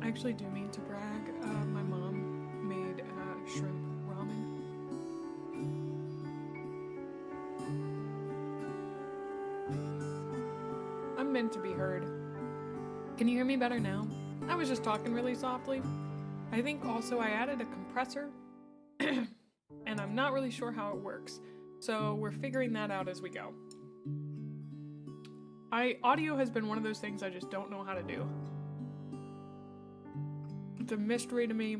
I actually do mean to brag. My mom made shrimp ramen. I'm meant to be heard. Can you hear me better now? I was just talking really softly. I think also I added a compressor and I'm not really sure how it works. So we're figuring that out as we go. Audio has been one of those things I just don't know how to do. It's a mystery to me.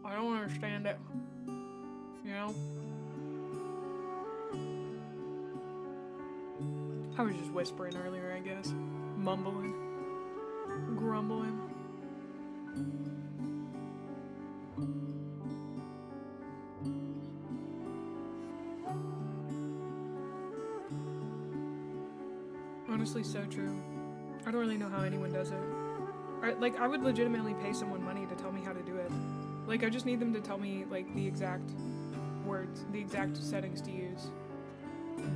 I don't understand it. You know? I was just whispering earlier, I guess. Mumbling. Grumbling. Honestly, so true. I don't really know how anyone does it. Like, I would legitimately pay someone money to tell me how to do it. Like, I just need them to tell me, like, the exact words, the exact settings to use.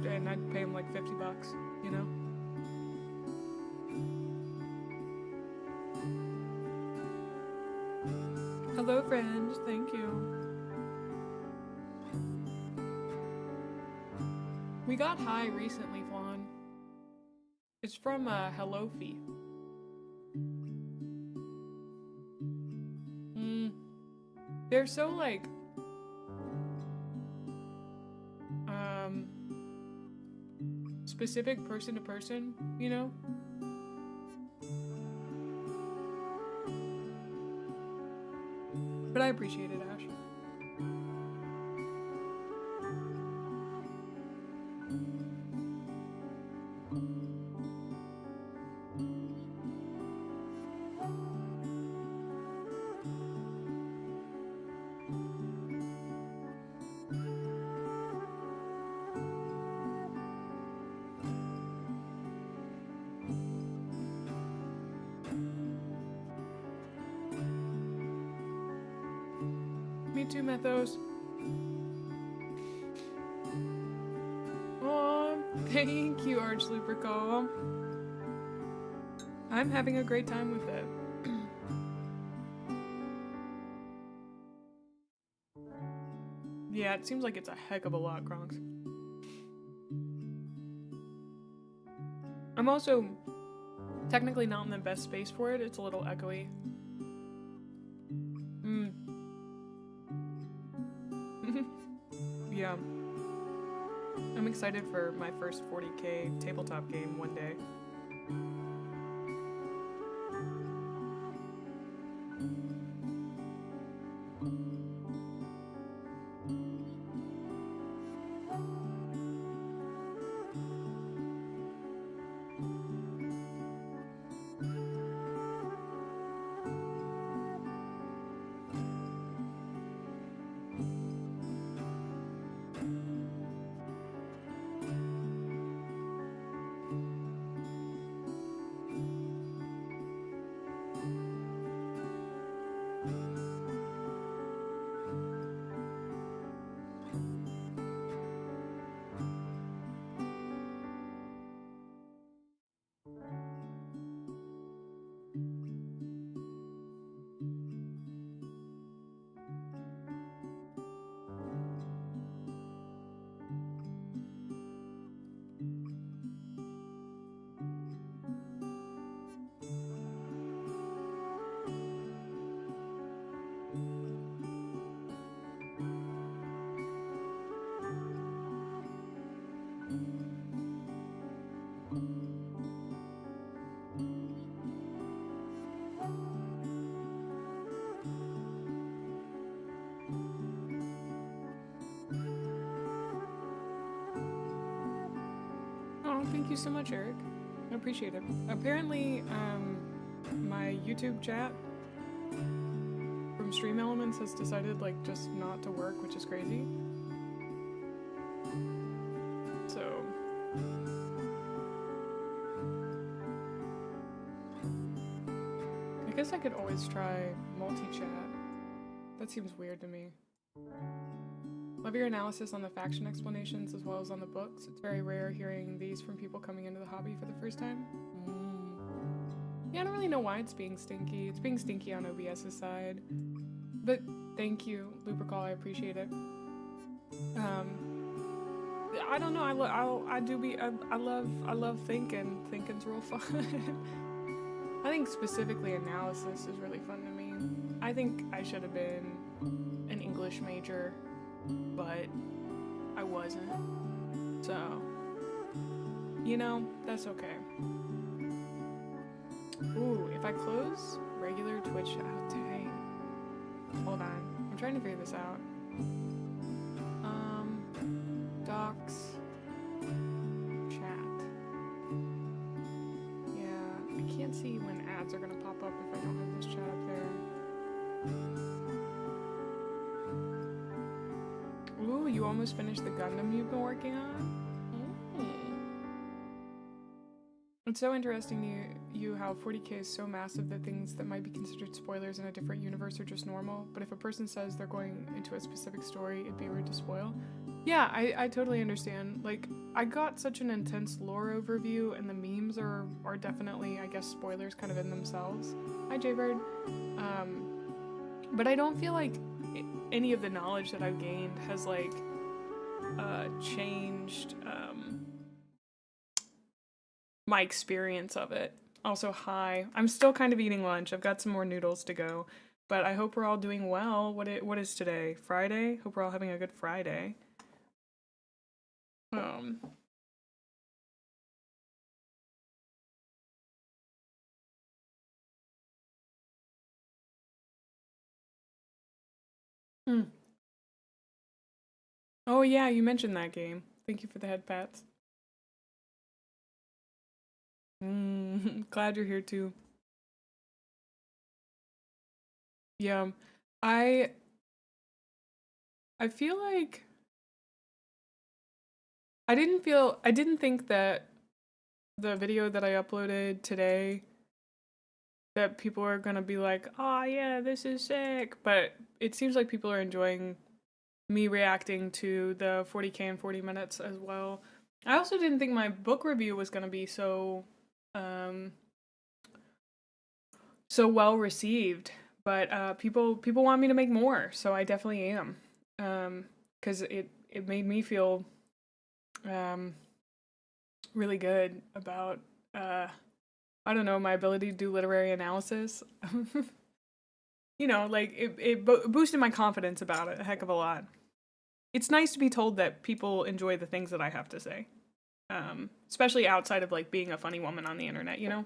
And I'd pay them, like, $50, you know? Hello, friend. Thank you. We got high recently, Flan. It's from, Hellofi. They're so, like, specific person to person, you know? But I appreciate it, Ash. Me too, Mythos. Aw, thank you, Archlupercal. I'm having a great time with it. Yeah, it seems like it's a heck of a lot, Gronks. I'm also technically not in the best space for it. It's a little echoey. Yeah. I'm excited for my first 40k tabletop game one day. Thank you so much, Eric. I appreciate it. Apparently, my YouTube chat from Stream Elements has decided, like, just not to work, which is crazy. So, guess I could always try multi-chat. That seems weird to me. Love your analysis on the faction explanations as well as on the books. It's very rare hearing these from people coming into the hobby for the first time. Yeah, I don't really know why it's being stinky. It's being stinky on OBS's side. But thank you, Lupercall, I appreciate it. I don't know, I love thinking. Thinking's real fun. I think specifically analysis is really fun to me. I think I should have been an English major, but I wasn't. So, you know, that's okay. Ooh, if I close regular Twitch, oh dang. Hold on, I'm trying to figure this out. Docs, chat. Yeah, I can't see when ads are gonna pop up if I don't have this chat up there. Ooh, you almost finished the Gundam you've been working on? It's so interesting to you how 40k is so massive that things that might be considered spoilers in a different universe are just normal, but if a person says they're going into a specific story, it'd be rude to spoil. Yeah, I totally understand. Like, I got such an intense lore overview, and the memes are definitely, I guess, spoilers kind of in themselves. Hi, Jaybird. But I don't feel like any of the knowledge that I've gained has, like, changed, my experience of it. Also, hi. I'm still kind of eating lunch. I've got some more noodles to go, but I hope we're all doing well. What is today? Friday? Hope we're all having a good Friday. Oh yeah, you mentioned that game. Thank you for the head pats. Glad you're here too. Yeah, I feel like I didn't think that the video that I uploaded today that people are gonna be like, oh yeah, this is sick, but it seems like people are enjoying me reacting to the 40k in 40 minutes as well. I also didn't think my book review was gonna be so so well received, but people want me to make more, so I definitely am, because it made me feel really good about I don't know, my ability to do literary analysis. You know, like it boosted my confidence about it a heck of a lot. It's nice to be told that people enjoy the things that I have to say, especially outside of like being a funny woman on the internet, you know?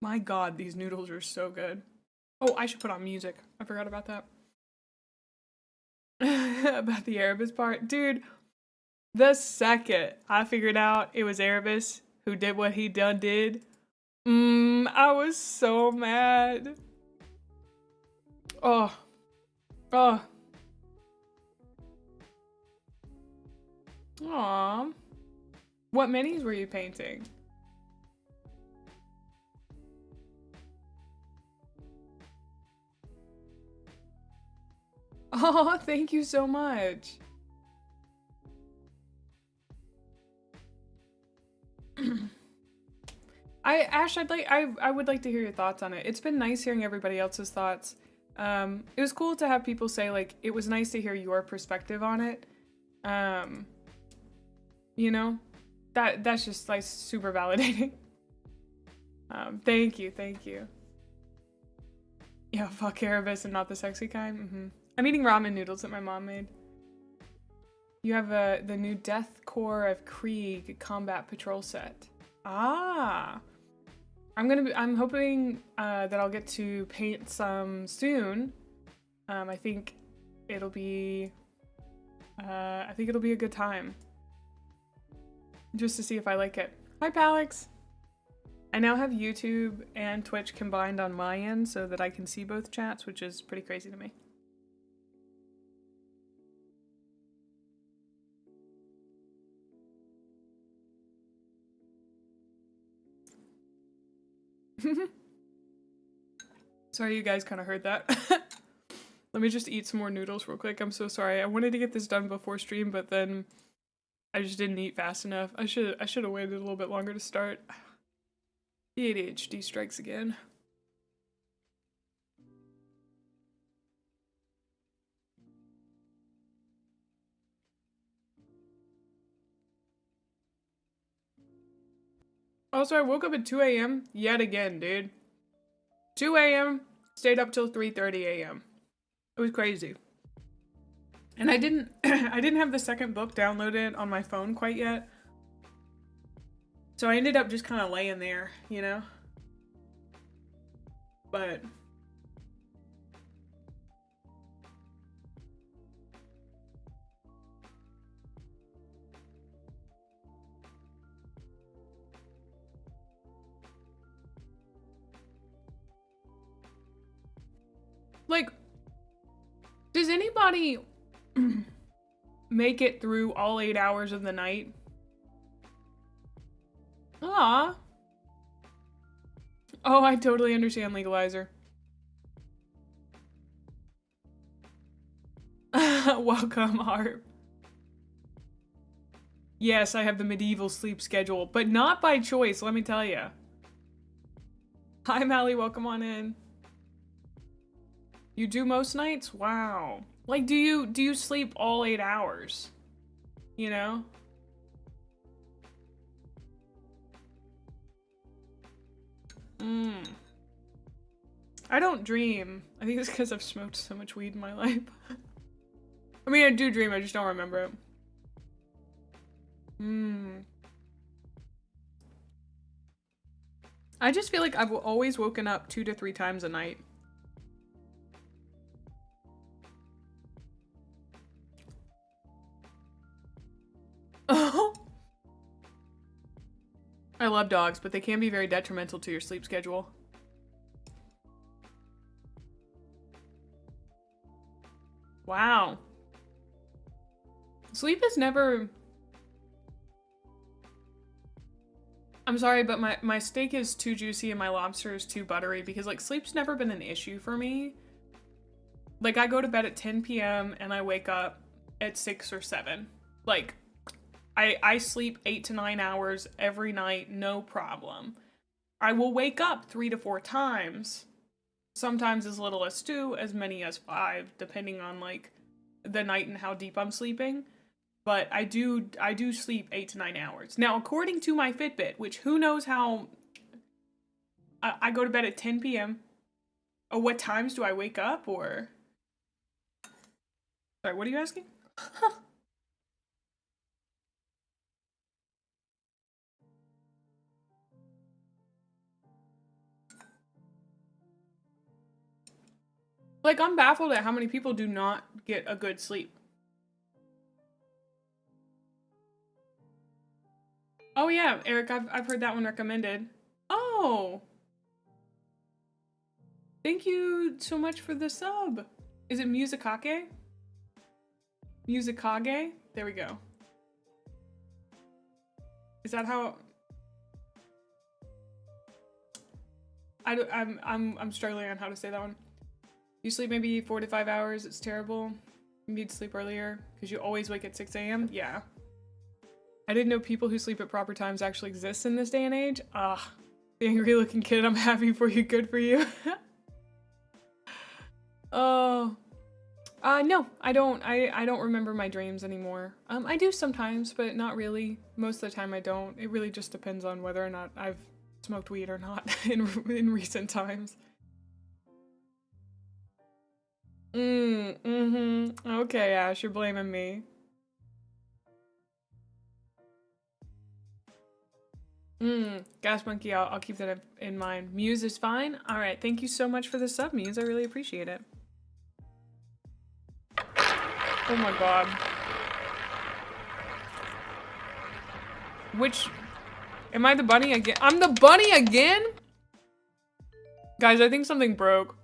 My god, these noodles are so good. Oh, I should put on music. I forgot about that. About the Erebus part. Dude, the second I figured out it was Erebus who did what he did, I was so mad. Oh. Oh. Aw. What minis were you painting? Oh, thank you so much. Ash, I would like to hear your thoughts on it. It's been nice hearing everybody else's thoughts. It was cool to have people say, like, it was nice to hear your perspective on it. You know, that's just like super validating. Thank you. Yeah, fuck Erebus and not the sexy kind. I'm eating ramen noodles that my mom made. You have the new Death Corps of Krieg combat patrol set. Ah, I'm hoping that I'll get to paint some soon. I think it'll be a good time. Just to see if I like it. Hi, Palix. I now have YouTube and Twitch combined on my end so that I can see both chats, which is pretty crazy to me. Sorry you guys kind of heard that. Let me just eat some more noodles real quick. I'm so sorry. I wanted to get this done before stream, but then I just didn't eat fast enough. I should have waited a little bit longer to start. The ADHD strikes again. Also, I woke up at 2 a.m. yet again, dude. 2 a.m. Stayed up till 3:30 a.m. It was crazy. And I didn't have the second book downloaded on my phone quite yet. So I ended up just kind of laying there, you know? But like, does anybody make it through all 8 hours of the night? Aw. Oh, I totally understand, Legalizer. Welcome, Harp. Yes, I have the medieval sleep schedule, but not by choice, let me tell you. Hi, Mally, welcome on in. You do most nights? Wow. Like, do you sleep all 8 hours? You know? I don't dream. I think it's because I've smoked so much weed in my life. I mean, I do dream, I just don't remember it. I just feel like I've always woken up 2 to 3 times a night. Oh. I love dogs, but they can be very detrimental to your sleep schedule. Wow. Sleep is never... I'm sorry, but my steak is too juicy and my lobster is too buttery because, like, sleep's never been an issue for me. Like, I go to bed at 10 p.m. and I wake up at 6 or 7. Like, I sleep 8 to 9 hours every night, no problem. I will wake up 3 to 4 times. Sometimes as little as 2, as many as 5, depending on, like, the night and how deep I'm sleeping. But I do sleep 8 to 9 hours. Now, according to my Fitbit, which who knows how... I go to bed at 10 p.m. Oh, what times do I wake up, or... Sorry, what are you asking? Like, I'm baffled at how many people do not get a good sleep. Oh yeah, Eric, I've heard that one recommended. Oh! Thank you so much for the sub. Is it Musicake? Musicage? There we go. Is that how... I'm struggling on how to say that one. You sleep maybe 4 to 5 hours, it's terrible. You need to sleep earlier because you always wake at 6 a.m. Yeah. I didn't know people who sleep at proper times actually exist in this day and age. Ah, the angry looking kid, I'm happy for you, good for you. Oh. No, I don't remember my dreams anymore. I do sometimes, but not really. Most of the time I don't. It really just depends on whether or not I've smoked weed or not in recent times. Okay, Ash, you're blaming me. Gas Monkey, I'll keep that in mind. Muse is fine? Alright, thank you so much for the sub, Muse. I really appreciate it. Oh my god. Which... Am I the bunny again? I'm the bunny again?! Guys, I think something broke.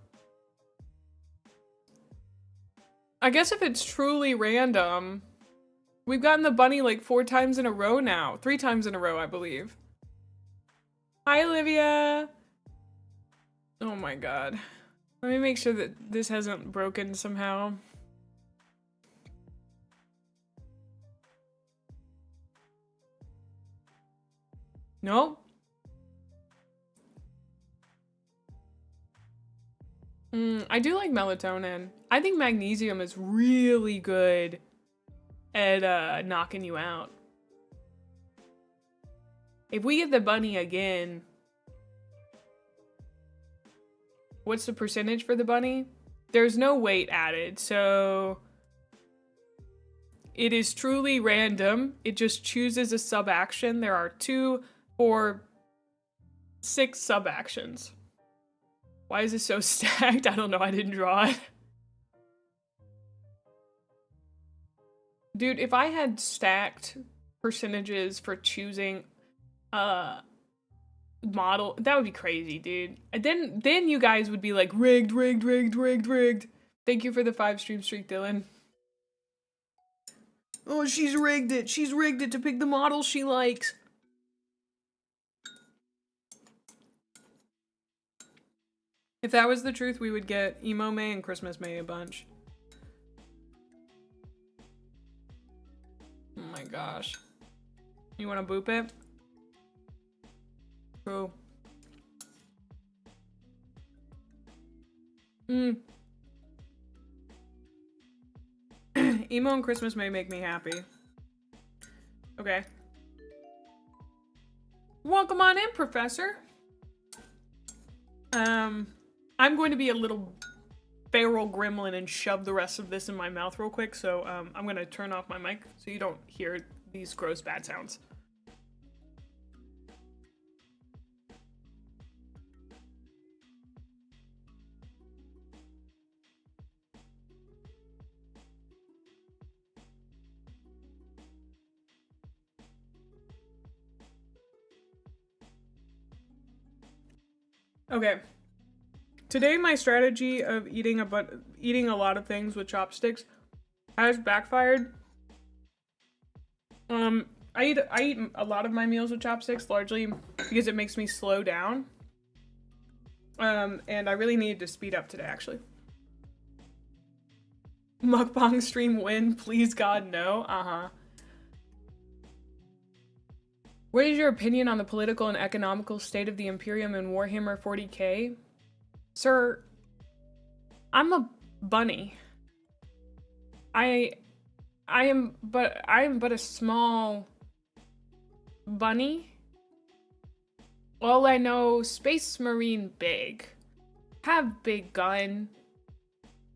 I guess if it's truly random... We've gotten the bunny like 4 times in a row now. 3 times in a row, I believe. Hi, Olivia. Oh my god. Let me make sure that this hasn't broken somehow. Nope. I do like melatonin. I think magnesium is really good at knocking you out. If we get the bunny again, what's the percentage for the bunny? There's no weight added, so it is truly random. It just chooses a sub-action. There are 2, 4, 6 sub-actions. Why is it so stacked? I don't know, I didn't draw it. Dude, if I had stacked percentages for choosing model, that would be crazy, dude. And then you guys would be like, rigged. Thank you for the 5 stream streak, Dylan. Oh, she's rigged it. She's rigged it to pick the model she likes. If that was the truth, we would get Emo Mae and Christmas Mae a bunch. Oh my gosh. You want to boop it? Cool. Emo and Christmas Mae make me happy. Okay. Welcome on in, Professor. I'm going to be a little feral gremlin and shove the rest of this in my mouth real quick, so I'm going to turn off my mic so you don't hear these gross bad sounds. Okay. Today my strategy of eating a lot of things with chopsticks has backfired. I eat a lot of my meals with chopsticks largely because it makes me slow down. And I really needed to speed up today, actually. Mukbang stream win, please God, no. What is your opinion on the political and economical state of the Imperium in Warhammer 40k? Sir, I'm a bunny. I am but a small bunny. All I know, Space Marine big. Have big gun.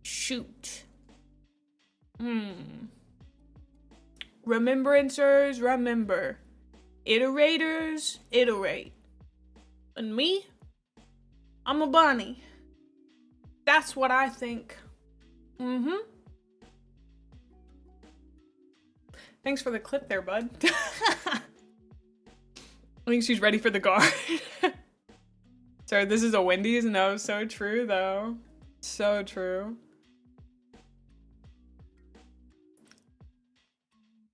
Shoot. Remembrancers, remember. Iterators, iterate. And me? I'm a bunny. That's what I think. Thanks for the clip there, bud. I think she's ready for the guard. Sorry, this is a Wendy's? No, so true, though. So true.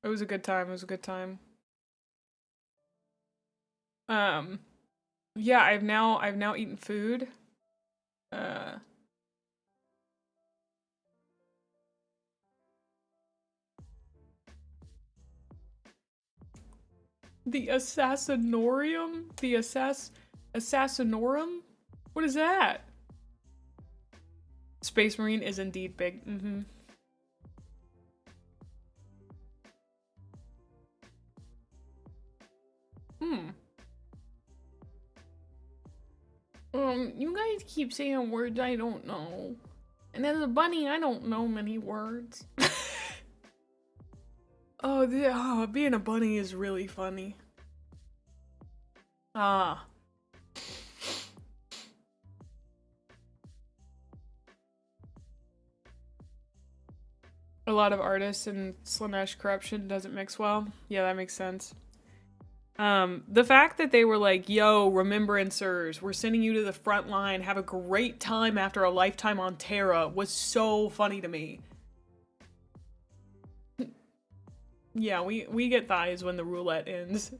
It was a good time. It was a good time. Yeah, I've now eaten food. The Assassinorium? The Assassinorum? What is that? Space Marine is indeed big. You guys keep saying words I don't know. And as a bunny, I don't know many words. Being a bunny is really funny. A lot of artists and Slanesh corruption doesn't mix well. Yeah, that makes sense. The fact that they were like, yo, remembrancers, we're sending you to the front line, have a great time after a lifetime on Terra was so funny to me. Yeah, we get thighs when the roulette ends.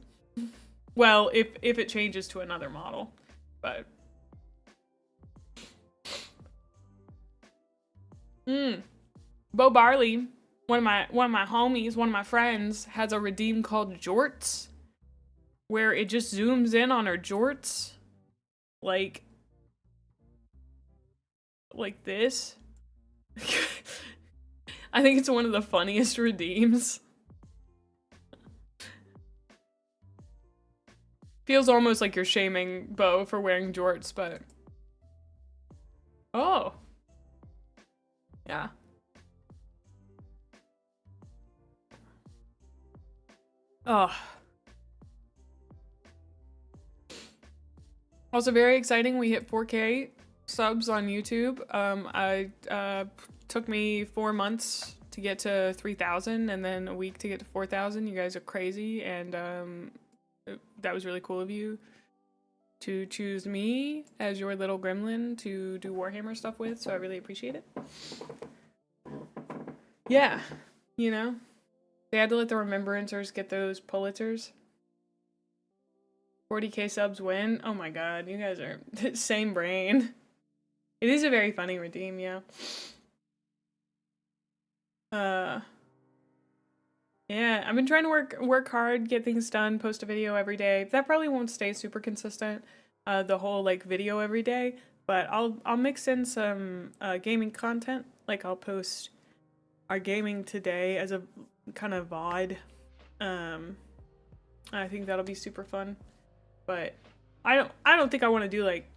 Well, if it changes to another model, but Bo Barley, one of my homies, one of my friends, has a redeem called Jorts, where it just zooms in on her jorts, like this. I think it's one of the funniest redeems. Feels almost like you're shaming Bo for wearing jorts, but... Oh. Yeah. Oh. Also very exciting, we hit 4K subs on YouTube. Took me 4 months to get to 3,000 and then a week to get to 4,000. You guys are crazy, and that was really cool of you to choose me as your little gremlin to do Warhammer stuff with, so I really appreciate it. Yeah, you know, they had to let the Remembrancers get those Pulitzers. 40k subs win. Oh my god, you guys are same brain. It is a very funny redeem, yeah. Yeah, I've been trying to work hard, get things done, post a video every day. That probably won't stay super consistent, the whole like video every day, but I'll mix in some gaming content. Like I'll post our gaming today as a kind of VOD. I think that'll be super fun. But I don't think I want to do like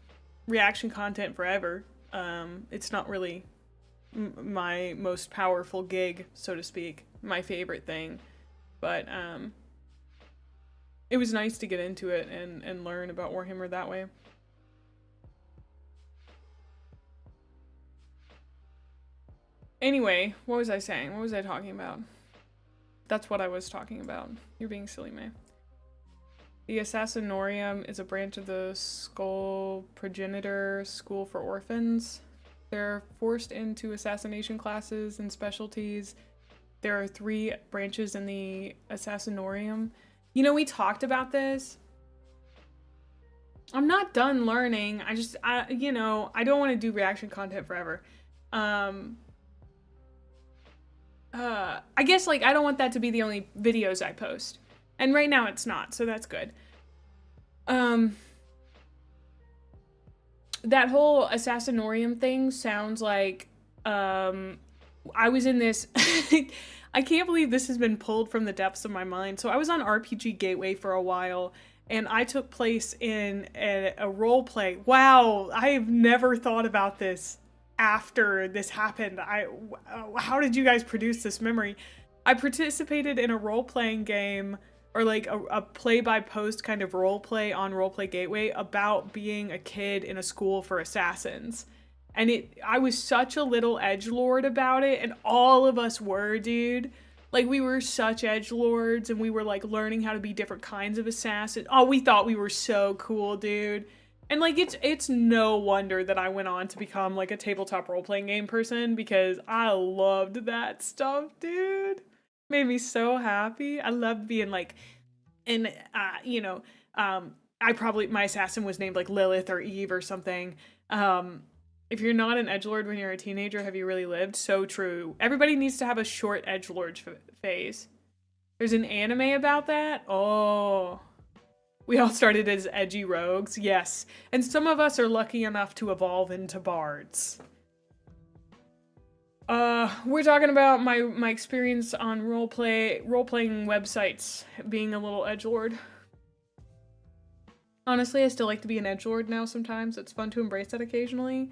reaction content forever. It's not really my most powerful gig, so to speak, my favorite thing, but it was nice to get into it and learn about Warhammer that way. Anyway, what was I saying? What was I talking about? That's what I was talking about. You're being silly, Mae. The Assassinorium is a branch of the Skull Progenitor School for Orphans. They're forced into assassination classes and specialties. There are 3 branches in the Assassinorium. You know, we talked about this. I'm not done learning. You know, I don't want to do reaction content forever. I guess, like, I don't want that to be the only videos I post. And right now it's not, so that's good. That whole Assassinorium thing sounds like, I was in this, I can't believe this has been pulled from the depths of my mind. So I was on RPG Gateway for a while, and I took place in a role play. Wow, I've never thought about this after this happened. How did you guys produce this memory? I participated in a role-playing game, or like a play-by-post kind of role play on Roleplay Gateway about being a kid in a school for assassins. And I was such a little edgelord about it, and all of us were, dude. Like, we were such edgelords, and we were like learning how to be different kinds of assassins. Oh, we thought we were so cool, dude. And like, it's no wonder that I went on to become like a tabletop role-playing game person, because I loved that stuff, dude. Made me so happy. I loved being like, and you know, my assassin was named like Lilith or Eve or something. If you're not an edgelord when you're a teenager, have you really lived? So true. Everybody needs to have a short edgelord phase. There's an anime about that. Oh, we all started as edgy rogues. Yes, and some of us are lucky enough to evolve into bards. We're talking about my experience on role-playing websites, being a little edgelord. Honestly, I still like to be an edgelord now sometimes. It's fun to embrace that occasionally.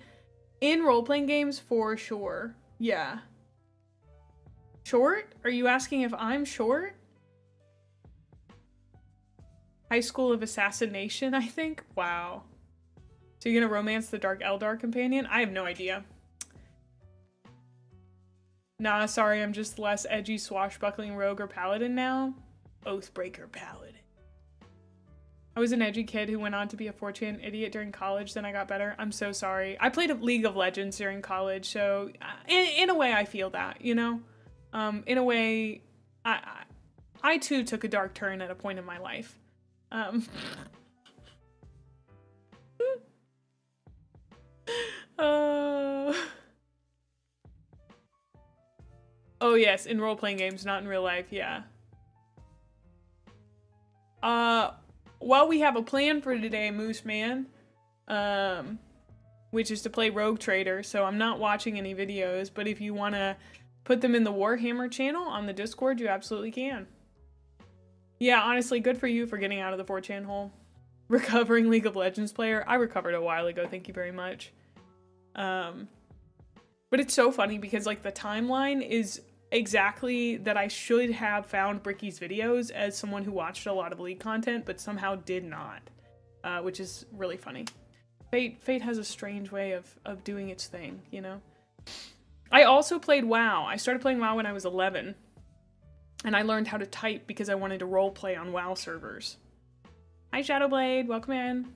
In role-playing games, for sure. Yeah. Short? Are you asking if I'm short? High School of Assassination, I think? Wow. So you're gonna romance the Dark Eldar companion? I have no idea. Nah, sorry, I'm just less edgy swashbuckling rogue or paladin now. Oathbreaker paladin. I was an edgy kid who went on to be a 4chan idiot during college, then I got better. I'm so sorry. I played League of Legends during college, so in a way I feel that, you know? In a way, I too took a dark turn at a point in my life. Oh yes, in role-playing games, not in real life, yeah. Well, we have a plan for today, Moose Man. Which is to play Rogue Trader, so I'm not watching any videos, but if you want to put them in the Warhammer channel on the Discord, you absolutely can. Yeah, honestly, good for you for getting out of the 4chan hole. Recovering League of Legends player. I recovered a while ago, thank you very much. But it's so funny because, like, the timeline is exactly that I should have found Bricky's videos as someone who watched a lot of League content, but somehow did not, which is really funny. Fate has a strange way of doing its thing, you know? I also played WoW. I started playing WoW when I was 11, and I learned how to type because I wanted to roleplay on WoW servers. Hi, Shadowblade. Welcome in.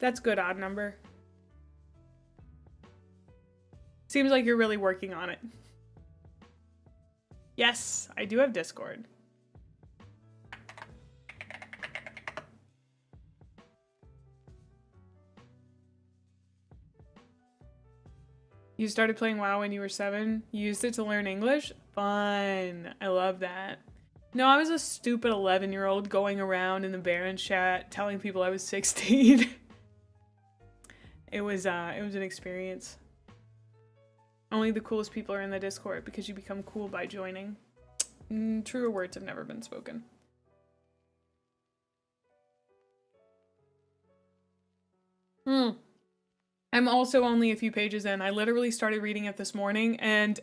That's good, odd number. Seems like you're really working on it. Yes, I do have Discord. You started playing WoW when you were 7? You used it to learn English? Fun. I love that. No, I was a stupid 11-year-old going around in the Baron chat telling people I was 16. It was an experience. Only the coolest people are in the Discord because you become cool by joining. Truer words have never been spoken. I'm also only a few pages in. I literally started reading it this morning, and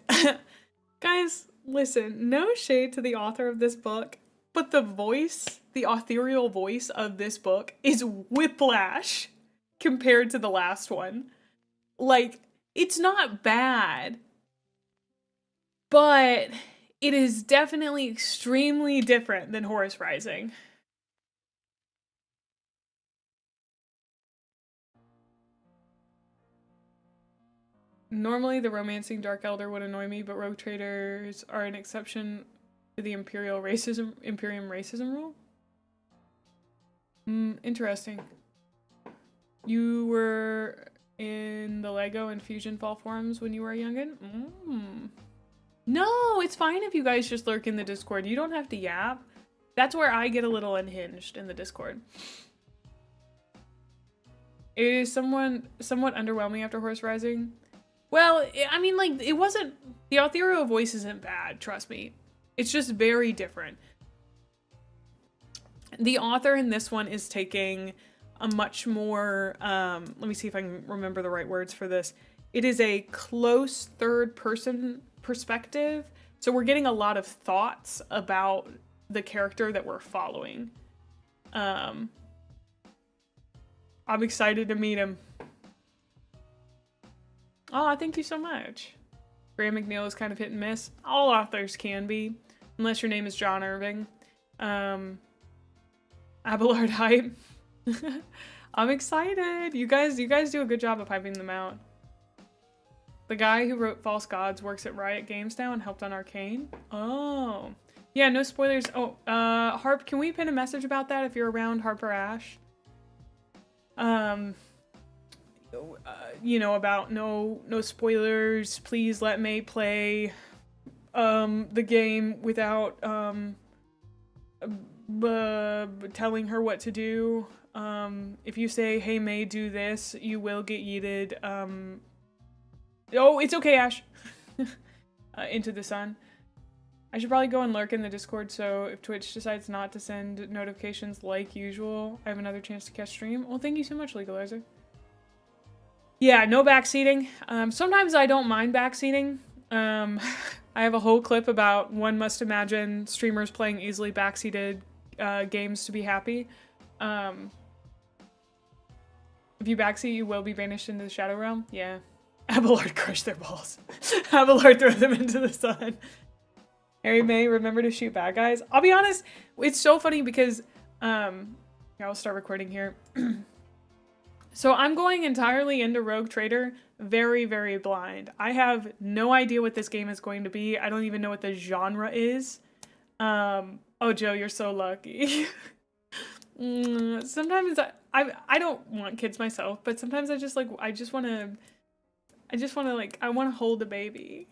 guys, listen, no shade to the author of this book, but the voice, the ethereal voice of this book is whiplash compared to the last one. Like, it's not bad, but it is definitely extremely different than Horus Rising. Normally, the romancing Dark Elder would annoy me, but Rogue Traders are an exception to the Imperium racism rule. Interesting. You were in the Lego and Fusion Fall forums when you were a youngin'? No, it's fine if you guys just lurk in the Discord. You don't have to yap. That's where I get a little unhinged, in the Discord. It is somewhat underwhelming after Horse Rising. Well, I mean, like, it wasn't... The ethereal voice isn't bad, trust me. It's just very different. The author in this one is taking a much more... let me see if I can remember the right words for this. It is a close third-person perspective, so we're getting a lot of thoughts about the character that we're following. I'm excited to meet him. Oh, thank you so much. Graham McNeil is kind of hit and miss. All authors can be, unless your name is John Irving. Abelard hype. I'm excited. You guys do a good job of hyping them out. The guy who wrote False Gods works at Riot Games now and helped on Arcane. Oh. Yeah, no spoilers. Oh, Harp, can we pin a message about that if you're around, Harp or Ash? You know, about no spoilers. Please let Mae play the game without telling her what to do. If you say, hey Mae, do this, you will get yeeted. Oh, it's okay, Ash. Into the sun. I should probably go and lurk in the Discord, so if Twitch decides not to send notifications like usual, I have another chance to catch stream. Well, thank you so much, Legalizer. Yeah, no backseating. Sometimes I don't mind backseating. I have a whole clip about one must imagine streamers playing easily backseated games to be happy. If you backseat, you will be banished into the Shadow Realm. Yeah. Abelard crushed their balls. Abelard threw them into the sun. Harry Mae, remember to shoot bad guys. I'll be honest, it's so funny because, I'll start recording here. So I'm going entirely into Rogue Trader, very, very blind. I have no idea what this game is going to be. I don't even know what the genre is. Oh, Joe, you're so lucky. Sometimes I don't want kids myself, but sometimes I just want to like, I want to hold a baby.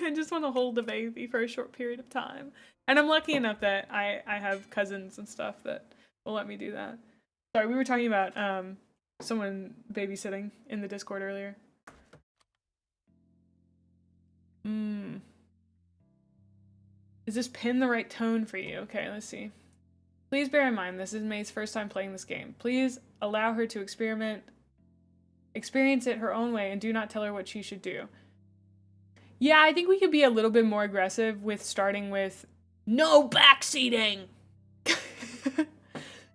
I just want to hold a baby for a short period of time. And I'm lucky enough that I have cousins and stuff that will let me do that. Sorry, we were talking about someone babysitting in the Discord earlier. Is this pin the right tone for you? Okay, let's see. Please bear in mind, this is Mae's first time playing this game. Please allow her to experience it her own way and do not tell her what she should do. Yeah, I think we could be a little bit more aggressive with starting with no backseating.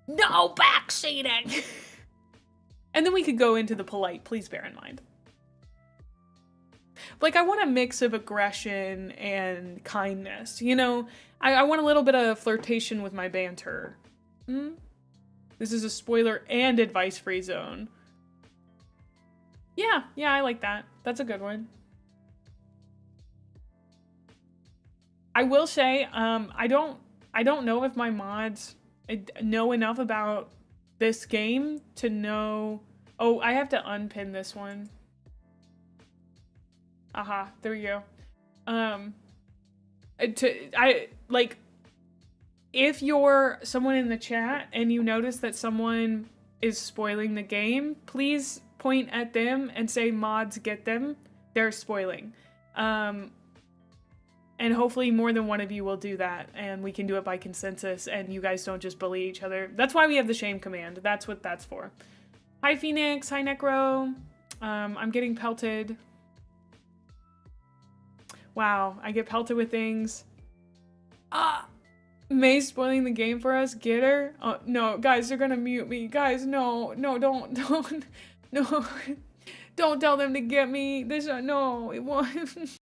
No backseating. And then we could go into the polite, please bear in mind. Like, I want a mix of aggression and kindness, you know? I want a little bit of flirtation with my banter. This is a spoiler and advice-free zone. Yeah, I like that. That's a good one. I will say, I don't know if my mods know enough about this game to know... Oh, I have to unpin this one. Aha, there we go. If you're someone in the chat and you notice that someone is spoiling the game, please point at them and say, mods, get them. They're spoiling. And hopefully more than one of you will do that, and we can do it by consensus, and you guys don't just bully each other. That's why we have the shame command. That's what that's for. Hi, Phoenix. Hi, Necro. I'm getting pelted. Wow, I get pelted with things. Mae's spoiling the game for us. Get her? Oh, no, guys, they're gonna mute me. Guys, no, don't, no. Don't tell them to get me. No, it won't.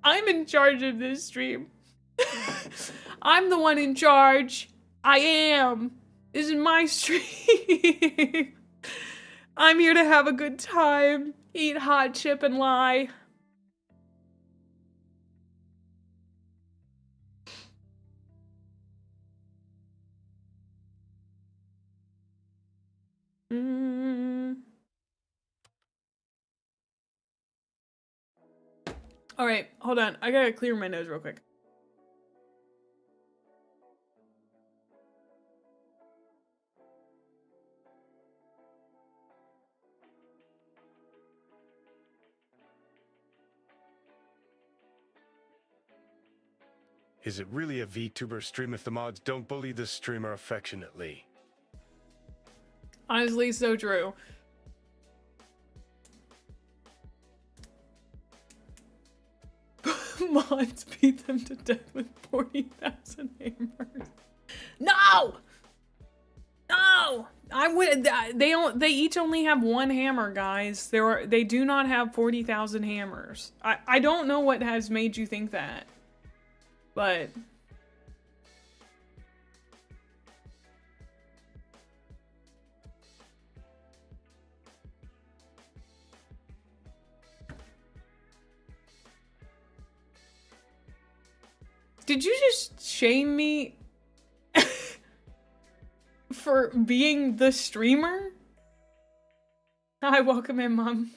I'm in charge of this stream. I'm the one in charge. I am. This is my stream. I'm here to have a good time, eat hot chip and lie. All right, hold on. I gotta clear my nose real quick. Is it really a VTuber stream if the mods don't bully the streamer affectionately? Honestly, so true. Mods beat them to death with 40,000 hammers. No! No! I would. They each only have one hammer, guys. They do not have 40,000 hammers. I don't know what has made you think that, but. Did you just shame me for being the streamer? Hi, welcome in, Mom.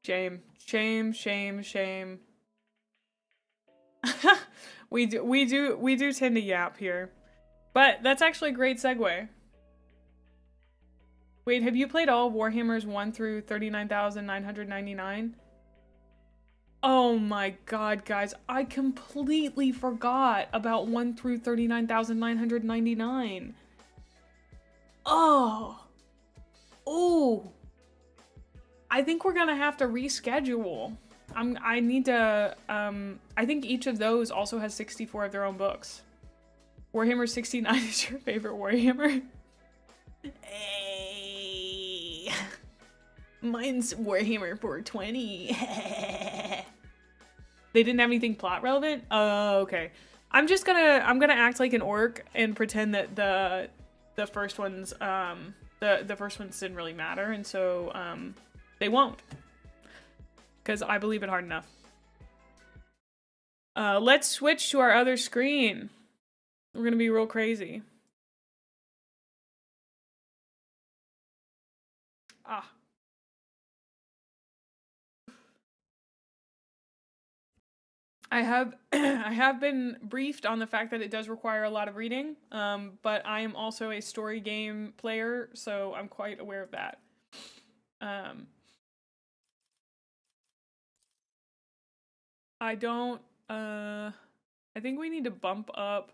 Shame, shame, shame, shame. we do tend to yap here, but that's actually a great segue. Wait, have you played all Warhammers 1 through 39,999? Oh my god, guys, I completely forgot about 1 through 39,999. Oh. Oh. I think we're gonna have to reschedule. I need to, I think each of those also has 64 of their own books. Warhammer 69 is your favorite Warhammer? Hey. Mine's Warhammer 420. They didn't have anything plot relevant? Oh, okay. I'm gonna act like an orc and pretend that the first one's the The first ones didn't really matter, and so they won't. Because I believe it hard enough. Let's switch to our other screen. We're gonna be real crazy. Ah. I have I have been briefed on the fact that it does require a lot of reading, but I am also a story game player, so I'm quite aware of that. I don't, I think we need to bump up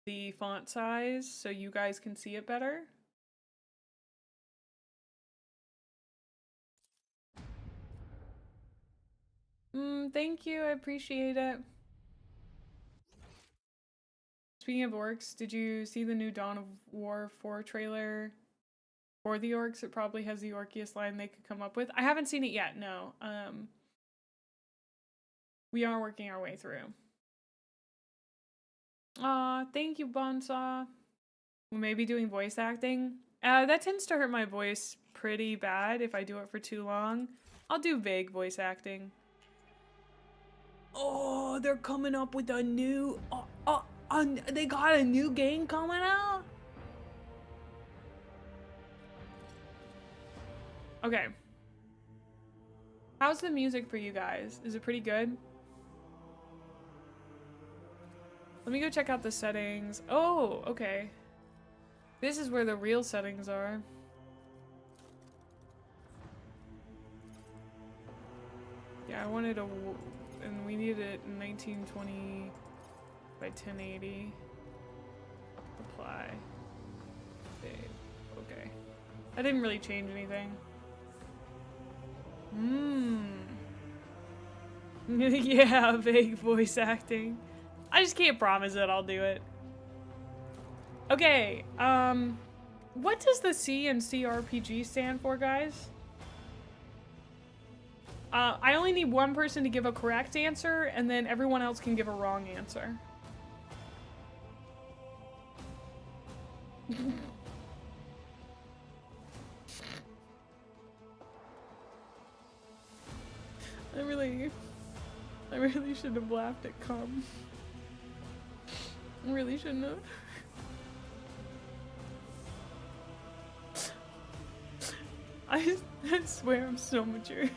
the font size so you guys can see it better. Thank you, I appreciate it. Speaking of orcs, did you see the new Dawn of War 4 trailer for the orcs? It probably has the orkiest line they could come up with. I haven't seen it yet, no. We are working our way through. Aw, thank you, Bonsaw. We may be doing voice acting. That tends to hurt my voice pretty bad if I do it for too long. I'll do vague voice acting. Oh, they're coming up with a new... they got a new game coming out? Okay. How's the music for you guys? Is it pretty good? Let me go check out the settings. Oh, okay. This is where the real settings are. Yeah, I wanted a... and we needed it in 1920 by 1080. Apply. Save. Okay. That didn't really change anything. Yeah, vague voice acting. I just can't promise that I'll do it. Okay, what does the C in CRPG stand for, guys? I only need one person to give a correct answer, and then everyone else can give a wrong answer. I really shouldn't have laughed at cum. I really shouldn't have. I swear I'm so mature.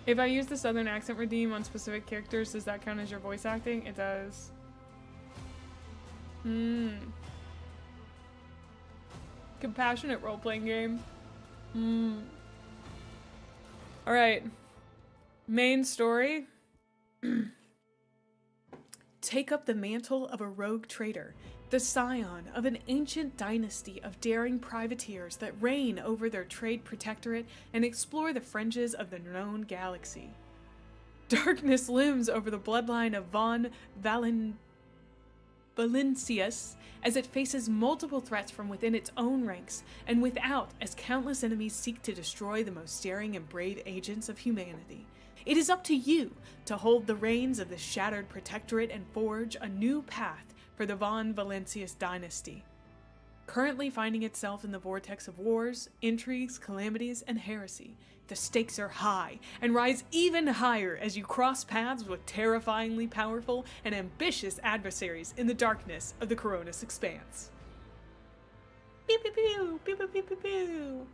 If I use the southern accent redeem on specific characters, does that count as your voice acting? It does. Compassionate role-playing game. Alright. Main story. Take up the mantle of a rogue trader, the scion of an ancient dynasty of daring privateers that reign over their trade protectorate and explore the fringes of the known galaxy. Darkness looms over the bloodline of von Valencius as it faces multiple threats from within its own ranks and without, as countless enemies seek to destroy the most daring and brave agents of humanity. It is up to you to hold the reins of the shattered protectorate and forge a new path for the von Valencius dynasty. Currently finding itself in the vortex of wars, intrigues, calamities, and heresy, the stakes are high and rise even higher as you cross paths with terrifyingly powerful and ambitious adversaries in the darkness of the Coronis expanse. Pew pew pew, pew pew pew pew pew.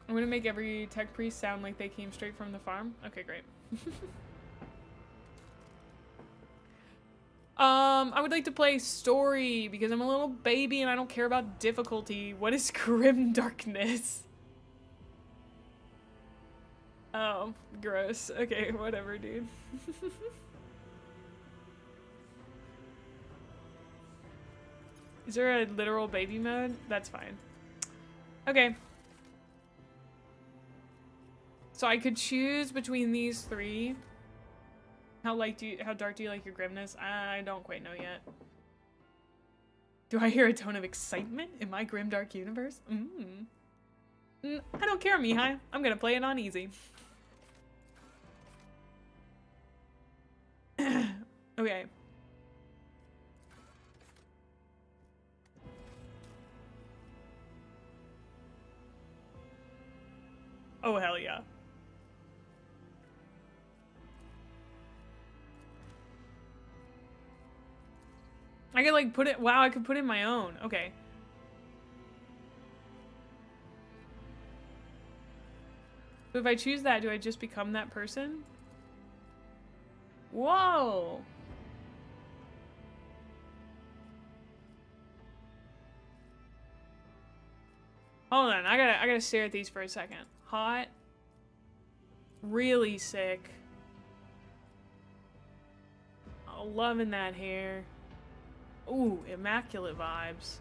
I'm gonna make every tech priest sound like they came straight from the farm. Okay, great. I would like to play story because I'm a little baby and I don't care about difficulty. What is grim darkness? Oh, gross. Okay, whatever, dude. Is there a literal baby mode? That's fine. Okay. So I could choose between these three. How dark do you like your grimness? I don't quite know yet. Do I hear a tone of excitement in my grimdark universe? I don't care, Mihai. I'm gonna play it on easy. Okay. Oh, hell yeah. I could like put it, wow, I could put in my own. Okay. So if I choose that, do I just become that person? Whoa. Hold on, I gotta stare at these for a second. Hot. Really sick. Oh, loving that hair. Ooh, immaculate vibes.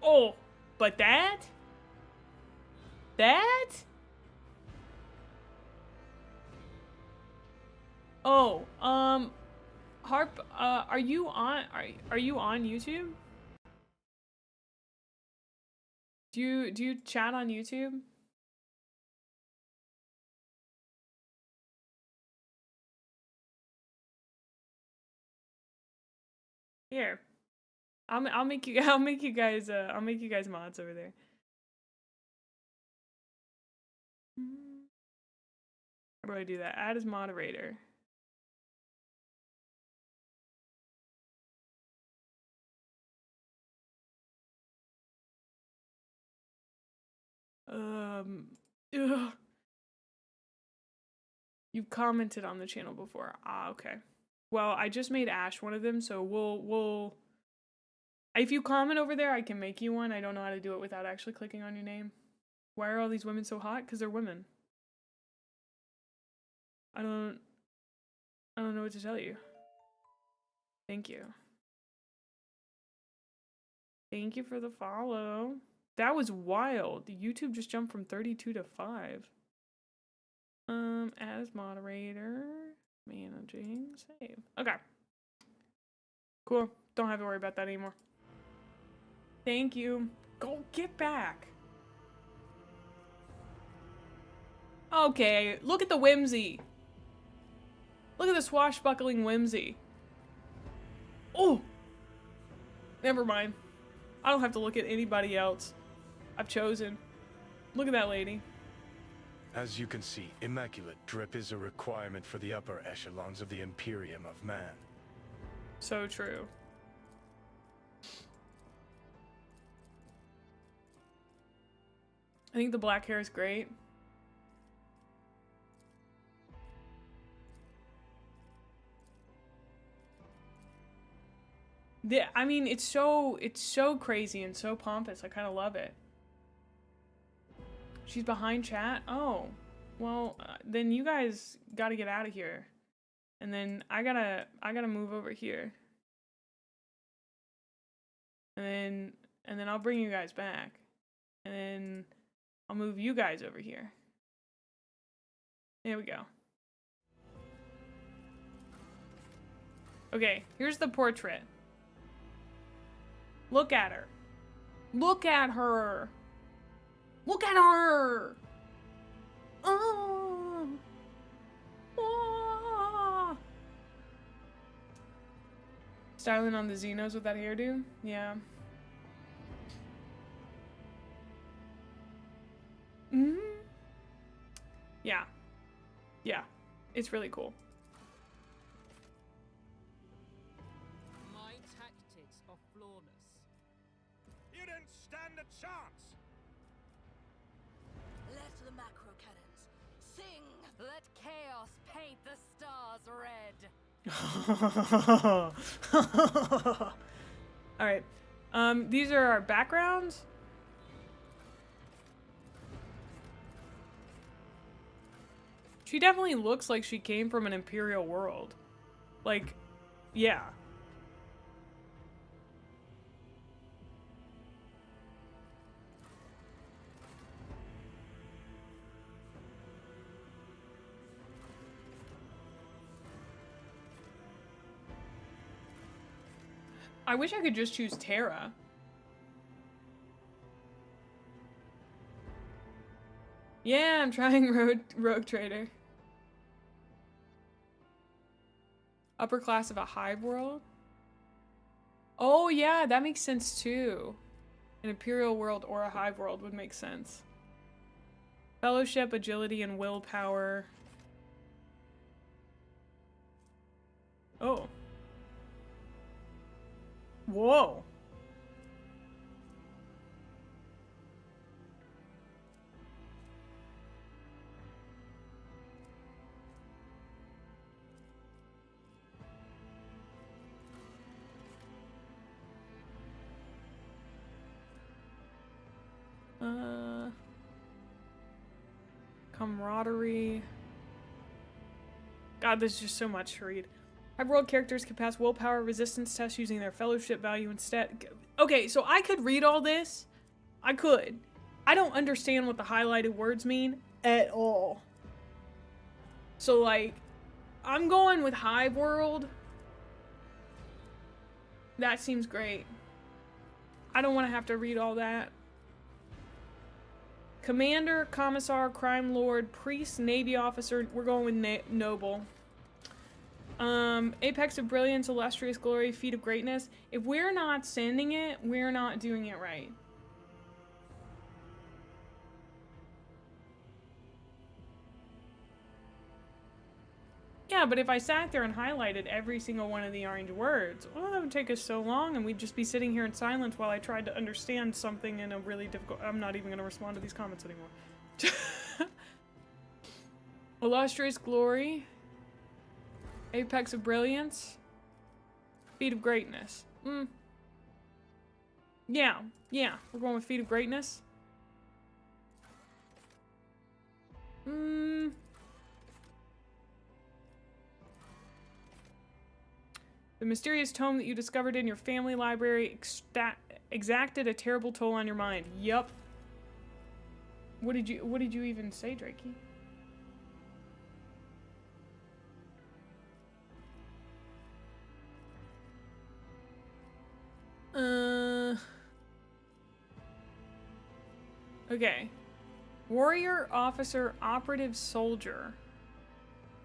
Oh, but that? That? Oh, Harp, are you on YouTube? Do you chat on YouTube? Here. I'll make you guys mods over there. How do I do that? Add as moderator. Ugh. You've commented on the channel before. Ah, okay. Well, I just made Ash one of them, so we'll if you comment over there, I can make you one. I don't know how to do it without actually clicking on your name. Why are all these women so hot? Because they're women. I don't know what to tell you. Thank you. Thank you for the follow. That was wild. YouTube just jumped from 32 to 5. Add as moderator. Managing. Save. Okay. Cool. Don't have to worry about that anymore. Thank you. Go get back. Okay, look at the whimsy. Look at the swashbuckling whimsy. Oh! Never mind. I don't have to look at anybody else. I've chosen. Look at that lady. As you can see, immaculate drip is a requirement for the upper echelons of the Imperium of Man. So true. I think the black hair is great. I mean, it's so crazy and so pompous. I kind of love it. She's behind chat? Oh. Well, then you guys got to get out of here. And then I gotta move over here. And then I'll bring you guys back. And then I'll move you guys over here. There we go. Okay, here's the portrait. Look at her. Look at her. Look at her. Oh. Oh. Styling on the Xenos with that hairdo? Yeah. Mm-hmm. Yeah. Yeah. It's really cool. My tactics are flawless. You didn't stand a chance! Let the macro cannons sing! Let chaos paint the stars red! Alright. These are our backgrounds. She definitely looks like she came from an Imperial world. Like, yeah. I wish I could just choose Terra. Yeah, I'm trying Rogue Trader. Upper class of a hive world? Oh yeah, that makes sense too. An imperial world or a hive world would make sense. Fellowship, agility, and willpower. Oh. Whoa. Camaraderie. God, there's just so much to read. Hive-world characters can pass willpower resistance tests using their fellowship value instead. Okay, so I could read all this. I could. I don't understand what the highlighted words mean at all. So, like, I'm going with Hive World. That seems great. I don't want to have to read all that. Commander, Commissar, Crime Lord, Priest, Navy Officer. We're going with Noble. Apex of Brilliance, Illustrious Glory, Feat of Greatness. If we're not sending it, we're not doing it right. Yeah, but if I sat there and highlighted every single one of the orange words, well, that would take us so long, and we'd just be sitting here in silence while I tried to understand something in a really difficult... I'm not even going to respond to these comments anymore. Illustrious Glory. Apex of Brilliance. Feat of Greatness. Yeah, we're going with Feat of Greatness. The mysterious tome that you discovered in your family library exacted a terrible toll on your mind. Yup. What did you even say, Drakey? Okay. Warrior, officer, operative, soldier.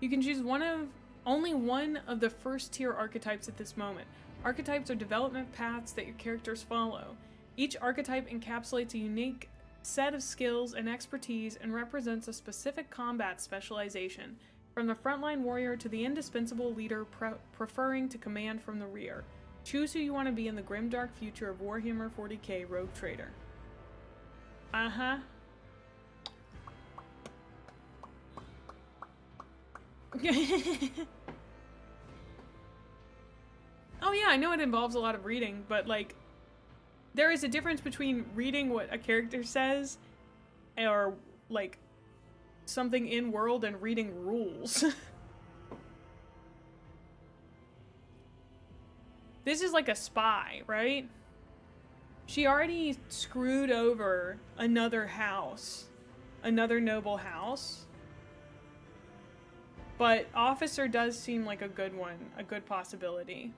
You can choose only one of the first tier archetypes at this moment. Archetypes are development paths that your characters follow. Each archetype encapsulates a unique set of skills and expertise and represents a specific combat specialization, from the frontline warrior to the indispensable leader preferring to command from the rear. Choose who you want to be in the grim dark future of Warhammer 40k Rogue Trader. Uh-huh. Oh yeah, I know it involves a lot of reading, but like, there is a difference between reading what a character says, or like, something in world, and reading rules. This is like a spy, right? She already screwed over another house, another noble house. But officer does seem like a good one, a good possibility.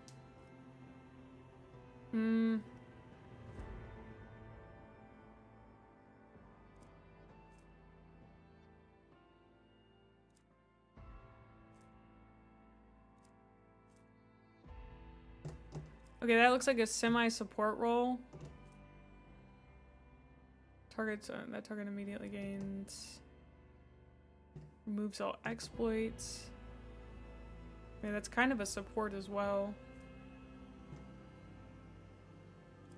Okay, that looks like a semi-support role. That target immediately gains... Removes all exploits. Okay, that's kind of a support as well.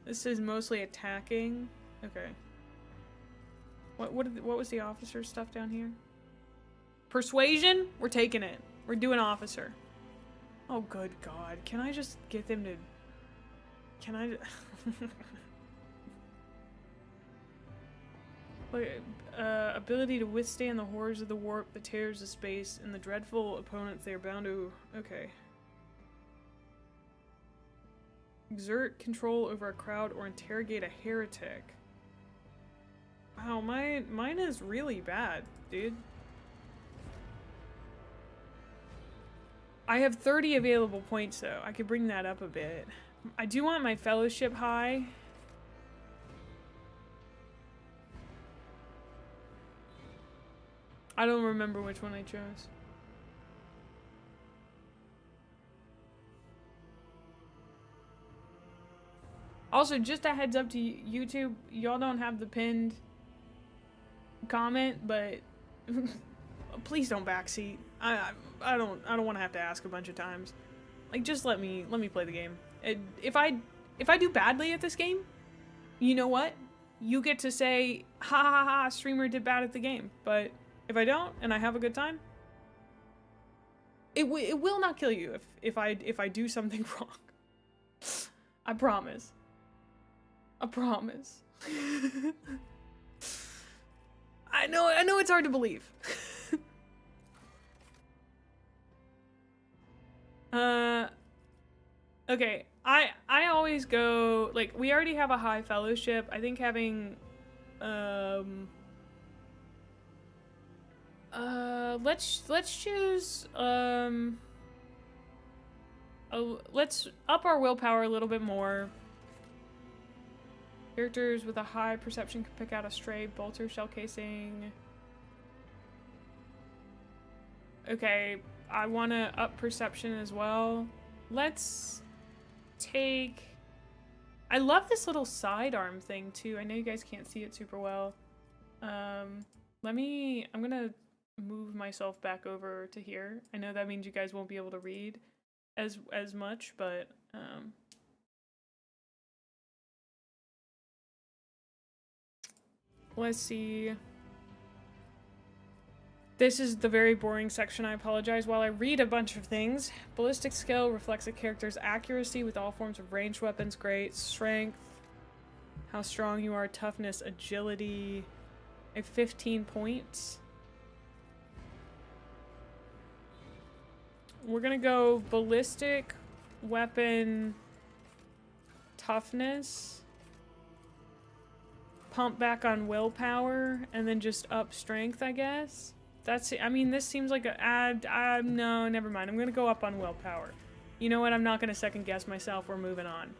This is mostly attacking. Okay. What was the officer stuff down here? Persuasion? We're taking it. We're doing officer. Oh, good God. Can I just get them to... Can I... ability to withstand the horrors of the warp, the terrors of space, and the dreadful opponents they are bound to... Okay. Exert control over a crowd or interrogate a heretic. Wow, mine is really bad, dude. I have 30 available points, though. I could bring that up a bit. I do want my fellowship high. I don't remember which one I chose. Also, just a heads up to YouTube, y'all don't have the pinned comment, but please don't backseat. I don't want to have to ask a bunch of times. Like, just let me play the game. If I do badly at this game, you know what? You get to say, ha ha ha, streamer did bad at the game. But if I don't and I have a good time, it will not kill you if I do something wrong. I promise. I promise. I know it's hard to believe. Okay, I always go, like, we already have a high fellowship. I think having, let's choose, let's up our willpower a little bit more. Characters with a high perception can pick out a stray bolter shell casing. Okay, I want to up perception as well. Let's take... I love this little sidearm thing too. I know you guys can't see it super well. I'm gonna move myself back over to here. I know that means you guys won't be able to read as much, but let's see. This is the very boring section, I apologize. While I read a bunch of things, ballistic skill reflects a character's accuracy with all forms of ranged weapons. Great. Strength, how strong you are, toughness, agility. I have 15 points. We're gonna go ballistic, weapon, toughness, pump back on willpower, and then just up strength, I guess. That's it. I mean, this seems like a no, never mind. I'm gonna go up on willpower. You know what? I'm not gonna second guess myself. We're moving on.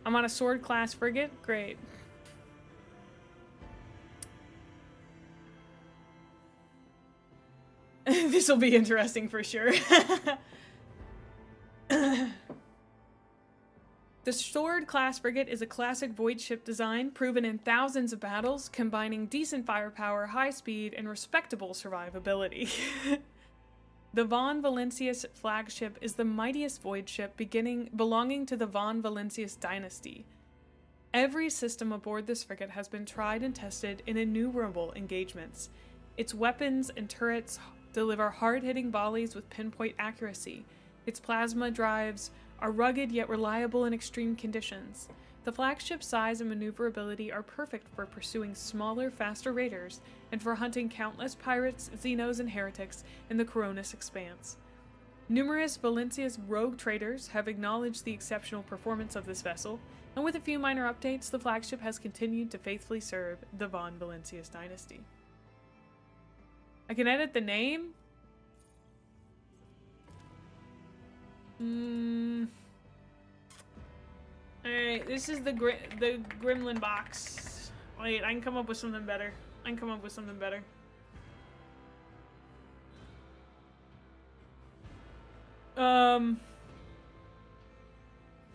I'm on a sword class frigate. Great. This will be interesting for sure. The Sword class frigate is a classic void ship design proven in thousands of battles, combining decent firepower, high speed, and respectable survivability. The Von Valancius flagship is the mightiest void ship belonging to the Von Valancius dynasty. Every system aboard this frigate has been tried and tested in innumerable engagements. Its weapons and turrets deliver hard-hitting volleys with pinpoint accuracy. Its plasma drives are rugged yet reliable in extreme conditions. The flagship's size and maneuverability are perfect for pursuing smaller, faster raiders and for hunting countless pirates, Xenos, and heretics in the Coronis Expanse. Numerous Valancius rogue traders have acknowledged the exceptional performance of this vessel, and with a few minor updates, the flagship has continued to faithfully serve the Von Valancius dynasty. I can edit the name? Alright, this is the Gremlin box. Wait, I can come up with something better. The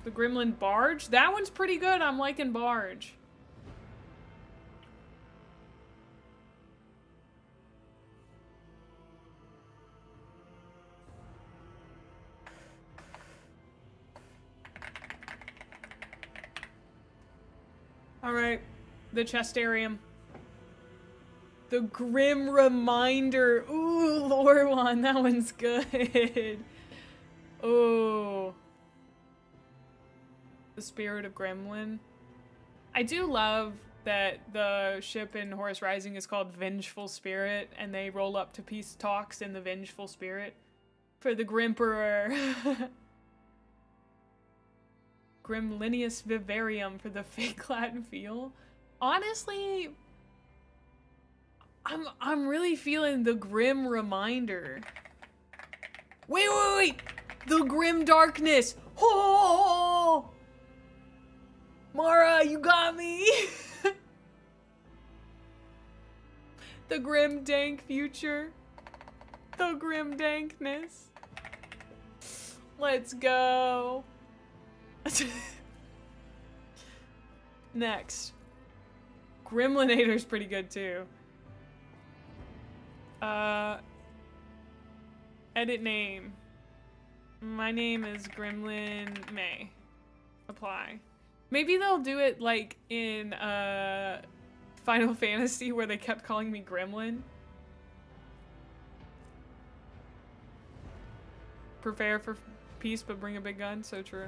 Gremlin barge? That one's pretty good. I'm liking barge. Alright, the Chestarium. The Grim Reminder. Ooh, lore one. That one's good. Oh. The Spirit of Gremlin. I do love that the ship in Horus Rising is called Vengeful Spirit, and they roll up to peace talks in the Vengeful Spirit for the Grimperor. Gremlinius Vivarium for the fake Latin feel. Honestly, I'm really feeling the Grim Reminder. Wait! The Grim Darkness! Oh! Mara, you got me! The Grim Dank Future. The Grim Dankness. Let's go. Next. Gremlinator's pretty good too. Edit name. My name is Gremlin Mae. Apply. Maybe they'll do it like in Final Fantasy where they kept calling me Gremlin. Prepare for peace but bring a big gun. So true.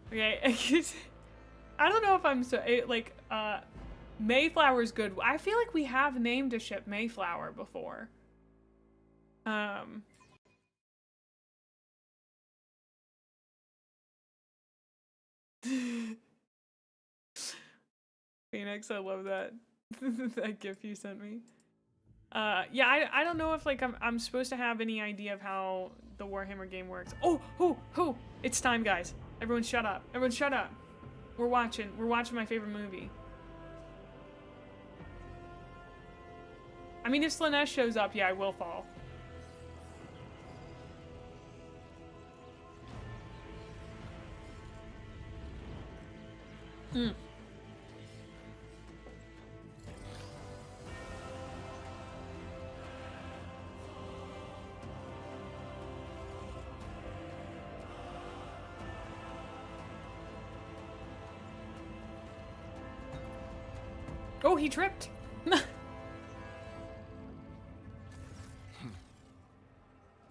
Okay. I don't know if I'm so like Mayflower's good. I feel like we have named a ship Mayflower before. Phoenix, I love that. That gif you sent me. Yeah, I don't know if like I'm supposed to have any idea of how the Warhammer game works. Oh, it's time, guys. Everyone shut up. Everyone shut up. We're watching my favorite movie. I mean, if Slaanesh shows up, yeah, I will fall. Oh, he tripped.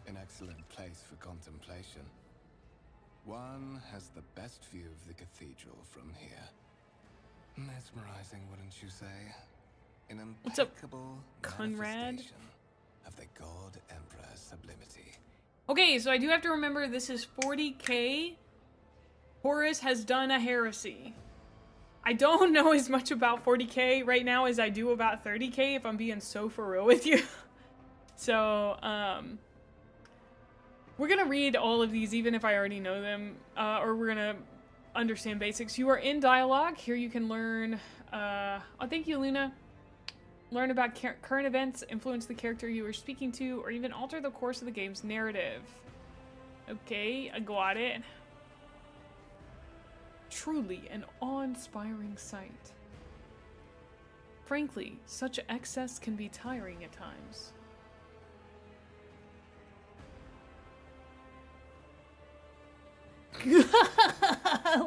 An excellent place for contemplation. One has the best view of the cathedral from here. Mesmerizing, wouldn't you say? An What's up, impeccable Conrad? manifestation of the God Emperor's sublimity. Okay, so I do have to remember this is 40k. Horus has done a heresy. I don't know as much about 40k right now as I do about 30k, if I'm being so for real with you. So, we're gonna read all of these even if I already know them, or we're gonna understand basics. You are in dialogue. Here you can learn, oh, thank you, Luna. Learn about current events, influence the character you are speaking to, or even alter the course of the game's narrative. Okay, I got it. Truly an awe-inspiring sight. Frankly, such excess can be tiring at times.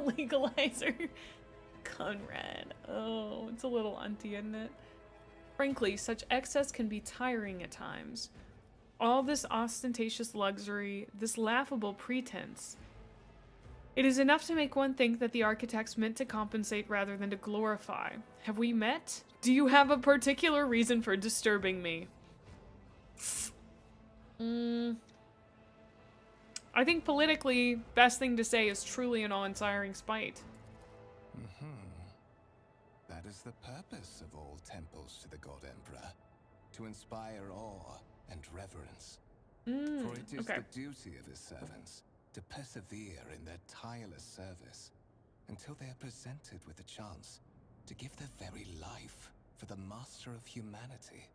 Legalizer. Conrad. Oh, it's a little auntie, isn't it? Frankly, such excess can be tiring at times. All this ostentatious luxury, this laughable pretense. It is enough to make one think that the architects meant to compensate rather than to glorify. Have we met? Do you have a particular reason for disturbing me? I think politically, best thing to say is truly an awe-inspiring spite. That is the purpose of all temples to the God Emperor. To inspire awe and reverence. For it is the duty of his servants to persevere in their tireless service until they are presented with a chance to give their very life for the master of humanity.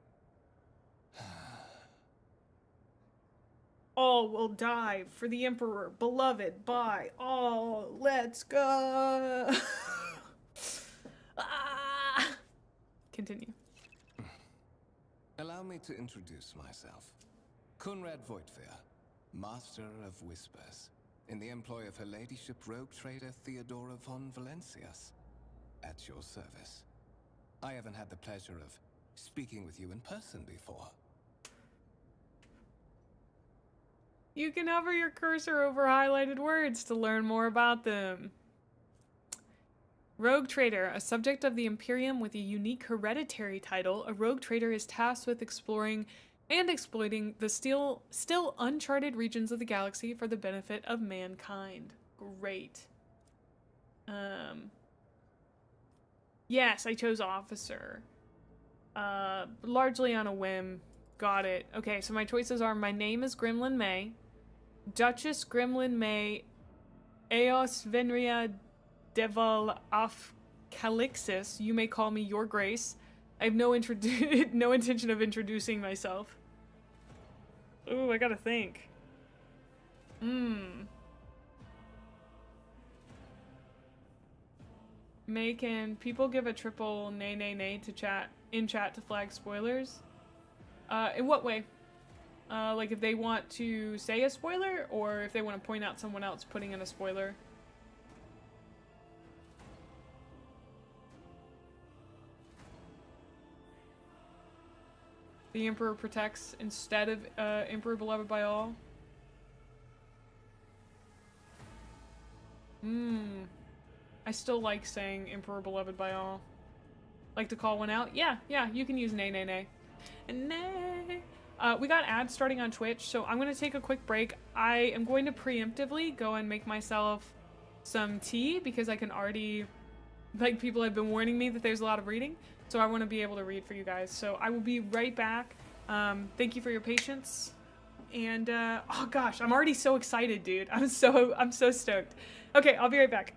All will die for the Emperor, beloved by all. Let's go. Continue. Allow me to introduce myself. Conrad Voigtveer, Master of Whispers, in the employ of Her Ladyship rogue trader Theodora von Valencias. At your service. I haven't had the pleasure of speaking with you in person before. You can hover your cursor over highlighted words to learn more about them. Rogue Trader, a subject of the Imperium with a unique hereditary title, a rogue trader is tasked with exploring and exploiting the still uncharted regions of the galaxy for the benefit of mankind. Great. Yes, I chose officer. Largely on a whim. Got it. Okay, so my choices are: my name is Gremlin Mae, Duchess Gremlin Mae, Eos Venria Deval af Calixis. You may call me Your Grace. I have no intention of introducing myself. Ooh, I gotta think. May, can people give a triple nay nay nay to chat to flag spoilers? In what way? Like if they want to say a spoiler, or if they want to point out someone else putting in a spoiler? The Emperor protects instead of Emperor beloved by all. I still like saying Emperor beloved by all. Like to call one out? Yeah, you can use nay nay nay. And nay. We got ads starting on Twitch, so I'm gonna take a quick break. I am going to preemptively go and make myself some tea because I can already, like, people have been warning me that there's a lot of reading, so I want to be able to read for you guys. So I will be right back. Thank you for your patience. And oh gosh, I'm already so excited, dude. I'm so stoked. Okay, I'll be right back.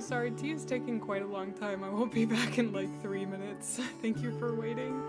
sorry, tea is taking quite a long time. I will be back in like 3 minutes. Thank you for waiting.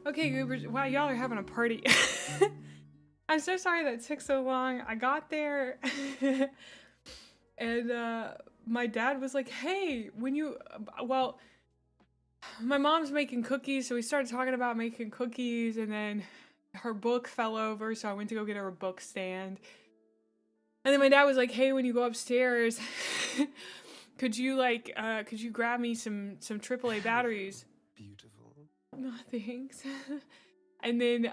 Okay, goobers. Wow, y'all are having a party. I'm so sorry that took so long. I got there and my dad was like, hey, when you, well, my mom's making cookies, so we started talking about making cookies, and then her book fell over, so I went to go get her a book stand. And then my dad was like, hey, when you go upstairs, could you grab me some AAA batteries? Beautiful. No, thanks. And then,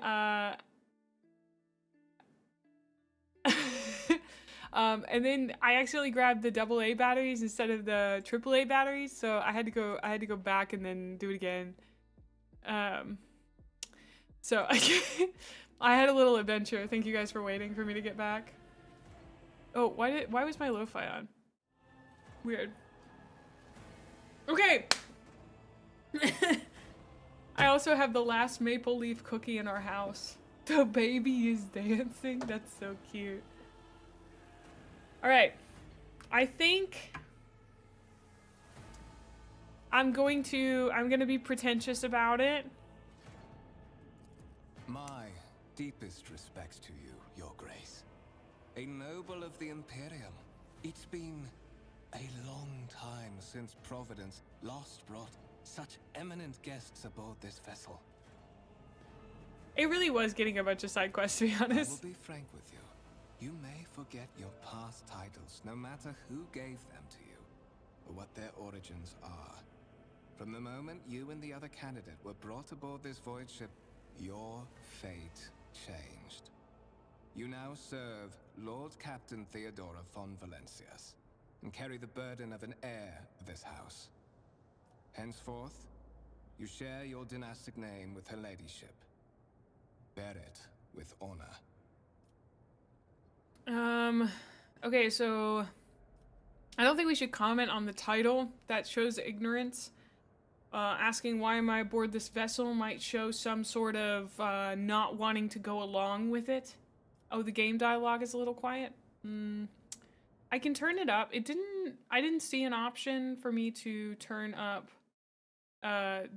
and then I accidentally grabbed the AA batteries instead of the AAA batteries, so I had to go back and then do it again. So I had a little adventure. Thank you guys for waiting for me to get back. Oh, why was my lo-fi on? Weird. Okay. I also have the last maple leaf cookie in our house. The baby is dancing. That's so cute. All right. I think I'm going to be pretentious about it. My deepest respects to you, Your Grace. A noble of the Imperium. It's been a long time since Providence last brought such eminent guests aboard this vessel. It really was getting a bunch of side quests, to be honest. I will be frank with you. You may forget your past titles, no matter who gave them to you, or what their origins are. From the moment you and the other candidate were brought aboard this void ship, your fate changed. You now serve Lord Captain Theodora von Valencias, and carry the burden of an heir of this house. Henceforth, you share your dynastic name with her ladyship. Bear it with honor. Okay, so I don't think we should comment on the title. That shows ignorance. Asking why am I aboard this vessel might show some sort of not wanting to go along with it. Oh, the game dialogue is a little quiet. I can turn it up. I didn't see an option for me to turn up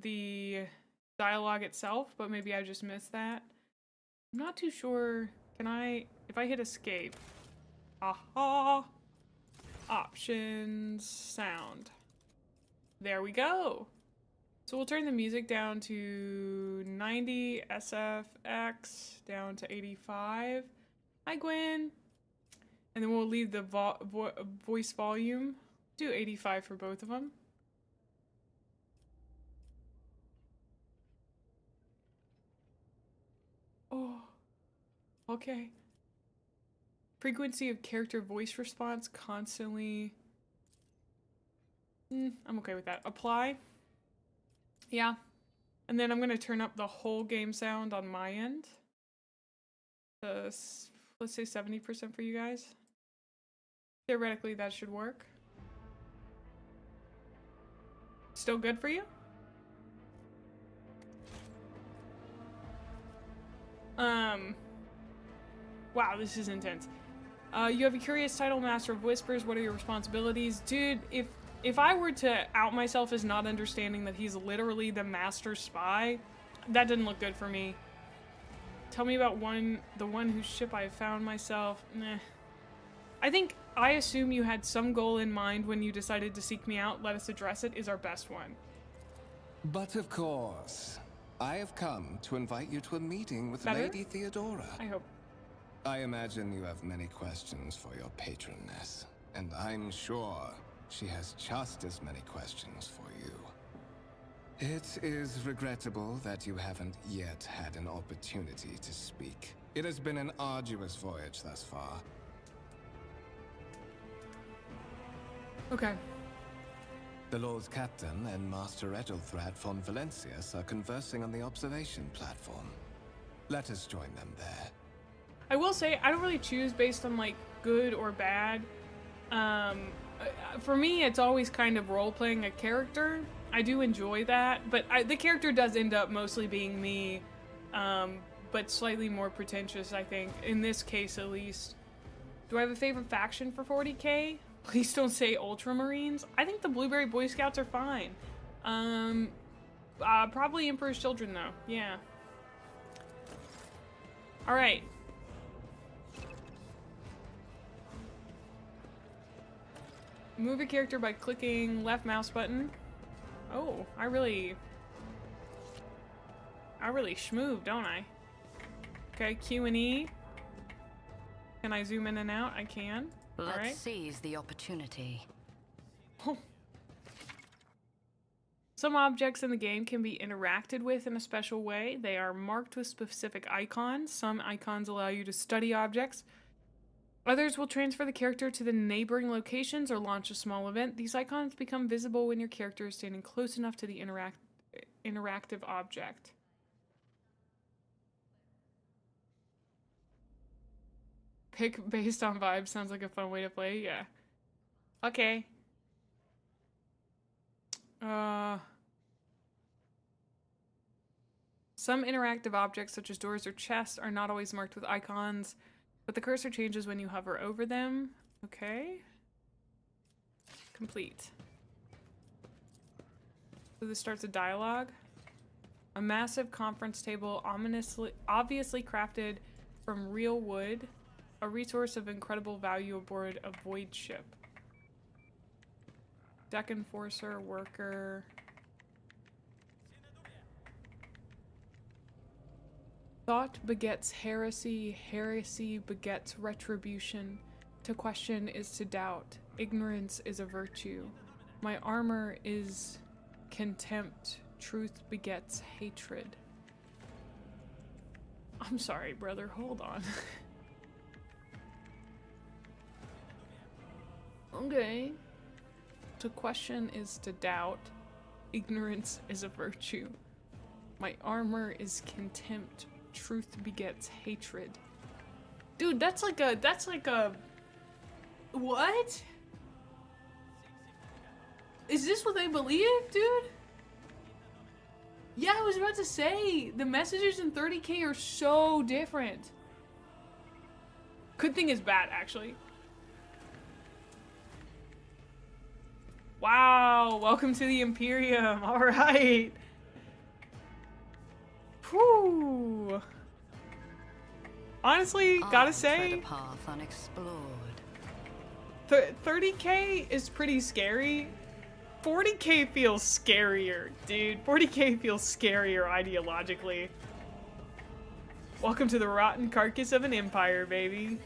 the dialogue itself, but maybe I just missed that. I'm not too sure. If I hit escape. Aha! Options, sound. There we go. So we'll turn the music down to 90 SFX, down to 85. Hi, Gwen. And then we'll leave the voice volume. Do 85 for both of them. Oh, okay. Frequency of character voice response constantly. I'm okay with that. Apply. Yeah. And then I'm going to turn up the whole game sound on my end. Let's say 70% for you guys. Theoretically, that should work. Still good for you? Wow, this is intense. You have a curious title, Master of Whispers. What are your responsibilities? Dude, if I were to out myself as not understanding that he's literally the master spy, that didn't look good for me. Tell me about the one whose ship I found myself. Meh. I assume you had some goal in mind when you decided to seek me out. Let us address it is our best one. But of course, I have come to invite you to a meeting with Better? Lady Theodora. I hope. I imagine you have many questions for your patroness, and I'm sure she has just as many questions for you. It is regrettable that you haven't yet had an opportunity to speak. It has been an arduous voyage thus far. Okay. The Lord Captain and Master Ethelthrad von Valencias are conversing on the observation platform. Let us join them there. I will say, I don't really choose based on, like, good or bad. For me, it's always kind of role-playing a character. I do enjoy that, but the character does end up mostly being me, but slightly more pretentious, I think, in this case at least. Do I have a favorite faction for 40k? Please don't say Ultramarines. I think the Blueberry Boy Scouts are fine. Probably Emperor's Children, though. Yeah. Alright. Move a character by clicking left mouse button. Oh, I really schmoove, don't I? Okay, Q and E. Can I zoom in and out? I can. Let's seize the opportunity. Some objects in the game can be interacted with in a special way. They are marked with specific icons. Some icons allow you to study objects. Others will transfer the character to the neighboring locations or launch a small event. These icons become visible when your character is standing close enough to the interactive object. Pick based on vibes sounds like a fun way to play. Yeah. Okay. Some interactive objects, such as doors or chests, are not always marked with icons, but the cursor changes when you hover over them. Okay. Complete. So this starts a dialogue. A massive conference table, obviously crafted from real wood, a resource of incredible value aboard a void ship. Deck enforcer, worker. Thought begets heresy, heresy begets retribution. To question is to doubt, ignorance is a virtue. My armor is contempt, truth begets hatred. I'm sorry, brother, hold on. Okay. To question is to doubt, ignorance is a virtue. My armor is contempt, truth begets hatred. Dude, that's like a what? Is this what they believe, dude? Yeah, I was about to say, the messages in 30k are so different. Good thing is bad, actually. Wow, welcome to the Imperium, alright. Whew. Honestly, gotta say, Tread a path unexplored. 30k is pretty scary. 40k feels scarier, dude. 40k feels scarier ideologically. Welcome to the rotten carcass of an empire, baby.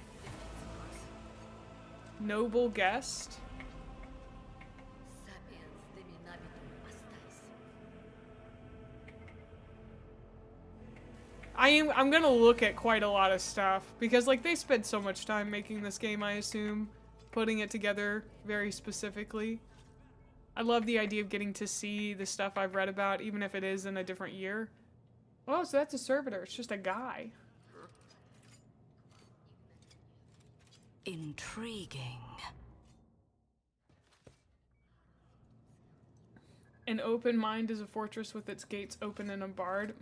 Noble guest. I'm gonna look at quite a lot of stuff because like they spent so much time making this game, I assume, putting it together very specifically. I love the idea of getting to see the stuff I've read about, even if it is in a different year. Oh, so that's a servitor. It's just a guy. Intriguing. An open mind is a fortress with its gates open and unbarred.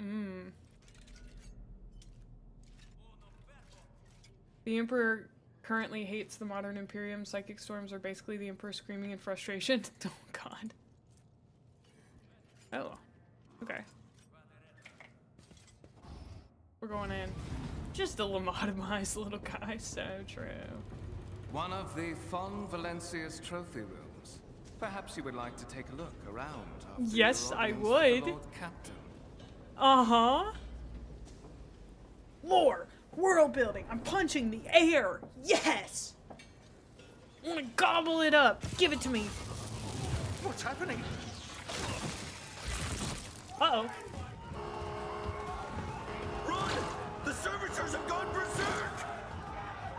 The Emperor currently hates the modern Imperium. Psychic storms are basically the Emperor screaming in frustration. Oh, God. Oh. Okay. We're going in. Just a lobotomized little guy. So true. One of the Von Valencia's trophy rooms. Perhaps you would like to take a look around. Yes, I would. Lord Captain. Uh-huh. Lore! World building! I'm punching the air! Yes! I wanna gobble it up! Give it to me! What's happening? Uh-oh. Run! The servitors have gone berserk!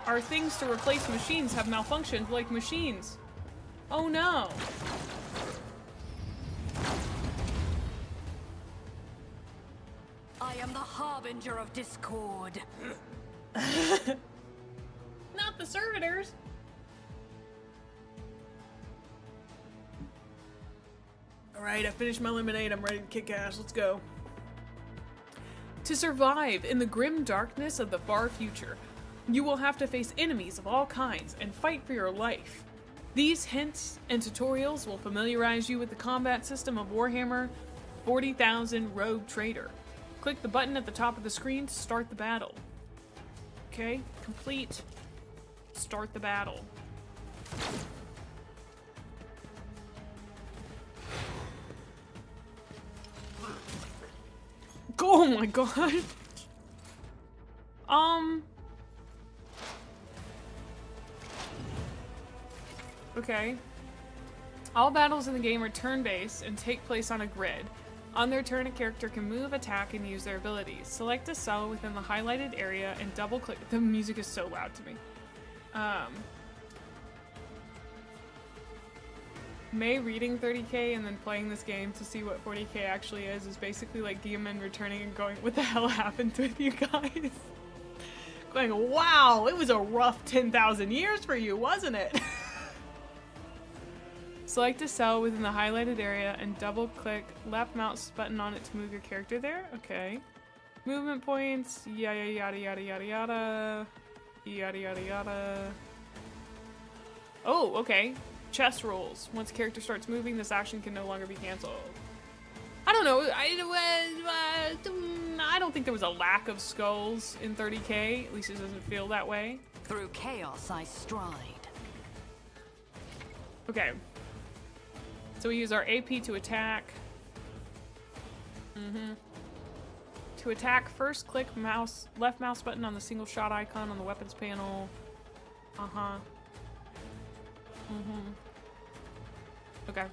Our things to replace machines have malfunctioned like machines. Oh no. I am the harbinger of discord. Not the servitors. Alright, I finished my lemonade. I'm ready to kick ass. Let's go. To survive in the grim darkness of the far future, you will have to face enemies of all kinds and fight for your life. These hints and tutorials will familiarize you with the combat system of Warhammer 40,000 Rogue Trader. Click the button at the top of the screen to start the battle. Okay, complete. Start the battle. Oh my god. Okay. All battles in the game are turn-based and take place on a grid. On their turn, a character can move, attack, and use their abilities. Select a cell within the highlighted area and double-click. The music is so loud to me. Mae reading 30k and then playing this game to see what 40k actually is basically like Demon returning and going, what the hell happened with you guys? Going, wow, it was a rough 10,000 years for you, wasn't it? Select a cell within the highlighted area and double-click left mouse button on it to move your character there. Okay. Movement points, yada yada yada yada yada. Yada yada yada. Oh, okay. Chess rules. Once a character starts moving, this action can no longer be cancelled. I don't know. I don't think there was a lack of skulls in 30k. At least it doesn't feel that way. Through chaos I stride. Okay. So we use our AP to attack. To attack, first click left mouse button on the single shot icon on the weapons panel. Okay.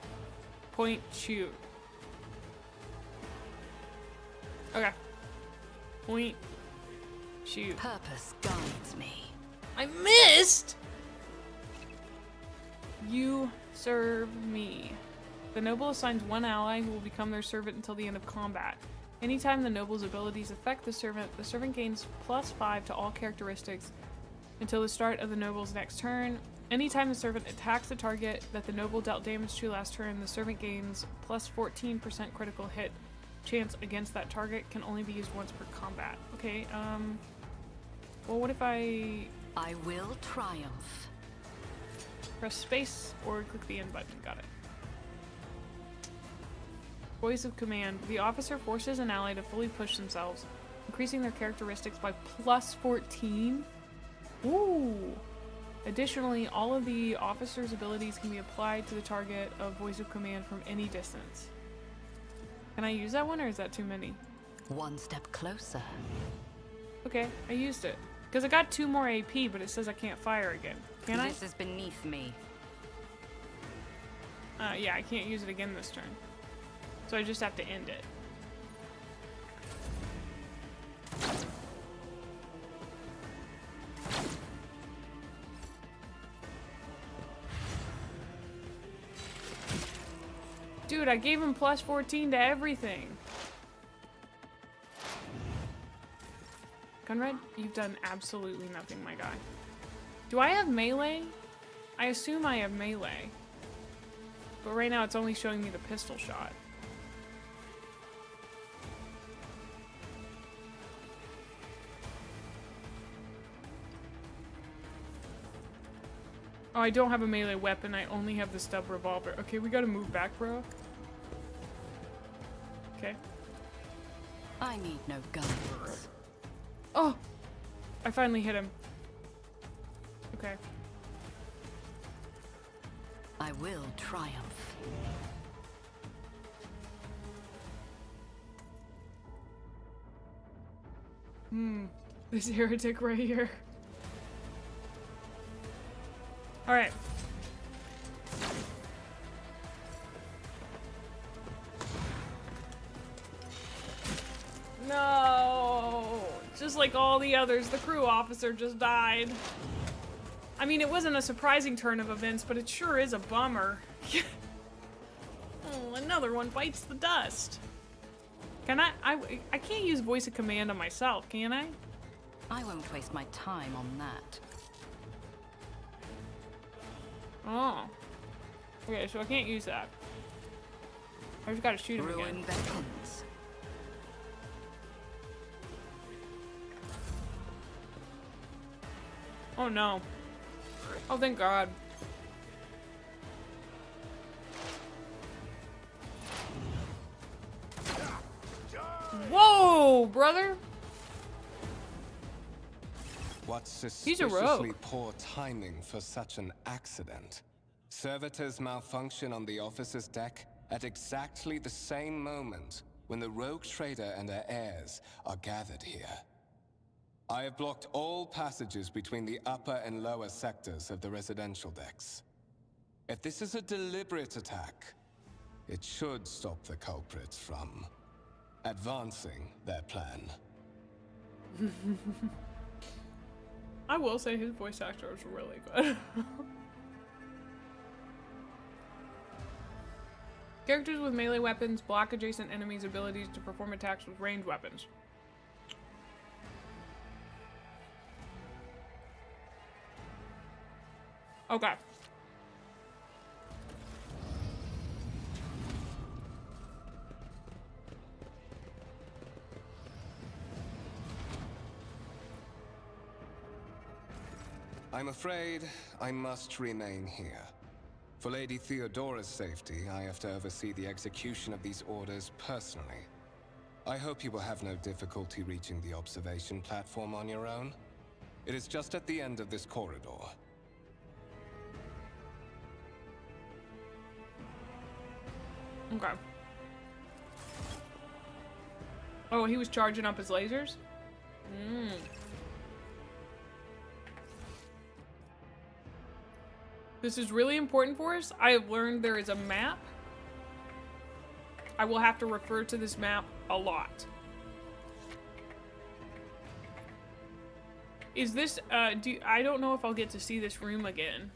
Point, shoot. Okay. Point, shoot. Purpose guides me. I missed! You serve me. The noble assigns one ally who will become their servant until the end of combat. Anytime the noble's abilities affect the servant gains +5 to all characteristics until the start of the noble's next turn. Anytime the servant attacks the target that the noble dealt damage to last turn, the servant gains +14% critical hit chance against that target, can only be used once per combat. Okay, well, what if I will triumph. press space or click the N button? Got it. Voice of command. The officer forces an ally to fully push themselves, increasing their characteristics by +14. Ooh. Additionally, all of the officer's abilities can be applied to the target of voice of command from any distance. Can I use that one, or is that too many? One step closer. Okay, I used it. Because I got 2 more AP, but it says I can't fire again. Can I? This is beneath me. Yeah, I can't use it again this turn. So I just have to end it. Dude, I gave him +14 to everything. Conrad, you've done absolutely nothing, my guy. Do I have melee? I assume I have melee. But right now it's only showing me the pistol shot. Oh, I don't have a melee weapon. I only have the stub revolver. Okay, we gotta move back, bro. Okay. I need no guidance. Oh! I finally hit him. Okay. I will triumph. This heretic right here. Alright. No! Just like all the others, the crew officer just died. I mean, it wasn't a surprising turn of events, but it sure is a bummer. Oh, another one bites the dust. Can I can't use voice of command on myself, can I? I won't waste my time on that. Oh. Okay, so I can't use that. I just gotta shoot him again. Ruin beckons. Oh no. Oh, thank God. Whoa, brother! What He's a rogue. suspiciously poor timing for such an accident. Servitors malfunction on the officer's deck at exactly the same moment when the rogue trader and her heirs are gathered here. I have blocked all passages between the upper and lower sectors of the residential decks. If this is a deliberate attack, it should stop the culprits from advancing their plan. I will say his voice actor is really good. Characters with melee weapons block adjacent enemies' abilities to perform attacks with ranged weapons. Okay. I'm afraid I must remain here. For Lady Theodora's safety, I have to oversee the execution of these orders personally. I hope you will have no difficulty reaching the observation platform on your own. It is just at the end of this corridor. Okay. Oh, he was charging up his lasers? This is really important for us. I have learned there is a map. I will have to refer to this map a lot. Is this, I don't know if I'll get to see this room again.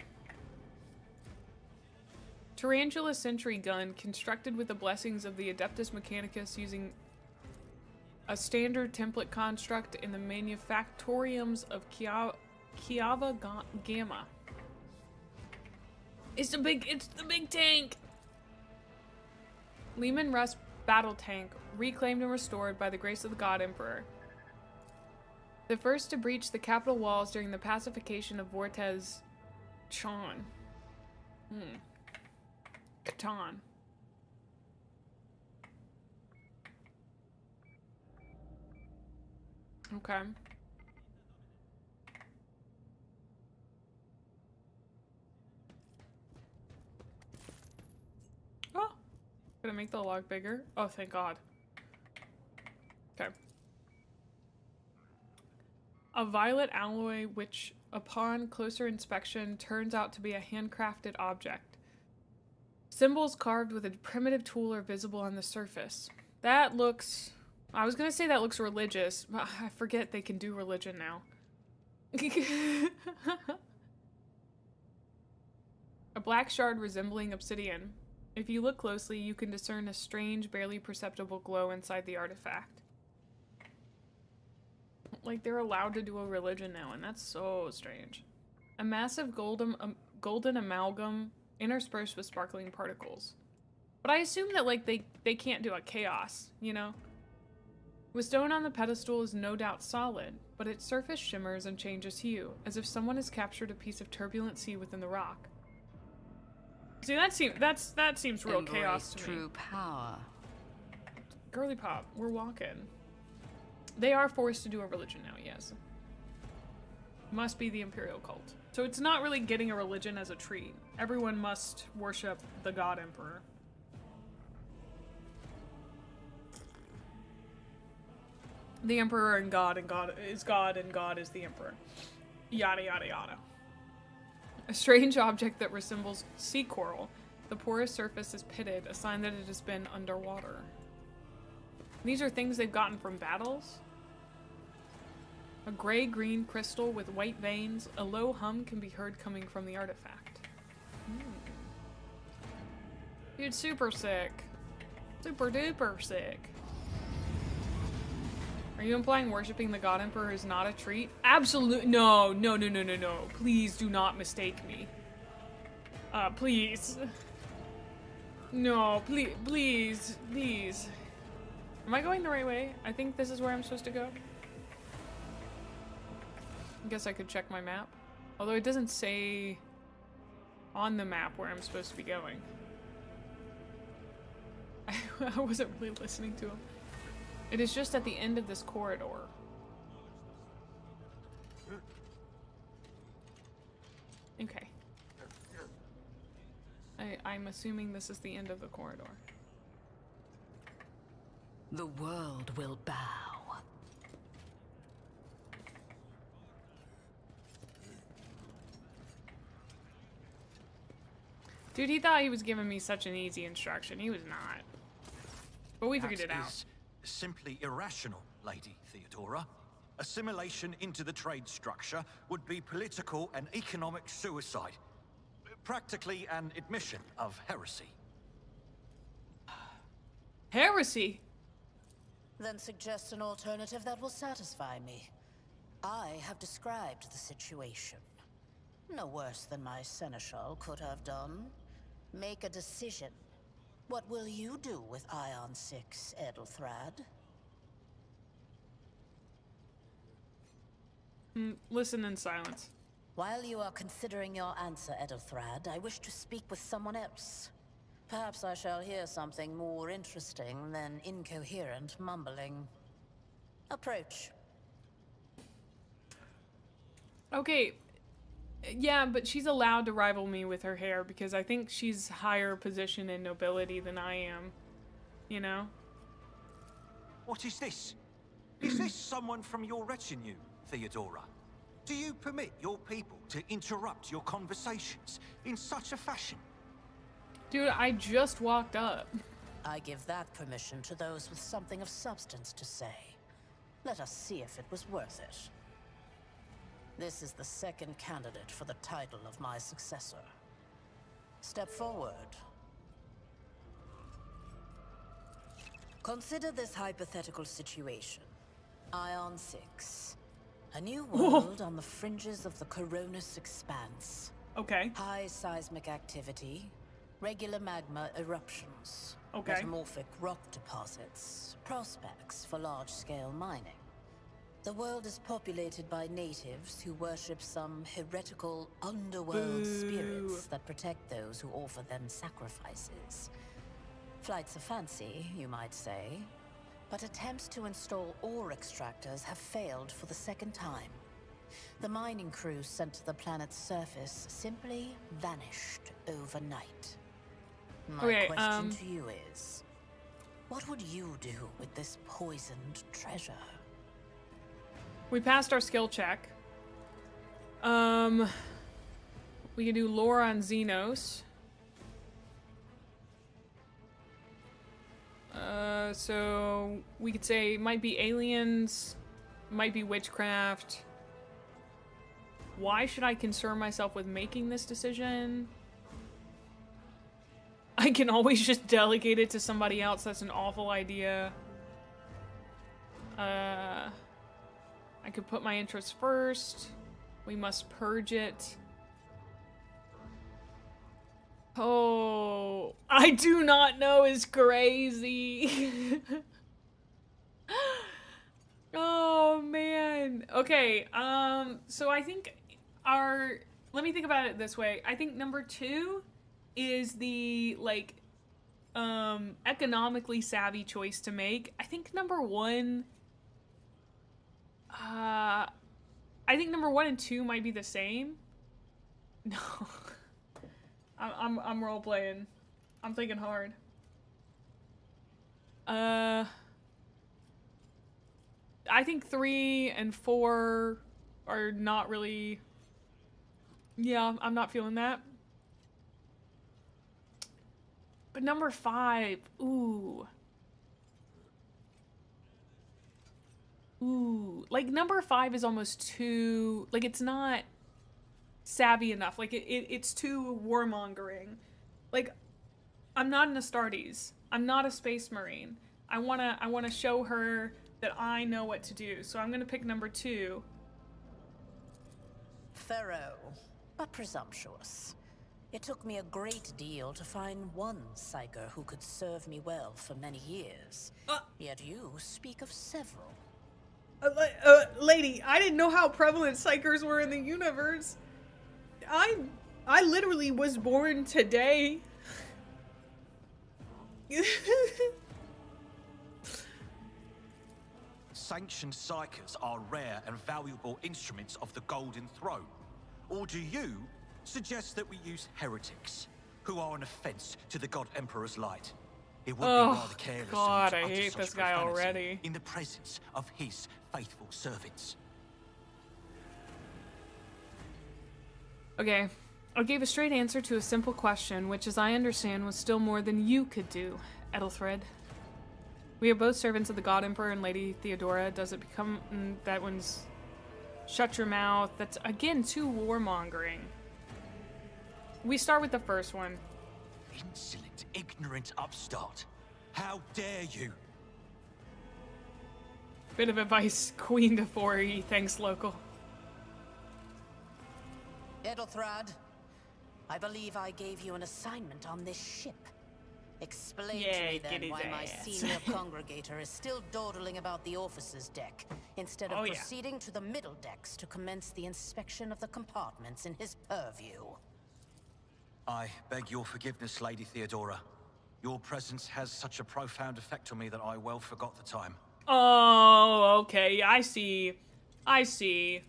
Tarantula Sentry Gun, constructed with the blessings of the Adeptus Mechanicus using a standard template construct in the manufactoriums of Kiava Gamma. It's the big tank! Lehman Russ battle tank, reclaimed and restored by the grace of the God Emperor. The first to breach the capital walls during the pacification of Vortez Chan. Catan. Okay. Oh, gonna make the log bigger. Oh, thank God. Okay. A violet alloy, which upon closer inspection turns out to be a handcrafted object. Symbols carved with a primitive tool are visible on the surface. That looks... I was gonna say that looks religious, but I forget they can do religion now. A black shard resembling obsidian. If you look closely, you can discern a strange, barely perceptible glow inside the artifact. Like, they're allowed to do a religion now, and that's so strange. A massive golden amalgam interspersed with sparkling particles. But I assume that, like, they can't do a chaos, you know? The stone on the pedestal is no doubt solid, but its surface shimmers and changes hue, as if someone has captured a piece of turbulent sea within the rock. See, that seems real chaos to me. True power. Girly pop, we're walking. They are forced to do a religion now, yes. Must be the Imperial cult. So it's not really getting a religion as a treat. Everyone must worship the God Emperor. The Emperor and God is God and God is the Emperor. Yada yada yada. A strange object that resembles sea coral. The porous surface is pitted, a sign that it has been underwater. These are things they've gotten from battles. A gray-green crystal with white veins. A low hum can be heard coming from the artifact. Dude, super sick. Super duper sick. Are you implying worshipping the God Emperor is not a treat? Absolutely. No. Please do not mistake me. Please. No, please. Am I going the right way? I think this is where I'm supposed to go. I guess I could check my map. Although it doesn't say on the map where I'm supposed to be going. I wasn't really listening to him. It is just at the end of this corridor. Okay. I'm assuming this is the end of the corridor. The world will bow. Dude, he thought he was giving me such an easy instruction. He was not. But we figured it That out. is simply irrational, Lady Theodora. Assimilation into the trade structure would be political and economic suicide. Practically an admission of heresy. Heresy? Then suggest an alternative that will satisfy me. I have described the situation. No worse than my seneschal could have done. Make a decision. What will you do with Ion 6, Edelthrad? Listen in silence. While you are considering your answer, Edelthrad, I wish to speak with someone else. Perhaps I shall hear something more interesting than incoherent mumbling. Approach. Okay. Yeah, but she's allowed to rival me with her hair because I think she's higher position in nobility than I am. You know? What is this? Is this someone from your retinue, Theodora? Do you permit your people to interrupt your conversations in such a fashion? Dude, I just walked up. I give that permission to those with something of substance to say. Let us see if it was worth it. This is the second candidate for the title of my successor. Step forward. Consider this hypothetical situation. Ion 6. A new world on the fringes of the Coronis Expanse. Okay. High seismic activity, regular magma eruptions, Okay. metamorphic rock deposits, prospects for large-scale mining. The world is populated by natives who worship some heretical underworld spirits that protect those who offer them sacrifices. Flights of fancy, you might say, but attempts to install ore extractors have failed for the second time. The mining crews sent to the planet's surface simply vanished overnight. My question to you is, what would you do with this poisoned treasure? We passed our skill check. We can do lore on Xenos. So we could say might be aliens, might be witchcraft. Why should I concern myself with making this decision? I can always just delegate it to somebody else. That's an awful idea. I could put my interests first. We must purge it. Oh, I do not know is crazy. Oh man. Okay, so I think let me think about it this way. I think number 2 is the like economically savvy choice to make. I think number 1 I think number 1 and 2 might be the same. No. I'm role playing. I'm thinking hard. I think 3 and 4 are not really. Yeah, I'm not feeling that. But number 5, ooh. Ooh, like number 5 is almost too, like it's not savvy enough. Like it's too warmongering. Like I'm not an Astartes. I'm not a space marine. I wanna show her that I know what to do. So I'm gonna pick number 2. Thorough, but presumptuous. It took me a great deal to find one psyker who could serve me well for many years. Yet you speak of several. Lady, I didn't know how prevalent psychers were in the universe. I literally was born today. Sanctioned psykers are rare and valuable instruments of the Golden Throne. Or do you suggests that we use heretics, who are an offense to the God Emperor's light. It would Oh, be rather careless God, to I utter hate such this guy profanity already. in the presence of his faithful servants. Okay. I gave a straight answer to a simple question, which, as I understand, was still more than you could do, Ethelthred. We are both servants of the God Emperor and Lady Theodora. Does it become... that one's... Shut your mouth. That's, again, too warmongering. We start with the first one. Insolent, ignorant upstart. How dare you? Bit of advice, Queen to 4E. Thanks, local. Ethelthred, I believe I gave you an assignment on this ship. Explain Yeah, to me get then his why my ass. senior congregator is still dawdling about the officers' deck, instead of Oh, yeah. proceeding to the middle decks to commence the inspection of the compartments in his purview. I beg your forgiveness, Lady Theodora. Your presence has such a profound effect on me that I well forgot the time. Oh, okay. I see. I see.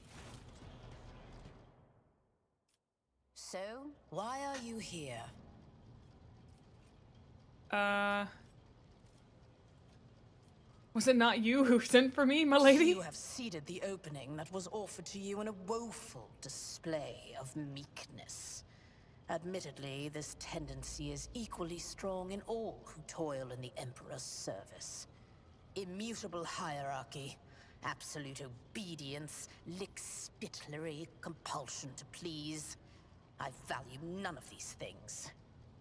So, why are you here? Was it not you who sent for me, my lady? You have ceded the opening that was offered to you in a woeful display of meekness. Admittedly, this tendency is equally strong in all who toil in the Emperor's service. Immutable hierarchy, absolute obedience, lick-spittlery, compulsion to please. I value none of these things.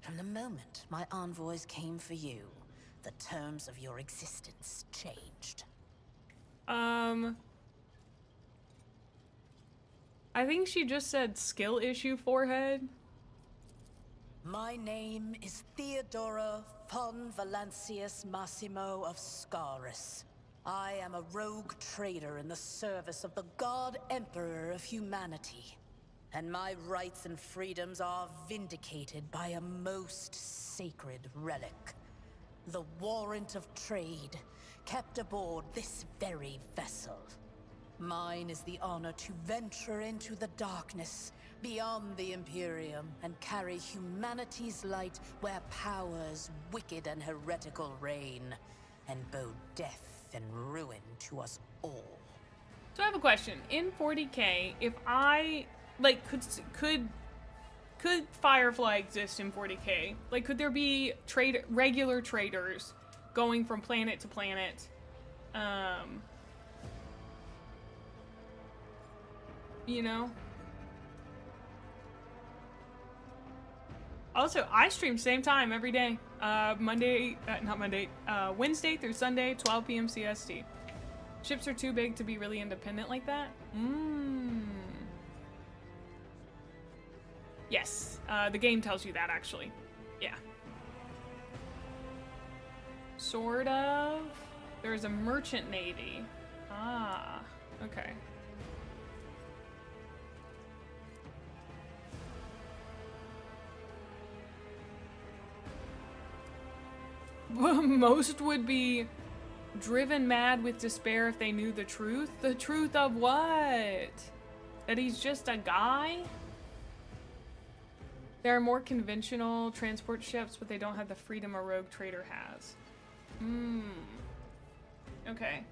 From the moment my envoys came for you, the terms of your existence changed. I think she just said skill issue forehead. My name is Theodora von Valancius Massimo of Scaris. I am a rogue trader in the service of the God Emperor of humanity. And my rights and freedoms are vindicated by a most sacred relic. The warrant of trade, kept aboard this very vessel. Mine is the honor to venture into the darkness, beyond the Imperium, and carry humanity's light where powers wicked and heretical reign, and bow death and ruin to us all. So I have a question. In 40k, if I like could Firefly exist in 40k? Like, could there be regular traders going from planet to planet? You know? Also, I stream same time every day. Wednesday through Sunday, 12 p.m. CST. Ships are too big to be really independent like that? Yes, the game tells you that, actually. Yeah. Sort of. There's a merchant navy. Ah, okay. Most would be driven mad with despair if they knew the truth. The truth of what? That he's just a guy? There are more conventional transport ships, but they don't have the freedom a rogue trader has. Okay.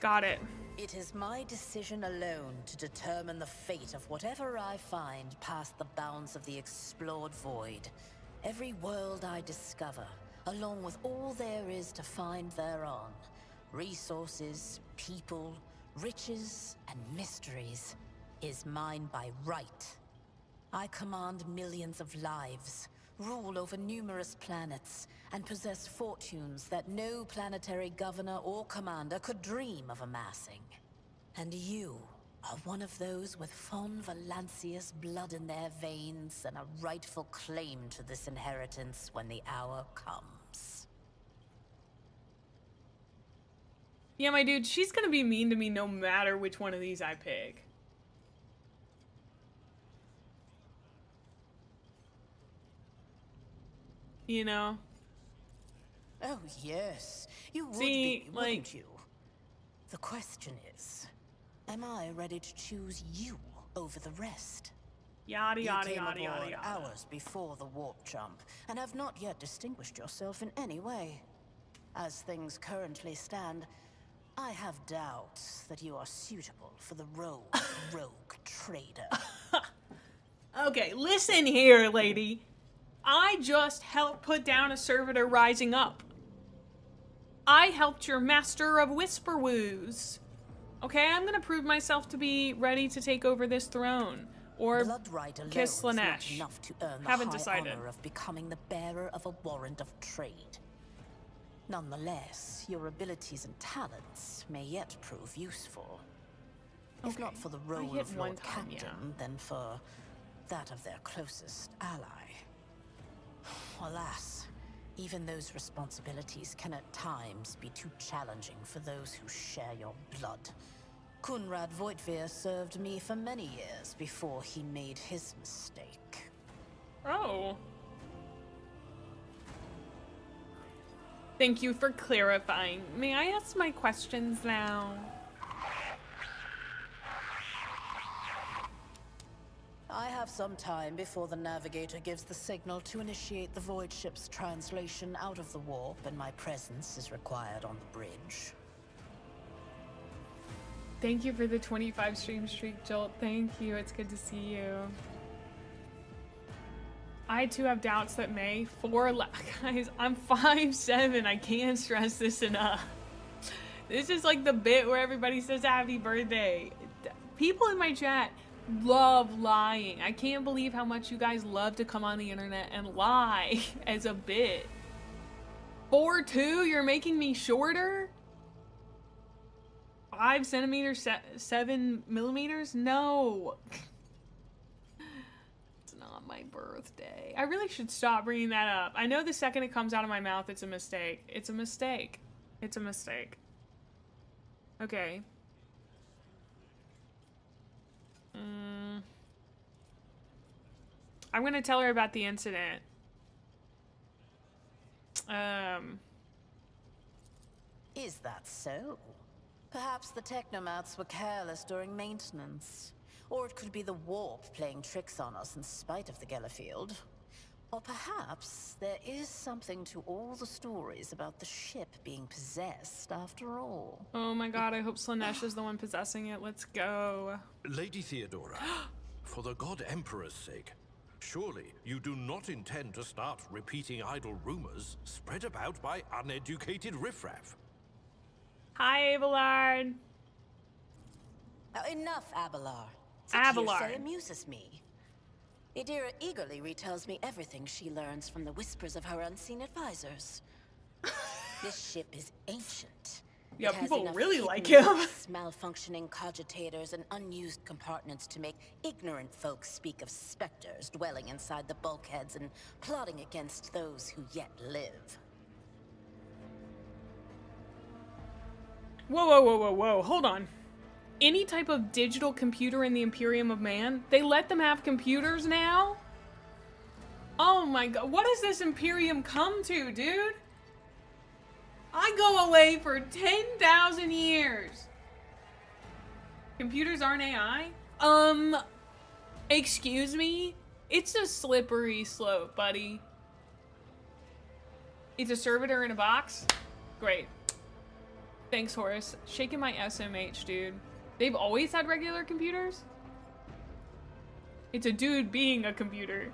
Got it. It is my decision alone to determine the fate of whatever I find past the bounds of the explored void. Every world I discover, along with all there is to find thereon. Resources, people, riches, and mysteries, is mine by right. I command millions of lives, rule over numerous planets, and possess fortunes that no planetary governor or commander could dream of amassing. And you are one of those with von Valancius blood in their veins and a rightful claim to this inheritance when the hour comes. Yeah, my dude, she's gonna be mean to me no matter which one of these I pick. You know? Oh, yes. You would See, be, like- wouldn't you? The question is, am I ready to choose you over the rest? Yada yada You came yada yada aboard yada. hours before the warp jump, and have not yet distinguished yourself in any way. As things currently stand, I have doubts that you are suitable for the rogue trader. Okay, listen here, lady. I just helped put down a servitor rising up. I helped your master of whisper woos. Okay, I'm gonna prove myself to be ready to take over this throne. Or Bloodright alone kiss is not Slanesh. enough to earn the Haven't high decided. honor of becoming the bearer of a warrant of trade. Nonetheless, your abilities and talents may yet prove useful. If not for the role hit of one Lord time, Captain, then for that of their closest ally. Alas, even those responsibilities can at times be too challenging for those who share your blood. Kunrad Voitvir served me for many years before he made his mistake. Oh. Thank you for clarifying. May I ask my questions now? I have some time before the Navigator gives the signal to initiate the Void ship's translation out of the warp, and my presence is required on the bridge. Thank you for the 25 stream streak, Jolt. Thank you. It's good to see you. I too have doubts that May. Guys, I'm 5'7". I can't stress this enough. This is like the bit where everybody says happy birthday. People in my chat love lying. I can't believe how much you guys love to come on the internet and lie as a bit. 4'2", you're making me shorter? 5 centimeters, 7 millimeters? No. It's not my birthday. I really should stop bringing that up. I know the second it comes out of my mouth, it's a mistake. It's a mistake. It's a mistake. Okay. I'm gonna tell her about the incident. Is that so? Perhaps the technomats were careless during maintenance. Or it could be the warp playing tricks on us in spite of the Gellerfield. Or perhaps there is something to all the stories about the ship being possessed after all. Oh my god, I hope Slanesh is the one possessing it. Let's go. Lady Theodora, for the God Emperor's sake, surely you do not intend to start repeating idle rumors spread about by uneducated riffraff. Hi, Abelard. Now enough, Abelard. Abelard. Hearsay amuses me. Idira eagerly retells me everything she learns from the whispers of her unseen advisors. This ship is ancient. Yeah, It has people enough really like hidden him. myths, malfunctioning cogitators, and unused compartments to make ignorant folks speak of specters dwelling inside the bulkheads and plotting against those who yet live. Whoa, whoa, whoa, whoa, whoa. Hold on. Any type of digital computer in the Imperium of Man? They let them have computers now? Oh my god. What does this Imperium come to, dude? I go away for 10,000 years. Computers aren't AI? Excuse me? It's a slippery slope, buddy. It's a servitor in a box? Great. Thanks, Horace. Shaking my SMH, dude. They've always had regular computers? It's a dude being a computer.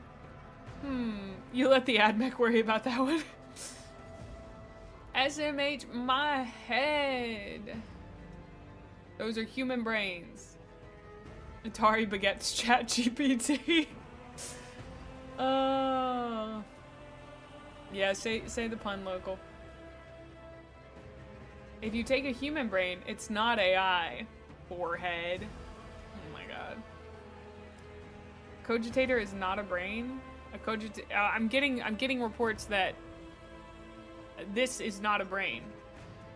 You let the admech worry about that one. SMH, my head. Those are human brains. Atari begets ChatGPT. Yeah, say the pun, local. If you take a human brain, it's not AI. Forehead. Oh my god. Cogitator is not a brain. I'm getting reports that this is not a brain.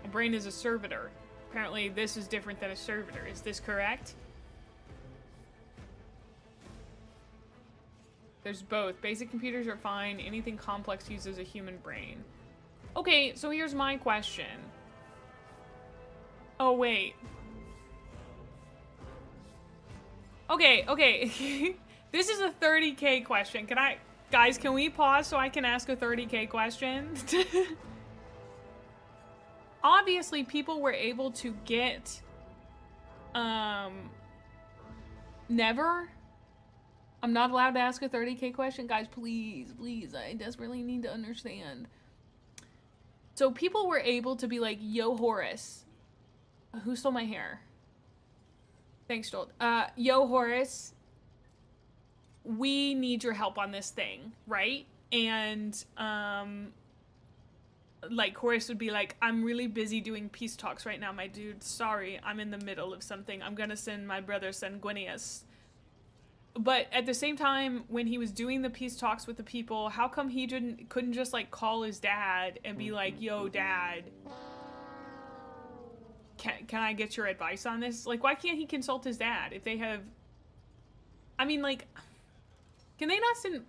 A brain is a servitor. Apparently this is different than a servitor. Is this correct? There's both. Basic computers are fine. Anything complex uses a human brain. Okay, so here's my question. Oh, wait. Okay, okay. This is a 30k question. Guys, can we pause so I can ask a 30k question? Obviously, people were able to get, never. I'm not allowed to ask a 30k question. Guys, please, please, I desperately need to understand. So people were able to be like, yo, Horace. Who stole my hair? Thanks, Joel. Yo, Horace. We need your help on this thing, right? And, like, Horace would be like, I'm really busy doing peace talks right now, my dude. Sorry, I'm in the middle of something. I'm gonna send my brother Sanguinius. But at the same time, when he was doing the peace talks with the people, how come he couldn't just, like, call his dad and be like, yo, dad, can I get your advice on this? Like, why can't he consult his dad if they have... I mean, like, can they not send...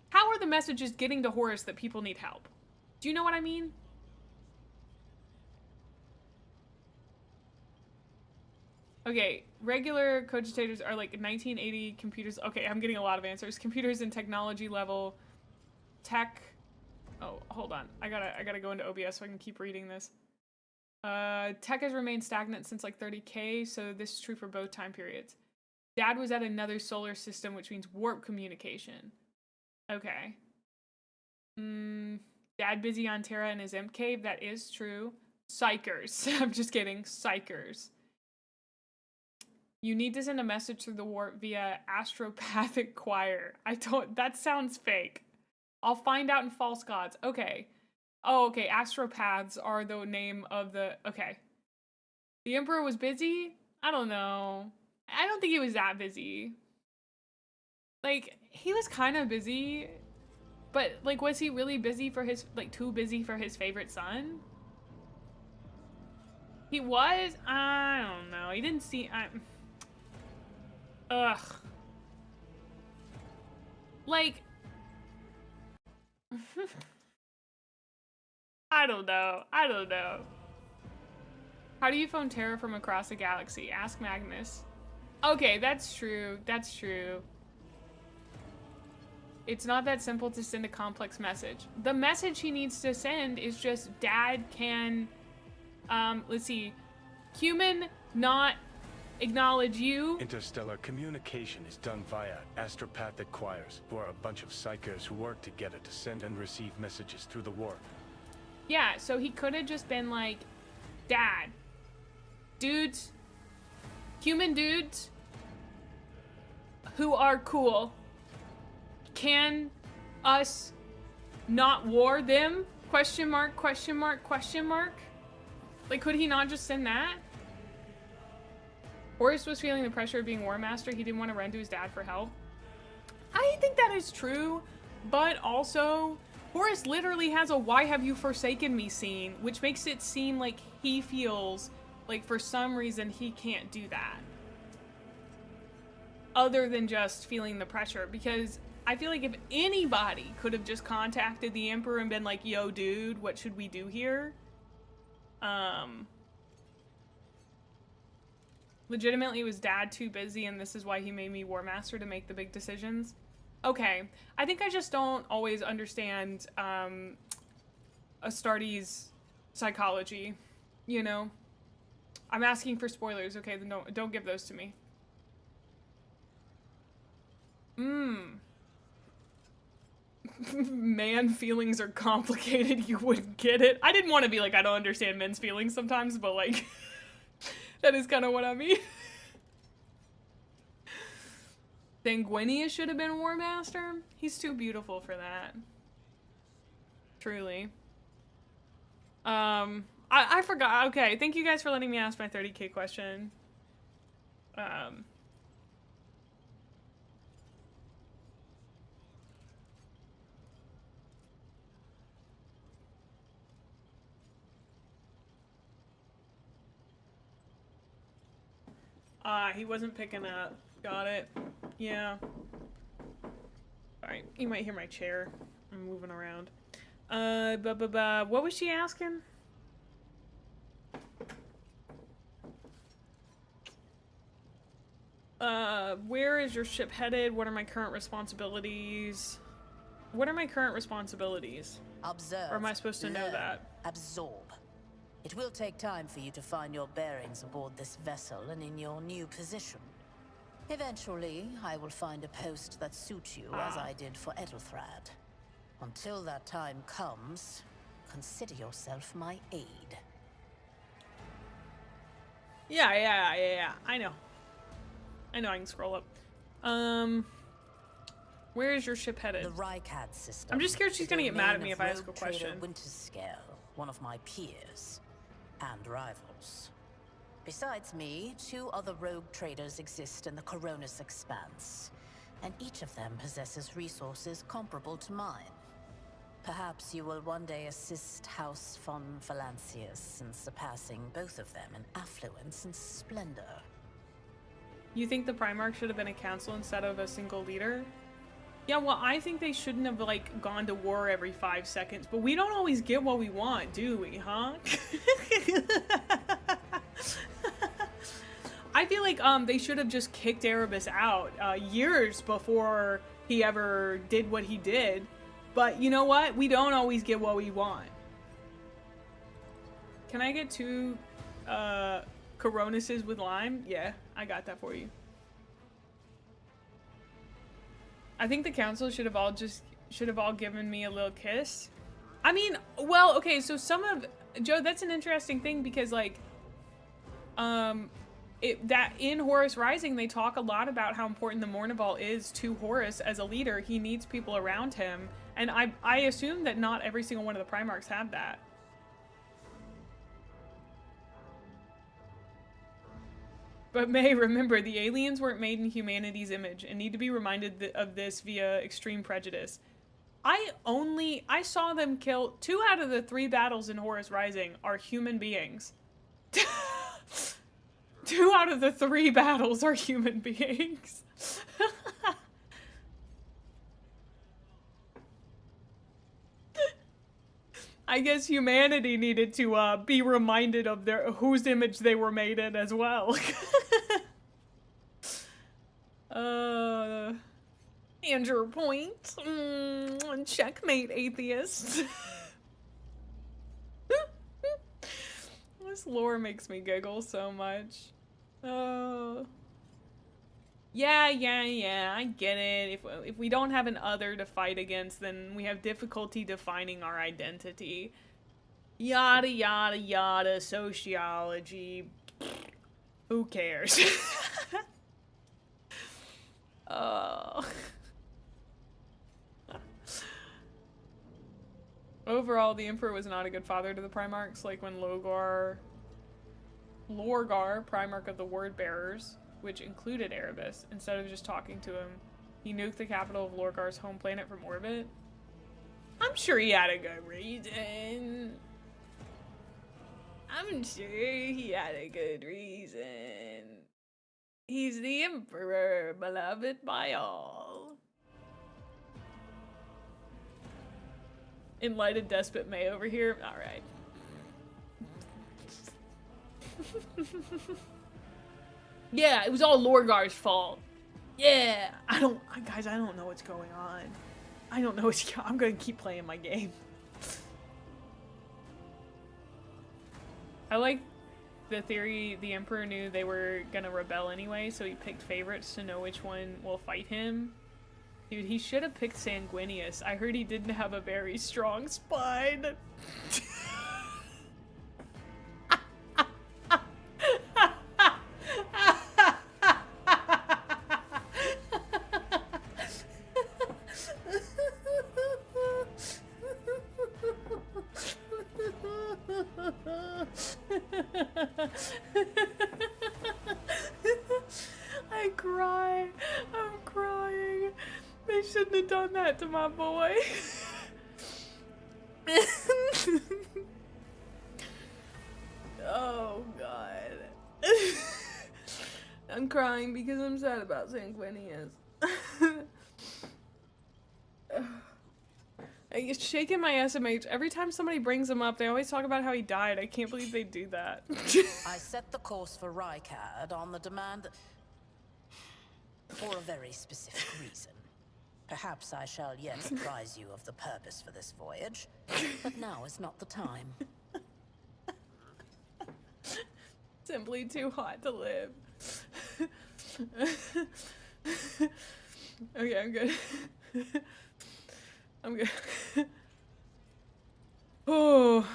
How are the messages getting to Horace that people need help? Do you know what I mean? Okay, regular cogitators are like 1980 computers. Okay, I'm getting a lot of answers. Computers and technology level. Tech. Oh, hold on. I gotta go into OBS so I can keep reading this. Tech has remained stagnant since like 30k, so this is true for both time periods. Dad was at another solar system, which means warp communication. Okay. Dad busy on Terra in his imp cave. That is true. Psykers. I'm just kidding. Psykers. You need to send a message through the warp via astropathic choir. That sounds fake. I'll find out in False Gods. Okay. Oh, okay. Astropaths are the name of the... Okay. The Emperor was busy? I don't know. I don't think he was that busy. Like, he was kind of busy. But, like, was he really busy for his... Like, too busy for his favorite son? He was? I don't know. He didn't see... Ugh. Like... I don't know. I don't know. How do you phone Terra from across the galaxy? Ask Magnus. Okay, that's true. That's true. It's not that simple to send a complex message. The message he needs to send is just Dad can... let's see. Human, not acknowledge you. Interstellar communication is done via astropathic choirs, who are a bunch of psychers who work together to send and receive messages through the warp. Yeah, so he could have just been like, Dad, dudes, human dudes who are cool, can us not war them? Question mark, question mark, question mark? Like, could he not just send that? Horace was feeling the pressure of being War Master. He didn't want to run to his dad for help. I think that is true, but also, Horace literally has a "Why have you forsaken me" scene, which makes it seem like he feels like for some reason he can't do that. Other than just feeling the pressure, because I feel like if anybody could have just contacted the Emperor and been like, yo, dude, what should we do here? Legitimately, it was Dad too busy, and this is why he made me War Master, to make the big decisions. Okay, I think I just don't always understand Astartes' psychology, you know? I'm asking for spoilers, okay? Then don't give those to me. Man feelings are complicated, you wouldn't get it. I didn't want to be like, I don't understand men's feelings sometimes, but like, that is kind of what I mean. Sanguinius should have been War Master. He's too beautiful for that. Truly. I forgot. Okay, thank you guys for letting me ask my 30k question. He wasn't picking up. Got it. Yeah. Alright, you might hear my chair. I'm moving around. What was she asking? Where is your ship headed? What are my current responsibilities? What are my current responsibilities? Observe. Or am I supposed to know learn, that? Absorb. It will take time for you to find your bearings aboard this vessel and in your new position. Eventually, I will find a post that suits you, as I did for Ethelthrad. Until that time comes, consider yourself my aide. Yeah. I know I can scroll up. Where is your ship headed? The Rykad system. I'm just scared she's gonna get mad at me if I ask a question. Winterscale, one of my peers and rivals. Besides me, 2 other rogue traders exist in the Coronis Expanse, and each of them possesses resources comparable to mine. Perhaps you will one day assist House von Valancius in surpassing both of them in affluence and splendor. You think the Primarch should have been a council instead of a single leader? Yeah, well, I think they shouldn't have, like, gone to war every 5 seconds, but we don't always get what we want, do we, huh? I feel like, they should have just kicked Erebus out, years before he ever did what he did. But you know what? We don't always get what we want. Can I get 2, Coronises with lime? Yeah, I got that for you. I think the council should have all given me a little kiss. I mean, well, okay, so Joe, that's an interesting thing because, like, that in Horus Rising, they talk a lot about how important the Mournival is to Horus as a leader. He needs people around him, and I assume that not every single one of the Primarchs have that. But May, remember, the aliens weren't made in humanity's image and need to be reminded of this via extreme prejudice. I saw them kill 2 out of the 3 battles in Horus Rising are human beings. 2 out of the 3 battles are human beings. I guess humanity needed to be reminded of whose image they were made in as well. Andrew point. Checkmate, atheists. This lore makes me giggle so much. Yeah, I get it. If we don't have an other to fight against, then we have difficulty defining our identity. Yada, yada, yada, sociology. Who cares? Overall, the Emperor was not a good father to the Primarchs, like when Lorgar, Primarch of the Word Bearers, which included Erebus, instead of just talking to him, he nuked the capital of Lorgar's home planet from orbit. I'm sure he had a good reason. He's the Emperor, beloved by all. Enlightened Despot May over here. Alright. Yeah, it was all Lorgar's fault. Yeah, guys, I don't know what's going on. I'm gonna keep playing my game. I like the theory the Emperor knew they were gonna rebel anyway, so he picked favorites to know which one will fight him. Dude, he should have picked Sanguinius. I heard he didn't have a very strong spine. I'm crying. They shouldn't have done that to my boy. Oh god. I'm crying because I'm sad about Sanguinius. I'm shaking my SMH. Every time somebody brings him up, they always talk about how he died. I can't believe they do that. I set the course for Rykad on the demand that... For a very specific reason. Perhaps I shall yet apprise you of the purpose for this voyage, but now is not the time. Simply too hot to live. Okay, I'm good. I'm good. Oh,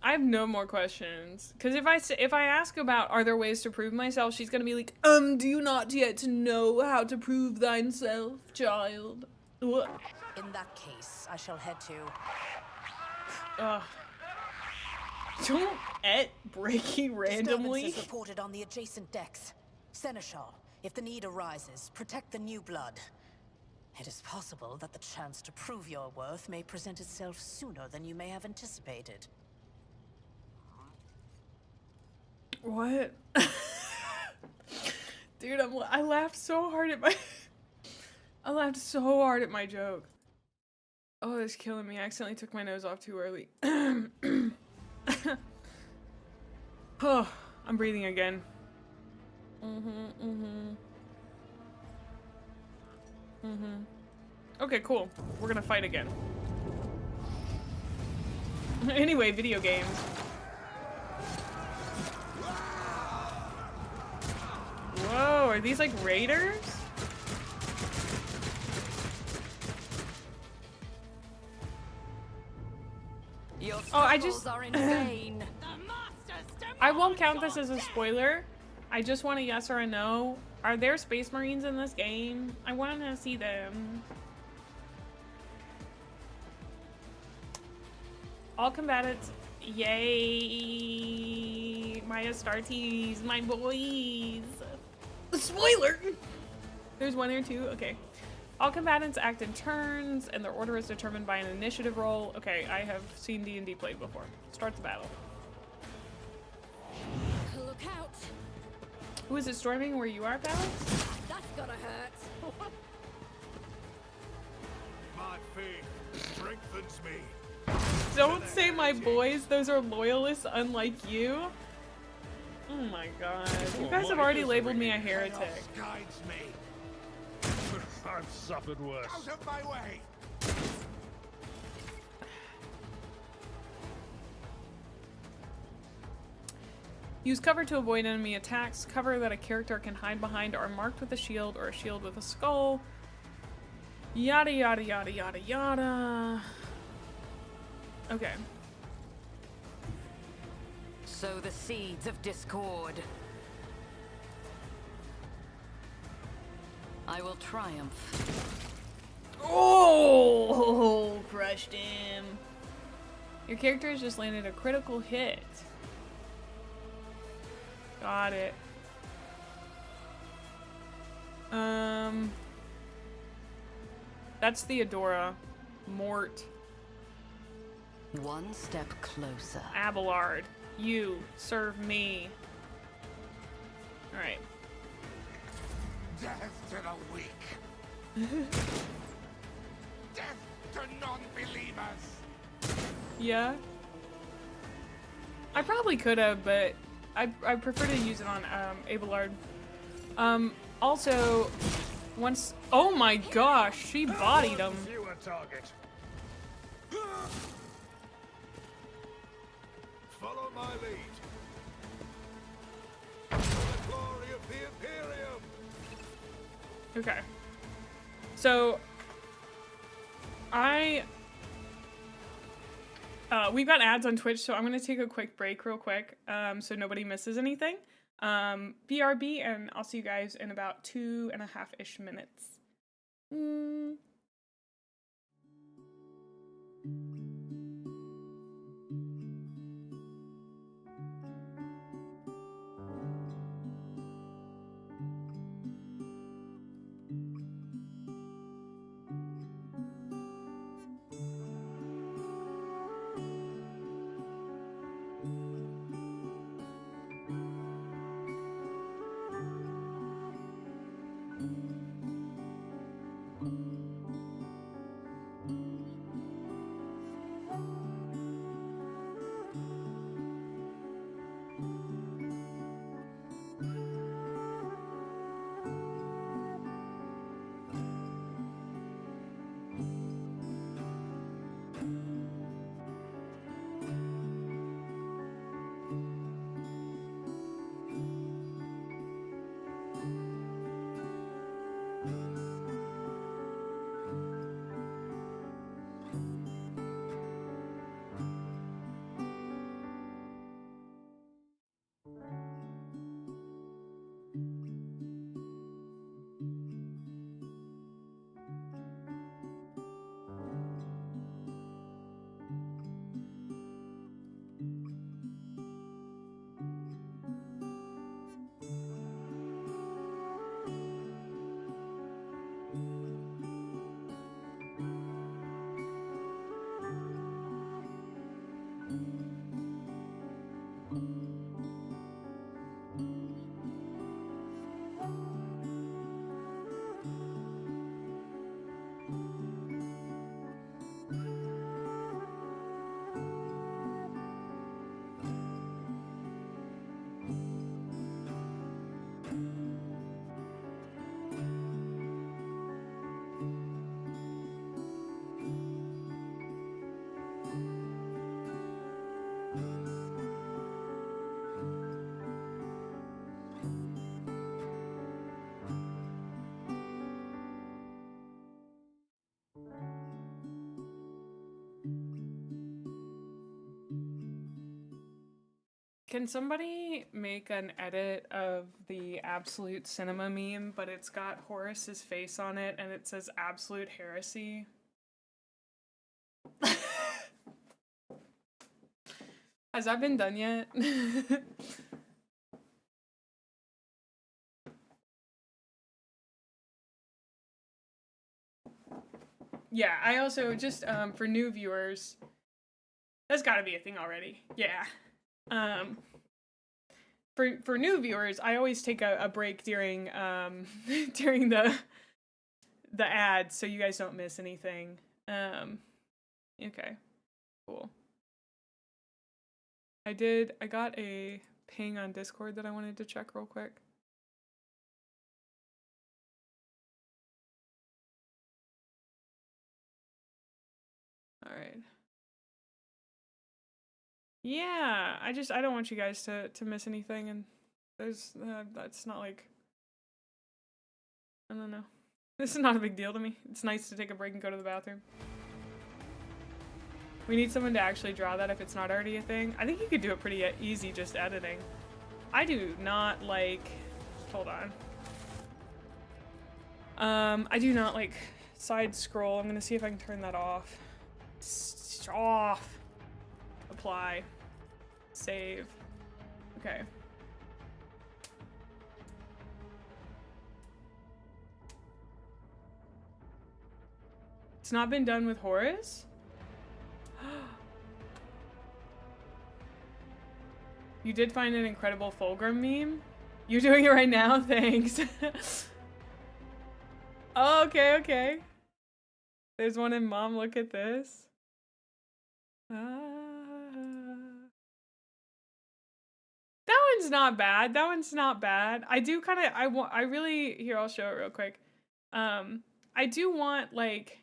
I have no more questions. Because if I ask about are there ways to prove myself, she's gonna be like, do you not yet know how to prove thyself, child? What? In that case, I shall head to... Don't breaking randomly. Disturbances reported on the adjacent decks. Seneschal, if the need arises, protect the new blood. It is possible that the chance to prove your worth may present itself sooner than you may have anticipated. What? Dude, I laughed so hard at my I laughed so hard at my joke. Oh, it's killing me. I accidentally took my nose off too early. Oh, I'm breathing again. Okay, cool. We're gonna fight again. Anyway, video games. Whoa, are these like raiders? Oh, I just... I won't count this as a spoiler. I just want a yes or a no. Are there Space Marines in this game? I want to see them. All combatants. Yay! My Astartes, my boys. Spoiler! There's one or two? Okay. All combatants act in turns, and their order is determined by an initiative roll. Okay, I have seen D&D played before. Start the battle. Look out! Who is it storming where you are, Palace? That's gonna hurt. My faith strengthens me. Don't say my boys. Those are loyalists unlike you. Oh my god. You guys have already labeled me a heretic. Guides me. I've suffered worse. Out of my way! Use cover to avoid enemy attacks. Cover that a character can hide behind are marked with a shield or a shield with a skull. Yada yada yada yada yada. Okay. Sow the seeds of discord. I will triumph. Oh, crushed him. Your character has just landed a critical hit. Got it. That's Theodora. Mort. One step closer. Abelard. You serve me. Alright. Death to the weak. Death to non-believers. Yeah. I probably could have, but I prefer to use it on Abelard. Also, once... Oh my gosh, she bodied him. Fewer target. Follow my lead. For the glory of the Imperium. Okay. So, we've got ads on Twitch, so I'm going to take a quick break real quick so nobody misses anything. BRB, and I'll see you guys in about 2.5-ish minutes. Can somebody make an edit of the Absolute Cinema meme, but it's got Horace's face on it and it says Absolute Heresy? Has that been done yet? Yeah, I also just for new viewers, that's got to be a thing already. Yeah. For new viewers, I always take a break during during the ads so you guys don't miss anything. Okay. Cool. I got a ping on Discord that I wanted to check real quick. All right. Yeah, I don't want you guys to miss anything, and there's that's not like, I don't know. This is not a big deal to me. It's nice to take a break and go to the bathroom. We need someone to actually draw that if it's not already a thing. I think you could do it pretty easy just editing. I do not like, hold on. I do not like side scroll. I'm gonna see if I can turn that off. Off. Apply. Save. Okay. It's not been done with Horus? You did find an incredible Fulgrim meme? You're doing it right now? Thanks. Oh, okay, okay. There's one in Mom, look at this. That one's not bad. That one's not bad. I do kind of, I really, here, I'll show it real quick. I do want like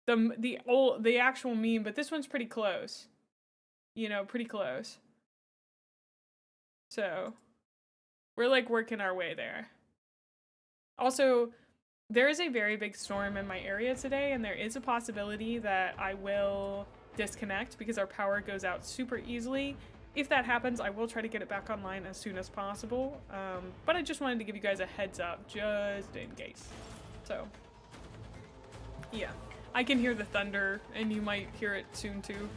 the actual meme, but this one's pretty close. You know, pretty close. So we're like working our way there. Also, there is a very big storm in my area today, and there is a possibility that I will disconnect because our power goes out super easily. If that happens, I will try to get it back online as soon as possible. But I just wanted to give you guys a heads up, just in case. So, yeah. I can hear the thunder, and you might hear it soon too.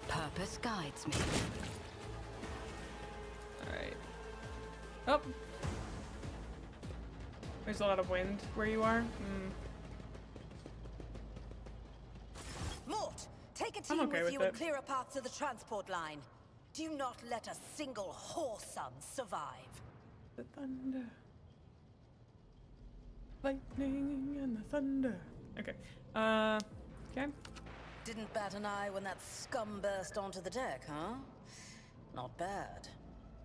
Purpose guides me. Alright. Oh! There's a lot of wind where you are. Mort, take a team okay with with you and it. clear a path to the transport line. Do not let a single whoreson survive. The thunder. Lightning and the thunder. Okay. Okay. Didn't bat an eye when that scum burst onto the deck, huh? Not bad.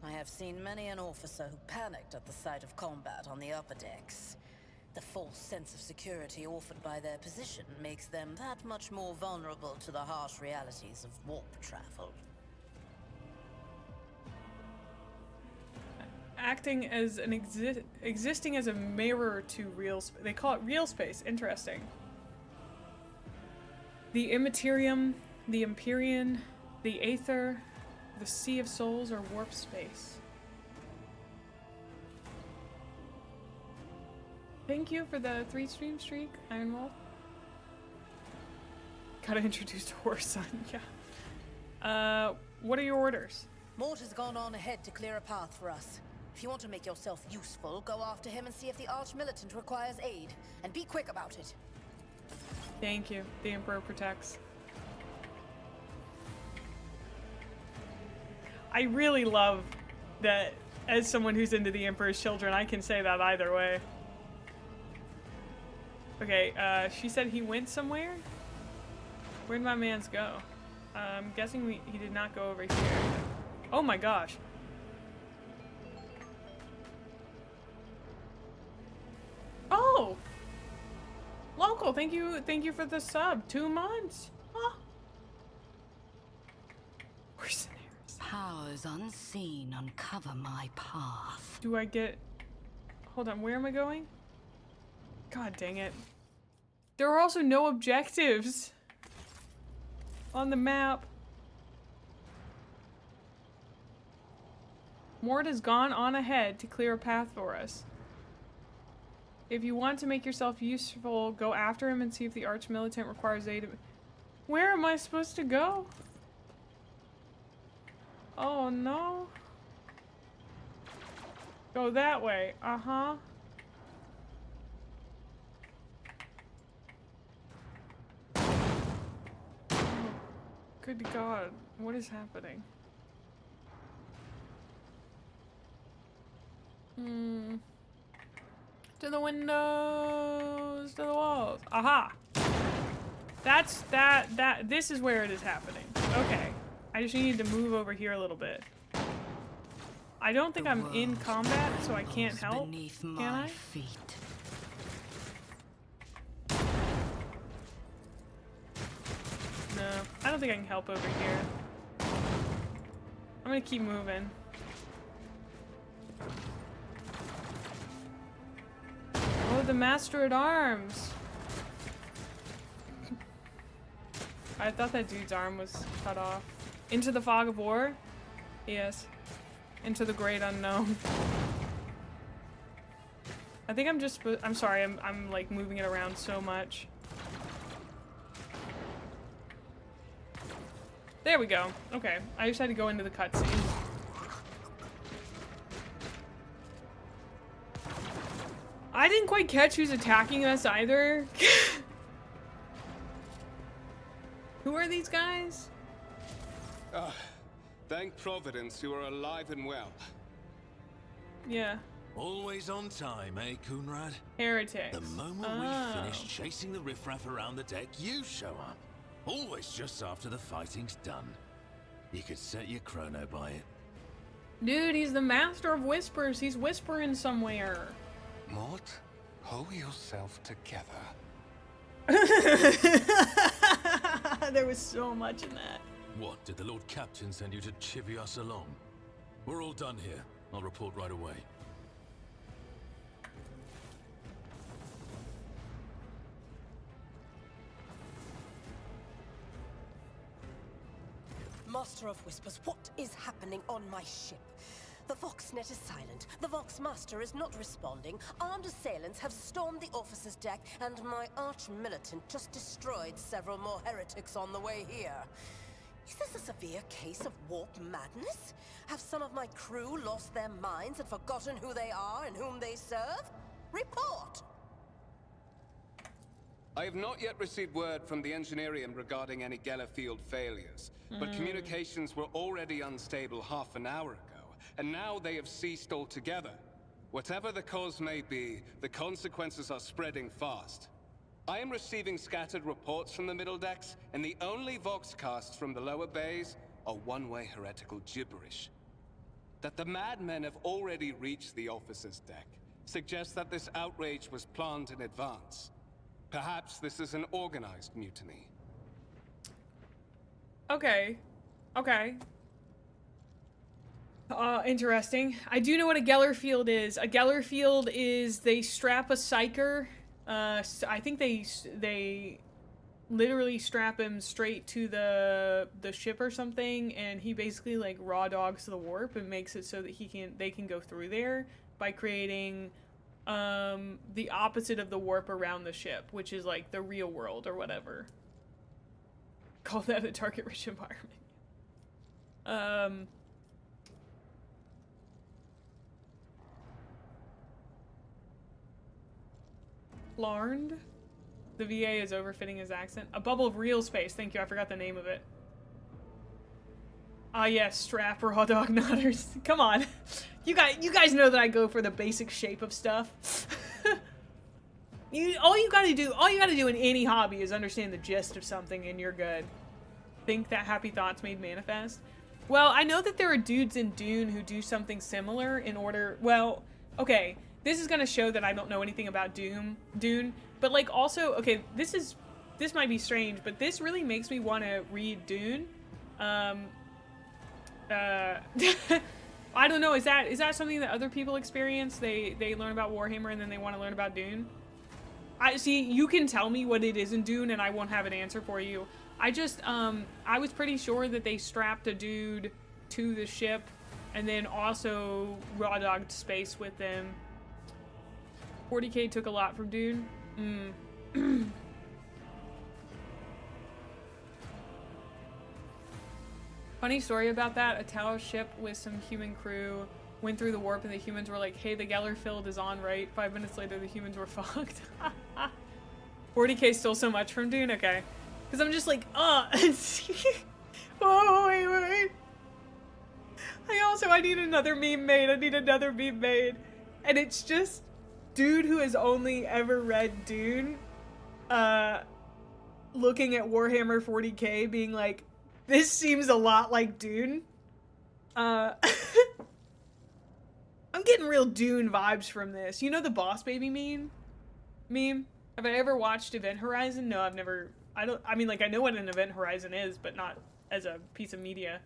I have seen many an officer who panicked at the sight of combat on the upper decks. The false sense of security offered by their position makes them that much more vulnerable to the harsh realities of warp travel. Acting as an existing as a mirror to real space. They call it real space. Interesting. The Immaterium, the Empyrean, the Aether, the Sea of Souls, or warp space. Thank you for the 3-stream streak, Iron Wolf. Gotta introduce Horson, yeah. What are your orders? Mort has gone on ahead to clear a path for us. If you want to make yourself useful, go after him and see if the Arch-Militant requires aid. And be quick about it. Thank you. The Emperor protects. I really love that as someone who's into the Emperor's Children, I can say that either way. Okay, she said he went somewhere? Where'd my mans go? I'm guessing he did not go over here. Oh my gosh. Oh! Local, thank you for the sub. 2 months. Huh? Mercenaries. Powers unseen uncover my path. Do I get... Hold on, where am I going? God dang it. There are also no objectives. on the map. Mort has gone on ahead to clear a path for us. If you want to make yourself useful, go after him and see if the arch-militant requires aid. Where am I supposed to go? Oh no. Go that way. Uh-huh. Good God, what is happening? To the windows, to the walls. Aha! This is where it is happening. Okay. I just need to move over here a little bit. I don't think I'm in combat, so I can't help. Can I? No, I don't think I can help over here. I'm gonna keep moving. Oh, the Master at Arms! I thought that dude's arm was cut off. Into the fog of war? Yes. Into the great unknown. I think I'm just, I'm sorry, I'm like moving it around so much. There we go. Okay, I just had to go into the cutscene. I didn't quite catch who's attacking us either. Who are these guys? Thank Providence you are alive and well. Yeah. Always on time, eh, Coonrad? Heretics. The moment we finish chasing the riffraff around the deck, you show up. Always just after the fighting's done. You could set your chrono by it. Dude, he's the master of whispers. He's whispering somewhere. Mort, hold yourself together. There was so much in that. What, did the Lord Captain send you to chivvy us along? We're all done here. I'll report right away. Master of Whispers, what is happening on my ship? The Voxnet is silent. The Vox Master is not responding. Armed assailants have stormed the officer's deck, and my arch-militant just destroyed several more heretics on the way here. Is this a severe case of warp madness? Have some of my crew lost their minds and forgotten who they are and whom they serve? Report! I have not yet received word from the Engineerium regarding any Gellerfield failures, but communications were already unstable half an hour ago, and now they have ceased altogether. Whatever the cause may be, the consequences are spreading fast. I am receiving scattered reports from the middle decks, and the only voxcasts from the lower bays are one-way heretical gibberish. That the madmen have already reached the officer's deck suggests that this outrage was planned in advance. Perhaps this is an organized mutiny. Okay. Okay. Interesting. I do know what a Gellerfield is. A Gellerfield is they strap a psyker. I think they literally strap him straight to the ship or something, and he basically like raw dogs the warp and makes it so that they can go through there by creating the opposite of the warp around the ship, which is like the real world or whatever. Call that a target-rich environment. Larned? The VA is overfitting his accent. A bubble of real space. Thank you. I forgot the name of it. Ah, yes. Strap raw dog knotters. Come on. You guys know that I go for the basic shape of stuff. All you gotta do in any hobby is understand the gist of something and you're good. Think that happy thoughts made manifest. Well, I know that there are dudes in Dune who do something similar in order, well, okay. This is gonna show that I don't know anything about Dune, but like also, okay, this might be strange, but this really makes me want to read Dune. I don't know, is that something that other people experience? They learn about Warhammer and then they want to learn about Dune? I see, you can tell me what it is in Dune and I won't have an answer for you. I just, I was pretty sure that they strapped a dude to the ship and then also raw dogged space with them. 40k took a lot from Dune. Funny story about that, a Tau ship with some human crew went through the warp and the humans were like, hey, the Gellerfield is on, right? 5 minutes later, the humans were fucked. 40k stole so much from Dune? Okay. Because I'm just like, oh, wait. I need another meme made. And it's just dude who has only ever read Dune, looking at Warhammer 40k being like, this seems a lot like Dune. I'm getting real Dune vibes from this. You know the Boss Baby meme? Have I ever watched Event Horizon? No, I've never. I mean, like, I know what an Event Horizon is, but not as a piece of media.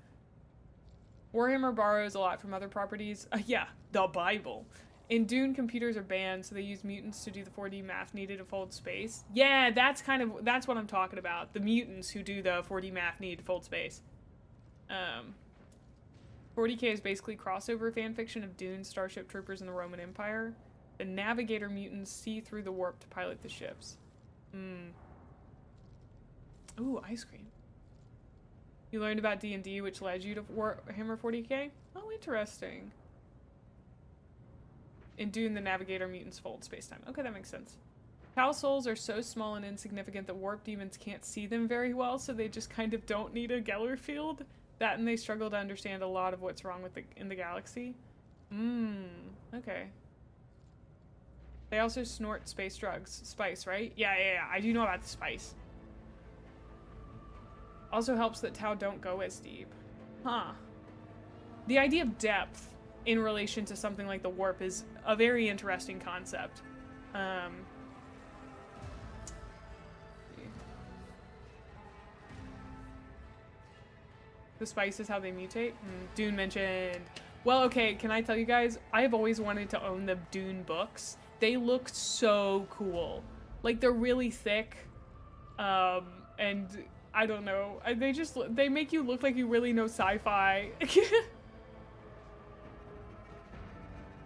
Warhammer borrows a lot from other properties. Yeah, the Bible. In Dune, computers are banned, so they use mutants to do the 4D math needed to fold space. Yeah, that's what I'm talking about. The mutants who do the 4D math needed to fold space. 40k is basically crossover fanfiction of Dune, Starship Troopers, and the Roman Empire. The Navigator mutants see through the warp to pilot the ships. Ooh, ice cream. You learned about D&D, which led you to Warhammer 40k? Oh, interesting. In Dune, the Navigator mutants fold space-time. Okay, that makes sense. Tau souls are so small and insignificant that warp demons can't see them very well, so they just kind of don't need a Geller field. That and they struggle to understand a lot of what's wrong with in the galaxy. Okay. They also snort space drugs. Spice, right? Yeah, I do know about the spice. Also helps that Tau don't go as deep. Huh. The idea of depth in relation to something like the warp is a very interesting concept. The spice is how they mutate? Dune mentioned. Well, okay, can I tell you guys? I've always wanted to own the Dune books. They look so cool. Like, they're really thick. And I don't know. They make you look like you really know sci-fi.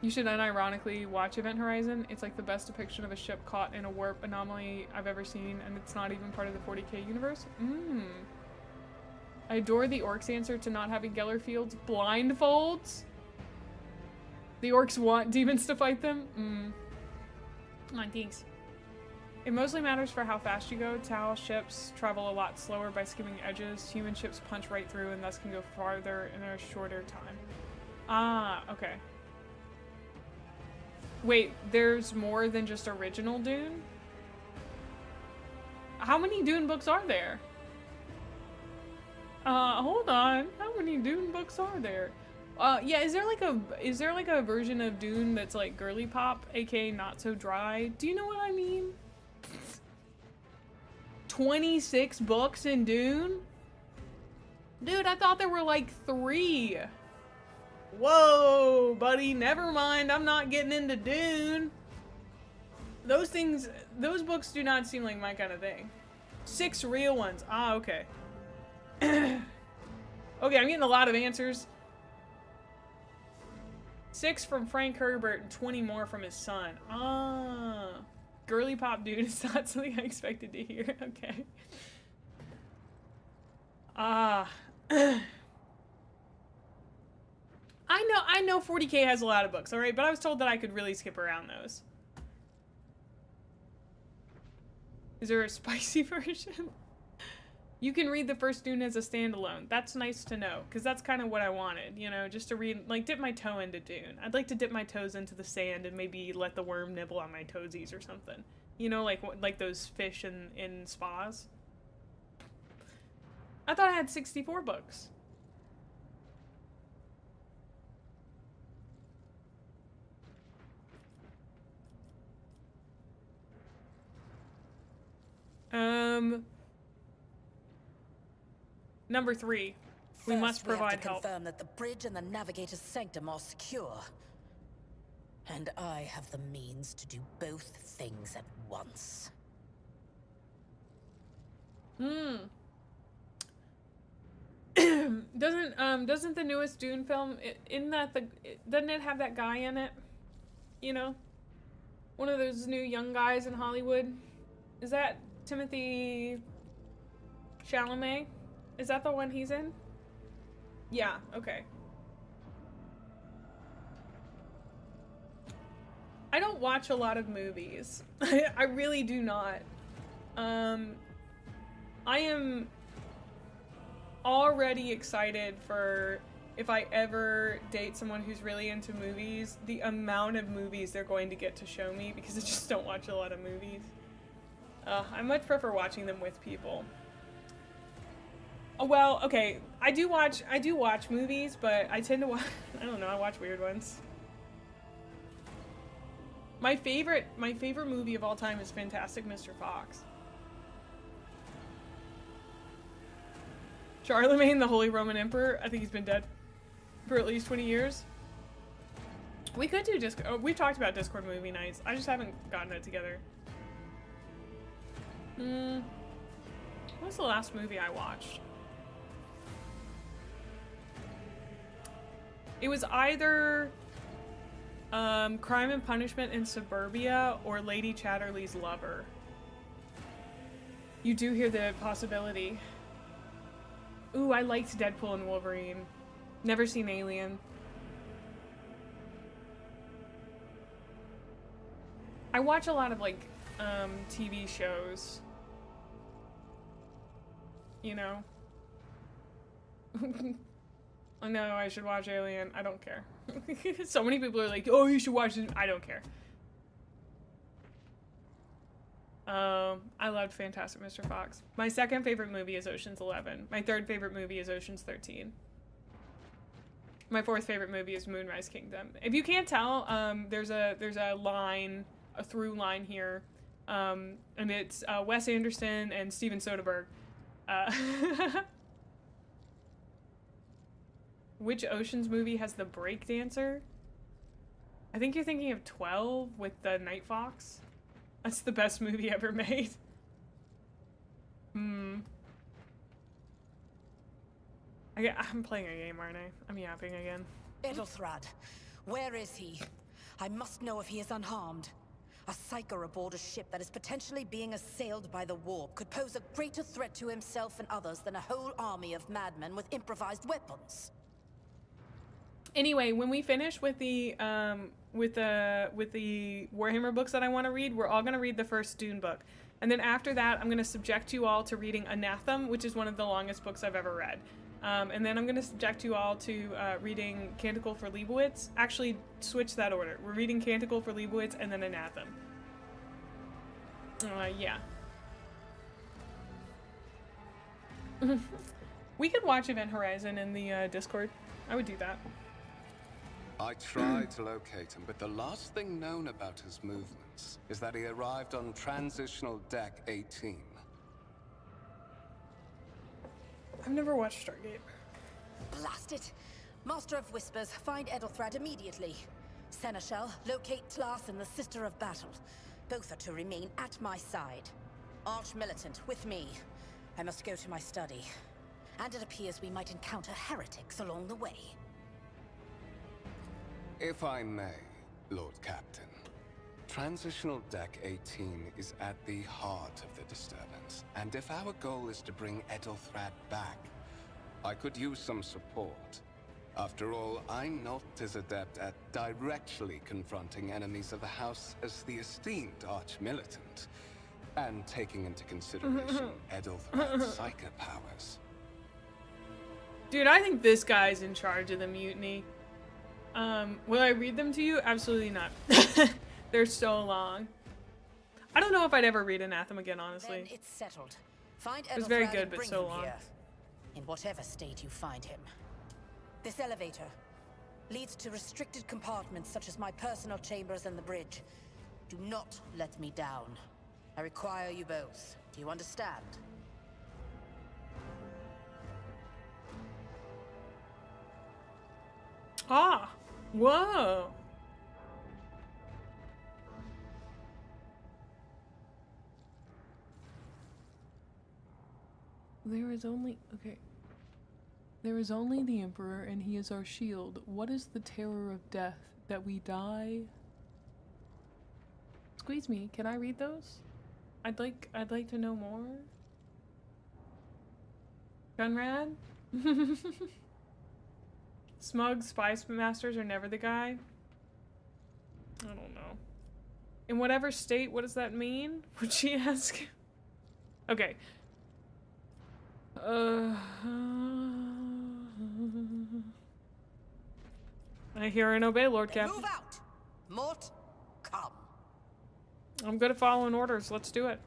You should unironically watch Event Horizon. It's like the best depiction of a ship caught in a warp anomaly I've ever seen, and it's not even part of the 40k universe. I adore the orcs' answer to not having Geller fields. Blindfolds? The orcs want demons to fight them? Oh, thanks. It mostly matters for how fast you go. Tau ships travel a lot slower by skimming edges. Human ships punch right through and thus can go farther in a shorter time. Ah, okay. Wait, there's more than just original Dune? How many Dune books are there? Hold on. How many Dune books are there? Yeah, is there like a version of Dune that's like girly pop, aka not so dry? Do you know what I mean? 26 books in Dune? Dude, I thought there were like 3. Whoa, buddy, never mind. I'm not getting into Dune. Those books do not seem like my kind of thing. 6 real ones. Ah, okay. Okay, I'm getting a lot of answers. 6 from Frank Herbert and 20 more from his son. Ah. Girly pop Dune is not something I expected to hear. Okay. I know 40k has a lot of books, alright? But I was told that I could really skip around those. Is there a spicy version? You can read the first Dune as a standalone. That's nice to know, because that's kind of what I wanted, you know, just to read, like, dip my toe into Dune. I'd like to dip my toes into the sand and maybe let the worm nibble on my toesies or something. You know, like those fish in spas. I thought I had 64 books. Number 3. We must provide help. We have to confirm that the bridge and the Navigator's sanctum are secure. And I have the means to do both things at once. Doesn't the newest Dune film, doesn't it have that guy in it? You know? One of those new young guys in Hollywood. Is that Timothy Chalamet? Is that the one he's in? Yeah, okay. I don't watch a lot of movies. I really do not. I am already excited for if I ever date someone who's really into movies, the amount of movies they're going to get to show me, because I just don't watch a lot of movies. I much prefer watching them with people. Oh, well, okay, I do watch movies, but I tend to watch, I don't know, I watch weird ones. My favorite movie of all time is Fantastic Mr. Fox. Charlemagne, the Holy Roman Emperor, I think he's been dead for at least 20 years. We could do Discord. Oh, we've talked about Discord movie nights. I just haven't gotten it together. What was the last movie I watched? It was either Crime and Punishment in Suburbia or Lady Chatterley's Lover. You do hear the possibility. Ooh, I liked Deadpool and Wolverine. Never seen Alien. I watch a lot of, like, TV shows. You know? I know I should watch Alien. I don't care. So many people are like, oh, you should watch it. I don't care. I loved Fantastic Mr. Fox. My second favorite movie is Ocean's 11. My third favorite movie is Ocean's 13. My fourth favorite movie is Moonrise Kingdom. If you can't tell, there's a line, a through line here, and it's Wes Anderson and Steven Soderbergh. Which Ocean's movie has the breakdancer? I think you're thinking of 12 with the Night Fox. That's the best movie ever made. I'm playing a game, aren't I? I'm yapping again. Edelthrad, where is he? I must know if he is unharmed. A psyker aboard a ship that is potentially being assailed by the warp could pose a greater threat to himself and others than a whole army of madmen with improvised weapons. Anyway, when we finish with the Warhammer books that I want to read, we're all going to read the first Dune book. And then after that, I'm going to subject you all to reading Anathema, which is one of the longest books I've ever read. And then I'm going to subject you all to reading Canticle for Leibowitz. Actually, switch that order. We're reading Canticle for Leibowitz and then Anathema. Yeah. We could watch Event Horizon in the Discord. I would do that. I tried to locate him, but the last thing known about his movements is that he arrived on Transitional Deck 18. I've never watched Stargate. Blast it! Master of Whispers, find Edelthrad immediately. Seneschal, locate Tlas and the Sister of Battle. Both are to remain at my side. Arch-Militant, with me. I must go to my study. And it appears we might encounter heretics along the way. If I may, Lord Captain, Transitional Deck 18 is at the heart of the disturbance, and if our goal is to bring Edelthrad back, I could use some support. After all, I'm not as adept at directly confronting enemies of the House as the esteemed Arch-Militant, and taking into consideration Edelthrad's psyker powers. Dude, I think this guy's in charge of the mutiny. Will I read them to you? Absolutely not. They're so long. I don't know if I'd ever read Anathema again, honestly. Then it's settled. Find Edelthrad It was very good, and but bring so him long. here. In whatever state you find him. This elevator leads to restricted compartments such as my personal chambers and the bridge. Do not let me down. I require you both. Do you understand? Ah! Whoa! There is only... Okay. There is only the Emperor, and he is our shield. What is the terror of death? That we die? Squeeze me. Can I read those? I'd like to know more. Gunrad? Smug spy masters are never the guy. I don't know. In whatever state, what does that mean? Would she ask? Okay. I hear and obey, Lord Captain. Move out! Mort, come. I'm good at following orders. Let's do it.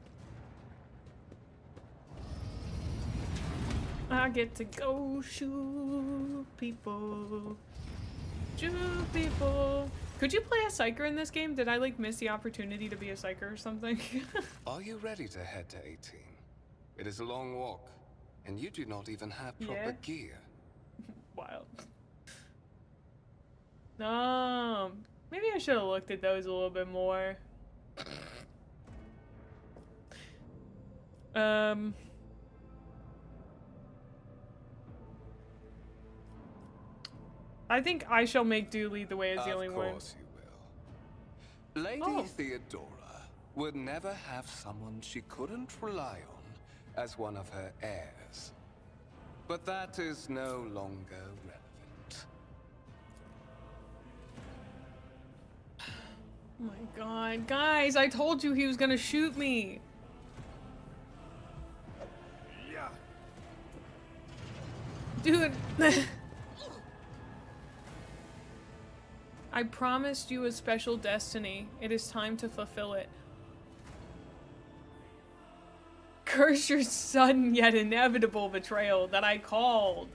I get to go shoot people. Shoot people. Could you play a psyker in this game? Did I like miss the opportunity to be a psyker or something? Are you ready to head to 18? It is a long walk, and you do not even have proper gear. Wild. Maybe I should have looked at those a little bit more. I think I shall make do lead the way as the only one. Of course you will. Lady Theodora would never have someone she couldn't rely on as one of her heirs. But that is no longer relevant. Oh my god, guys, I told you he was gonna shoot me. Yeah. Dude. I promised you a special destiny. It is time to fulfill it. Curse your sudden yet inevitable betrayal that I called.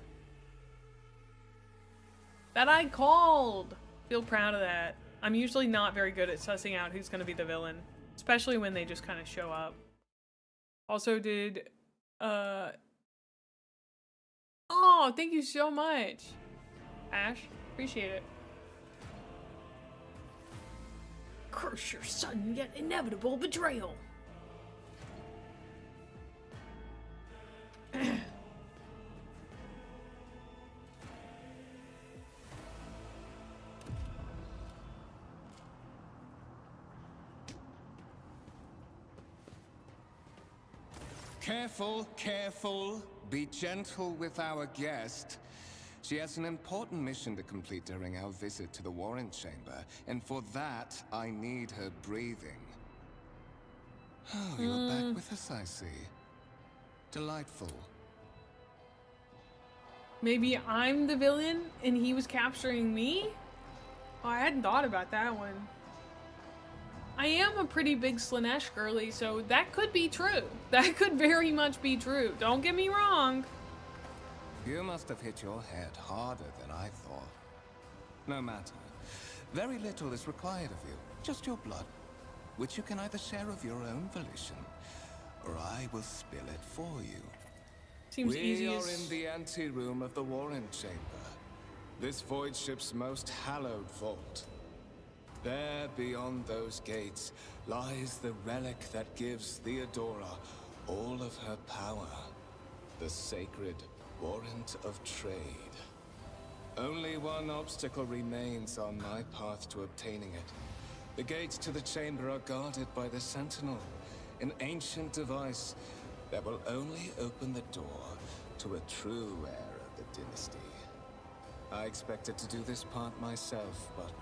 Feel proud of that. I'm usually not very good at sussing out who's gonna be the villain, especially when they just kind of show up. Also did, oh, thank you so much, Ash. Appreciate it. Curse your sudden yet inevitable betrayal. Careful, careful. Be gentle with our guest. She has an important mission to complete during our visit to the Warren Chamber, and for that, I need her breathing. Oh, you're back with us, I see. Delightful. Maybe I'm the villain and he was capturing me? Oh, I hadn't thought about that one. I am a pretty big Slanesh girly, so that could be true. That could very much be true. Don't get me wrong. You must have hit your head harder than I thought. No matter. Very little is required of you. Just your blood, which you can either share of your own volition, or I will spill it for you. Seems easy. We are in the anteroom of the Warren Chamber. This void ship's most hallowed vault. There, beyond those gates, lies the relic that gives Theodora all of her power. The sacred Warrant of Trade. Only one obstacle remains on my path to obtaining it. The gates to the chamber are guarded by the Sentinel, an ancient device that will only open the door to a true heir of the dynasty. I expected to do this part myself, but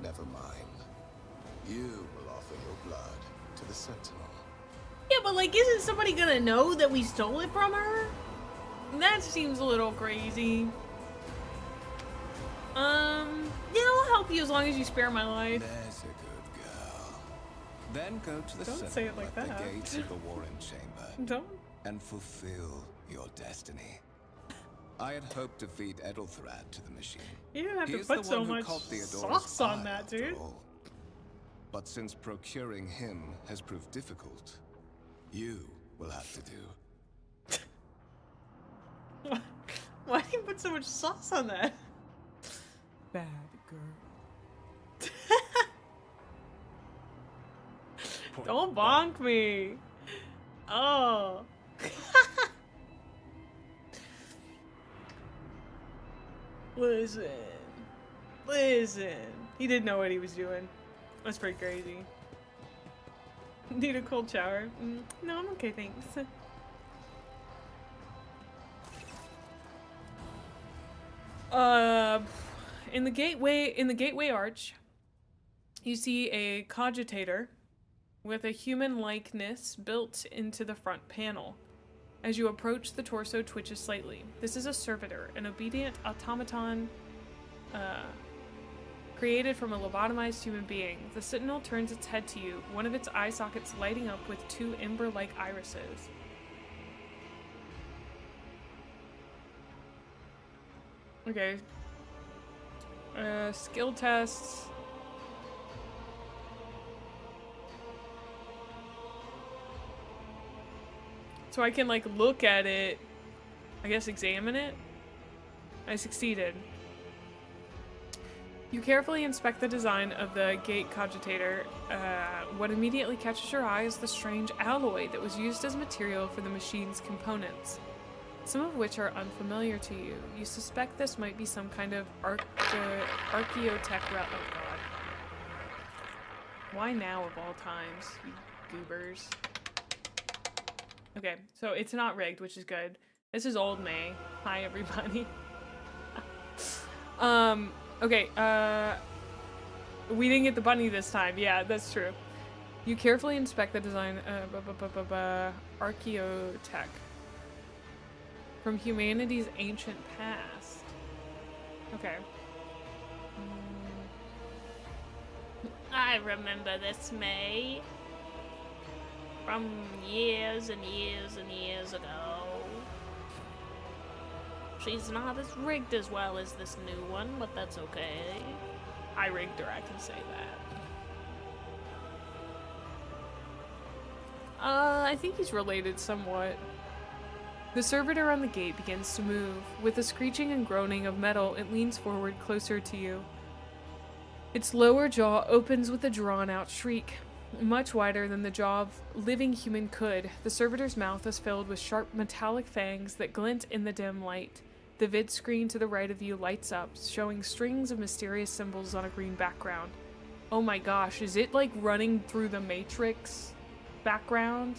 never mind. You will offer your blood to the Sentinel. Yeah, but like, isn't somebody gonna know that we stole it from her? That seems a little crazy. Yeah, I'll help you as long as you spare my life. There's a good girl. Then go to the Don't say it like at that. the gates of the Warren Chamber. Don't. And fulfill your destiny. I had hoped to feed Edelthrad to the machine. You didn't have He to is the put so one who much caught Theodora's sauce on eye, that, after dude. all. But since procuring him has proved difficult, you will have to do. Why do you put so much sauce on that? Bad girl. Don't bonk me. Oh. Listen. Listen. He didn't know what he was doing. That's pretty crazy. Need a cold shower? No, I'm okay, thanks. In the gateway arch, you see a cogitator with a human likeness built into the front panel. As you approach, the torso twitches slightly. This is a servitor, an obedient automaton created from a lobotomized human being. The sentinel turns its head to you, one of its eye sockets lighting up with two ember-like irises. Okay. Skill tests. So I can, like, look at it, I guess examine it? I succeeded. You carefully inspect the design of the gate cogitator. What immediately catches your eye is the strange alloy that was used as material for the machine's components, some of which are unfamiliar to you. You suspect this might be some kind of archaeotech relic. Oh god. Why now of all times, you goobers? Okay, so it's not rigged, which is good. This is old May. Hi, everybody. Okay, we didn't get the bunny this time. Yeah, that's true. You carefully inspect the design archaeotech from humanity's ancient past. Okay. I remember this May. From years and years and years ago. She's not as rigged as well as this new one, but that's okay. I rigged her, I can say that. I think he's related somewhat. The servitor on the gate begins to move. With a screeching and groaning of metal, it leans forward closer to you. Its lower jaw opens with a drawn-out shriek. Much wider than the jaw of living human could, the servitor's mouth is filled with sharp metallic fangs that glint in the dim light. The vid screen to the right of you lights up, showing strings of mysterious symbols on a green background. Oh my gosh, is it like running through the Matrix background?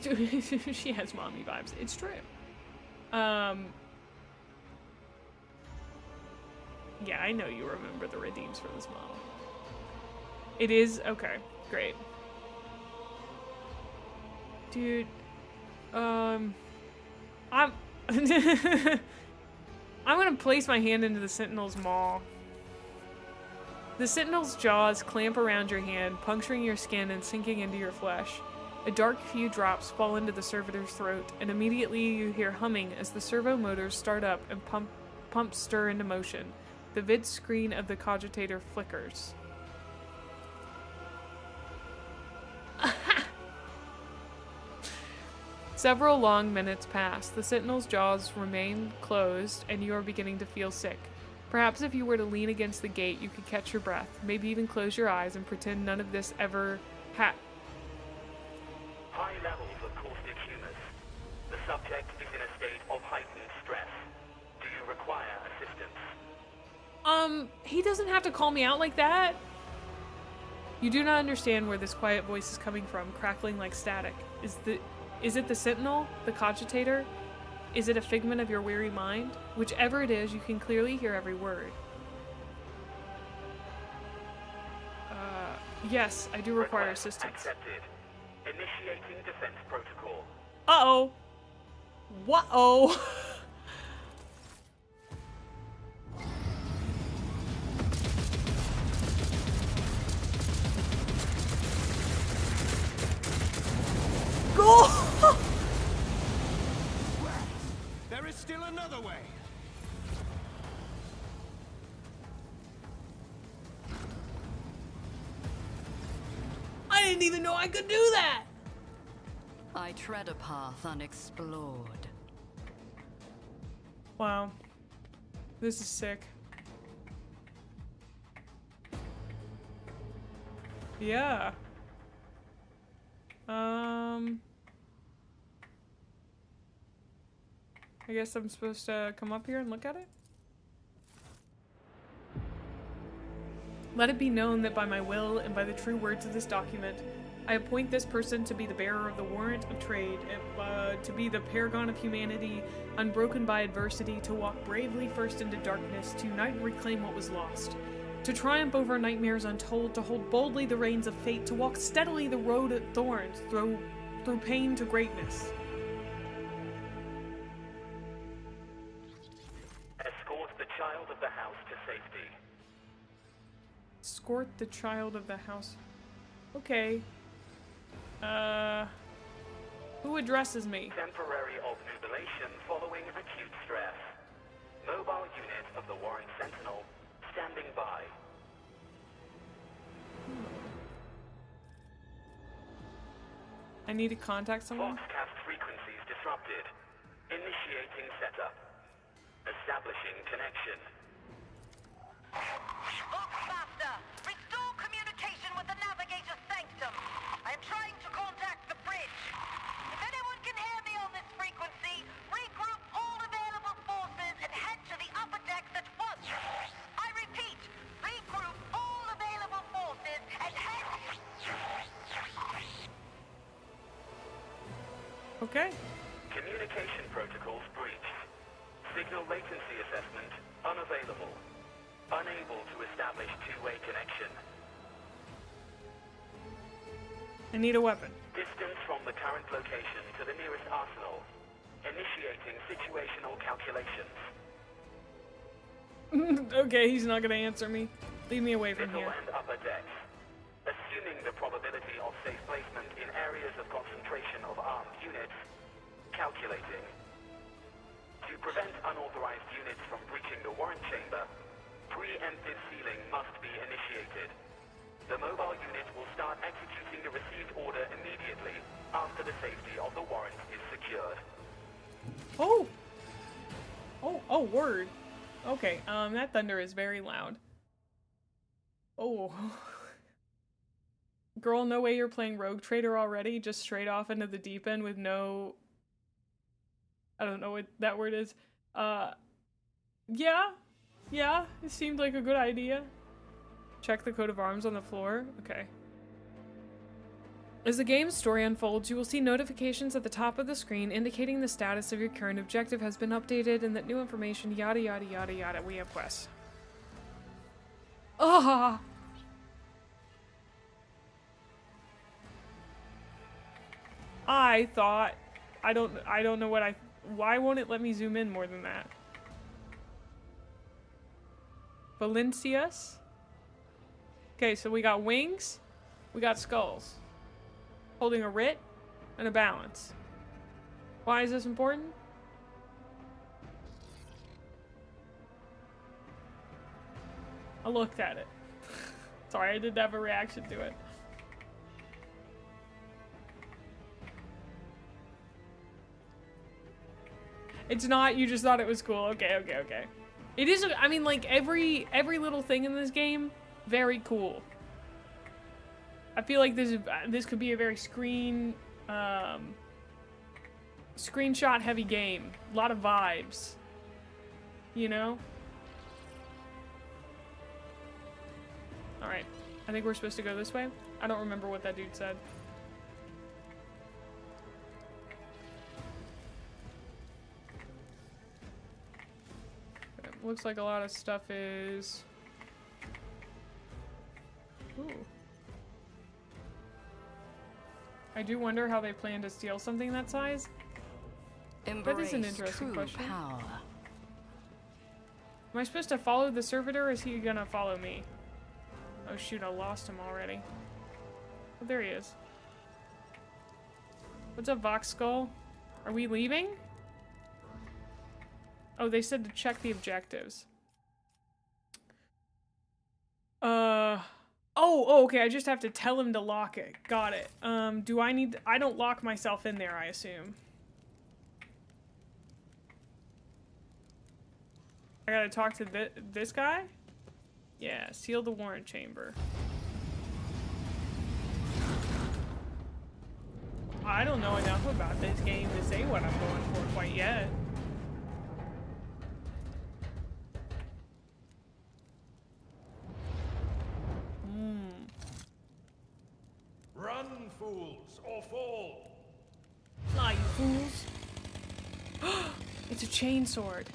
She has mommy vibes. It's true. Yeah, I know you remember the redeems for this model. It is? Okay, great. Dude, I'm I'm gonna place my hand into the Sentinel's maw. The Sentinel's jaws clamp around your hand, puncturing your skin and sinking into your flesh. A dark few drops fall into the servitor's throat, and immediately you hear humming as the servo motors start up and pumps stir into motion. The vid screen of the cogitator flickers. Several long minutes pass. The Sentinel's jaws remain closed, and you are beginning to feel sick. Perhaps if you were to lean against the gate, you could catch your breath. Maybe even close your eyes and pretend none of this ever happened. High levels of caustic humus. The subject is in a state of heightened stress. Do you require assistance? He doesn't have to call me out like that. You do not understand where this quiet voice is coming from, crackling like static. Is it the Sentinel? The cogitator? Is it a figment of your weary mind? Whichever it is, you can clearly hear every word. Yes, I do require assistance. Accepted. Initiating defense protocol. Uh-oh. What-oh? Go! There is still another way. I didn't even know I could do that! I tread a path unexplored. Wow. This is sick. Yeah. I guess I'm supposed to come up here and look at it? Let it be known that by my will and by the true words of this document, I appoint this person to be the bearer of the warrant of trade, to be the paragon of humanity, unbroken by adversity, to walk bravely first into darkness, to unite and reclaim what was lost, to triumph over nightmares untold, to hold boldly the reins of fate, to walk steadily the road of thorns, through pain to greatness. Escort the child of the house to safety. Escort the child of the house. Okay. Who addresses me? Temporary obnubilation following acute stress. Mobile unit of the Warren Sentinel standing by. I need to contact someone? Foxcast frequencies disrupted. Initiating setup. Establishing connection. Foxmaster, restore communication with the Navigator sanctum. I am trying to contact the bridge. If anyone can hear me on this frequency, regroup all available forces and head to the upper decks at once. I repeat, regroup all available forces and head... Okay. Communication protocols breached. Signal latency assessment unavailable. Unable to establish two-way connection. I need a weapon. Distance from the current location to the nearest arsenal. Initiating situational calculations. Okay, he's not gonna answer me. Leave me away from Middle here. and upper decks. Assuming the probability of safe placement in areas of concentration of armed units. Calculating. To prevent unauthorized units from breaching the warrant chamber, preemptive sealing must be initiated. The mobile unit will start executing the received order immediately after the safety of the warrant is secured. Oh! Oh, word. Okay, that thunder is very loud. Oh. Girl, no way you're playing Rogue Trader already, just straight off into the deep end with no... I don't know what that word is. Yeah, it seemed like a good idea. Check the coat of arms on the floor. Okay. As the game's story unfolds, you will see notifications at the top of the screen indicating the status of your current objective has been updated and that new information, yada yada yada yada. We have quests. Ah! I thought... I don't know what I... Why won't it let me zoom in more than that? Valencius? Okay, so we got wings, we got skulls. Holding a writ and a balance. Why is this important? I looked at it. Sorry, I didn't have a reaction to it. It's not, you just thought it was cool. Okay. It is, I mean, like, every little thing in this game, very cool. I feel like this could be a very screenshot heavy game. A lot of vibes. You know? Alright. I think we're supposed to go this way. I don't remember what that dude said. Looks like a lot of stuff is... Ooh. I do wonder how they plan to steal something that size. That is an interesting question. Power. Am I supposed to follow the servitor or is he gonna follow me? Oh shoot, I lost him already. Oh, there he is. What's up, Vox Skull? Are we leaving? Oh, they said to check the objectives. Oh, okay, I just have to tell him to lock it. Got it. Do I need... I don't lock myself in there, I assume. I gotta talk to this guy? Yeah, seal the warrant chamber. I don't know enough about this game to say what I'm going for quite yet. fools, or fall. Fly, you fools. It's a chainsword.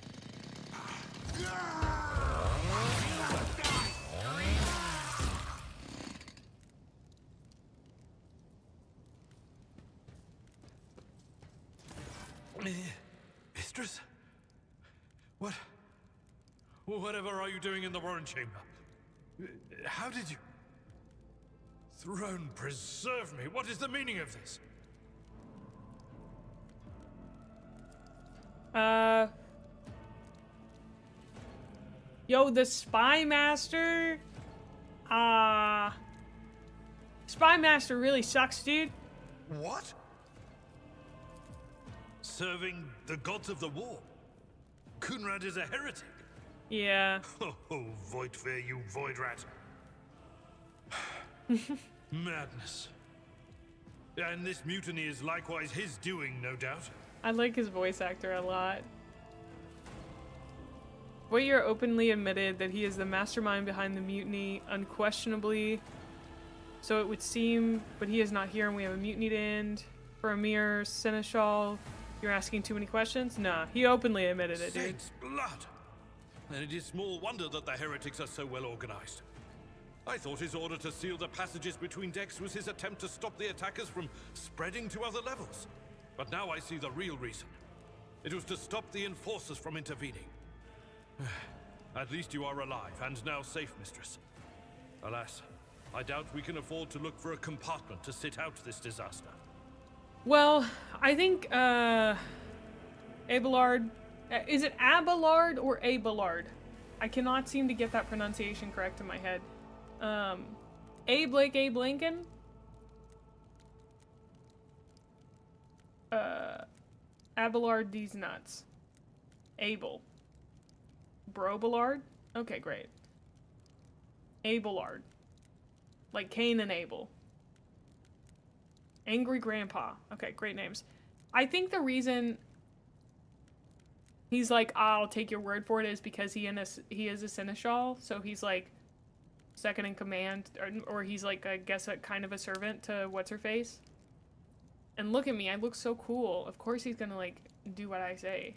Mistress? What? Whatever are you doing in the Warren Chamber? How did you... Throne preserve me! What is the meaning of this? Yo, the Spy Master? Spy Master really sucks, dude. What? Serving the gods of the war? Kunrad is a heretic. Yeah. Oh, Voidfear, you void rat. Madness. And this mutiny is likewise his doing, no doubt. I like his voice actor a lot. Voyeur openly admitted that he is the mastermind behind the mutiny, unquestionably. So it would seem, but he is not here and we have a mutiny to end. For a mere seneschal, you're asking too many questions? Nah, he openly admitted it, dude. Saints' blood! Then it is small wonder that the heretics are so well organized. I thought his order to seal the passages between decks was his attempt to stop the attackers from spreading to other levels. But now I see the real reason. It was to stop the enforcers from intervening. At least you are alive, and now safe, mistress. Alas, I doubt we can afford to look for a compartment to sit out this disaster. Well, I think, Abelard... Is it Abelard or Abelard? I cannot seem to get that pronunciation correct in my head. Abe like Abe Lincoln? Abelard these nuts. Abel. Brobelard? Okay, great. Abelard. Like Cain and Abel. Angry Grandpa. Okay, great names. I think the reason he's like, I'll take your word for it is because he is a seneschal, so he's like second in command, or he's like, I guess, a kind of a servant to what's-her-face. And look at me, I look so cool. Of course he's gonna like do what I say.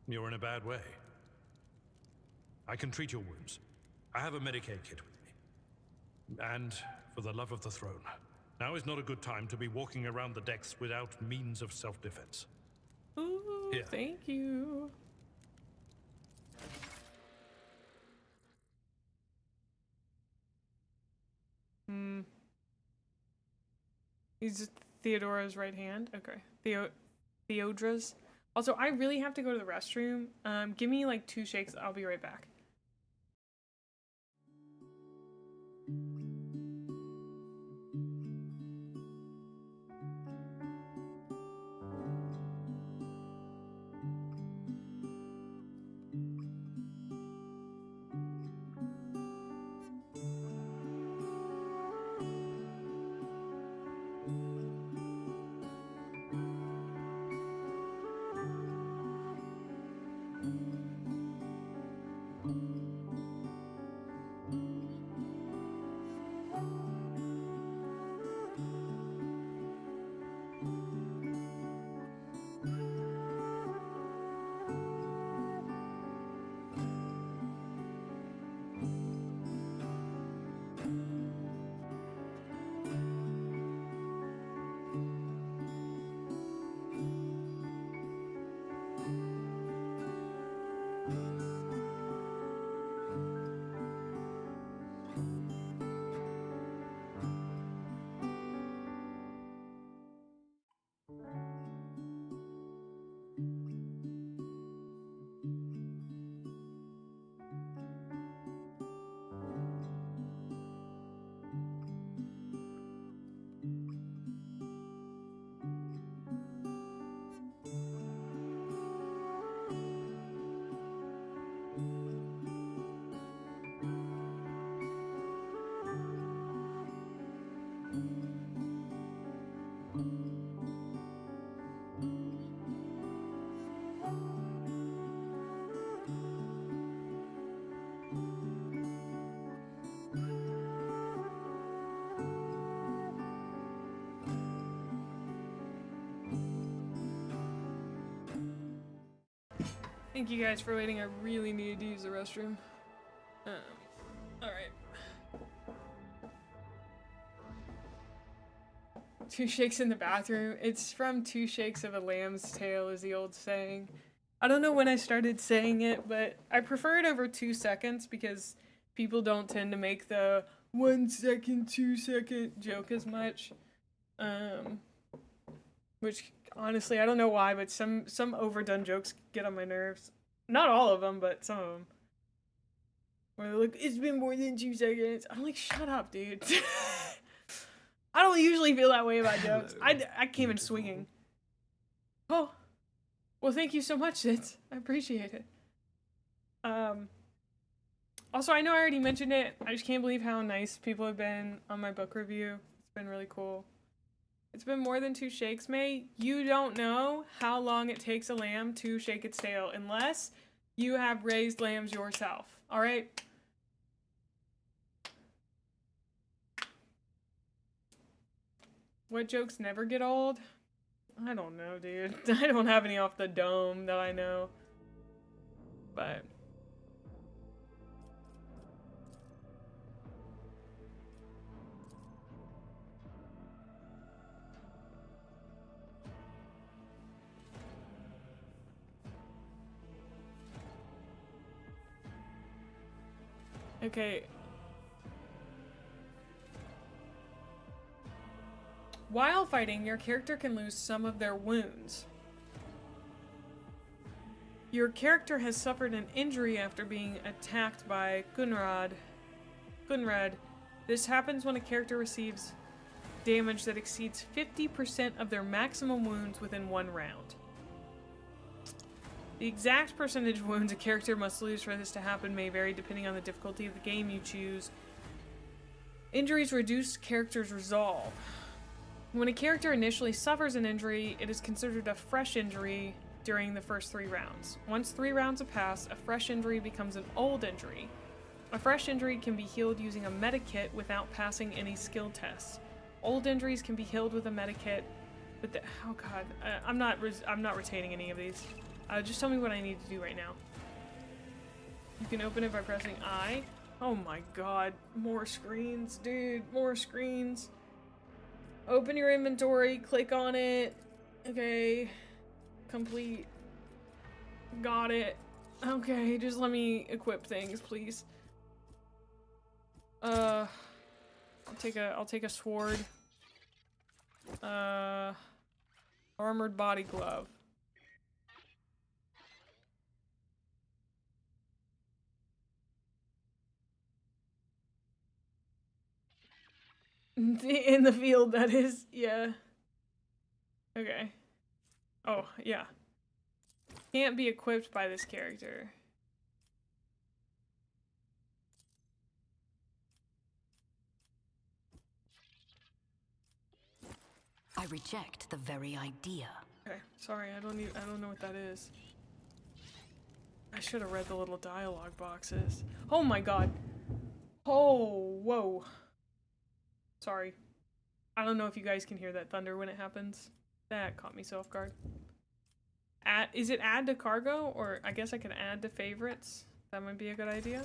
You're in a bad way. I can treat your wounds. I have a Medicaid kit with me. And for the love of the throne, now is not a good time to be walking around the decks without means of self-defense. Ooh, Here. Thank you. He's Theodora's right hand. Okay. Theodra's. Also, I really have to go to the restroom. Give me like 2 shakes. I'll be right back. Thank you guys for waiting. I really needed to use the restroom. Alright. 2 shakes in the bathroom. It's from 2 shakes of a lamb's tail is the old saying. I don't know when I started saying it, but I prefer it over 2 seconds because people don't tend to make the 1 second, 2 second joke as much. Which honestly, I don't know why, but some overdone jokes get on my nerves. Not all of them, but some of them. Where they're like, it's been more than 2 seconds. I'm like, shut up, dude. I don't usually feel that way about jokes. I came in swinging. Oh. Well, thank you so much, Sid. I appreciate it. Also, I know I already mentioned it. I just can't believe how nice people have been on my book review. It's been really cool. It's been more than 2 shakes, May. You don't know how long it takes a lamb to shake its tail unless you have raised lambs yourself. All right? What jokes never get old? I don't know, dude. I don't have any off the dome that I know. But... okay. While fighting, your character can lose some of their wounds. Your character has suffered an injury after being attacked by Gunrad. This happens when a character receives damage that exceeds 50% of their maximum wounds within 1 round. The exact percentage of wounds a character must lose for this to happen may vary depending on the difficulty of the game you choose. Injuries reduce character's resolve. When a character initially suffers an injury, it is considered a fresh injury during the first 3 rounds. Once 3 rounds have passed, a fresh injury becomes an old injury. A fresh injury can be healed using a medikit without passing any skill tests. Old injuries can be healed with a medikit, but oh god, I'm not retaining any of these. Just tell me what I need to do right now. You can open it by pressing I. Oh my god, more screens, dude, more screens. Open your inventory, click on it. Okay. Complete. Got it. Okay, just let me equip things, please. I'll take a sword. Armored body glove. In the field, that is. Yeah. Okay. Oh, yeah. Can't be equipped by this character. I reject the very idea. Okay, sorry, I don't know what that is. I should have read the little dialogue boxes. Oh my god. Oh, whoa. Sorry. I don't know if you guys can hear that thunder when it happens. That caught me so off guard. Is it add to cargo? Or I guess I can add to favorites. That might be a good idea.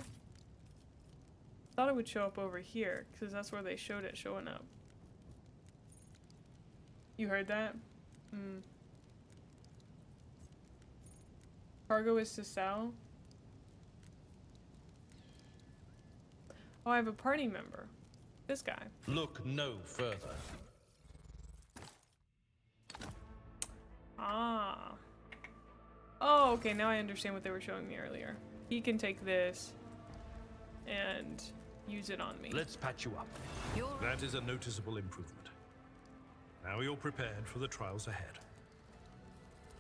Thought it would show up over here, because that's where they showed it showing up. You heard that? Hmm. Cargo is to sell. Oh, I have a party member. This guy. Look no further. Ah. Oh, okay, now I understand what they were showing me earlier. He can take this and use it on me. Let's patch you up. That is a noticeable improvement. Now you're prepared for the trials ahead.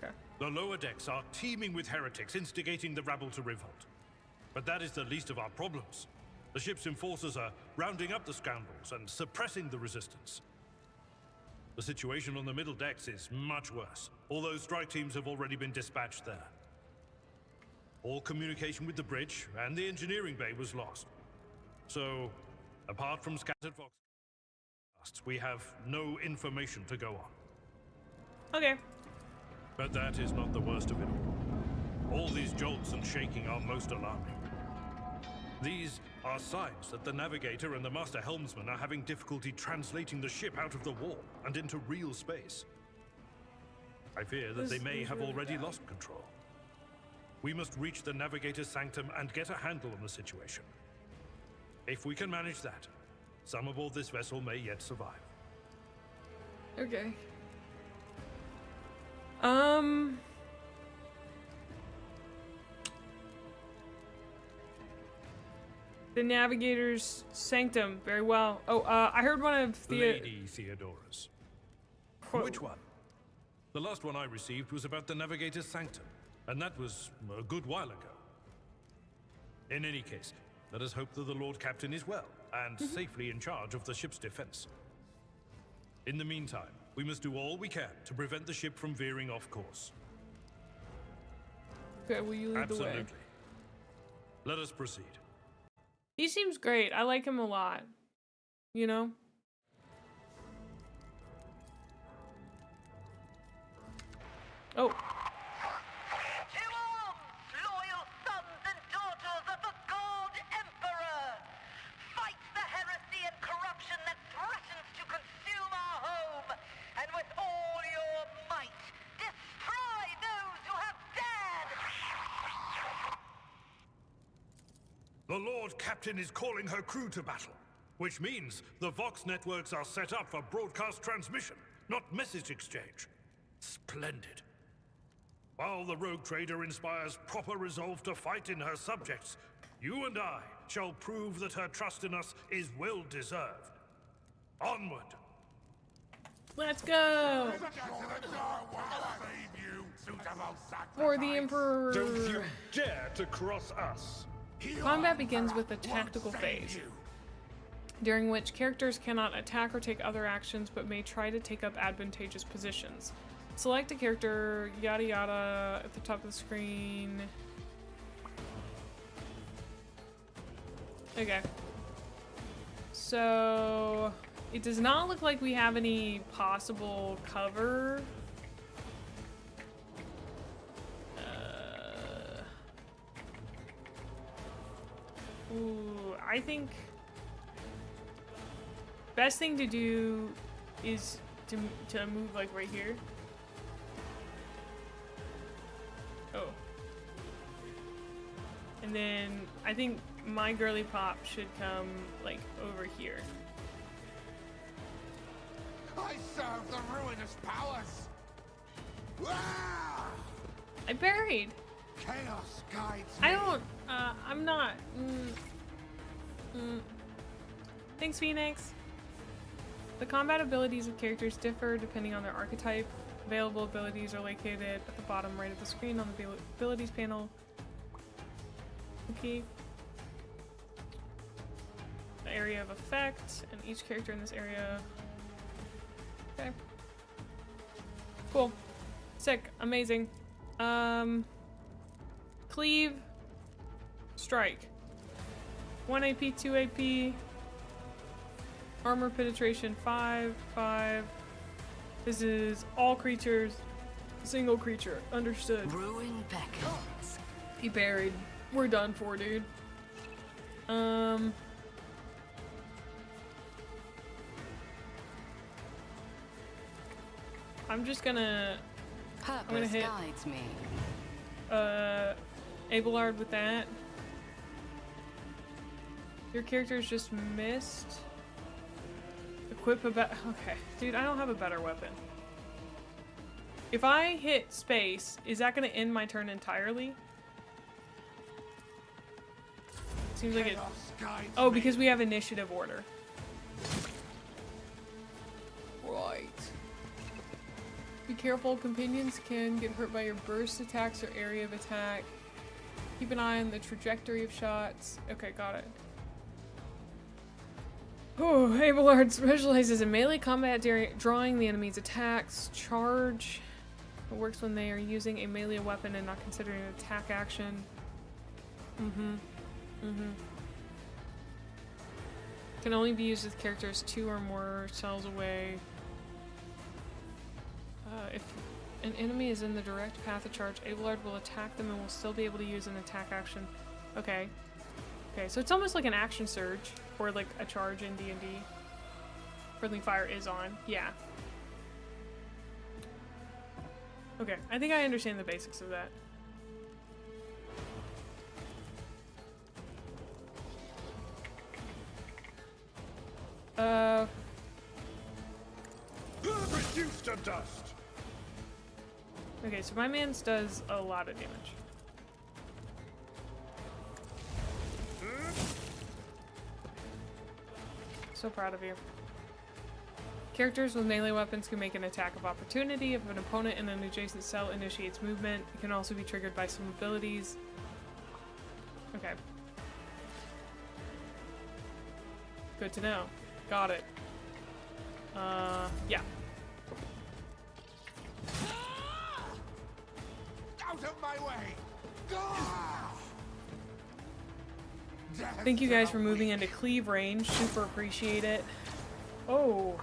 Okay. The lower decks are teeming with heretics instigating the rabble to revolt. But that is the least of our problems. The ship's enforcers are rounding up the scoundrels and suppressing the resistance. The situation on the middle decks is much worse, although strike teams have already been dispatched there. All communication with the bridge and the engineering bay was lost. So, apart from scattered foxcasts, we have no information to go on. Okay. But that is not the worst of it all. All these jolts and shaking are most alarming. These are signs that the Navigator and the Master Helmsman are having difficulty translating the ship out of the warp and into real space. I fear that they may have already lost control. We must reach the Navigator's sanctum and get a handle on the situation. If we can manage that, some aboard this vessel may yet survive. Okay. The Navigator's sanctum. Very well. Oh, I heard one of the... Lady Theodora's. Which one? The last one I received was about the Navigator's sanctum, and that was a good while ago. In any case, let us hope that the Lord Captain is well and safely in charge of the ship's defense. In the meantime, we must do all we can to prevent the ship from veering off course. Okay, will you lead the way? Absolutely. Let us proceed. He seems great. I like him a lot. You know? Oh. To arms, loyal sons and daughters of the God Emperor! Fight the heresy and corruption that threatens to consume our home, and with all your might, destroy those who have dared! The Lord Captain is calling her crew to battle, which means the Vox networks are set up for broadcast transmission, not message exchange. Splendid. While the rogue trader inspires proper resolve to fight in her subjects, you and I shall prove that her trust in us is well deserved. Onward! Let's go! For the Emperor! Don't you dare to cross us! Combat begins with the tactical phase, during which characters cannot attack or take other actions but may try to take up advantageous positions. Select a character, yada yada, at the top of the screen. Okay. So, it does not look like we have any possible cover. Ooh, I think best thing to do is to move like right here. Oh. And then I think my girly pop should come like over here. I serve the ruinous powers. I buried. Chaos guides I don't. I'm not. Thanks, Phoenix. The combat abilities of characters differ depending on their archetype. Available abilities are located at the bottom right of the screen on the abilities panel. Okay. The area of effect, and each character in this area. Okay. Cool. Sick. Amazing. Cleave. Strike. 1 AP, 2 AP. Armor penetration 5, 5. This is all creatures, single creature. Understood. Ruin beckons. He buried. We're done for, dude. I'm just gonna. I'm gonna hit. Guides me. Abelard with that. Your character's just missed. Equip a better. Okay, dude, I don't have a better weapon. If I hit space, is that gonna end my turn entirely? Seems like it. Oh, because we have initiative order. Right. Be careful, companions can get hurt by your burst attacks or area of attack. Keep an eye on the trajectory of shots. Okay, got it. Oh, Abelard specializes in melee combat, drawing the enemy's attacks. Charge. It works when they are using a melee weapon and not considering an attack action. Can only be used with characters 2 or more cells away. an enemy is in the direct path of charge, Abelard will attack them and will still be able to use an attack action. Okay. Okay, so it's almost like an action surge, or like a charge in D&D. Friendly fire is on. Yeah. Okay, I think I understand the basics of that. Reduced to dust. Okay, so my man's does a lot of damage. So proud of you. Characters with melee weapons can make an attack of opportunity if an opponent in an adjacent cell initiates movement. It can also be triggered by some abilities. Okay. Good to know. Got it. Yeah. Out of my way! Thank you guys for moving into cleave range. Super appreciate it. Oh.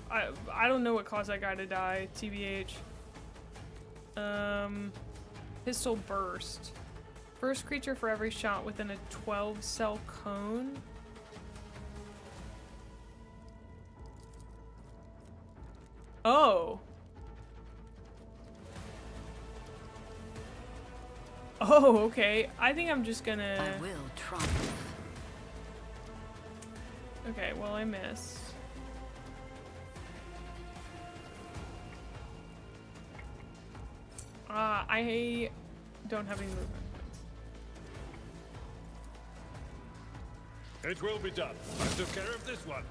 I don't know what caused that guy to die, TBH. Pistol burst. First creature for every shot within a 12-cell cone. Oh. Oh, okay. I think I'm just gonna... I will try. Okay, well, I missed. I don't have any movement. It will be done. I took care of this one.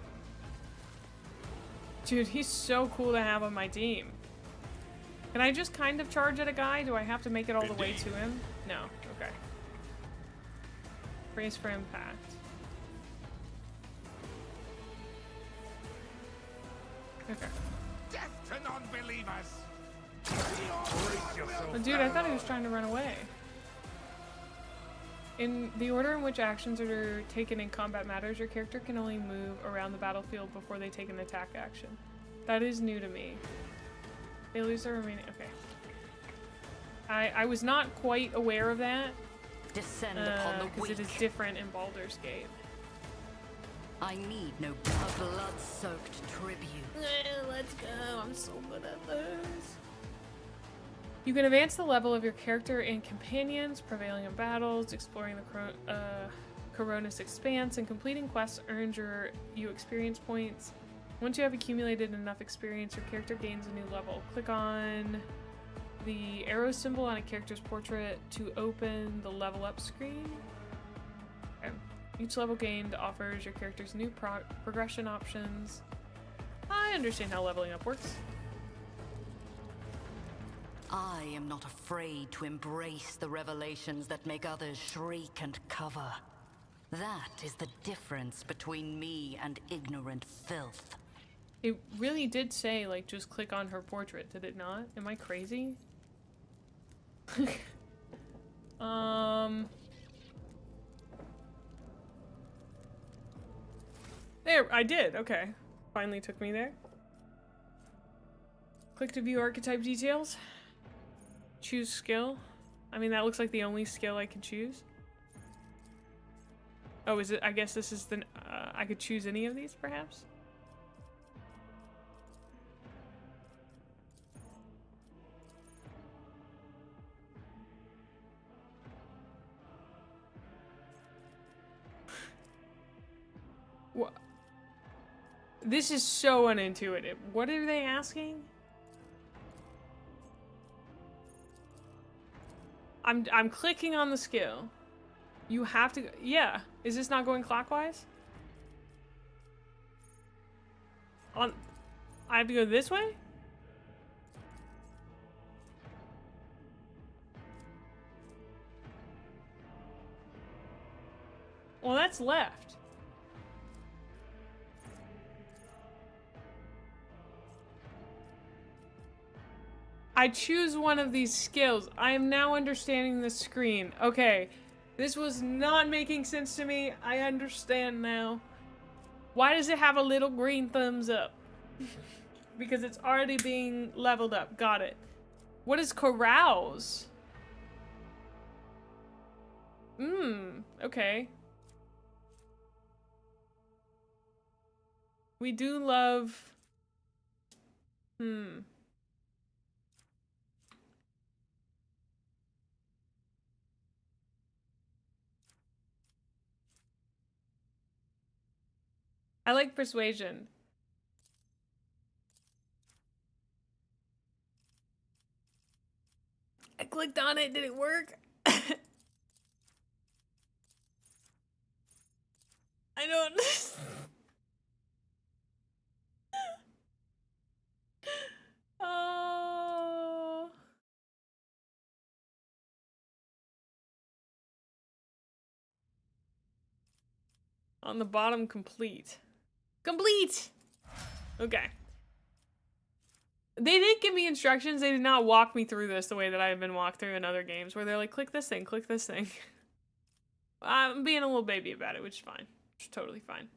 Dude, he's so cool to have on my team. Can I just kind of charge at a guy? Do I have to make it all the way to him? No. Okay. Brace for impact. Okay. Death to non-believers! Oh, dude, I thought he was trying to run away. In the order in which actions are taken in combat matters, your character can only move around the battlefield before they take an attack action. That is new to me. They lose their remaining... Okay. I was not quite aware of that. Descend upon the because it is different in Baldur's Gate. I need no blood-soaked tribute. Let's go. I'm so good at this. You can advance the level of your character and companions, prevailing in battles, exploring the Coronis Expanse, and completing quests earns you experience points. Once you have accumulated enough experience, your character gains a new level. Click on the arrow symbol on a character's portrait to open the level up screen. Okay. Each level gained offers your characters new progression options. I understand how leveling up works. I am not afraid to embrace the revelations that make others shriek and cover. That is the difference between me and ignorant filth. It really did say, like, just click on her portrait, did it not? Am I crazy? There, I did, okay. Finally took me there. Click to view archetype details. Choose skill. I mean, that looks like the only skill I can choose. Oh, is it? I guess this is the... I could choose any of these, perhaps? What? This is so unintuitive. What are they asking? I'm clicking on the skill. You have to... Yeah. Is this not going clockwise? I have to go this way? Well, that's left. I choose one of these skills. I am now understanding the screen. Okay. This was not making sense to me. I understand now. Why does it have a little green thumbs up? Because it's already being leveled up. Got it. What is carouse? Okay. We do love... I like persuasion. I clicked on it. Did it work? I don't... Oh... On the bottom, complete. Complete! Okay. They did give me instructions. They did not walk me through this the way that I have been walked through in other games, where they're like, click this thing, click this thing. I'm being a little baby about it, which is fine. Which is totally fine.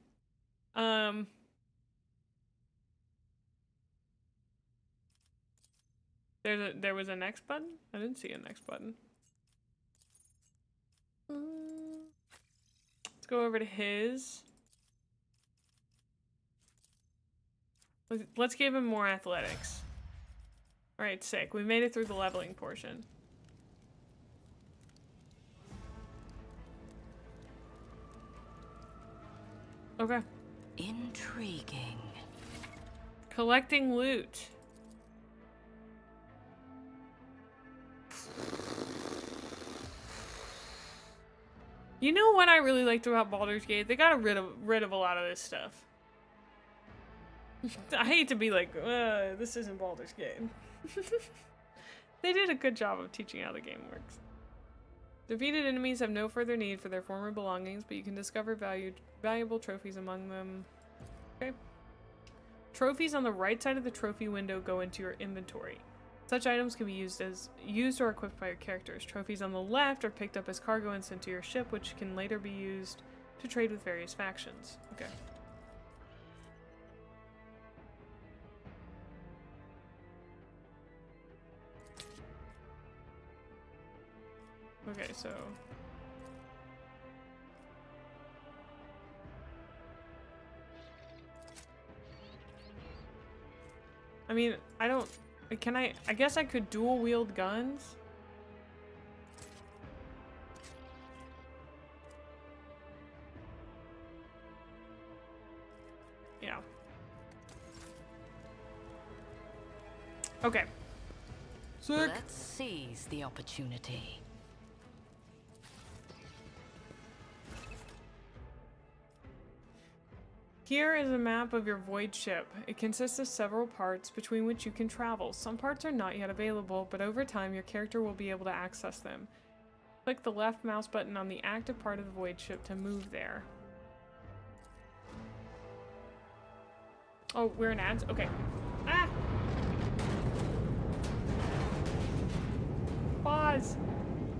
There was a next button? I didn't see a next button. Let's go over to his. Let's give him more athletics. Alright, sick. We made it through the leveling portion. Okay. Intriguing. Collecting loot. You know what I really liked about Baldur's Gate? They got rid of a lot of this stuff. I hate to be like, this isn't Baldur's Gate. They did a good job of teaching how the game works. Defeated enemies have no further need for their former belongings, but you can discover valuable trophies among them. Okay. Trophies on the right side of the trophy window go into your inventory. Such items can be used or equipped by your characters. Trophies on the left are picked up as cargo and sent to your ship, which can later be used to trade with various factions. Okay. Okay, so... I mean, I don't... Can I guess I could dual wield guns? Yeah. Okay. Sick. Let's seize the opportunity. Here is a map of your void ship. It consists of several parts between which you can travel. Some parts are not yet available, but over time your character will be able to access them. Click the left mouse button on the active part of the void ship to move there. Oh, we're in ads? Okay. Ah! Pause!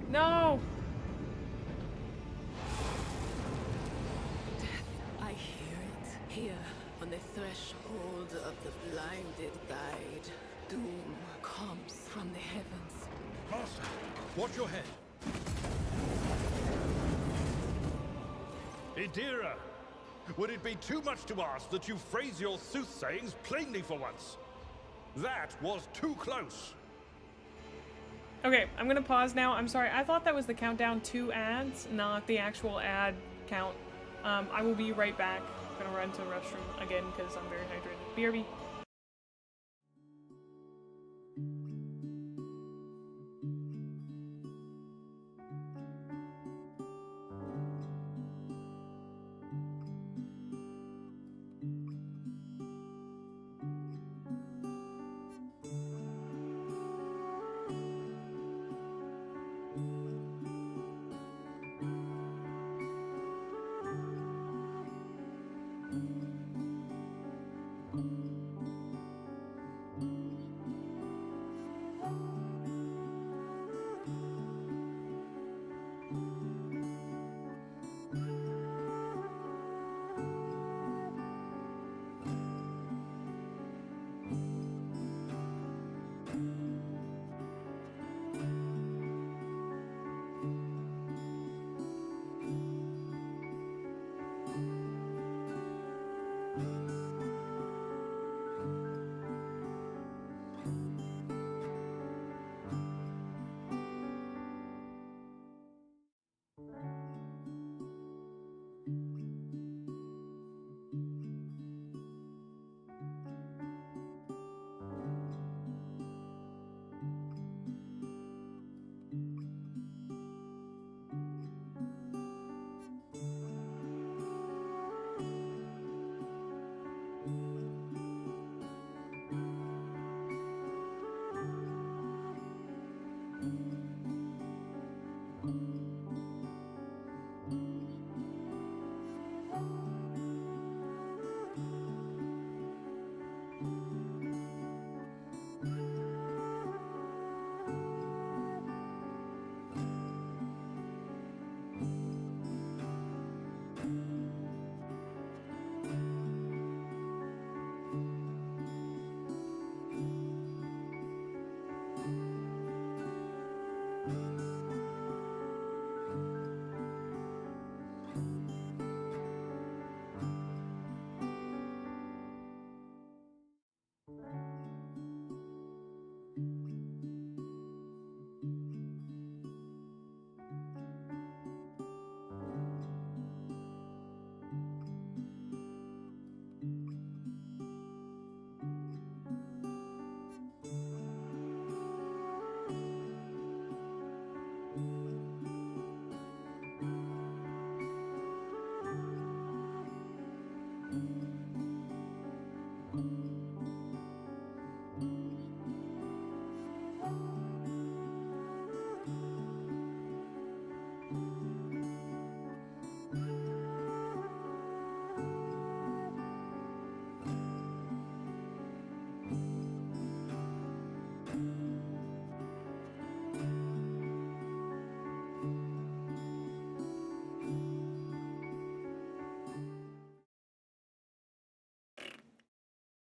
No! Here, on the threshold of the blinded guide, doom comes from the heavens. Master, watch your head. Idira, would it be too much to ask that you phrase your soothsayings plainly for once? That was too close. Okay, I'm gonna pause now. I'm sorry, I thought that was the countdown to ads, not the actual ad count. I will be right back. I'm gonna run to the restroom again because I'm very hydrated. BRB.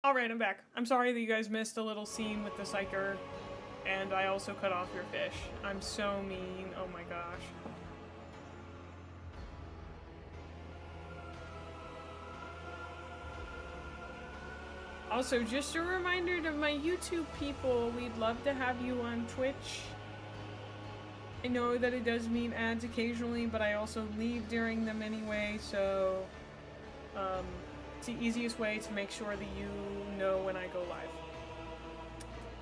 Alright, I'm back. I'm sorry that you guys missed a little scene with the psyker, and I also cut off your fish. I'm so mean. Oh my gosh. Also, just a reminder to my YouTube people, we'd love to have you on Twitch. I know that it does mean ads occasionally, but I also leave during them anyway, so it's the easiest way to make sure that you know when I go live.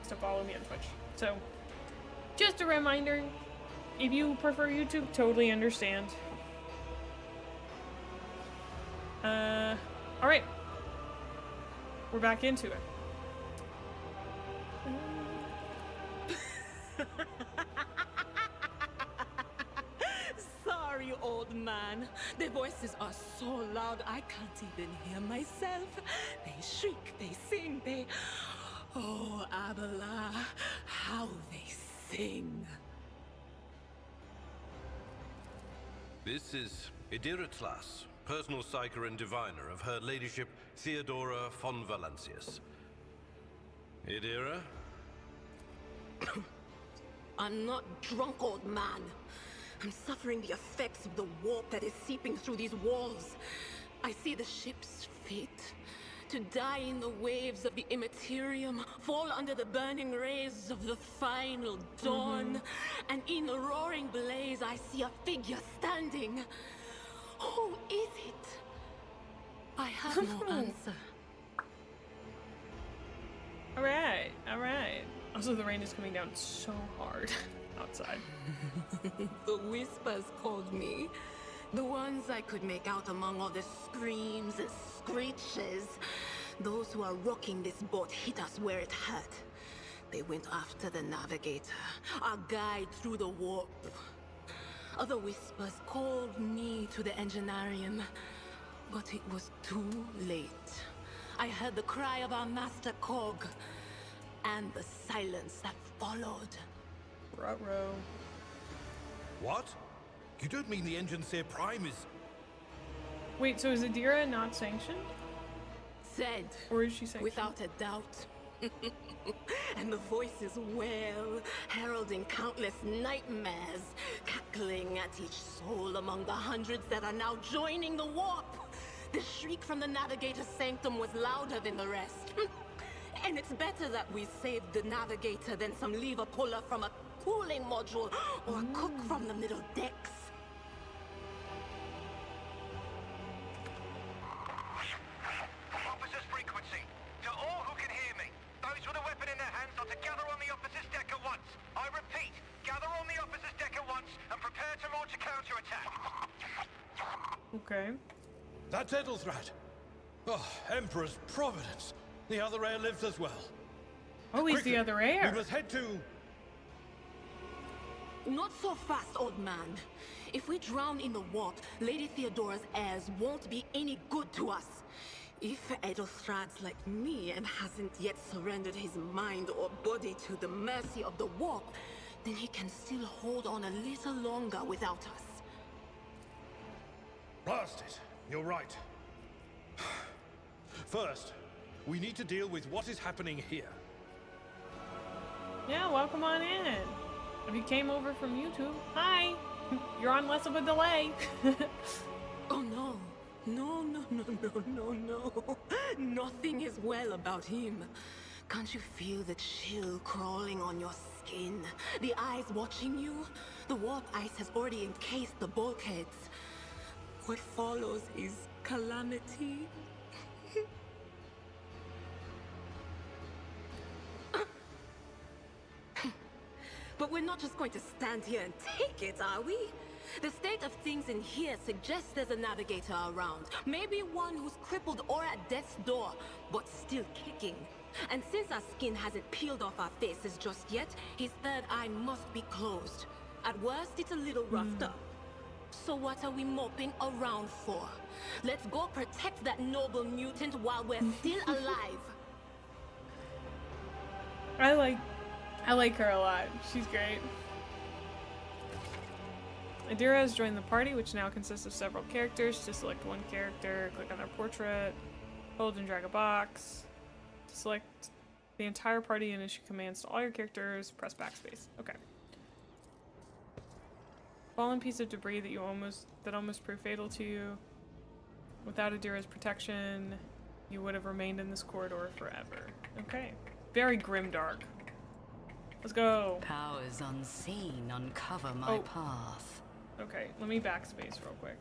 So follow me on Twitch. So, just a reminder, if you prefer YouTube, totally understand. Alright. We're back into it. Sorry, old man. The voices are so loud I can't even hear myself. They shriek, they sing, they... Oh, Abela, how they sing. This is Idiratlas, personal psyker and diviner of Her Ladyship Theodora von Valancius. Idira? I'm not drunk, old man. I'm suffering the effects of the warp that is seeping through these walls. I see the ship's fate. To die in the waves of the immaterium, fall under the burning rays of the final dawn. And in the roaring blaze, I see a figure standing. Who is it? I have no answer. Alright, alright. Also, the rain is coming down so hard outside. The whispers called me. The ones I could make out among all the screams and screeches. Those who are rocking this boat hit us where it hurt. They went after the Navigator, our guide through the warp. Other whispers called me to the enginarium, but it was too late. I heard the cry of our master Cog, and the silence that followed. Ruh-roh. What? You don't mean the Engineer Prime is... Wait, so is Idira not sanctioned? Said. Or is she sanctioned? Without a doubt. And the voices wail, heralding countless nightmares, cackling at each soul among the hundreds that are now joining the warp. The shriek from the Navigator's sanctum was louder than the rest. And it's better that we saved the Navigator than some lever puller from a cooling module or a cook from the middle decks. Officers frequency. To all who can hear me, those with a weapon in their hands are to gather on the officer's deck at once. I repeat, gather on the officer's deck at once and prepare to launch a counterattack. Okay. That's Edelthrat. Oh, Emperor's Providence. The other heir lives as well. Oh, he's Quickly, the other heir. We must head to... Not so fast, old man. If we drown in the warp, Lady Theodora's heirs won't be any good to us. If Edelthrad's like me and hasn't yet surrendered his mind or body to the mercy of the warp, then he can still hold on a little longer without us. Blast it. You're right. First, we need to deal with what is happening here. Yeah, welcome on in. If you came over from YouTube, hi. You're on less of a delay. Oh no. No. Nothing is well about him. Can't you feel the chill crawling on your skin? The eyes watching you? The warp ice has already encased the bulkheads. What follows is calamity. But we're not just going to stand here and take it, are we? The state of things in here suggests there's a navigator around. Maybe one who's crippled or at death's door, but still kicking. And since our skin hasn't peeled off our faces just yet, his third eye must be closed. At worst, it's a little roughed up. So what are we moping around for? Let's go protect that noble mutant while we're still alive. I like her a lot. She's great. Adira has joined the party, which now consists of several characters. To select one character, click on their portrait, hold and drag a box. To select the entire party and issue commands to all your characters, press backspace. Okay. Fallen piece of debris that almost proved fatal to you. Without Adira's protection, you would have remained in this corridor forever. Okay. Very grimdark. Let's go. Powers unseen uncover my path. Okay, let me backspace real quick.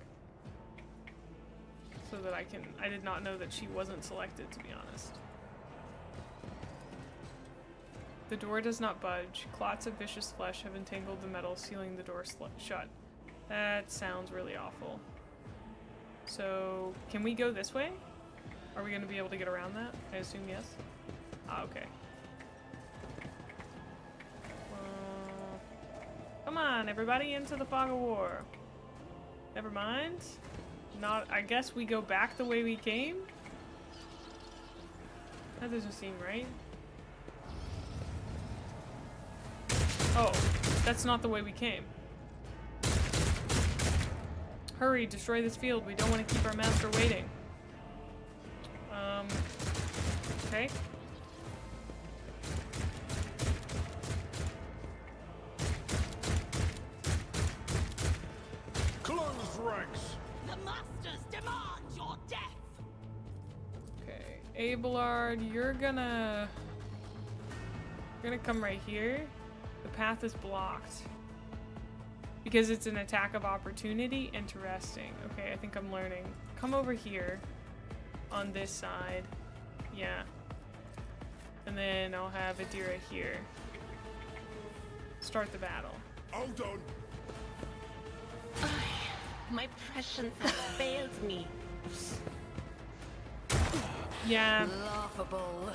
So that I did not know that she wasn't selected, to be honest. The door does not budge. Clots of vicious flesh have entangled the metal, sealing the door shut. That sounds really awful. So, can we go this way? Are we going to be able to get around that? I assume yes. Ah, okay. Come on, everybody, into the fog of war. Never mind. Not. I guess we go back the way we came? That doesn't seem right. Oh, that's not the way we came. Hurry, destroy this field. We don't want to keep our master waiting. Okay. Close ranks. The masters demand your death. Okay, Abelard, you're gonna come right here. The path is blocked because it's an attack of opportunity. Interesting. Okay, I think I'm learning. Come over here on this side. Yeah. And then I'll have Adira here. Start the battle. Hold on. My prescience has failed me. Yeah. Laughable.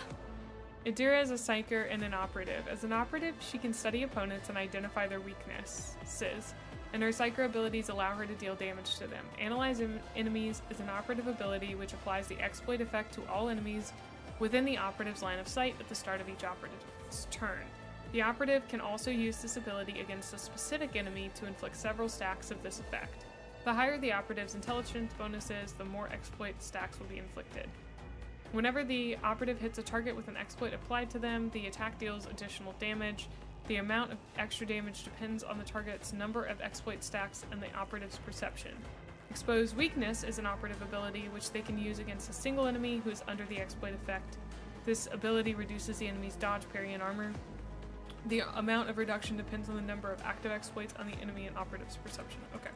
Adira is a psyker and an operative. As an operative, she can study opponents and identify their weaknesses, and her psyker abilities allow her to deal damage to them. Analyze enemies is an operative ability which applies the exploit effect to all enemies within the operative's line of sight at the start of each operative's turn. The operative can also use this ability against a specific enemy to inflict several stacks of this effect. The higher the operative's intelligence bonus is, the more exploit stacks will be inflicted. Whenever the operative hits a target with an exploit applied to them, the attack deals additional damage. The amount of extra damage depends on the target's number of exploit stacks and the operative's perception. Expose Weakness is an operative ability which they can use against a single enemy who is under the exploit effect. This ability reduces the enemy's dodge, parry, and armor. The amount of reduction depends on the number of active exploits on the enemy and operative's perception. Okay.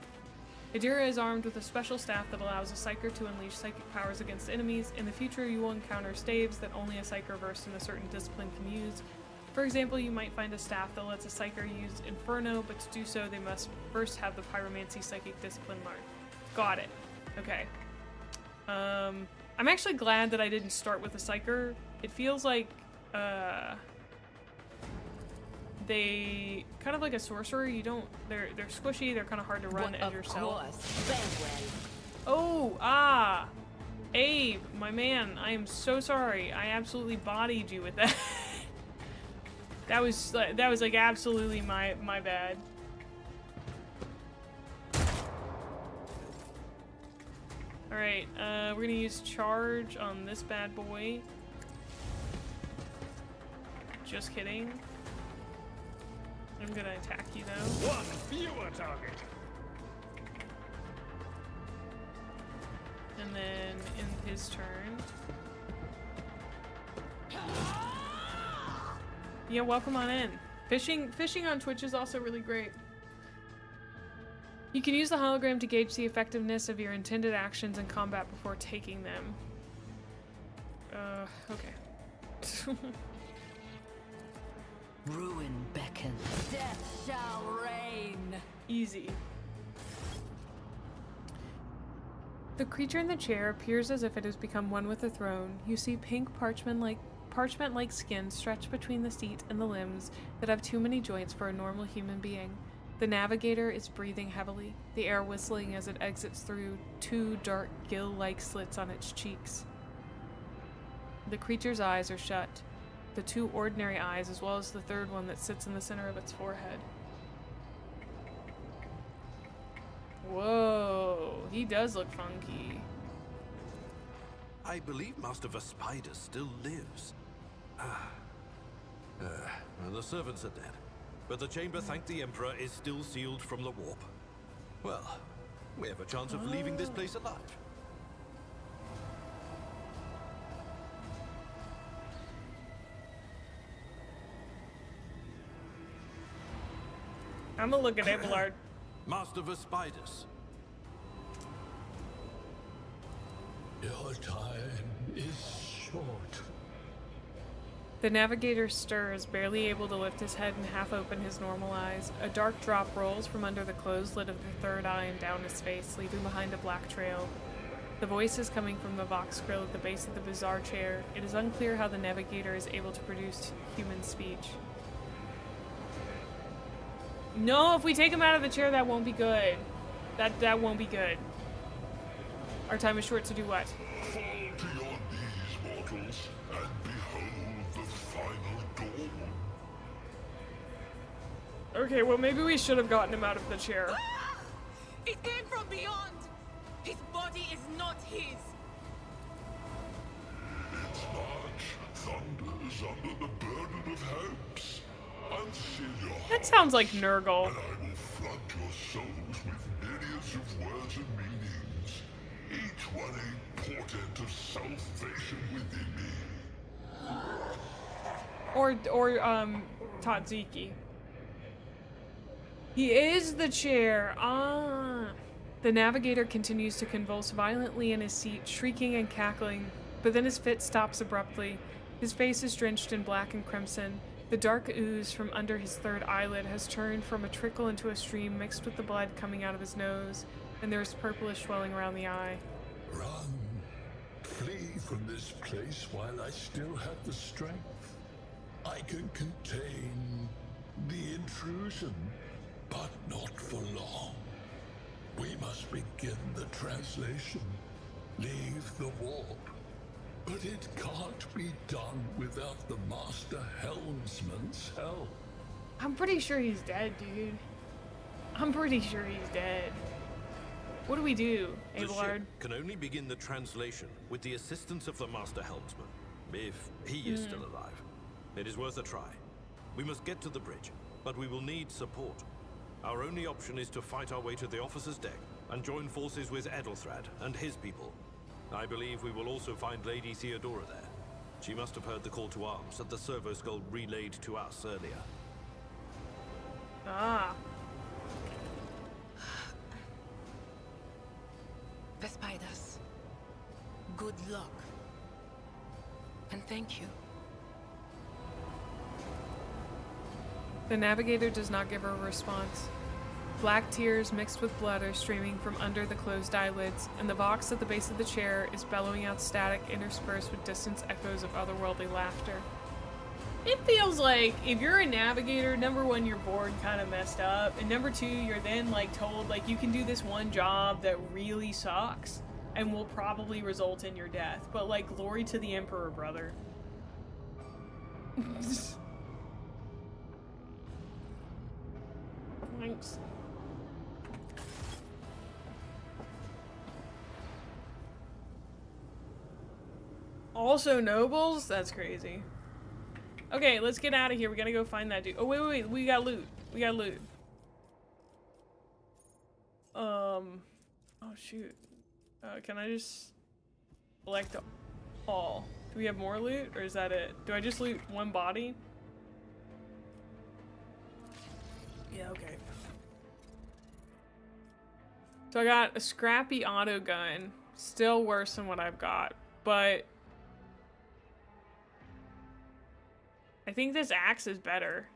Adira is armed with a special staff that allows a psyker to unleash psychic powers against enemies. In the future, you will encounter staves that only a psyker versed in a certain discipline can use. For example, you might find a staff that lets a psyker use Inferno, but to do so, they must first have the Pyromancy psychic discipline learned. Got it. Okay. I'm actually glad that I didn't start with a psyker. It feels like, they kind of like a sorcerer. You don't. They're squishy. They're kind of hard to run as yourself. Oh, Abe, my man. I am so sorry. I absolutely bodied you with that. that was like absolutely my bad. All right, we're gonna use charge on this bad boy. Just kidding. I'm gonna attack you though. One fewer target. And then in his turn. Yeah, welcome on in. Fishing on Twitch is also really great. You can use the hologram to gauge the effectiveness of your intended actions in combat before taking them. Okay. Ruin beckons. Death shall reign. Easy. The creature in the chair appears as if it has become one with the throne. You see pink parchment-like skin stretched between the seat and the limbs that have too many joints for a normal human being. The Navigator is breathing heavily, the air whistling as it exits through two dark gill-like slits on its cheeks. The creature's eyes are shut, the two ordinary eyes as well as the third one that sits in the center of its forehead. Whoa, he does look funky. I believe Master Vespider still lives. Well, the servants are dead, but the chamber, thank the Emperor, is still sealed from the warp. Well, we have a chance of leaving this place alive. I'm gonna look at Abelard. Master Vespider. Your time is short. The Navigator stirs, barely able to lift his head and half open his normal eyes. A dark drop rolls from under the closed lid of the third eye and down his face, leaving behind a black trail. The voice is coming from the Vox grill at the base of the bizarre chair. It is unclear how the Navigator is able to produce human speech. No, if we take him out of the chair, that won't be good. That won't be good. Our time is short to do what? Fall to your knees, mortals, and behold the final dawn. Okay, well maybe we should have gotten him out of the chair. Ah! It came from beyond! His body is not his! Its march thunders under the burden of hopes. Unseal your hearts, That sounds like Nurgle. and I will flood your souls with myriads of words and meanings, each one a portent of salvation within me. Or Tatsiki. He is the chair. Ah. The Navigator continues to convulse violently in his seat, shrieking and cackling, but then his fit stops abruptly. His face is drenched in black and crimson. The dark ooze from under his third eyelid has turned from a trickle into a stream mixed with the blood coming out of his nose, and there is purplish swelling around the eye. Run. Flee from this place while I still have the strength. I can contain the intrusion, but not for long. We must begin the translation. Leave the warp. But it can't be done without the Master Helmsman's help. I'm pretty sure he's dead, dude. I'm pretty sure he's dead. What do we do, The Abelard? ship can only begin the translation with the assistance of the Master Helmsman, if he is still alive. It is worth a try. We must get to the bridge, but we will need support. Our only option is to fight our way to the officer's deck and join forces with Edelthrad and his people. I believe we will also find Lady Theodora there. She must have heard the call to arms that the servo skull relayed to us earlier. Ah. Vespidas, good luck. And thank you. The Navigator does not give her a response. Black tears mixed with blood are streaming from under the closed eyelids, and the Vox at the base of the chair is bellowing out static interspersed with distant echoes of otherworldly laughter. It feels like if you're a Navigator, number one, you're bored and kind of messed up, and number two, you're then like told like you can do this one job that really sucks and will probably result in your death. But like, glory to the Emperor, brother. Thanks. Also nobles? That's crazy. Okay, let's get out of here. We gotta go find that dude. Oh, wait. We got loot. We got loot. Oh, shoot. Can I just select all? Do we have more loot, or is that it? Do I just loot one body? Yeah, okay. So I got a scrappy auto gun. Still worse than what I've got, but I think this axe is better.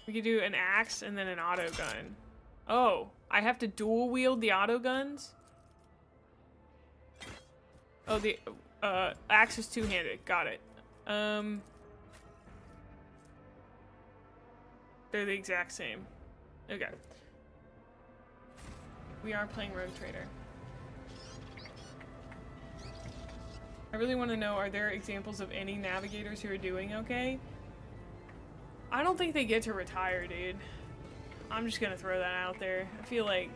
We could do an axe and then an auto gun. Oh, I have to dual wield the auto guns? Oh, the axe is two-handed. Got it. They're the exact same. Okay. We are playing Rogue Trader. I really want to know, are there examples of any navigators who are doing okay? I don't think they get to retire, dude. I'm just gonna throw that out there. I feel like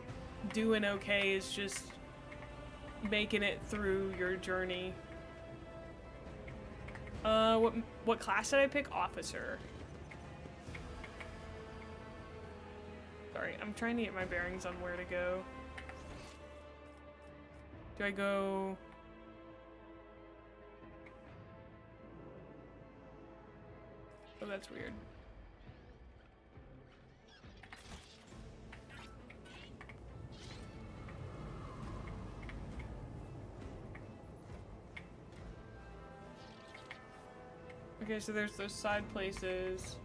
doing okay is just making it through your journey. What class did I pick? Officer. Sorry, I'm trying to get my bearings on where to go. Do I go... Oh, that's weird. Okay, so there's those side places.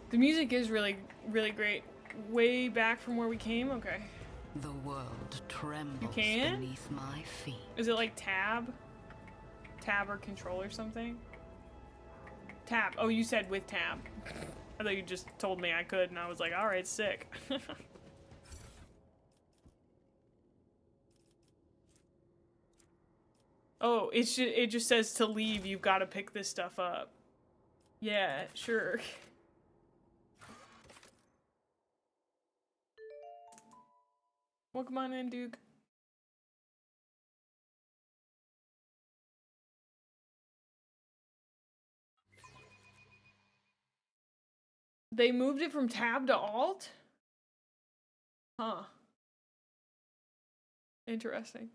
The music is really, really great. Way back from where we came? Okay. The world trembles beneath my feet. Is it like tab? Tab or control or something? Tab. Oh, you said with tab. I thought you just told me I could, and I was like, alright, sick. Oh, it just says to leave, you've got to pick this stuff up. Yeah, sure. Welcome on in, Duke. They moved it from tab to alt? Huh. Interesting.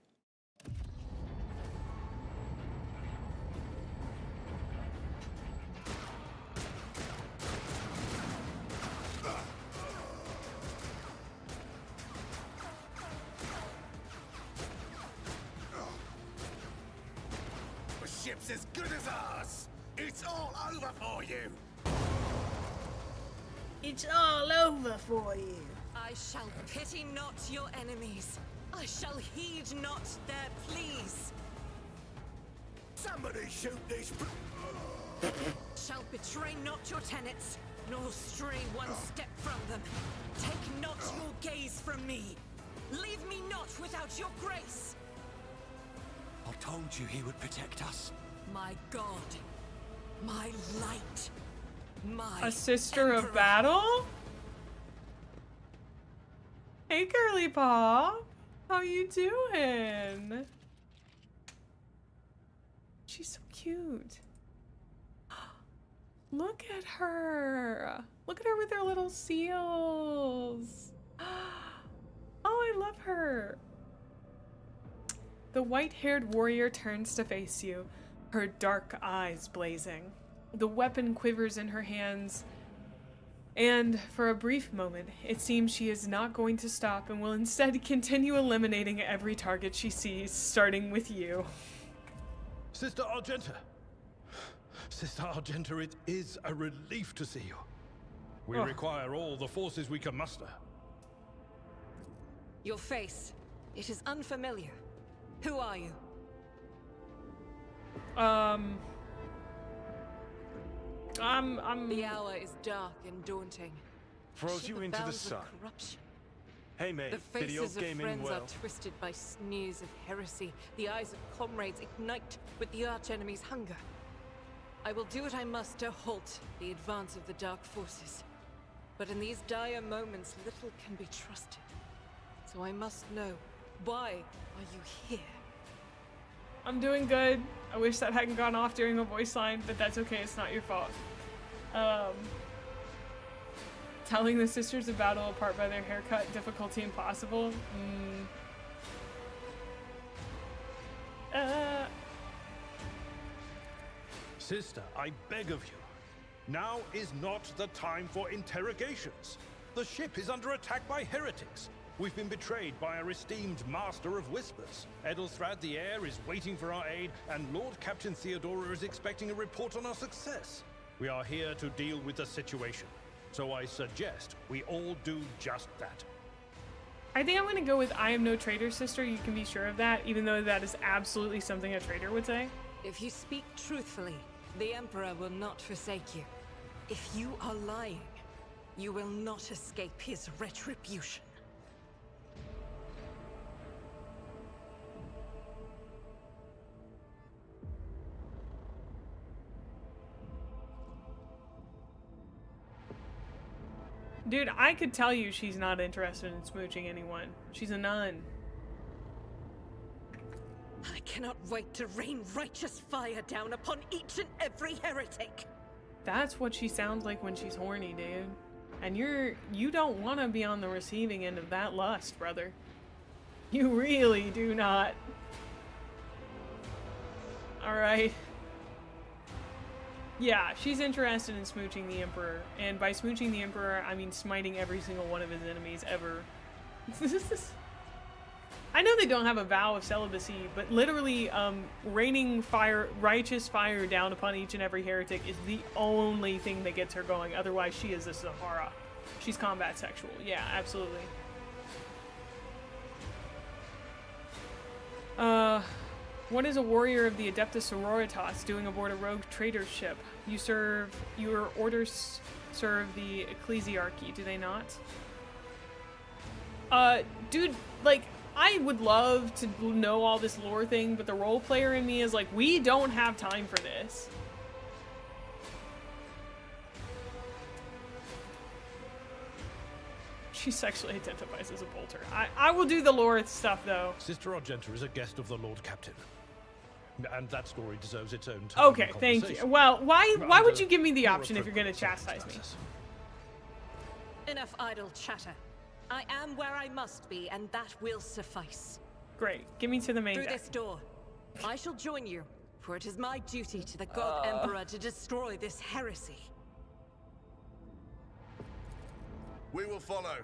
The ship's as good as ours. It's all over for you. It's all over for you. I shall pity not your enemies. I shall heed not their pleas. Somebody shoot these. Shall betray not your tenets, nor stray one step from them. Take not your gaze from me. Leave me not without your grace. I told you he would protect us. My God, my light, my A sister of battle? Hey, girly pop. How you doing? She's so cute. Look at her. Look at her with her little seals. Oh, I love her. The white-haired warrior turns to face you, her dark eyes blazing. The weapon quivers in her hands, and for a brief moment, it seems she is not going to stop and will instead continue eliminating every target she sees, starting with you. Sister Argenta. Sister Argenta, it is a relief to see you. We require all the forces we can muster. Your face, it is unfamiliar. Who are you? The hour is dark and daunting. Throws you into the sun. Hey, Mae, The video faces of gaming friends well. are twisted by sneers of heresy. The eyes of comrades ignite with the archenemy's hunger. I will do what I must to halt the advance of the dark forces. But in these dire moments, little can be trusted. So I must know, why are you here? I'm doing good. I wish that hadn't gone off during the voice line, but that's okay, it's not your fault. Telling the sisters of battle apart by their haircut, difficulty impossible. Sister, I beg of you. Now is not the time for interrogations. The ship is under attack by heretics. We've been betrayed by our esteemed Master of Whispers. Edelthrad the Heir is waiting for our aid, and Lord Captain Theodora is expecting a report on our success. We are here to deal with the situation, so I suggest we all do just that. I think I'm gonna go with I am no traitor, sister. You can be sure of that, even though that is absolutely something a traitor would say. If you speak truthfully, the Emperor will not forsake you. If you are lying, you will not escape his retribution. Dude, I could tell you she's not interested in smooching anyone. She's a nun. I cannot wait to rain righteous fire down upon each and every heretic. That's what she sounds like when she's horny, dude. And you don't want to be on the receiving end of that lust, brother. You really do not. Alright. Yeah, she's interested in smooching the Emperor. And by smooching the Emperor, I mean smiting every single one of his enemies ever. I know they don't have a vow of celibacy, but literally raining fire, righteous fire down upon each and every heretic is the only thing that gets her going. Otherwise, she is a Sahara. She's combat sexual. Yeah, absolutely. What is a warrior of the Adeptus Sororitas doing aboard a rogue trader ship? Your orders serve the ecclesiarchy, do they not? Dude, like, I would love to know all this lore thing, but the role player in me is like, we don't have time for this. She sexually identifies as a bolter. I will do the lore stuff, though. Sister Argenta is a guest of the Lord Captain. And that story deserves its own time. Okay, thank you. Well, why would you give me the option if you're going to chastise me? Enough idle chatter. I am where I must be, and that will suffice. Great. Get me to the main Through deck. this door. I shall join you, for it is my duty to the God Emperor to destroy this heresy. We will follow.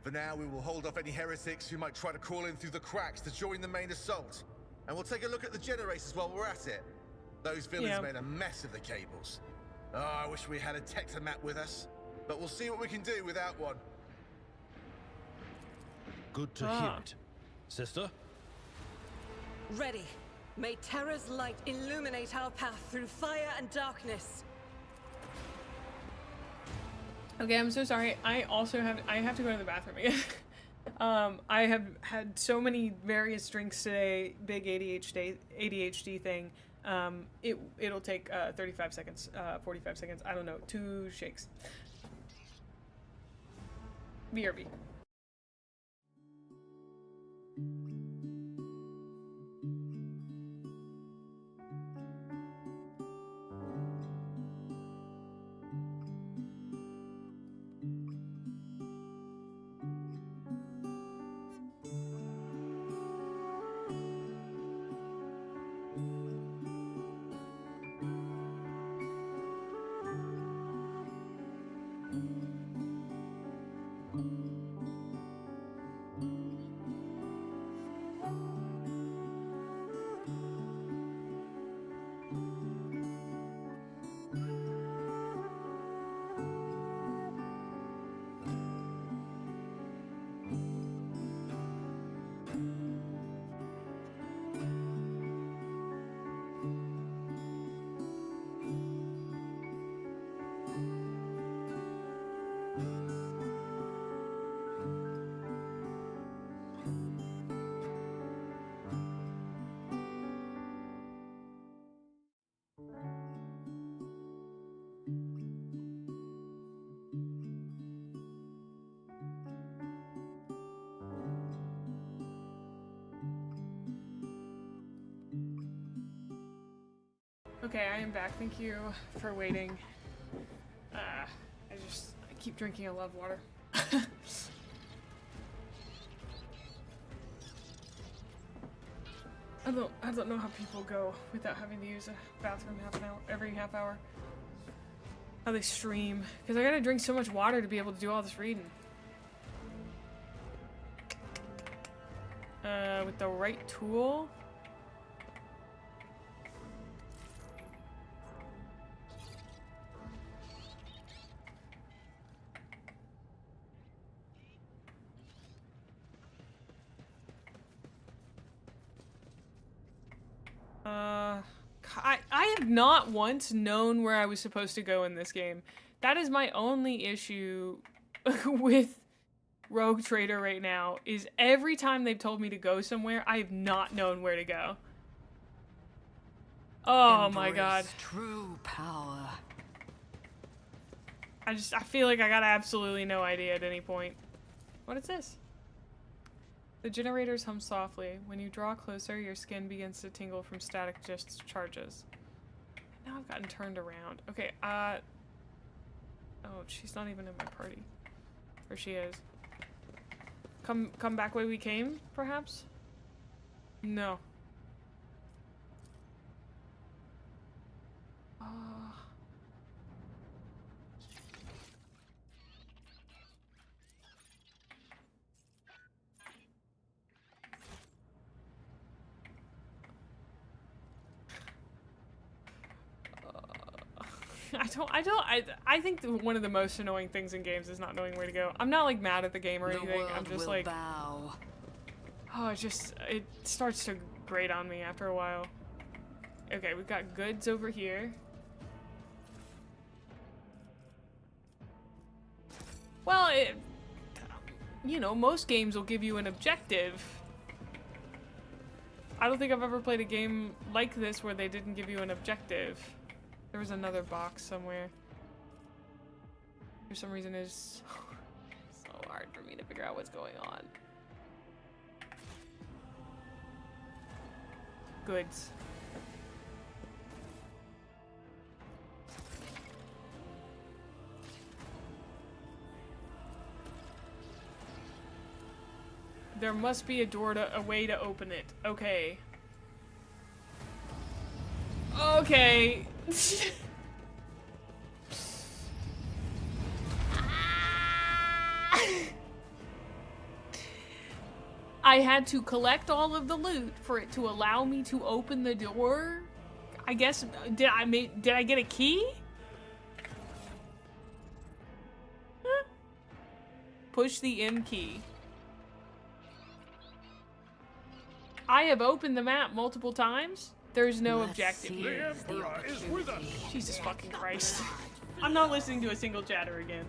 For now, we will hold off any heretics who might try to crawl in through the cracks to join the main assault. And we'll take a look at the generators while we're at it. Those villains made a mess of the cables. Oh, I wish we had a Tectomat with us. But we'll see what we can do without one. Good to hear it. Sister? Ready. May Terra's light illuminate our path through fire and darkness. Okay, I'm so sorry. I have to go to the bathroom again. I have had so many various drinks today, big ADHD thing. It'll take 35 seconds, 45 seconds, I don't know, 2 shakes. BRB. Okay, I am back. Thank you for waiting. I keep drinking a lot of water. I don't know how people go without having to use a bathroom every half hour. How they stream. Because I gotta drink so much water to be able to do all this reading. With the right tool. I have not once known where I was supposed to go in this game. That is my only issue with Rogue Trader right now, is every time they've told me to go somewhere, I have not known where to go. Oh my god. True power. I feel like I got absolutely no idea at any point. What is this? The generators hum softly. When you draw closer, your skin begins to tingle from static charges. Now I've gotten turned around. Okay, oh, she's not even in my party. Or she is. Come back way we came, perhaps? No. I think one of the most annoying things in games is not knowing where to go. I'm not like mad at the game or anything. I'm just like, oh, it starts to grate on me after a while. Okay, we've got goods over here. Well, you know, most games will give you an objective. I don't think I've ever played a game like this where they didn't give you an objective. There was another box somewhere. For some reason, it's so hard for me to figure out what's going on. Goods. There must be a way to open it. Okay. Okay. I had to collect all of the loot for it to allow me to open the door. I guess, did I get a key? Huh? Push the M key. I have opened the map multiple times. There's no objective here. The Emperor is with us. Jesus fucking Christ. I'm not listening to a single chatter again.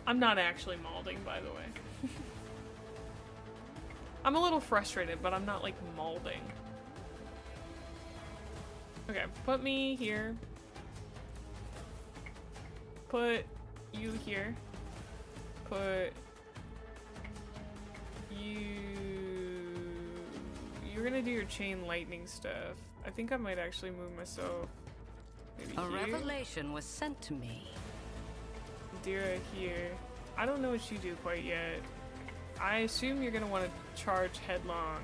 I'm not actually malding, by the way. I'm a little frustrated, but I'm not like malding. Okay, put me here. Put you here. Put you... You're gonna do your chain lightning stuff. I think I might actually move myself. Maybe A here. revelation was sent to me. Dira here. I don't know what you do quite yet. I assume you're gonna want to charge headlong.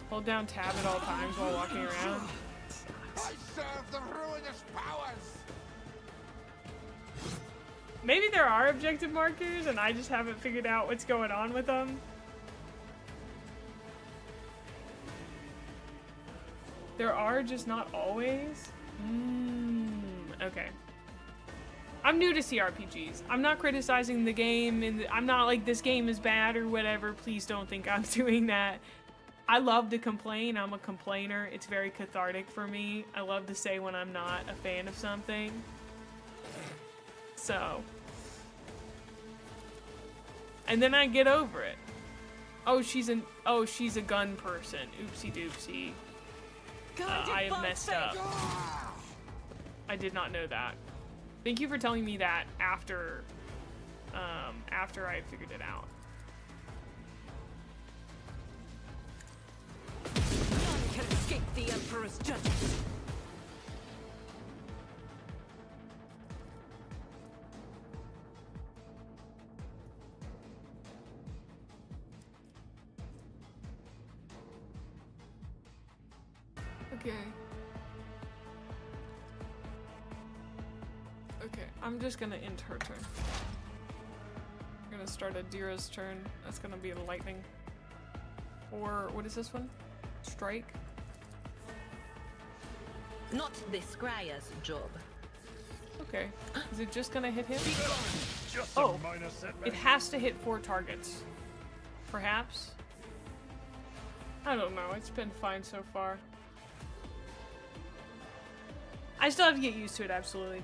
Hold down tab at all times while walking around. I serve the ruinous powers! Maybe there are objective markers and I just haven't figured out what's going on with them. There are, just not always. Okay. I'm new to CRPGs. I'm not criticizing the game, and I'm not like this game is bad or whatever. Please don't think I'm doing that. I love to complain. I'm a complainer. It's very cathartic for me. I love to say when I'm not a fan of something. So. And then I get over it. Oh, she's a gun person. Oopsie doopsie. I have messed up. I did not know that. Thank you for telling me that after I figured it out. None can escape the Emperor's justice. Okay. Okay, I'm just gonna end her turn. I'm gonna start Adira's turn. That's gonna be a lightning. Or, what is this one? Strike? Not this Squire's job. Okay. Is it just gonna hit him? Just Oh, a minor setback. it has to hit 4 targets. Perhaps? I don't know. It's been fine so far. I still have to get used to it, absolutely.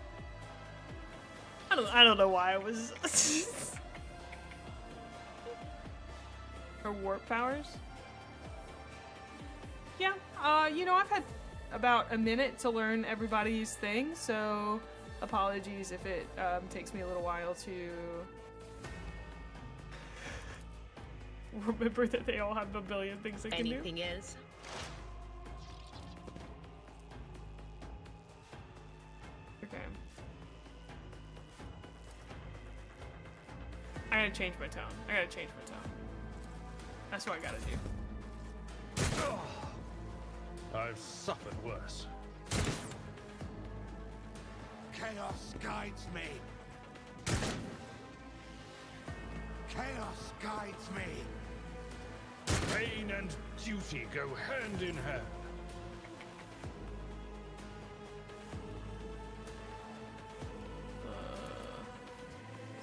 I don't know why I was... Her warp powers? Yeah, you know, I've had about a minute to learn everybody's thing, so apologies if it takes me a little while to remember that they all have a billion things they can do. Anything is. Okay. I gotta change my tone. That's what I gotta do. I've suffered worse. Chaos guides me. Chaos guides me. Pain and duty go hand in hand.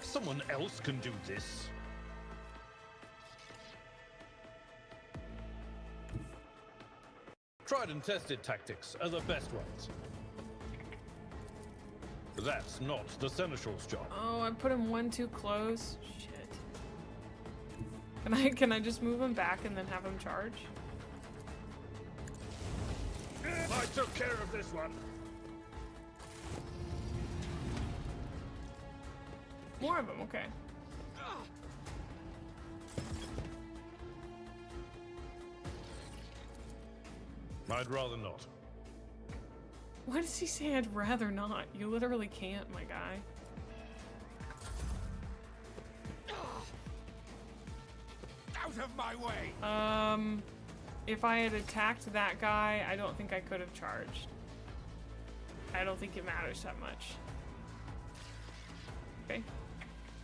Someone else can do this. Tried and tested tactics are the best ones. That's not the Seneschal's job. Oh, I put him 1 too close. Shit. Can I just move him back and then have him charge? I took care of this one. More of them, okay. I'd rather not. Why does he say I'd rather not? You literally can't, my guy. Out of my way! If I had attacked that guy, I don't think I could have charged. I don't think it matters that much. Okay.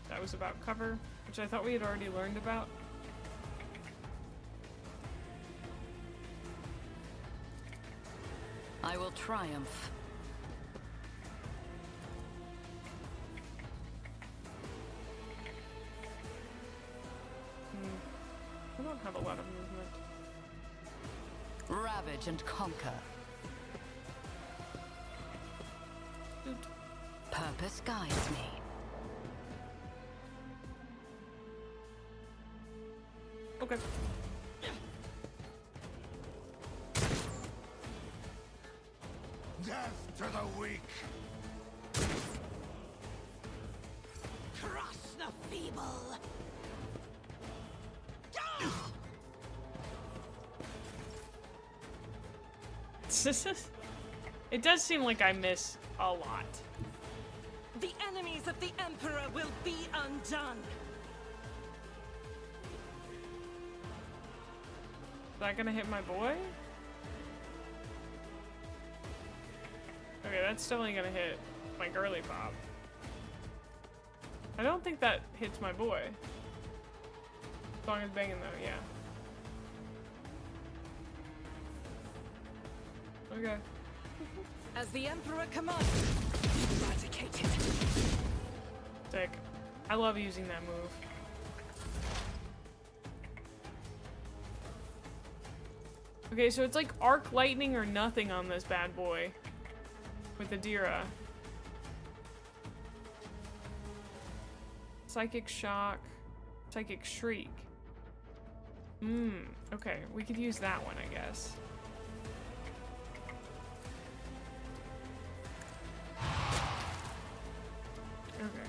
That was about cover, which I thought we had already learned about. I will triumph. I don't have a lot of movement. Ravage and conquer. Purpose guides me. Okay. Death to the weak. Crush the feeble. It does seem like I miss a lot. The enemies of the Emperor will be undone. Is that gonna hit my boy? Okay, that's still only gonna hit my girly pop. I don't think that hits my boy. As long as banging though, yeah. Okay. As the Emperor commands, eradicated. Sick. I love using that move. Okay, so it's like arc lightning or nothing on this bad boy. With Adira. Psychic shock. Psychic shriek. Okay. We could use that one, I guess. Okay.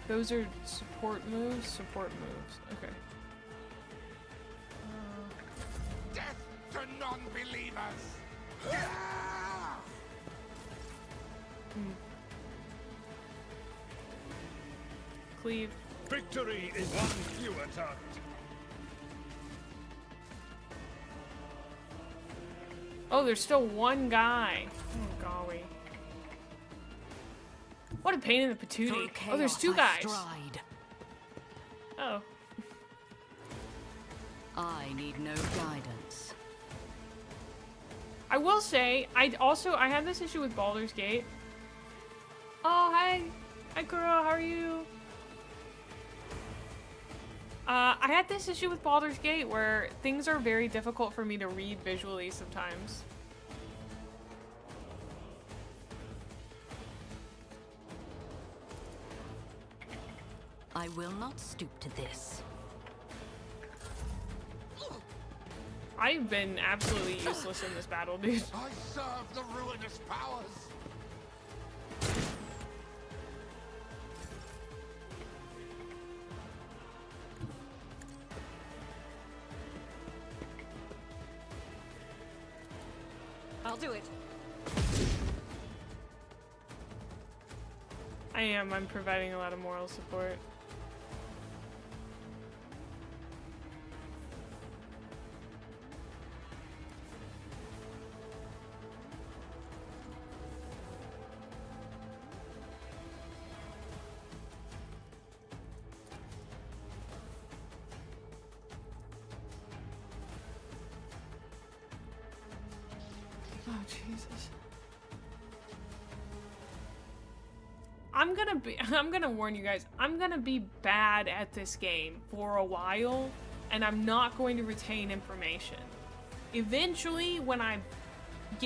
Those are support moves? Support moves. Okay. Death to non-believers! Cleave. Victory is one fewer target. Oh, there's still one guy. Oh, golly. What a pain in the patootie. Oh, there's 2 guys. Stride. Oh. I need no guidance. I will say, I had this issue with Baldur's Gate. Oh, hi. Hi, Kuro, how are you? I had this issue with Baldur's Gate where things are very difficult for me to read visually sometimes. I will not stoop to this. I've been absolutely useless in this battle, dude. I serve the ruinous powers. I'll do it. I'm providing a lot of moral support. Oh, Jesus. I'm gonna warn you guys, I'm gonna be bad at this game for a while, and I'm not going to retain information. Eventually, when I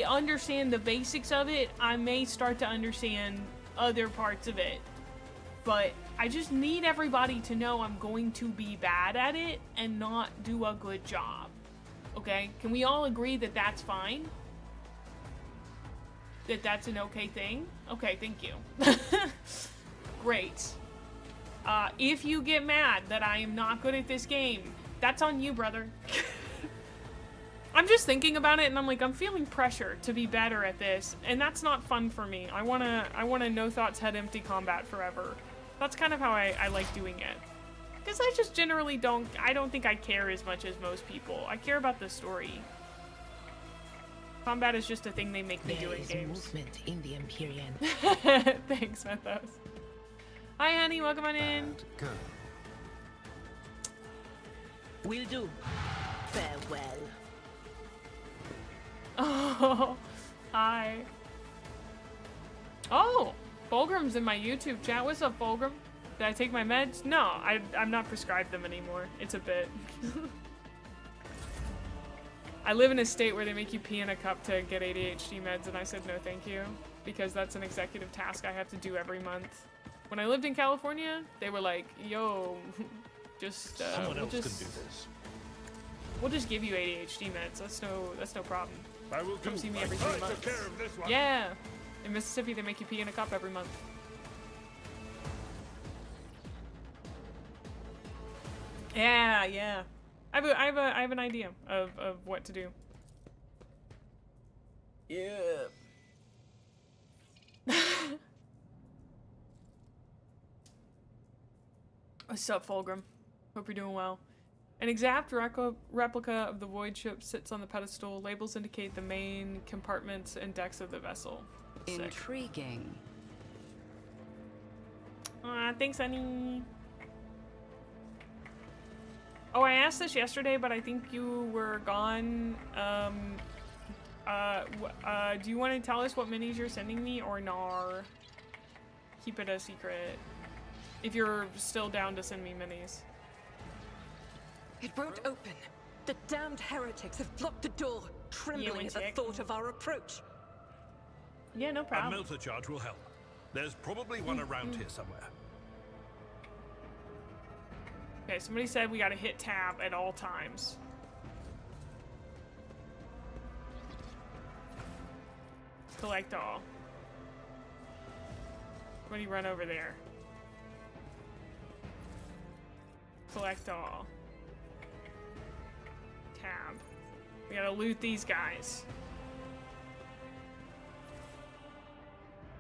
understand the basics of it, I may start to understand other parts of it. But I just need everybody to know I'm going to be bad at it and not do a good job. Okay? Can we all agree that that's fine? That that's an okay thing? Okay, thank you. Great. If you get mad that I am not good at this game, that's on you, brother. I'm just thinking about it and I'm like, I'm feeling pressure to be better at this, and that's not fun for me. I wanna no thoughts, head empty combat forever. That's kind of how I like doing it. Because I just generally I don't think I care as much as most people. I care about the story. Combat is just a thing they make me do in games. Movement in the Empyrean. Thanks, Mythos. Hi, honey. Welcome on in. Go. Will do. Farewell. Oh, hi. Oh, Fulgrim's in my YouTube chat. What's up, Fulgrim? Did I take my meds? No, I'm not prescribed them anymore. It's a bit. I live in a state where they make you pee in a cup to get ADHD meds, and I said no thank you, because that's an executive task I have to do every month. When I lived in California, they were like, yo, just, Someone else can do this. We'll just give you ADHD meds. That's no problem. I will come see me every 3 months. Take care of this one. Yeah. In Mississippi, they make you pee in a cup every month. Yeah, yeah. I have an idea of what to do. Yeah. What's up, Fulgrim? Hope you're doing well. An exact replica of the void ship sits on the pedestal. Labels indicate the main compartments and decks of the vessel. Sick. Intriguing. Thanks, honey. Oh, I asked this yesterday, but I think you were gone. Do you want to tell us what minis you're sending me, or nar? Keep it a secret. If you're still down to send me minis. It won't open. The damned heretics have blocked the door, trembling at the thought of our approach. Yeah, no problem. A melter charge will help. There's probably one around here somewhere. Okay, somebody said we gotta hit tab at all times. Collect all. Somebody run over there. Collect all. Tab. We gotta loot these guys.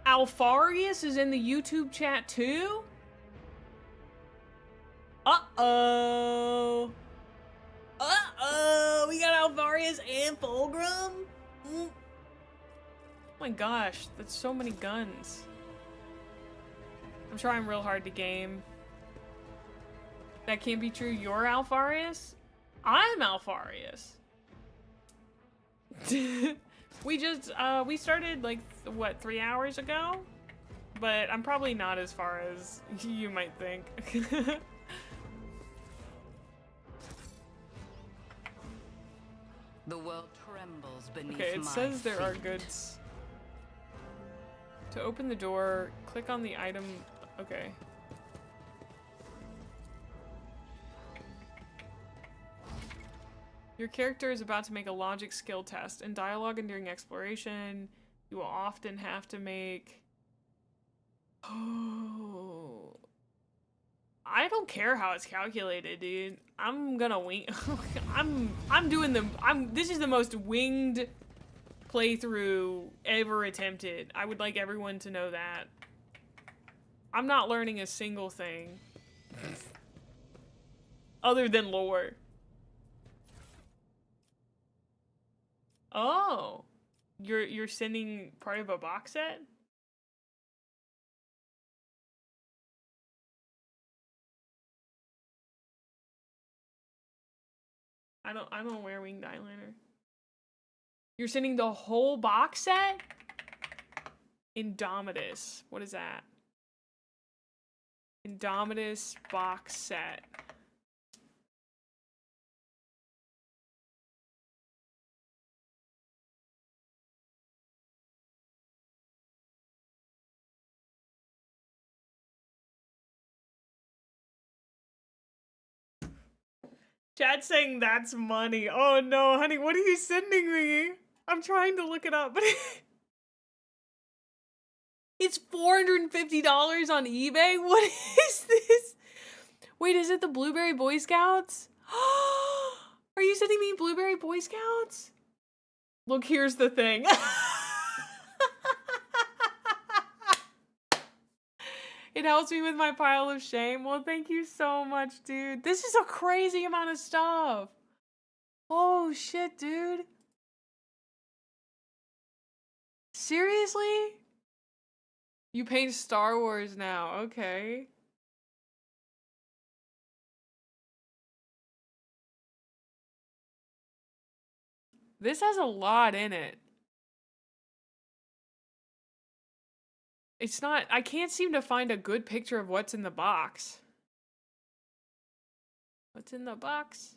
Alfarius is in the YouTube chat too? Uh-oh. Uh-oh. We got Alvarius and Fulgrim? Oh my gosh, that's so many guns. I'm trying real hard to game. That can't be true. You're Alfarius? I'm Alfarius. We just, we started like, what, 3 hours ago? But I'm probably not as far as you might think. The world trembles beneath Okay, it my says there are feet. goods. To open the door, click on the item. Okay. Your character is about to make a logic skill test. In dialogue and during exploration, you will often have to make... Oh... I don't care how it's calculated, dude. I'm gonna wing. I'm doing the. This is the most winged playthrough ever attempted. I would like everyone to know that. I'm not learning a single thing other than lore. Oh, you're sending part of a box set? I don't wear winged eyeliner. You're sending the whole box set? Indomitus. What is that? Indomitus box set. Chat saying that's money. Oh no, honey, what are you sending me? I'm trying to look it up, but it's $450 on eBay? What is this? Wait, is it the Blueberry Boy Scouts? Are you sending me Blueberry Boy Scouts? Look, here's the thing. It helps me with my pile of shame. Well, thank you so much, dude. This is a crazy amount of stuff. Oh, shit, dude. Seriously? You paint Star Wars now. Okay. This has a lot in it. It's not, I can't seem to find a good picture of what's in the box. What's in the box?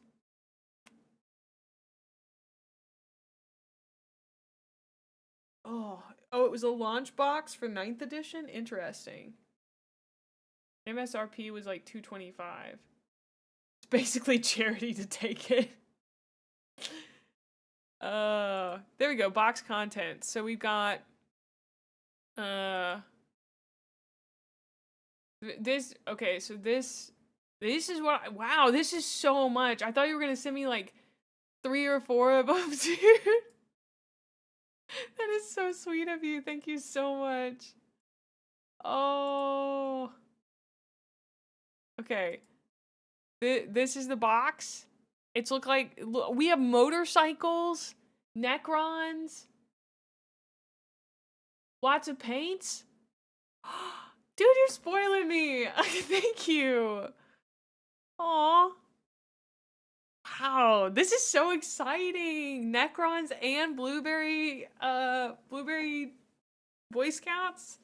Oh, it was a launch box for 9th edition? Interesting. MSRP was like $225. It's basically charity to take it. There we go, box content. So we've got this, okay, so this is what, wow, this is so much. I thought you were gonna send me like 3 or 4 of them, dude. That is so sweet of you. Thank you so much. Oh. Okay. This is the box. It's look, we have motorcycles, Necrons, lots of paints. Dude, you're spoiling me. Thank you. Aw. Wow, this is so exciting. Necrons and Blueberry Boy Scouts.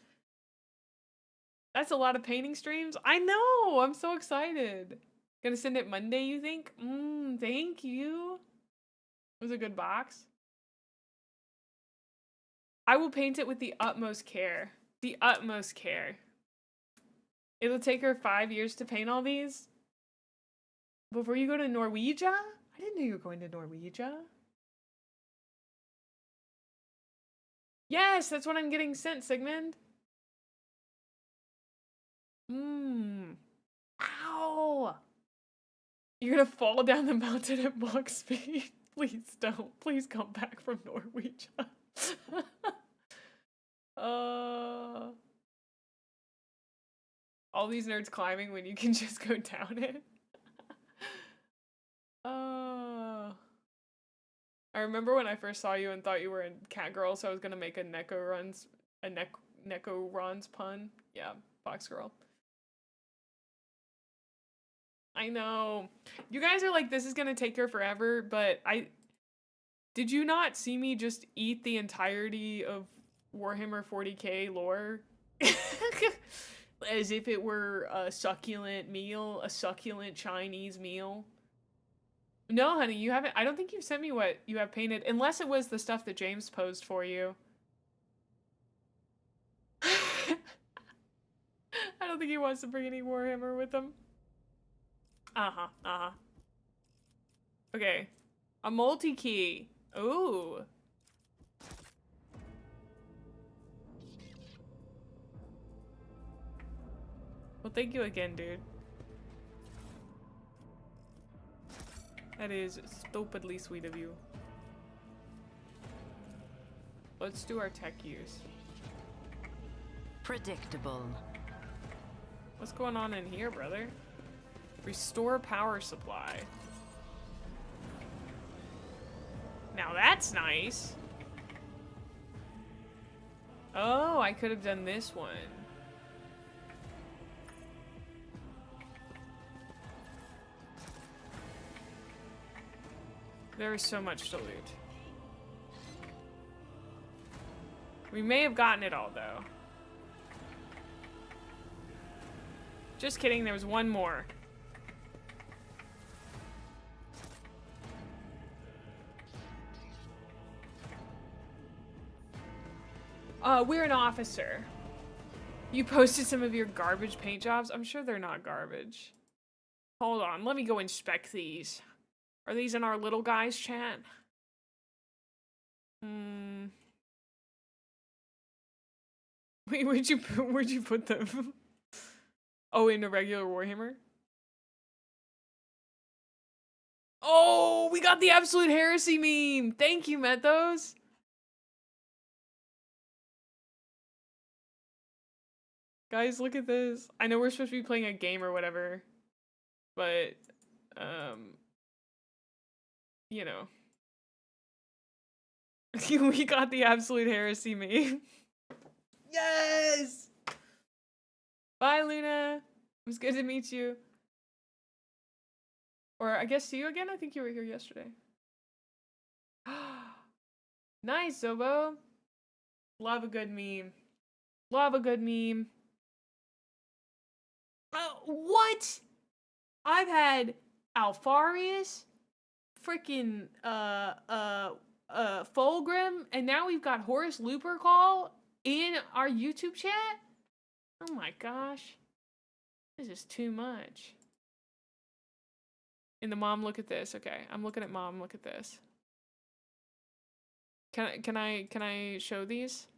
That's a lot of painting streams. I know, I'm so excited. Gonna send it Monday, you think? Thank you. It was a good box. I will paint it with the utmost care. The utmost care. It'll take her 5 years to paint all these. Before you go to Norwegia? I didn't know you were going to Norwegia. Yes, that's what I'm getting sent, Sigmund. Ow! You're gonna fall down the mountain at Mach speed. Please don't. Please come back from Norwegia. All these nerds climbing when you can just go down it. I remember when I first saw you and thought you were a cat girl, so I was gonna make a Neko Runs pun. Yeah, Fox Girl. I know. You guys are like, this is gonna take her forever, but Did you not see me just eat the entirety of Warhammer 40k lore? As if it were a succulent meal, a succulent Chinese meal. No, honey, you haven't. I don't think you've sent me what you have painted, unless it was the stuff that James posed for you. I don't think he wants to bring any Warhammer with him. Okay. A multi-key. Ooh. Well, thank you again, dude. That is stupidly sweet of you. Let's do our tech use. Predictable. What's going on in here, brother? Restore power supply. Now that's nice. Oh, I could have done this one. There is so much to loot. We may have gotten it all, though. Just kidding, there was one more. We're an officer. You posted some of your garbage paint jobs? I'm sure they're not garbage. Hold on, let me go inspect these. Are these in our little guys chat? Wait, where'd you put them? Oh, in a regular Warhammer? Oh, we got the Absolute Heresy meme! Thank you, Methos! Guys, look at this. I know we're supposed to be playing a game or whatever, but, you know. We got the Absolute Heresy meme. Yes! Bye, Luna. It was good to meet you. Or I guess see you again? I think you were here yesterday. Nice, Zobo. Love a good meme. Love a good meme. What? I've had Alfarius, freaking Fulgrim, and now we've got Horus Lupercal in our YouTube chat? Oh my gosh. This is too much. And the mom, look at this. Okay, I'm looking at mom, look at this. Can I show these?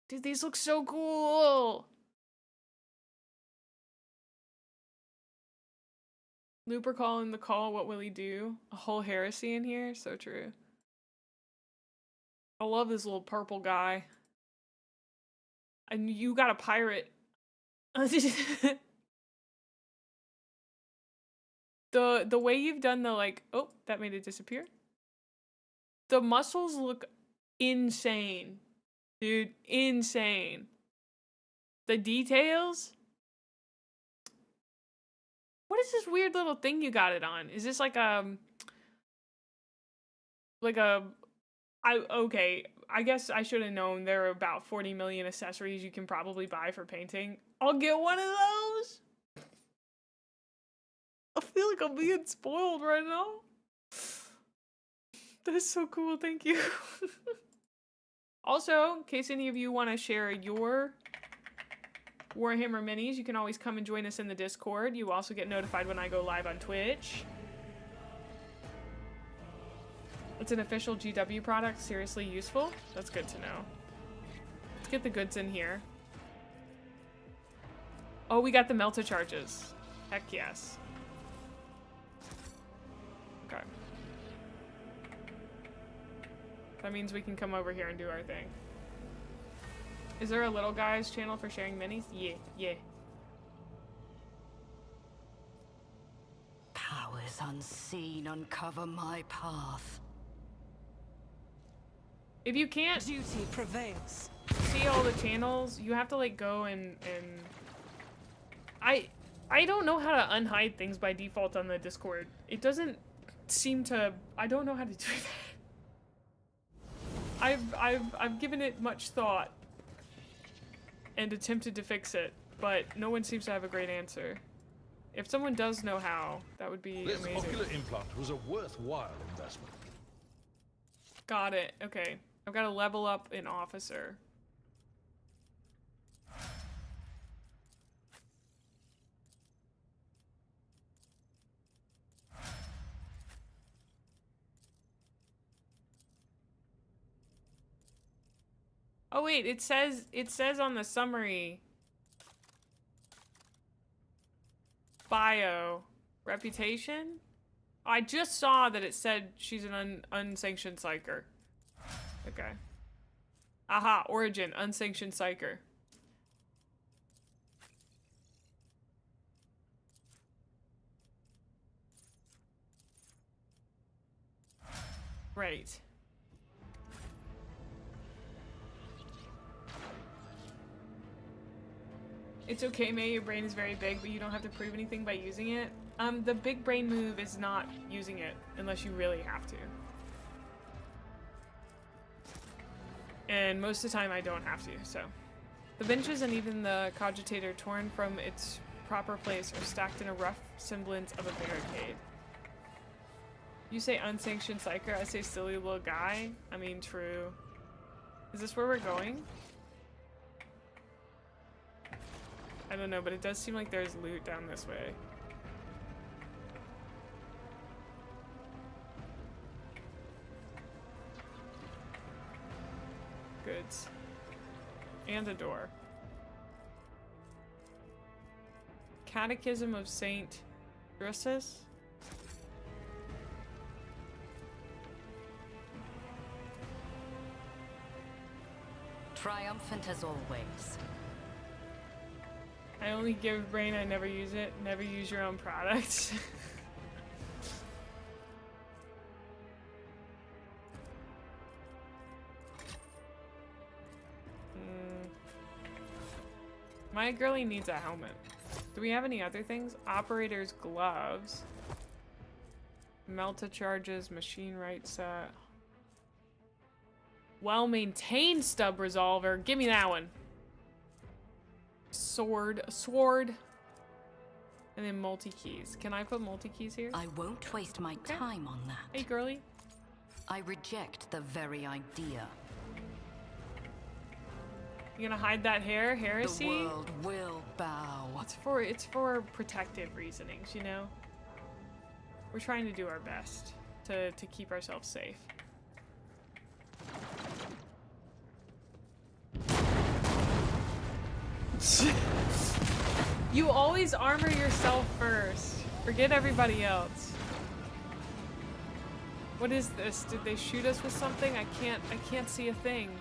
Dude, these look so cool. Lupercal in the call, what will he do? A whole heresy in here? So true. I love this little purple guy. And you got a pirate. The way you've done the like, oh, that made it disappear. The muscles look insane. Dude, insane. The details. What is this weird little thing you got it on? Is this like okay, I guess I should have known there are about 40 million accessories you can probably buy for painting. I'll get one of those. I feel like I'm being spoiled right now. That's so cool, thank you. Also, in case any of you want to share your Warhammer minis, you can always come and join us in the Discord. You also get notified when I go live on Twitch. It's an official GW product, seriously useful. That's good to know. Let's get the goods in here. Oh, we got the melta charges. Heck yes. Okay. That means we can come over here and do our thing. Is there a little guy's channel for sharing minis? Yeah, yeah. Powers unseen uncover my path. If you can't duty prevails. See all the channels, you have to like go and I don't know how to unhide things by default on the Discord. It doesn't seem to... I don't know how to do that. I've given it much thought and attempted to fix it, but no one seems to have a great answer. If someone does know how, that would be This amazing. ocular implant was a worthwhile investment. Got it. Okay. I've got to level up an officer. Oh wait, it says on the summary bio reputation. I just saw that it said she's an unsanctioned psyker. Okay. Aha, origin, unsanctioned psyker. Right. It's okay, May, your brain is very big, but you don't have to prove anything by using it. The big brain move is not using it unless you really have to. And most of the time I don't have to, so. The benches and even the cogitator, torn from its proper place, are stacked in a rough semblance of a barricade. You say unsanctioned psyker, I say silly little guy. I mean, true. Is this where we're going? I don't know, but it does seem like there's loot down this way. Goods. And a door. Catechism of Saint Drusus? Triumphant as always. I only give brain, I never use it. Never use your own products. My girlie needs a helmet. Do we have any other things? Operator's gloves. Melta charges, machine right set. Well-maintained stub resolver. Give me that one. Sword. And then multi-keys. Can I put multi-keys here? I won't waste my time on that. Hey, girlie. I reject the very idea. You gonna hide that hair? Heresy? The world will bow. It's for protective reasonings, you know? We're trying to do our best to keep ourselves safe. You always armor yourself first. Forget everybody else. What is this? Did they shoot us with something? I can't see a thing.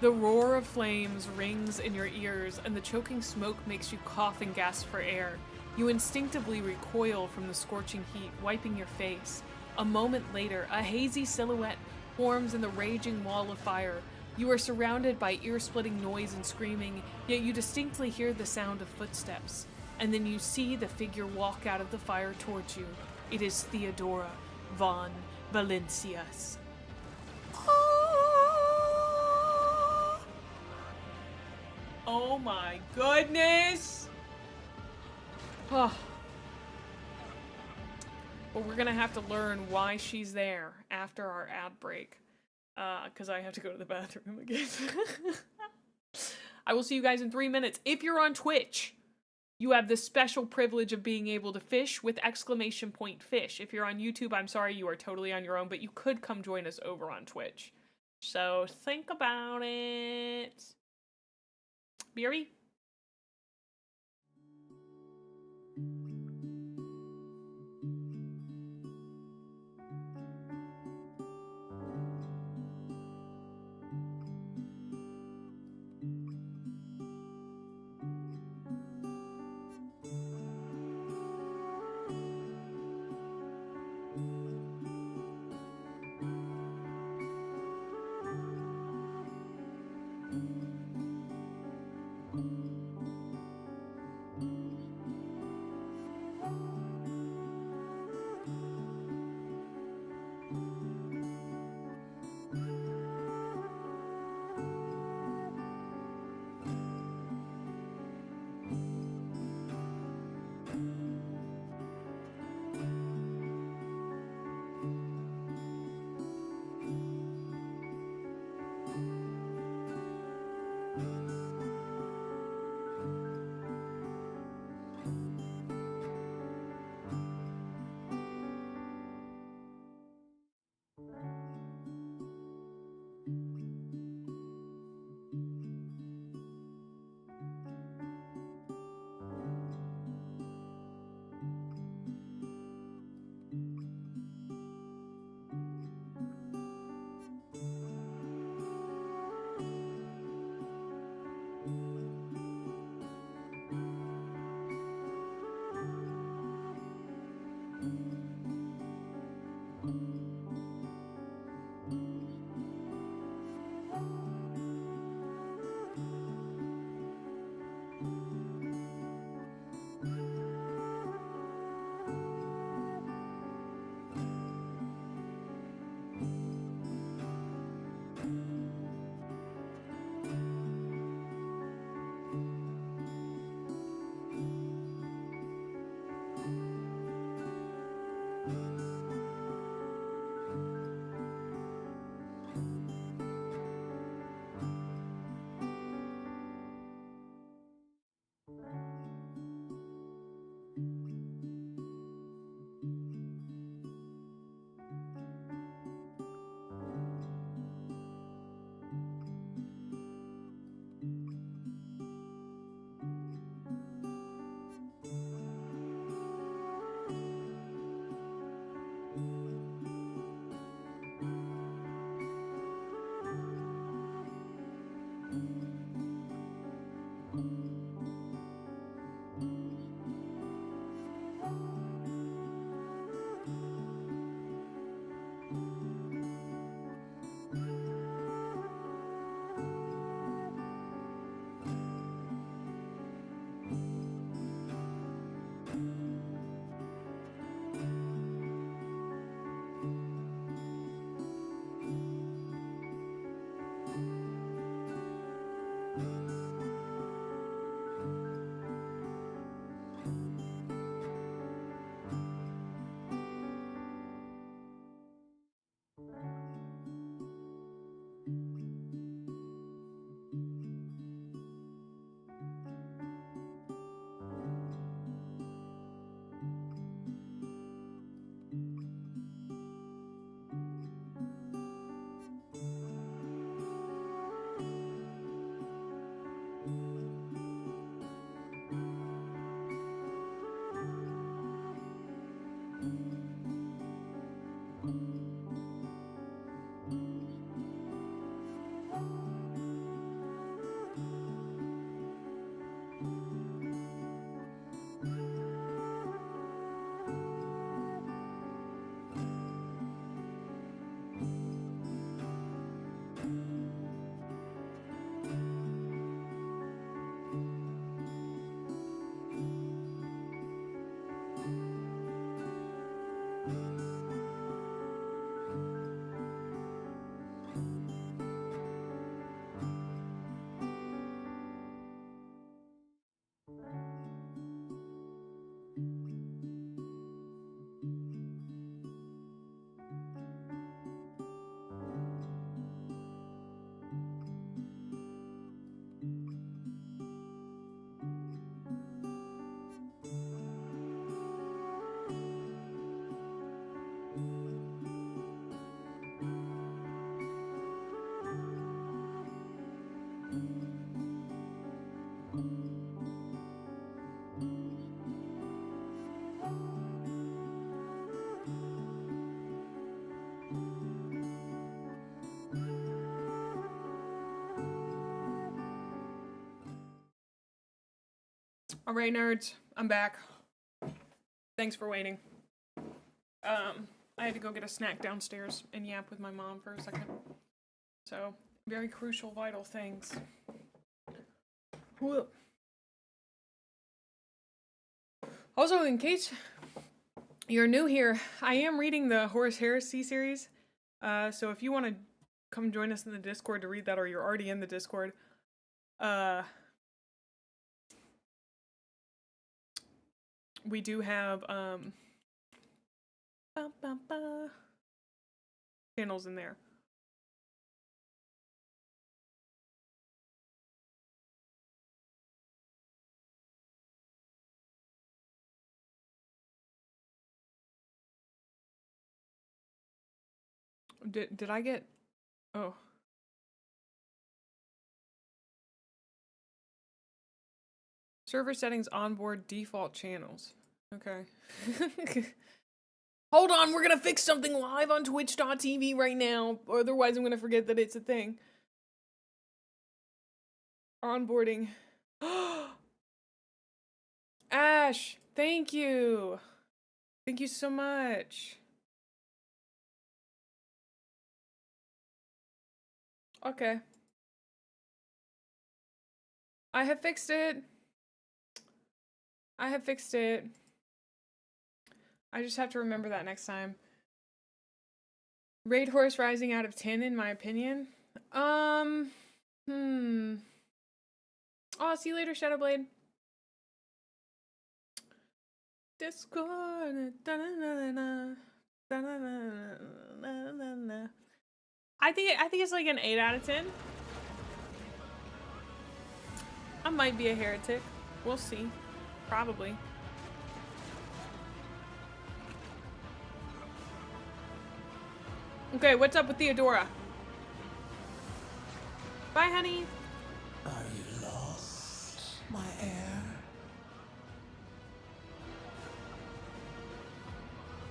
The roar of flames rings in your ears, and the choking smoke makes you cough and gasp for air. You instinctively recoil from the scorching heat, wiping your face. A moment later, a hazy silhouette forms in the raging wall of fire. You are surrounded by ear-splitting noise and screaming, yet you distinctly hear the sound of footsteps. And then you see the figure walk out of the fire towards you. It is Theodora von Valencias. Oh my goodness! Oh. Well, we're gonna have to learn why she's there after our ad break. Because I have to go to the bathroom again. I will see you guys in 3 minutes. If you're on Twitch, you have the special privilege of being able to fish with exclamation point fish. If you're on YouTube, I'm sorry, you are totally on your own, but you could come join us over on Twitch. So think about it. Beery? All right, nerds, I'm back. Thanks for waiting. I had to go get a snack downstairs and yap with my mom for a second. So, very crucial, vital things. Whoa. Also, in case you're new here, I am reading the Horus Heresy series. So if you want to come join us in the Discord to read that, or you're already in the Discord, we do have channels in there. Did I get... Oh. Server settings onboard default channels. Okay. Hold on, we're gonna fix something live on twitch.tv right now. Otherwise I'm gonna forget that it's a thing. Onboarding. Ash, thank you. Thank you so much. Okay. I have fixed it. I have fixed it. I just have to remember that next time. Rate Horus Rising out of 10 in my opinion. Oh, see you later, Shadowblade. Discord. I think it's like an 8 out of 10. I might be a heretic. We'll see. Probably. Okay, what's up with Theodora? Bye, honey. Are you lost, my heir?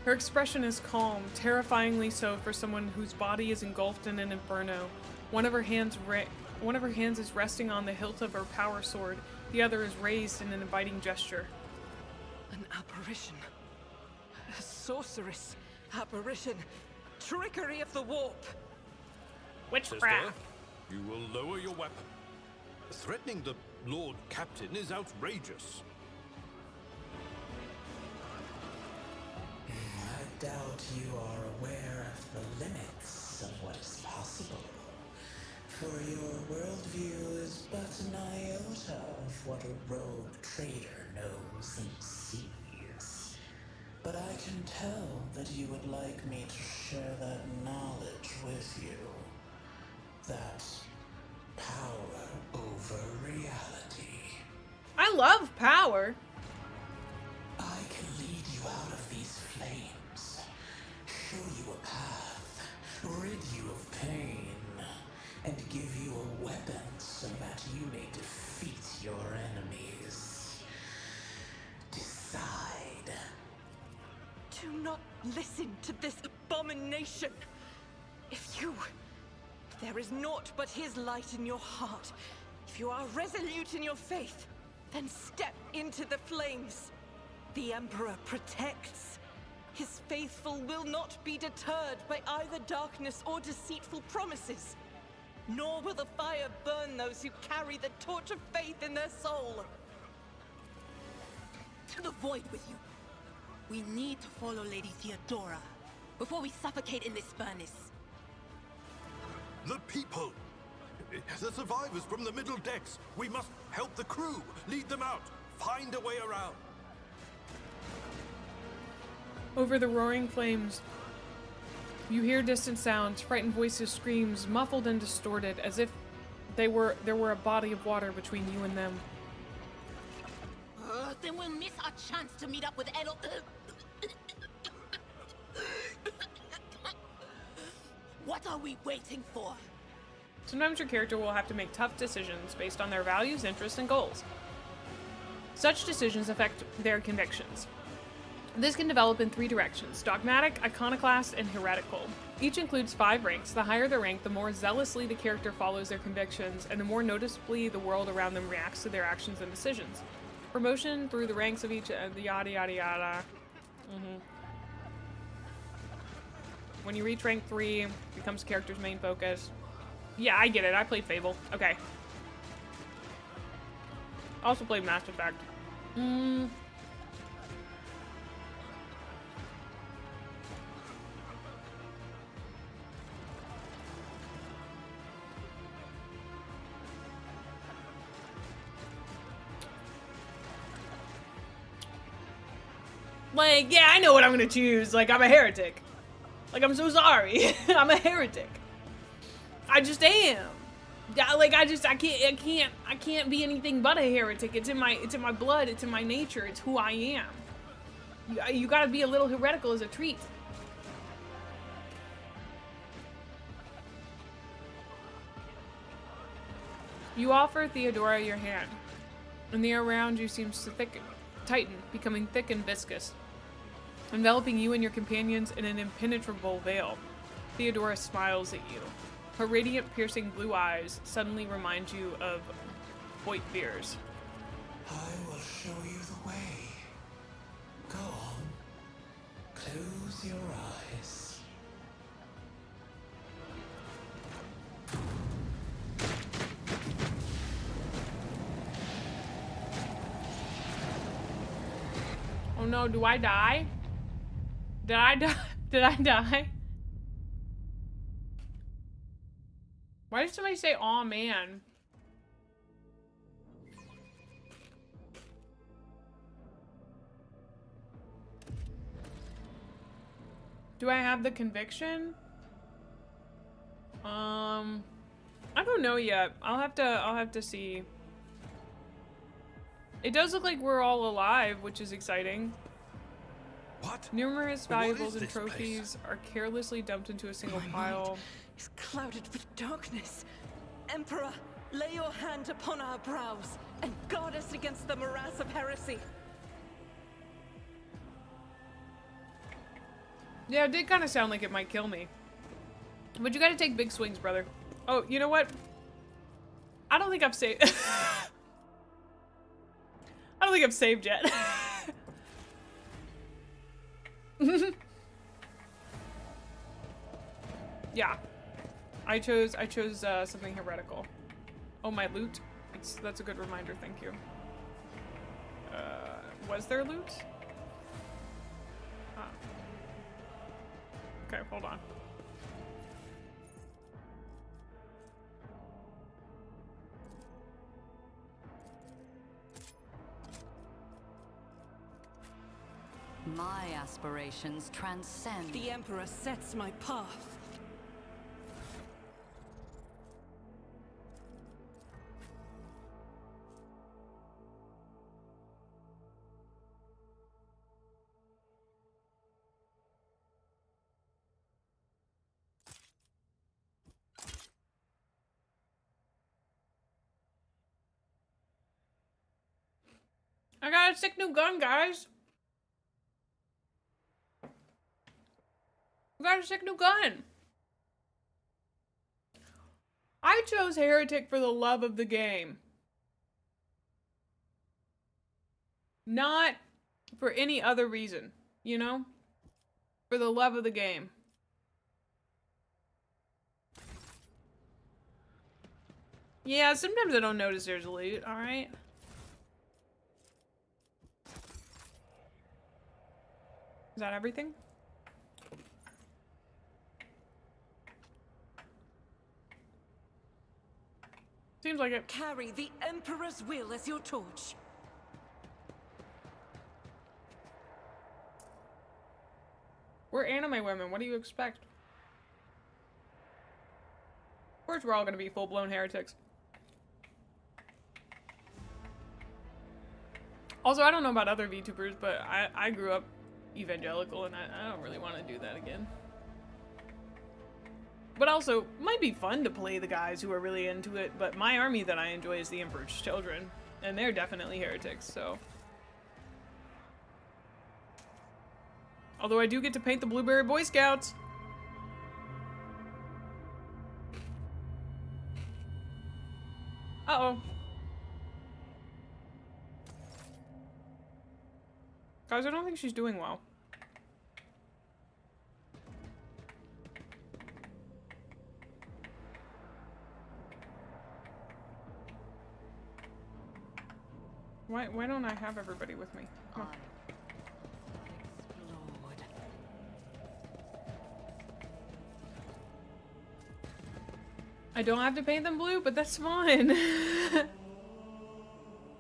Her expression is calm, terrifyingly so for someone whose body is engulfed in an inferno. One of her hands is resting on the hilt of her power sword. The other is raised in an inviting gesture. An apparition. A sorceress. Apparition. Trickery of the warp. Witchcraft. You will lower your weapon. Threatening the Lord Captain is outrageous. I doubt you are aware of the limits of what is possible. For your worldview is but an iota of what a rogue trader knows and sees. But I can tell that you would like me to share that knowledge with you. That power over reality. I love power. I can lead you out of these flames, show you a path, rid you of pain, and give you a weapon so that you may defeat your enemies. Decide. Do not listen to this abomination. abomination. If there is naught but his light in your heart, if you are resolute in your faith, then step into the flames. The Emperor protects. His faithful will not be deterred by either darkness or deceitful promises. Nor will the fire burn those who carry the torch of faith in their soul. To the void with you. We need to follow Lady Theodora before we suffocate in this furnace. The people! The survivors from the middle decks! We must help the crew! Lead them out! Find a way around! Over the roaring flames, you hear distant sounds, frightened voices, screams, muffled and distorted, as if there were a body of water between you and them. Then we'll miss our chance to meet up with Edel. What are we waiting for? Sometimes your character will have to make tough decisions based on their values, interests, and goals. Such decisions affect their convictions. This can develop in 3 directions: dogmatic, iconoclast, and heretical. Each includes 5 ranks. The higher the rank, the more zealously the character follows their convictions, and the more noticeably the world around them reacts to their actions and decisions. Promotion through the ranks of each, yada yada yada. When you reach rank 3, it becomes the character's main focus. Yeah, I get it. I played Fable. Okay. Also played Mass Effect. Like, yeah, I know what I'm gonna choose. Like, I'm a heretic. Like, I'm so sorry. I'm a heretic. I just am. Yeah, like, I can't be anything but a heretic. It's in my blood. It's in my nature. It's who I am. You gotta be a little heretical as a treat. You offer Theodora your hand, and the air around you seems to tighten, becoming thick and viscous, enveloping you and your companions in an impenetrable veil. Theodora smiles at you. Her radiant, piercing blue eyes suddenly remind you of Voigtvir's. I will show you the way. Go on. Close your eyes. Oh no, do I die? Did I die? Did I die? Why did somebody say, "Aw, man"? Do I have the conviction? I don't know yet. I'll have to see. It does look like we're all alive, which is exciting. What? Numerous valuables and this trophies are carelessly dumped into a single pile. Is clouded with darkness. Emperor, lay your hand upon our brows and guard us against the morass of heresy. Yeah, it did kind of sound like it might kill me. But you gotta take big swings, brother. Oh, you know what? I don't think I've saved. I don't think I've saved yet. Yeah. I chose something heretical. Oh, my loot. That's a good reminder, thank you. Was there loot? Oh. Okay, hold on. My aspirations transcend. The Emperor sets my path. I got a sick new gun, guys. I got a sick new gun. I chose Heretic for the love of the game. Not for any other reason, you know? For the love of the game. Yeah, sometimes I don't notice there's a loot, alright? Is that everything? Seems like it. Carry the Emperor's will as your torch. We're anime women, what do you expect? Of course we're all gonna be full-blown heretics. Also, I don't know about other VTubers, but I grew up evangelical and I don't really want to do that again. But also, it might be fun to play the guys who are really into it, but my army that I enjoy is the Emperor's Children, and they're definitely heretics, so. Although I do get to paint the Blueberry Boy Scouts. Uh-oh. Guys, I don't think she's doing well. Why don't I have everybody with me? Come on. I don't have to paint them blue, but that's fine. You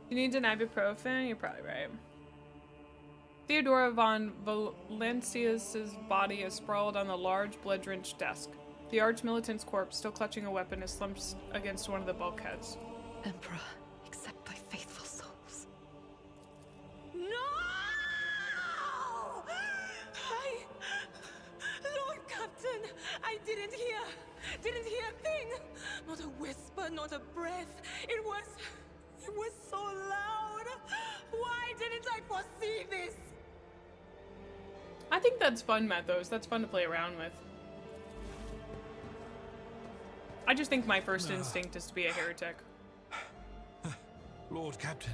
need an ibuprofen? You're probably right. Theodora von Valencius's body is sprawled on the large, blood-drenched desk. The arch-militant's corpse, still clutching a weapon, is slumped against one of the bulkheads. Emperor, accept thy faithful souls. No! Lord Captain, I didn't hear a thing. Not a whisper, not a breath. It was so loud. Why didn't I foresee this? I think that's fun, Methos. That's fun to play around with. I just think my first instinct is to be a heretic. Lord Captain.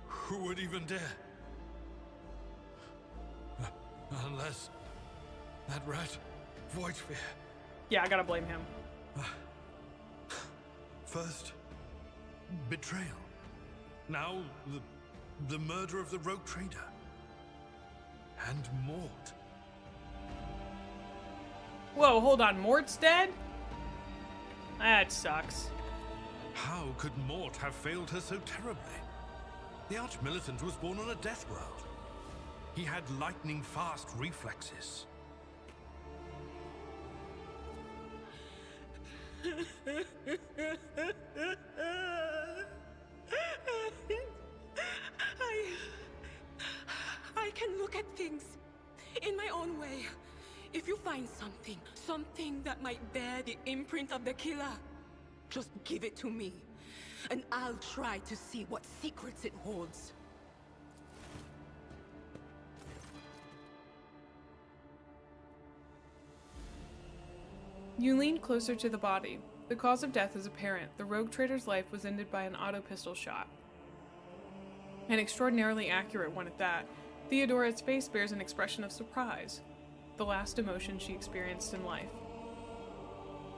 Who would even dare? Unless that rat, Voidsphere. Yeah, I gotta blame him. First, betrayal. Now, the murder of the rogue trader. And Mort. Whoa, hold on. Mort's dead? That sucks. How could Mort have failed her so terribly? The Arch-Militant was born on a death world. He had lightning-fast reflexes. I can look at things in my own way. If you find something that might bear the imprint of the killer, just give it to me, and I'll try to see what secrets it holds. You lean closer to the body. The cause of death is apparent. The rogue trader's life was ended by an auto pistol shot. An extraordinarily accurate one at that. Theodora's face bears an expression of surprise, the last emotion she experienced in life.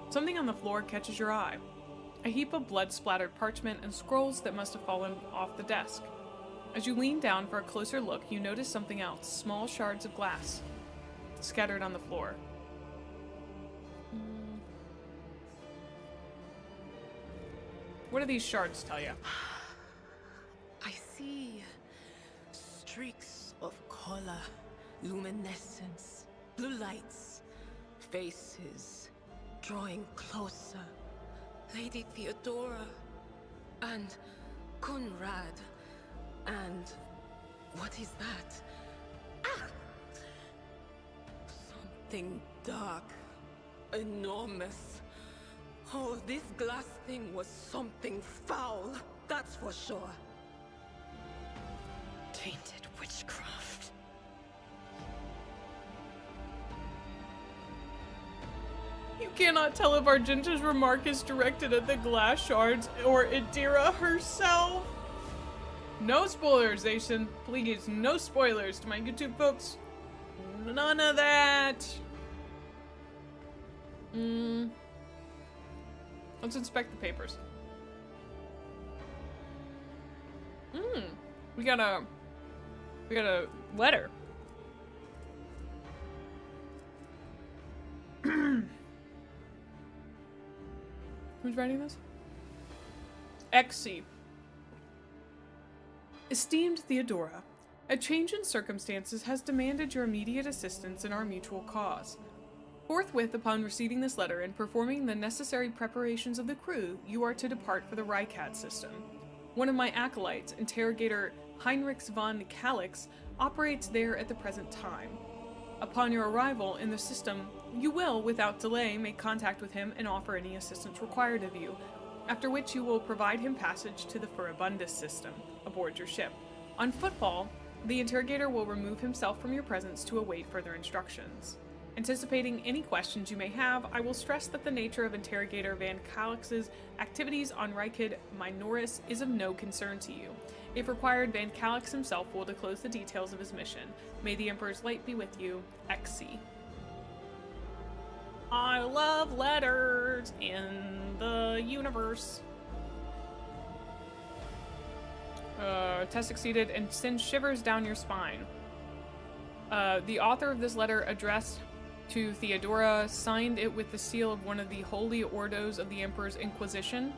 Something on the floor catches your eye. A heap of blood-splattered parchment and scrolls that must have fallen off the desk. As you lean down for a closer look, you notice something else, small shards of glass, scattered on the floor. What do these shards tell you? I see streaks of color, luminescence, blue lights, faces drawing closer. Lady Theodora and Conrad and what is that? Ah! Something dark, enormous. Oh, this glass thing was something foul, that's for sure. Tainted witchcraft. You cannot tell if Argenta's remark is directed at the glass shards or Idira herself. No spoilers, Asian. Please, no spoilers to my YouTube folks. None of that. Let's inspect the papers. We got a letter. Who's writing this? XC. Esteemed Theodora, a change in circumstances has demanded your immediate assistance in our mutual cause. Forthwith upon receiving this letter and performing the necessary preparations of the crew, you are to depart for the Rycat system. One of my acolytes, interrogator Heinrichs von Calix, operates there at the present time. Upon your arrival in the system, you will, without delay, make contact with him and offer any assistance required of you, after which you will provide him passage to the Furibundus system aboard your ship. On footfall, the interrogator will remove himself from your presence to await further instructions. Anticipating any questions you may have, I will stress that the nature of Interrogator Van Calix's activities on Rykid Minoris is of no concern to you. If required, Van Calix himself will disclose the details of his mission. May the Emperor's light be with you, XC. I love letters in the universe. Test succeeded and sends shivers down your spine. The author of this letter addressed to Theodora signed it with the seal of one of the holy ordos of the Emperor's Inquisition,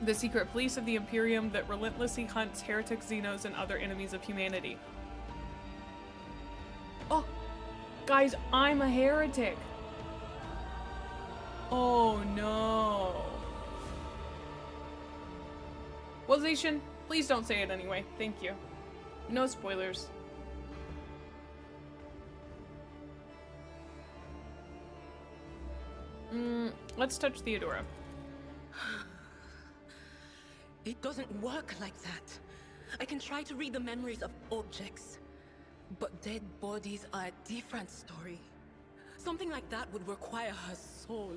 the secret police of the Imperium that relentlessly hunts heretics, xenos, and other enemies of humanity. Oh, guys, I'm a heretic. Oh no. Well, Zation, please don't say it anyway. Thank you. No spoilers. Let's touch Theodora. It doesn't work like that. I can try to read the memories of objects, but dead bodies are a different story. Something like that would require her soul.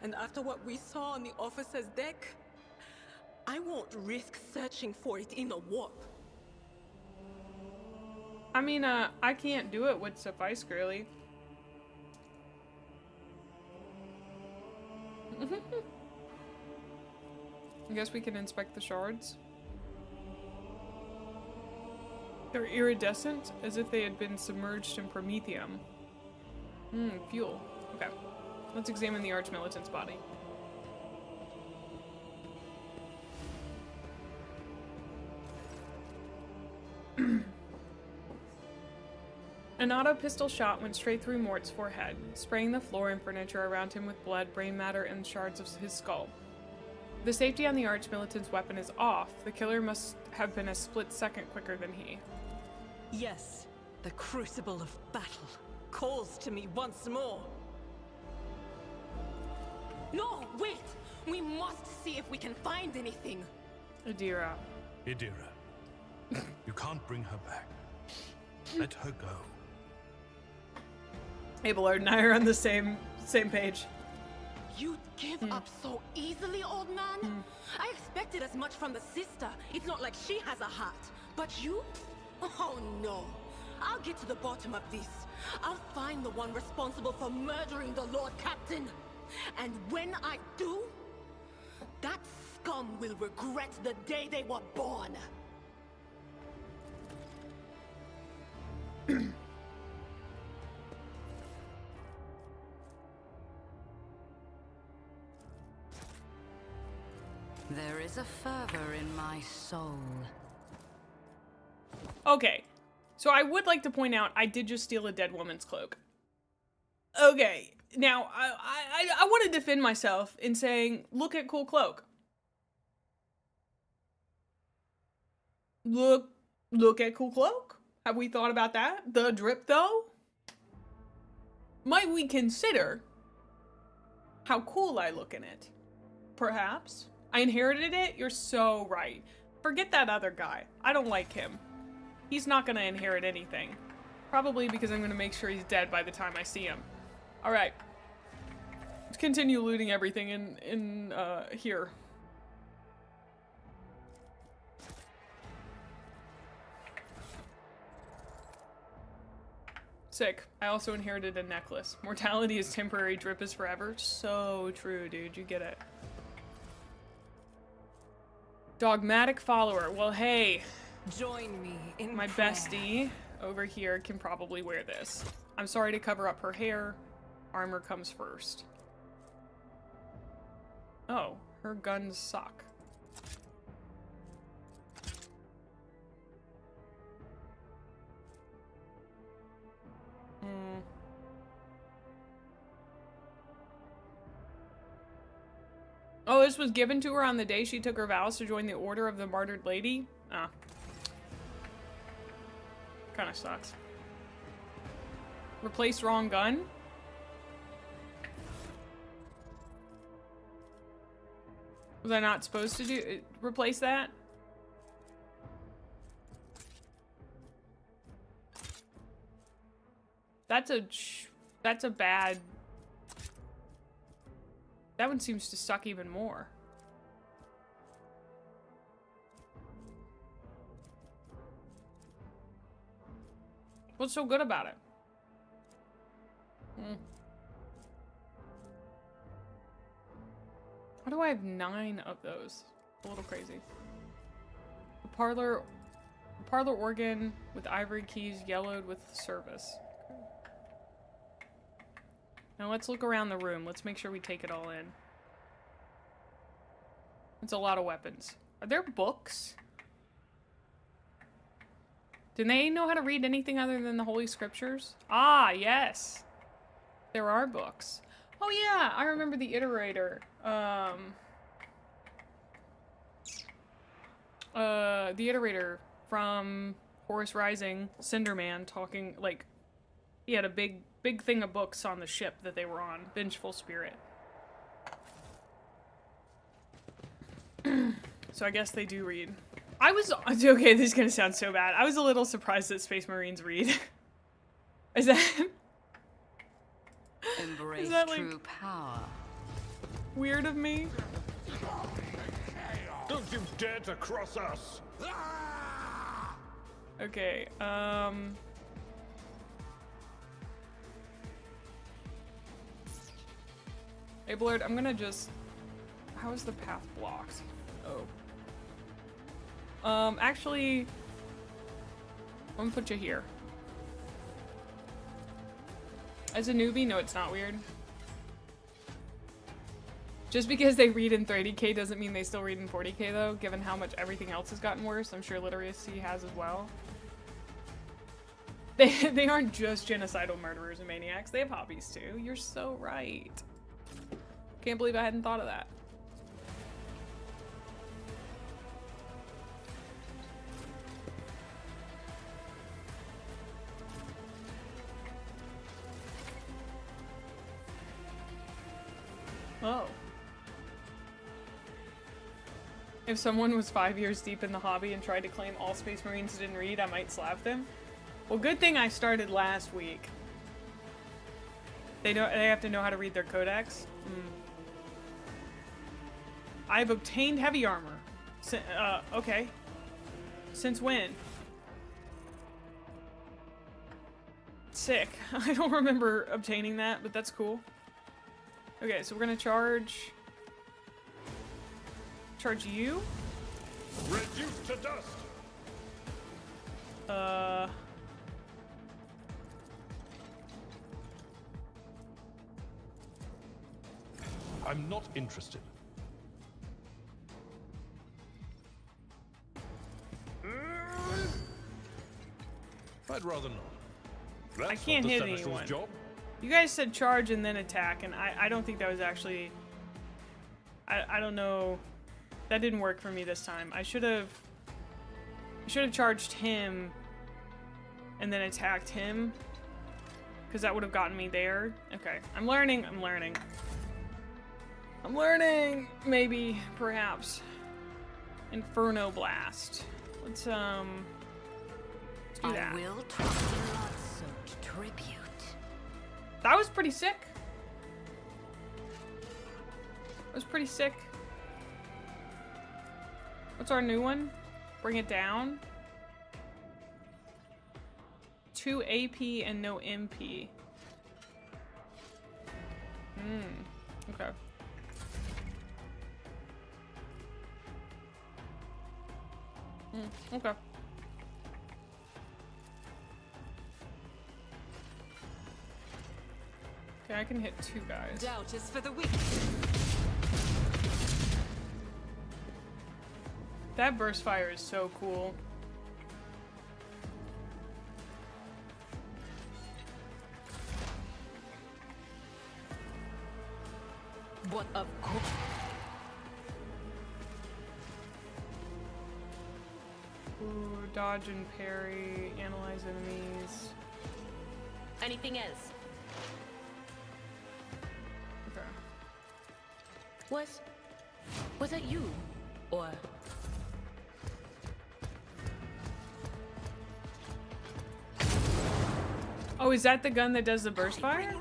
And after what we saw on the officer's deck, I won't risk searching for it in a warp. I mean, I can't do it with suffice, girly. I guess we can inspect the shards. They're iridescent, as if they had been submerged in promethium. Fuel. Okay. Let's examine the arch-militant's body. An auto pistol shot went straight through Mort's forehead, spraying the floor and furniture around him with blood, brain matter, and shards of his skull. The safety on the arch-militant's weapon is off. The killer must have been a split second quicker than he. Yes, the crucible of battle calls to me once more. No, wait! We must see if we can find anything. Idira. Idira. You can't bring her back. Let her go. Abelard and I are on the same page. You'd give up so easily, old man? I expected as much from the sister. It's not like she has a heart. But you? Oh no. I'll get to the bottom of this. I'll find the one responsible for murdering the Lord Captain. And when I do, that scum will regret the day they were born. There is a fervor in my soul. Okay, so I would like to point out I did just steal a dead woman's cloak. Okay, now I want to defend myself in saying, look at cool cloak. Look at cool cloak. Have we thought about that? The drip though? Might we consider how cool I look in it? Perhaps. I inherited it? You're so right. Forget that other guy. I don't like him. He's not gonna inherit anything. Probably because I'm gonna make sure he's dead by the time I see him. Alright. Let's continue looting everything in here. Sick. I also inherited a necklace. Mortality is temporary, drip is forever. So true, dude. You get it. Dogmatic follower. Well, hey. Join me in my prayer. bestie over here can probably wear this. I'm sorry to cover up her hair. Armor comes first. Oh, her guns suck. Oh, this was given to her on the day she took her vows to join the Order of the Martyred Lady? Ah. Kinda sucks. Replace wrong gun? Was I not supposed to replace that? That's a bad... That one seems to suck even more. What's so good about it? Why do I have 9 of those? A little crazy. The parlor organ with ivory keys yellowed with service. Now let's look around the room. Let's make sure we take it all in. It's a lot of weapons. Are there books? Do they know how to read anything other than the Holy Scriptures? Ah, yes. There are books. Oh yeah, I remember the Iterator. The Iterator from Horus Rising, Cinderman, talking, like, he had a big thing of books on the ship that they were on. Vengeful Spirit. So I guess they do read. Okay, this is gonna sound so bad. I was a little surprised that Space Marines read. Is that... Embrace is that, like, true power. Weird of me? Don't you dare to cross us! Okay, Hey, Blurred, I'm gonna just... How is the path blocked? Oh. Actually... I'm gonna put you here. As a newbie, no, it's not weird. Just because they read in 30k doesn't mean they still read in 40k, though, given how much everything else has gotten worse. I'm sure literacy has as well. They aren't just genocidal murderers and maniacs. They have hobbies, too. You're so right. Can't believe I hadn't thought of that. Oh. If someone was 5 years deep in the hobby and tried to claim all Space Marines didn't read, I might slap them. Well, good thing I started last week. They have to know how to read their codex. I've obtained heavy armor. Okay. Since when? Sick. I don't remember obtaining that, but that's cool. Okay, so we're gonna charge you. Reduced to dust. I'm not interested. I'd rather not. That's I can't not the hit Seneschal's anyone. job. You guys said charge and then attack, and I don't think that was actually... I don't know. That didn't work for me this time. I should have charged him and then attacked him, because that would have gotten me there. Okay, I'm learning. Maybe, perhaps. Inferno Blast. Let's do that. I will try blood-soaked tribute. That was pretty sick. That was pretty sick. What's our new one? Bring it down. 2 AP and no MP. Okay. Okay. Okay, I can hit 2 guys. Doubt is for the weak. That burst fire is so cool. What of course? Ooh, dodge and parry, analyze enemies. Anything else? Okay. Was that you? Or oh, is that the gun that does the burst fire?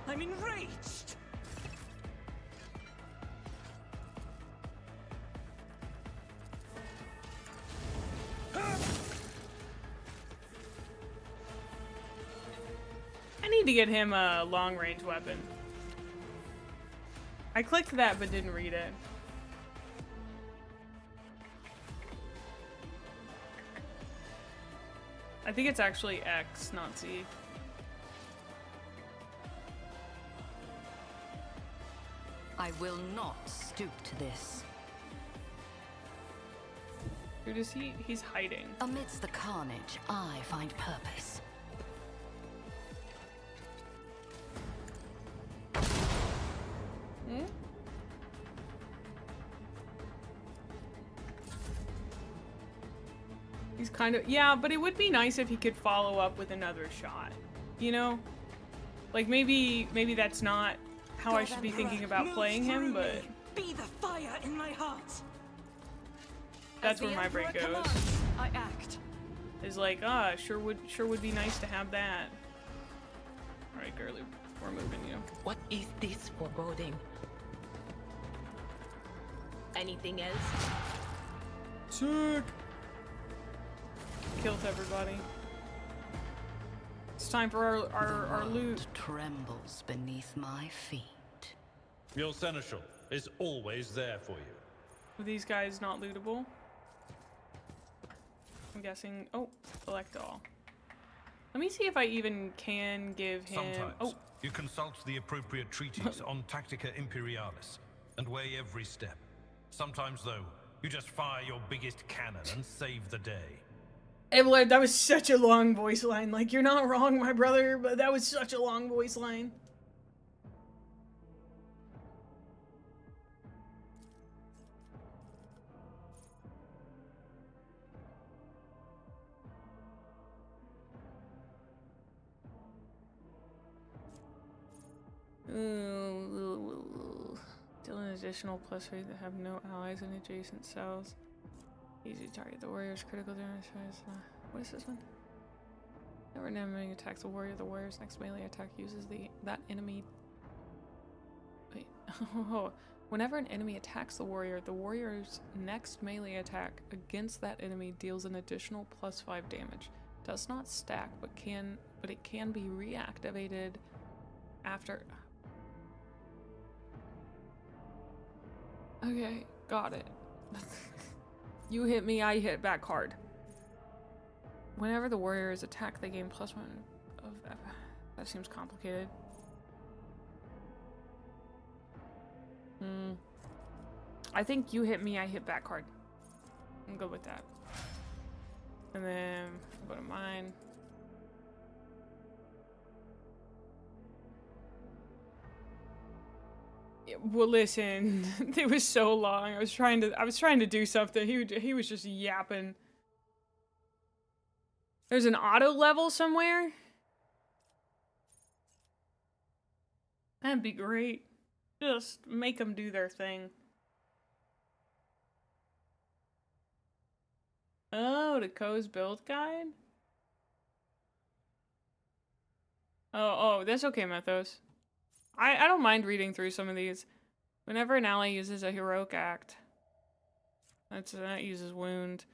I'm enraged. I need to get him a long-range weapon. I clicked that but didn't read it. I think it's actually X, not Z. I will not stoop to this. Dude, is he? He's hiding. Amidst the carnage, I find purpose. He's kind of, yeah, but it would be nice if he could follow up with another shot, you know? Like maybe that's not how I should be thinking about playing him, but Be the fire in my heart. that's where my brain goes. I act. Is like, sure would be nice to have that. All right, girly, we're moving you. what is this foreboding? Anything else? Sick. Killed everybody. It's time for our loot. Trembles beneath my feet. Your seneschal is always there for you. Are these guys not lootable? I'm guessing. Oh, select all. Let me see if I even can give him. Sometimes you consult the appropriate treatise on Tactica Imperialis and weigh every step. Sometimes, though, you just fire your biggest cannon and save the day. Evelyn, that was such a long voice line. Like, you're not wrong, my brother, but that was such a long voice line. Deal an additional +3 that have no allies in adjacent cells. Easy target the warrior's critical damage. What is this one? Whenever an enemy attacks a warrior, the warrior's next melee attack uses that enemy. Wait. Oh. Whenever an enemy attacks the warrior's next melee attack against that enemy deals an additional +5 damage. Does not stack, but it can be reactivated after. Okay, got it. You hit me, I hit back hard. Whenever the warrior is attacked, they gain +1 of that. That seems complicated. I think you hit me, I hit back hard. I'm good with that. And then I'll go to mine. Well, listen, it was so long. I was trying to do something. He was just yapping. There's an auto level somewhere? That'd be great. Just make them do their thing. Oh, the Co's build guide? Oh, that's okay, Mythos. I don't mind reading through some of these. Whenever an ally uses a heroic act, that uses wound.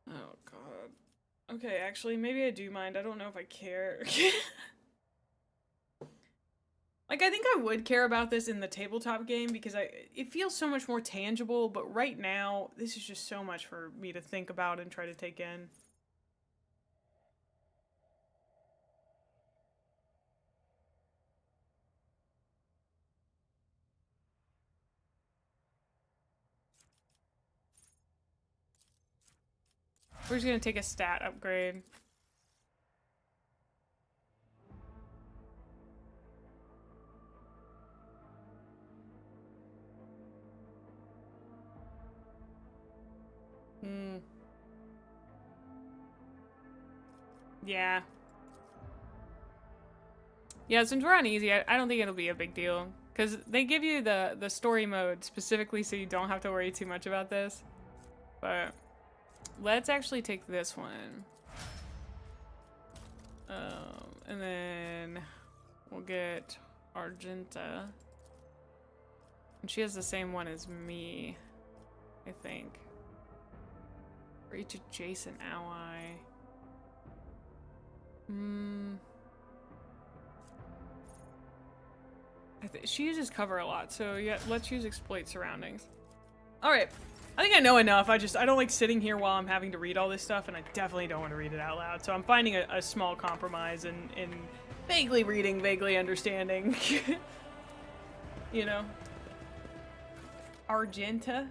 Oh god. Okay, actually, maybe I do mind. I don't know if I care. Like, I think I would care about this in the tabletop game because it feels so much more tangible, but right now, this is just so much for me to think about and try to take in. We're just gonna take a stat upgrade. Yeah. Yeah, since we're on easy, I don't think it'll be a big deal. Because they give you the story mode specifically so you don't have to worry too much about this. But let's actually take this one. And then we'll get Argenta. And she has the same one as me, I think. For each adjacent ally. She uses cover a lot, so yeah, let's use exploit surroundings. Alright, I think I know enough. I don't like sitting here while I'm having to read all this stuff, and I definitely don't want to read it out loud. So I'm finding a small compromise in vaguely reading, vaguely understanding. You know? Argenta?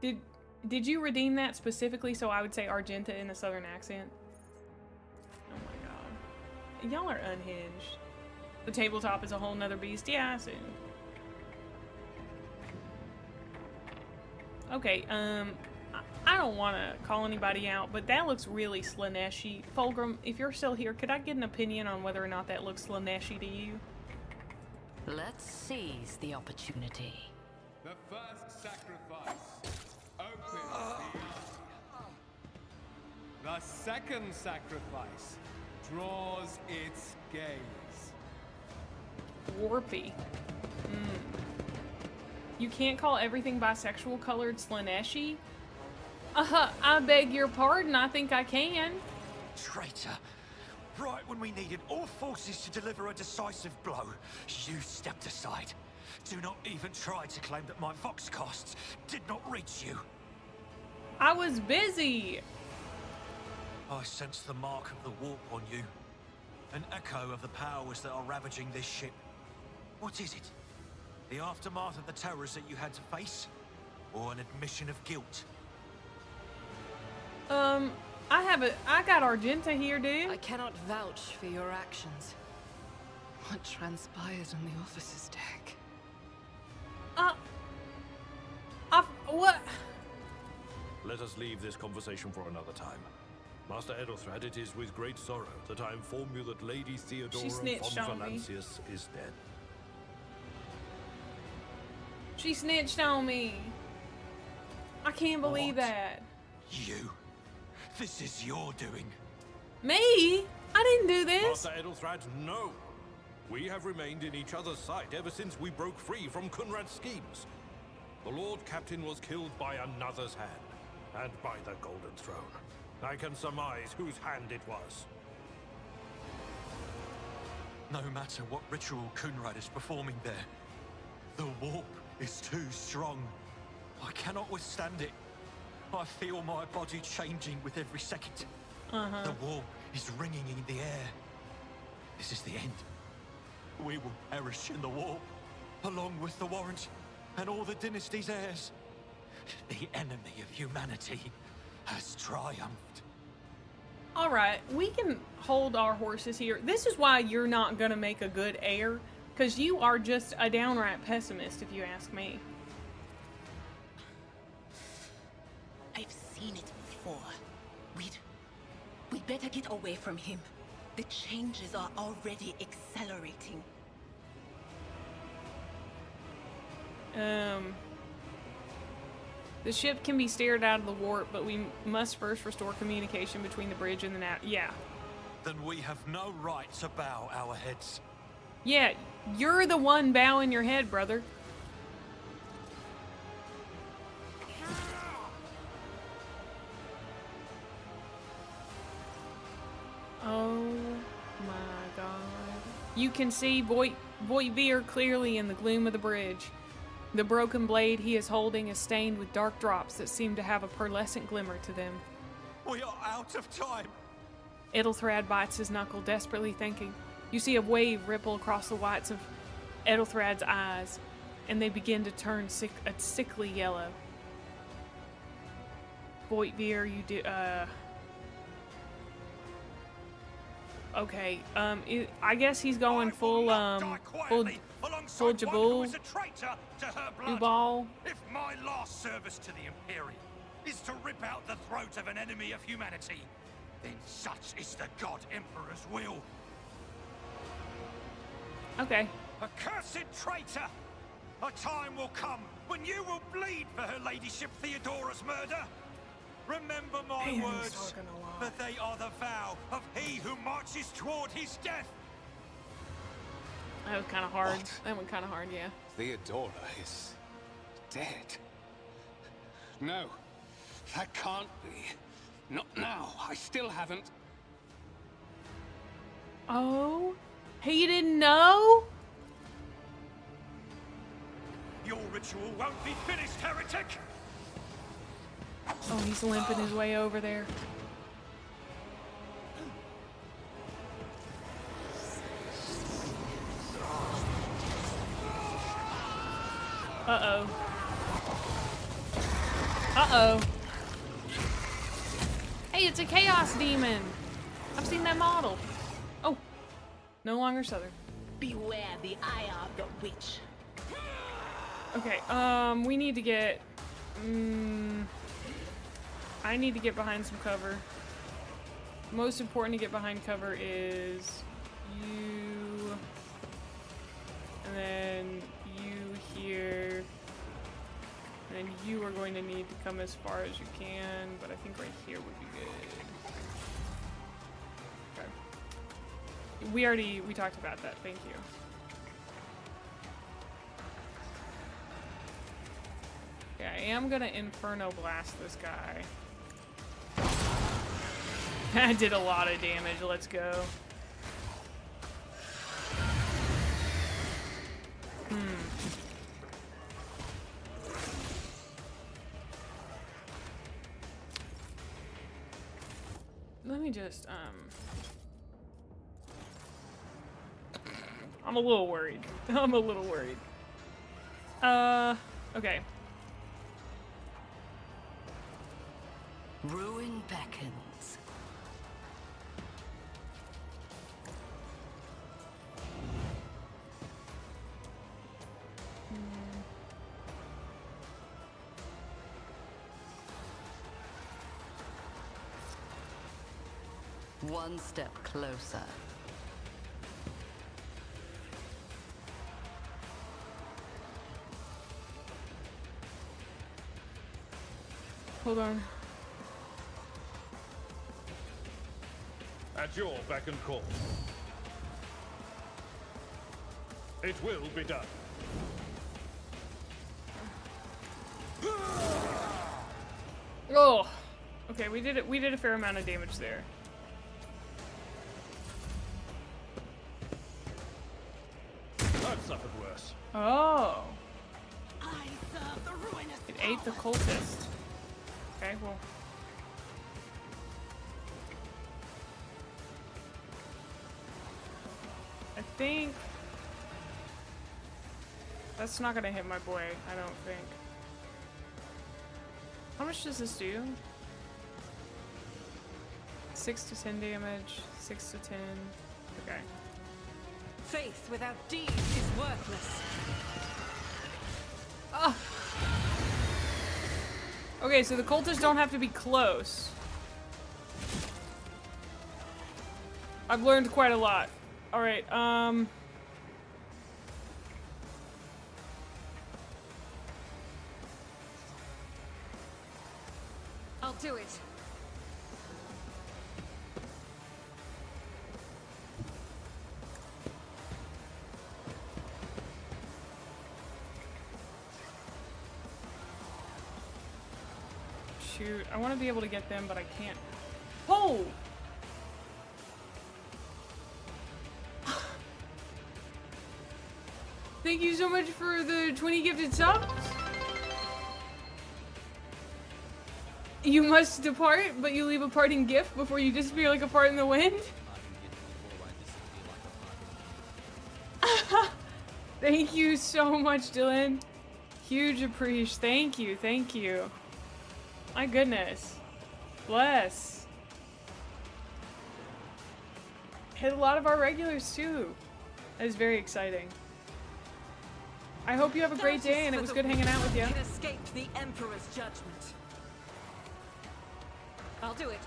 Did you redeem that specifically so I would say Argenta in a southern accent? Oh my god. Y'all are unhinged. The tabletop is a whole nother beast. Yeah, I see. Okay, I don't want to call anybody out, but that looks really Slaneshi. Fulgrim, if you're still here, could I get an opinion on whether or not that looks Slaneshi to you? Let's seize the opportunity. The first sacrifice opens the eye. The second sacrifice draws its gaze. Warpy. You can't call everything bisexual colored Slaneshi? I beg your pardon, I think I can. Traitor. Right when we needed all forces to deliver a decisive blow, you stepped aside. Do not even try to claim that my vox costs did not reach you. I was busy. I sense the mark of the warp on you. An echo of the powers that are ravaging this ship. What is it? The aftermath of the terrors that you had to face? Or an admission of guilt? I got Argenta here, dude. I cannot vouch for your actions. What transpired on the officer's deck? What? Let us leave this conversation for another time. Master Edelthrad, it is with great sorrow that I inform you that Lady Theodora von Valancius is dead. She snitched on me. I can't believe that. You? This is your doing. Me? I didn't do this. Master Edelthrad, no. We have remained in each other's sight ever since we broke free from Kunrad's schemes. The Lord Captain was killed by another's hand, and by the Golden Throne. I can surmise whose hand it was. No matter what ritual Kunrad is performing there, the warp is too strong. I cannot withstand it. I feel my body changing with every second. The warp is ringing in the air. This is the end. We will perish in the warp, along with the Warrant and all the dynasty's heirs. The enemy of humanity has triumphed. Alright, we can hold our horses here. This is why you're not gonna make a good heir, because you are just a downright pessimist, if you ask me. I've seen it before. We'd better get away from him. The changes are already accelerating. The ship can be steered out of the warp, but we must first restore communication between the bridge and the yeah. Then we have no right to bow our heads. Yeah, you're the one bowing your head, brother. Oh my god. You can see Vtuber clearly in the gloom of the bridge. The broken blade he is holding is stained with dark drops that seem to have a pearlescent glimmer to them. We are out of time. Edelthrad bites his knuckle, desperately thinking. You see a wave ripple across the whites of Edelthrad's eyes, and they begin to turn a sickly yellow. Vtuber, you do, okay, I guess he's going full Jabul. Ubal. If my last service to the Imperium is to rip out the throat of an enemy of humanity, then such is the God Emperor's will. Okay. Accursed traitor! A time will come when you will bleed for her ladyship Theodora's murder. Remember my words, for they are the vow of he who marches toward his death. That was kind of hard. What? That went kind of hard, yeah. Theodora is dead. No, that can't be. Not now. I still haven't. Oh, he didn't know? Your ritual won't be finished, heretic! Oh, he's limping his way over there. Uh-oh. Uh-oh. Hey, it's a chaos demon! I've seen that model. Oh, no longer southern. Beware the eye of the witch. Okay, we need to get... I need to get behind some cover. Most important to get behind cover is you, and then you here, and then you are going to need to come as far as you can, but I think right here would be good. Okay. We talked about that, thank you. Okay, I am gonna Inferno Blast this guy. That did a lot of damage, let's go. Let me just, I'm a little worried. I'm a little worried. Okay. Ruin beckons. One step closer. Hold on. At your beck and call. It will be done. Oh, okay. We did it. We did a fair amount of damage there. I've suffered worse. Oh. I serve the ruinous It ate the cultist. Okay, well. I think that's not gonna hit my boy, I don't think. How much does this do? 6 to 10 damage, 6 to 10. Okay. Faith without deeds is worthless. Ah. Okay, so the cultists don't have to be close. I've learned quite a lot. Alright, do it. Shoot, I want to be able to get them, but I can't. Oh! Thank you so much for the 20 gifted subs. You must depart, but you leave a parting gift before you disappear like a fart in the wind. Thank you so much, Dylan. Huge appreciation. Thank you, thank you. My goodness. Bless. Hit a lot of our regulars too. That is very exciting. I hope you have a great day and it was good hanging out with you. Can escape the Emperor's judgment. I'll do it.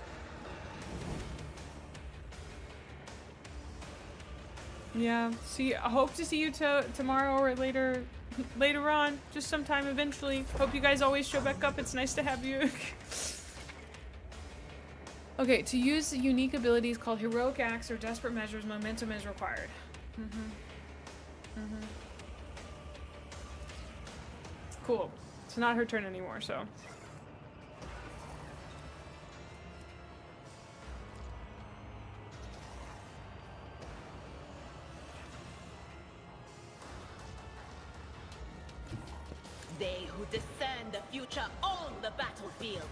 Yeah. See, I hope to see you tomorrow or later on, just sometime eventually. Hope you guys always show back up. It's nice to have you. Okay, to use unique abilities called heroic acts or desperate measures, momentum is required. Cool. It's not her turn anymore, so. They who discern the future own the battlefield.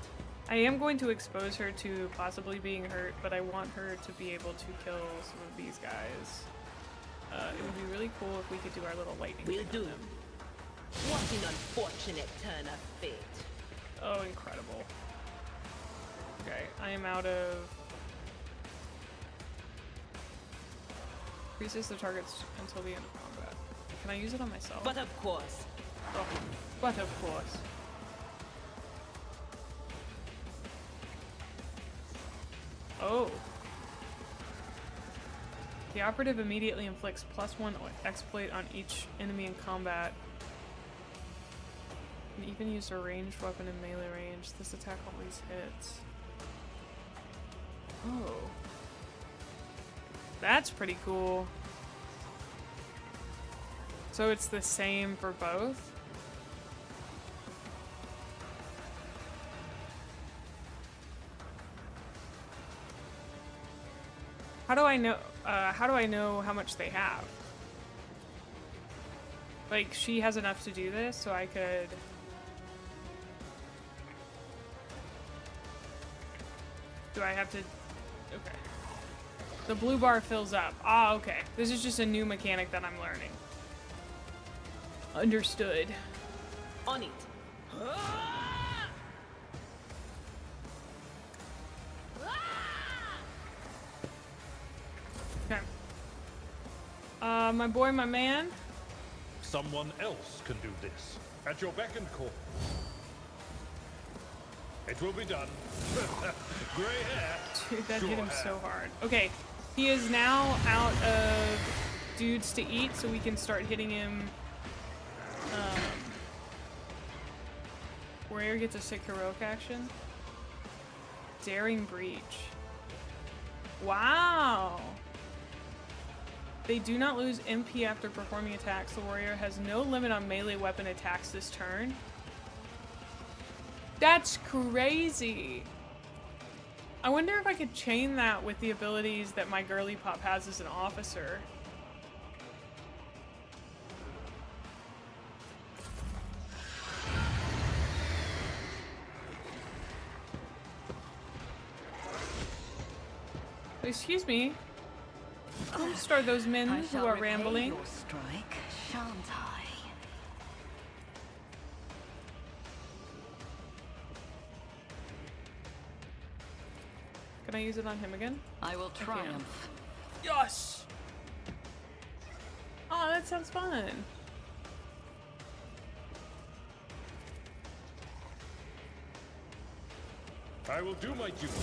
I am going to expose her to possibly being hurt, but I want her to be able to kill some of these guys. It would be really cool if we could do our little lightning thing on them. What an unfortunate turn of fate. Oh, incredible. Okay, I am out of... Increases the targets until the end of combat. Can I use it on myself? But of course. Oh, but of course. Oh. The operative immediately inflicts +1 exploit on each enemy in combat. And even use a ranged weapon in melee range. This attack always hits. Oh. That's pretty cool. So it's the same for both? How do I know how much they have? Like, she has enough to do this, so I could... Do I have to... Okay. The blue bar fills up. Ah, okay. This is just a new mechanic that I'm learning. Understood. On it. Okay. My boy, my man. Someone else can do this. At your beck and call. It will be done. Gray hair. Dude, that hit him so hard. Okay, he is now out of dudes to eat, so we can start hitting him. Warrior gets a sick heroic action. Daring breach. Wow. They do not lose MP after performing attacks. The warrior has no limit on melee weapon attacks this turn. That's crazy. I wonder if I could chain that with the abilities that my girly pop has as an officer. Excuse me. Who start those men who are rambling? Your strike, shan't I? Can I use it on him again? I will triumph. Yes! Oh, that sounds fun. I will do my duty.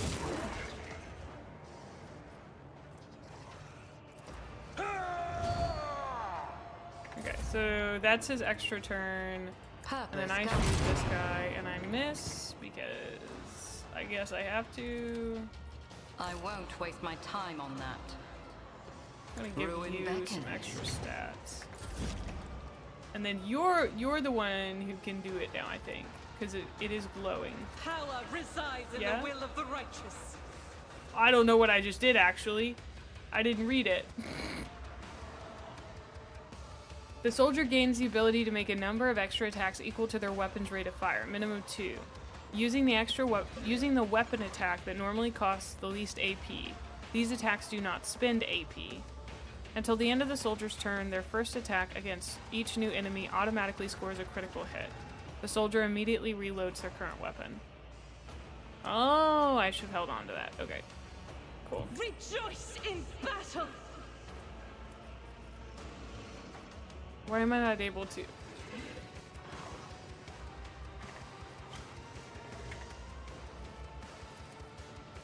Okay, so that's his extra turn. And then I shoot this guy and I miss because I guess I have to. I won't waste my time on that. I'm gonna give you some extra stats. And then you're the one who can do it now, I think. Because it is glowing. Power resides in the will of the righteous. I don't know what I just did, actually. I didn't read it. The soldier gains the ability to make a number of extra attacks equal to their weapon's rate of fire, minimum 2. Using the weapon attack that normally costs the least AP. These attacks do not spend AP. Until the end of the soldier's turn, their first attack against each new enemy automatically scores a critical hit. The soldier immediately reloads their current weapon. Oh, I should have held on to that. Okay. Cool. Rejoice in battle! Why am I not able to?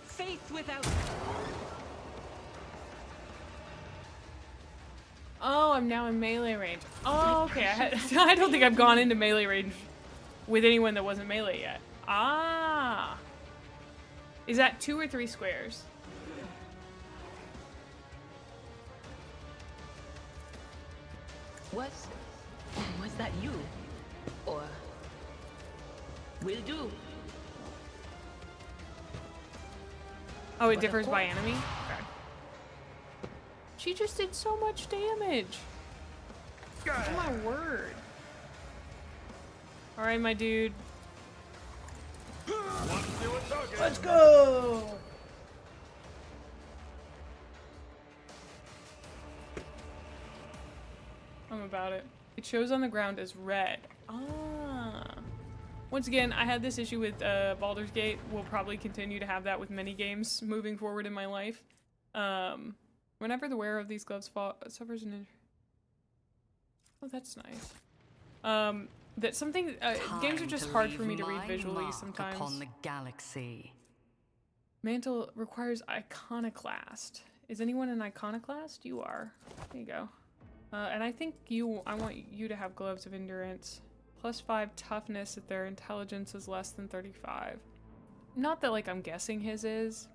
Faith without... Oh, I'm now in melee range. Oh, okay. I don't think I've gone into melee range with anyone that wasn't melee yet. Ah. Is that 2 or 3 squares? Was that you? Or will do? Oh, it differs by enemy? Okay. She just did so much damage. Oh my word. Alright, my dude. Let's go! I'm about it. It shows on the ground as red. Ah. Once again, I had this issue with Baldur's Gate. We'll probably continue to have that with many games moving forward in my life. Whenever the wearer of these gloves suffers an injury. Oh, that's nice. That something games are just hard for me to read visually sometimes. Upon the galaxy. Mantle requires iconoclast. Is anyone an iconoclast? You are. There you go. And I think I want you to have gloves of endurance. +5 toughness if their intelligence is less than 35. Not that, like, I'm guessing his is.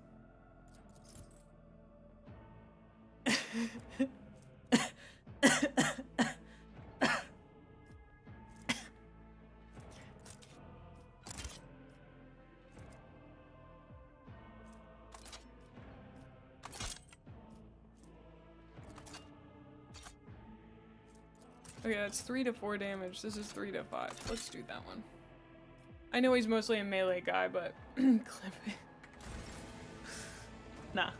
Okay, that's 3 to 4 damage. This is 3 to 5. Let's do that one. I know he's mostly a melee guy, but clip it. Nah.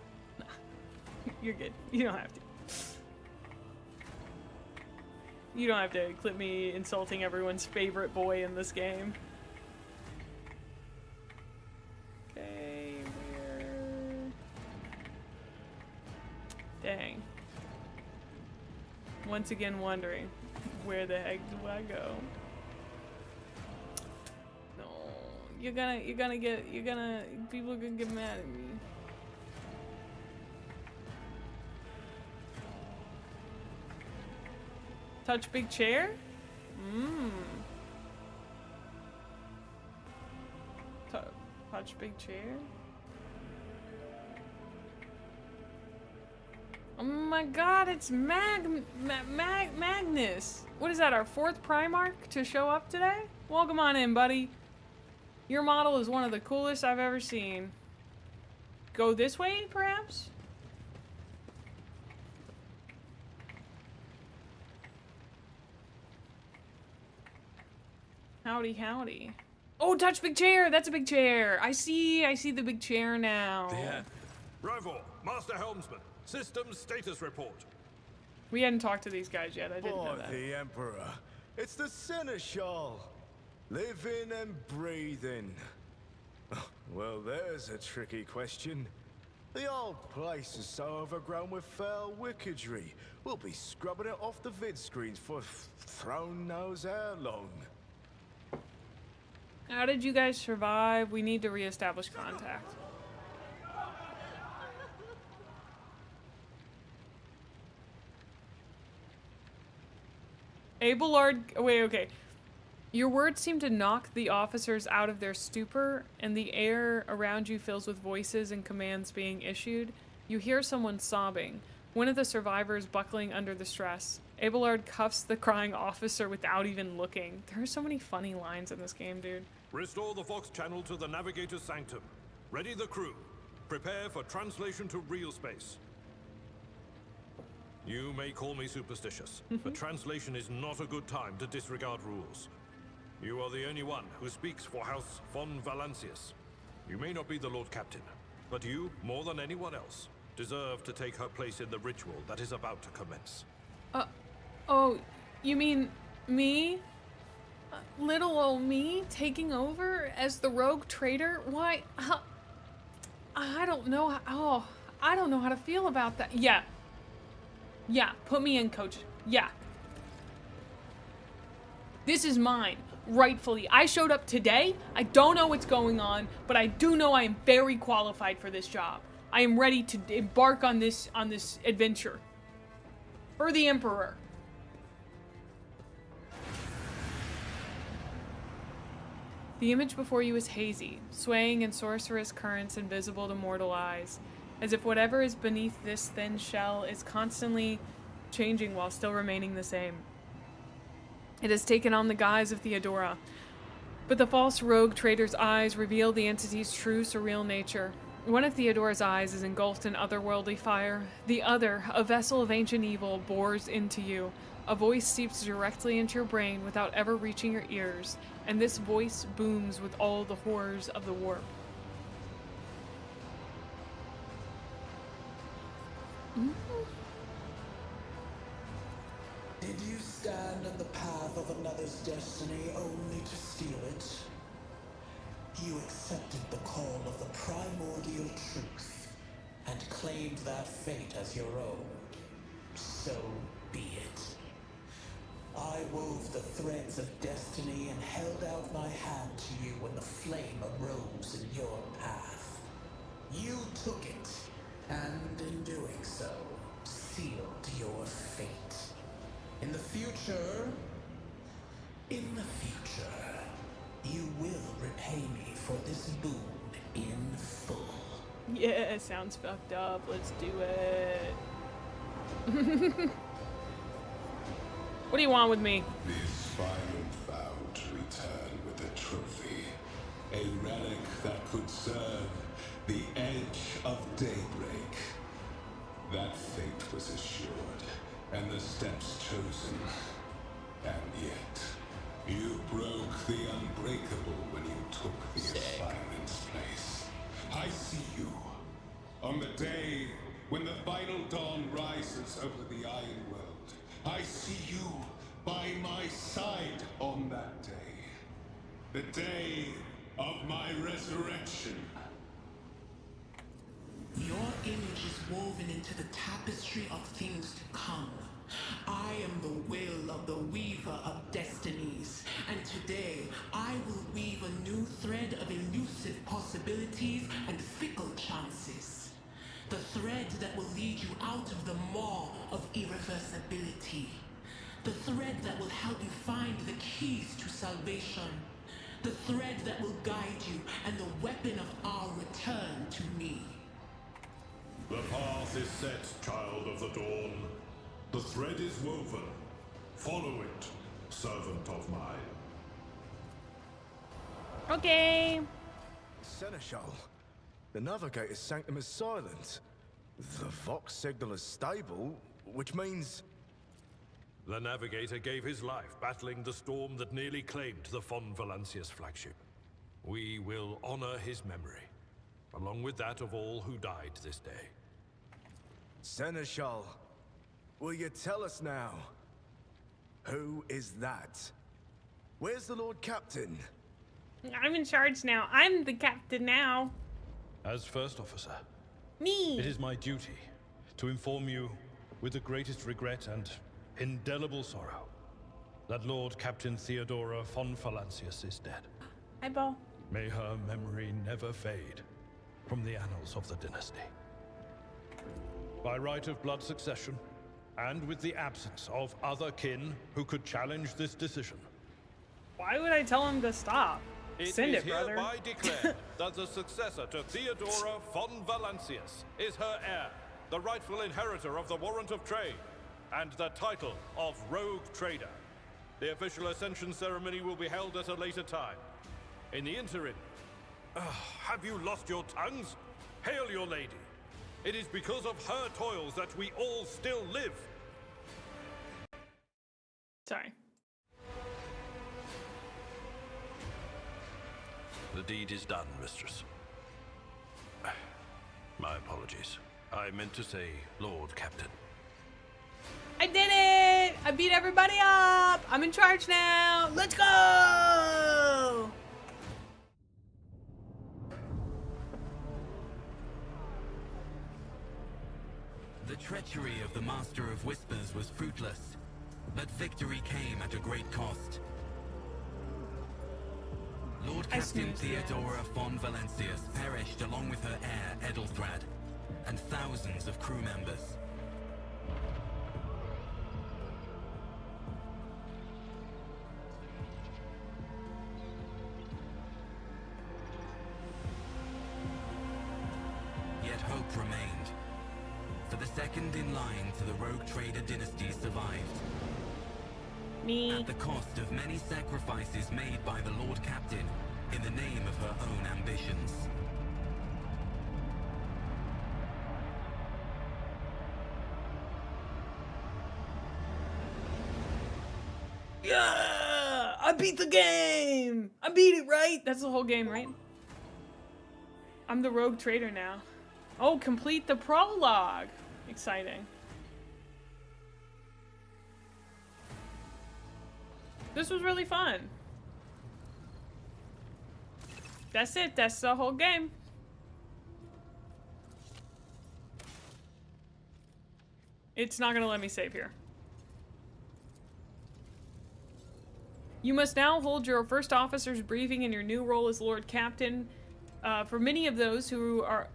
You're good. You don't have to. You don't have to clip me insulting everyone's favorite boy in this game. Okay, where... Dang. Once again wondering, where the heck do I go? No, people are gonna get mad at me. Touch big chair? Touch big chair? Oh my god, it's Magnus! What is that, our 4th Primarch to show up today? Welcome on in, buddy. Your model is one of the coolest I've ever seen. Go this way, perhaps? Howdy, howdy. Oh, touch big chair! That's a big chair! I see the big chair now. Rovar, Master Helmsman, Systems Status Report. We hadn't talked to these guys yet, I didn't know that. The Emperor. It's the Seneschal. Living and breathing. Well, there's a tricky question. The old place is so overgrown with foul wickedry. We'll be scrubbing it off the vid screens for throne knows how long. How did you guys survive? We need to reestablish contact. Abelard, wait, okay. Your words seem to knock the officers out of their stupor, and the air around you fills with voices and commands being issued. You hear someone sobbing, one of the survivors buckling under the stress. Abelard cuffs the crying officer without even looking. There are so many funny lines in this game, dude. Restore the Vox channel to the Navigator's sanctum. Ready the crew. Prepare for translation to real space. You may call me superstitious, but translation is not a good time to disregard rules. You are the only one who speaks for House von Valancius. You may not be the Lord Captain, but you, more than anyone else, deserve to take her place in the ritual that is about to commence. Oh, you mean me? Little old me taking over as the rogue traitor? Why, I don't know I don't know how to feel about that. Yeah, put me in, coach. Yeah. This is mine. Rightfully. I showed up today. I don't know what's going on, but I do know I am very qualified for this job. I am ready to embark on this adventure. For the Emperor. The image before you is hazy, swaying in sorcerous currents invisible to mortal eyes, as if whatever is beneath this thin shell is constantly changing while still remaining the same. It has taken on the guise of Theodora, but the false rogue traitor's eyes reveal the entity's true surreal nature. One of Theodora's eyes is engulfed in otherworldly fire. The other, a vessel of ancient evil, bores into you. A voice seeps directly into your brain without ever reaching your ears, and this voice booms with all the horrors of the warp. Did you stand on the path of another's destiny only to steal it? You accepted the call of the primordial truth and claimed that fate as your own. So be it. I wove the threads of destiny and held out my hand to you when the flame arose in your path. You took it, and in doing so, sealed your fate. In the future, you will repay me for this boon in full. Yeah, sounds fucked up. Let's do it. What do you want with me? This final vow to return with a trophy. A relic that could serve the edge of daybreak. That fate was assured, and the steps chosen. And yet, you broke the unbreakable when you took the aspirement's place. I see you. On the day when the final dawn rises over the Iron World, I see you by my side on that day. The day of my resurrection. Your image is woven into the tapestry of things to come. I am the will of the weaver of destinies, and today I will weave a new thread of elusive possibilities and fickle chances. The thread that will lead you out of the maw of irreversibility. The thread that will help you find the keys to salvation. The thread that will guide you and the weapon of our return to me. The path is set, child of the dawn. The thread is woven. Follow it, servant of mine. Okay. Seneschal, the Navigator's sanctum is silent. The Vox signal is stable, which means... The Navigator gave his life battling the storm that nearly claimed the von Valancius flagship. We will honor his memory, along with that of all who died this day. Seneschal, will you tell us now? Who is that? Where's the Lord Captain? I'm in charge now. I'm the captain now. As First Officer, me. It is my duty to inform you with the greatest regret and indelible sorrow that Lord Captain Theodora von Valancius is dead. Hi, Bo. May her memory never fade from the annals of the dynasty. By right of blood succession, and with the absence of other kin who could challenge this decision, Why would I tell him to stop? Send it, brother. It is hereby declared that the successor to Theodora von Valancius is her heir, the rightful inheritor of the Warrant of Trade, and the title of Rogue Trader. The official ascension ceremony will be held at a later time. In the interim, have you lost your tongues? Hail your lady. It is because of her toils that we all still live. Sorry. The deed is done, mistress. My apologies. I meant to say Lord Captain. I did it! I beat everybody up! I'm in charge now! Let's go! The treachery of the Master of Whispers was fruitless, but victory came at a great cost. Lord Captain Theodora von Valancius perished along with her heir, Edelthrad, and thousands of crew members. Yet hope remained. For the second in line to the Rogue Trader dynasty survived. At the cost of many sacrifices made by the Lord Captain in the name of her own ambitions. Yeah! I beat the game! I beat it, right? That's the whole game, right? I'm the Rogue Trader now. Oh, complete the prologue! Exciting. This was really fun. That's it. That's the whole game. It's not gonna let me save here. You must now hold your first officer's briefing in your new role as Lord Captain. For many of those who are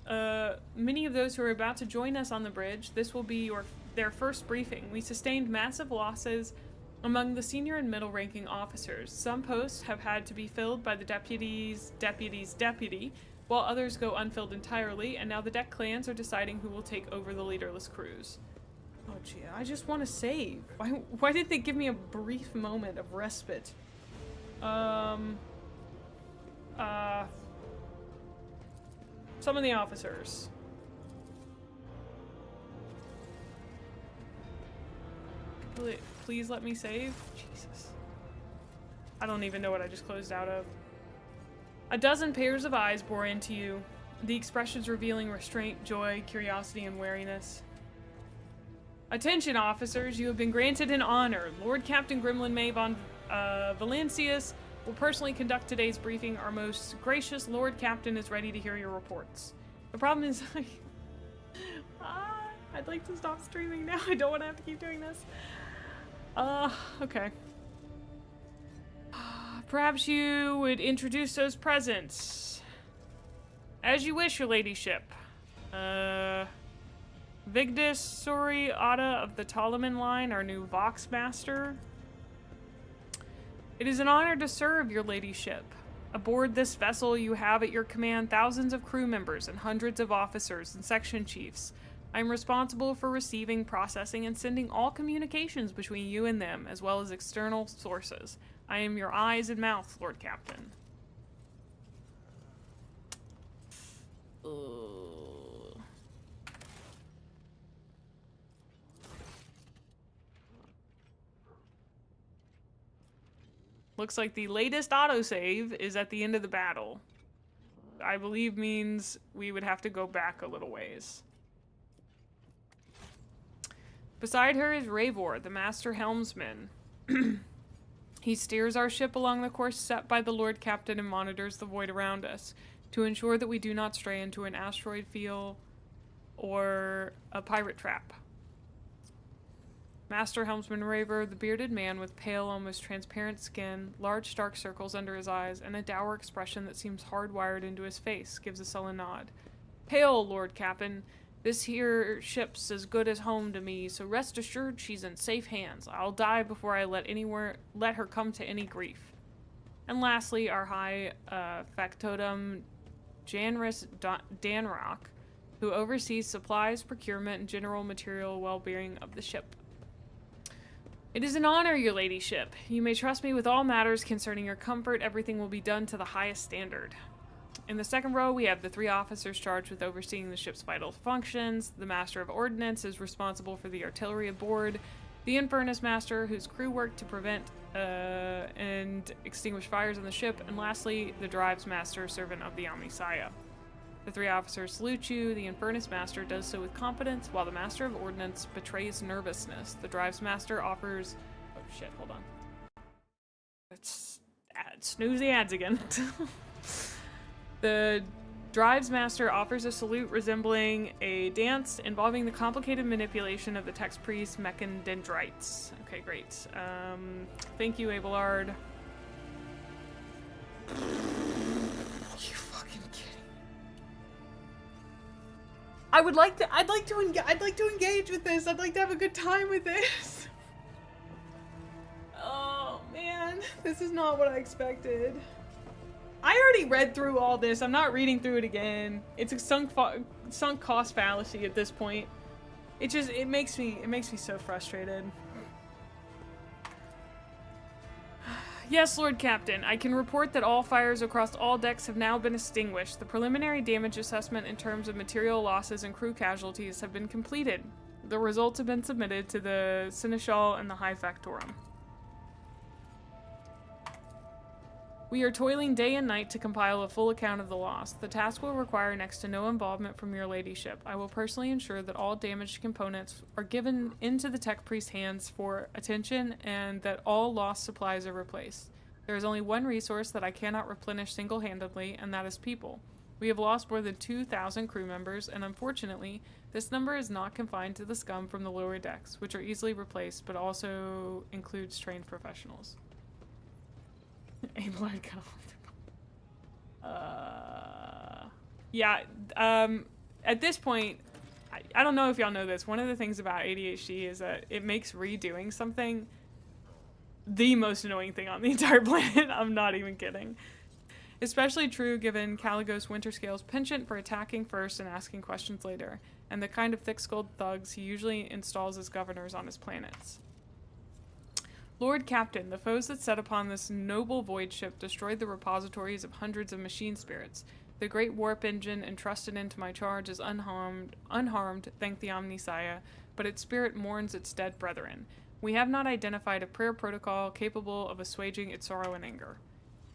about to join us on the bridge, this will be their first briefing. We sustained massive losses among the senior and middle-ranking officers. Some posts have had to be filled by the deputy's deputy, while others go unfilled entirely, and now the deck clans are deciding who will take over the leaderless crews. Oh gee, I just want to save. Why did they give me a brief moment of respite? Some of the officers. Please let me save? Jesus. I don't even know what I just closed out of. A dozen pairs of eyes bore into you, the expressions revealing restraint, joy, curiosity, and wariness. Attention, officers, you have been granted an honor. Lord Captain Gremlin Mae von Valancius will personally conduct today's briefing. Our most gracious Lord Captain is ready to hear your reports. The problem is, I'd like to stop streaming now. I don't want to have to keep doing this. Okay. Perhaps you would introduce those present. As you wish, your ladyship. Vigdis Sori Ada of the Ptolemy line, our new Vox Master. It is an honor to serve your ladyship. Aboard this vessel, you have at your command thousands of crew members and hundreds of officers and section chiefs. I am responsible for receiving, processing, and sending all communications between you and them, as well as external sources. I am your eyes and mouth, Lord Captain. Looks like the latest autosave is at the end of the battle. I believe means we would have to go back a little ways. Beside her is Ravor, the master helmsman. He steers our ship along the course set by the Lord Captain and monitors the void around us to ensure that we do not stray into an asteroid field or a pirate trap. Master helmsman Ravor, the bearded man with pale, almost transparent skin, large dark circles under his eyes, and a dour expression that seems hardwired into his face, gives a sullen nod. Pale, Lord Captain. This here ship's as good as home to me, so rest assured she's in safe hands. I'll die before I let her come to any grief. And lastly, our high factotum, Janris Danrock, who oversees supplies, procurement, and general material well-being of the ship. It is an honor, your ladyship. You may trust me with all matters concerning your comfort. Everything will be done to the highest standard. In the second row, we have the 3 officers charged with overseeing the ship's vital functions. The Master of Ordnance is responsible for the artillery aboard. The Infernus Master, whose crew work to prevent and extinguish fires on the ship. And lastly, the Drives Master, servant of the Omnisaya. The 3 officers salute you. The Infernus Master does so with confidence, while the Master of Ordnance betrays nervousness. The Drives Master offers... Oh shit, hold on. Let's snooze the ads again. The Drives Master offers a salute resembling a dance involving the complicated manipulation of the text priest mechadendrites. Okay, great. Thank you, Abelard. Are you fucking kidding? I'd like to engage with this. I'd like to have a good time with this. Oh man, this is not what I expected. I already read through all this. I'm not reading through it again. It's a sunk cost fallacy at this point. It makes me so frustrated. Yes, Lord Captain. I can report that all fires across all decks have now been extinguished. The preliminary damage assessment in terms of material losses and crew casualties have been completed. The results have been submitted to the Seneschal and the High Factorum. We are toiling day and night to compile a full account of the loss. The task will require next to no involvement from your ladyship. I will personally ensure that all damaged components are given into the tech priest's hands for attention and that all lost supplies are replaced. There is only one resource that I cannot replenish single-handedly, and that is people. We have lost more than 2,000 crew members, and unfortunately, this number is not confined to the scum from the lower decks, which are easily replaced, but also includes trained professionals. Abelard at this point, I don't know if y'all know this. One of the things about ADHD is that it makes redoing something the most annoying thing on the entire planet. I'm not even kidding. Especially true given Caligos Winterscale's penchant for attacking first and asking questions later, and the kind of thick-skulled thugs he usually installs as governors on his planets. Lord Captain, the foes that set upon this noble void ship destroyed the repositories of hundreds of machine spirits. The great warp engine entrusted into my charge is unharmed, thank the Omnisaya, but its spirit mourns its dead brethren. We have not identified a prayer protocol capable of assuaging its sorrow and anger.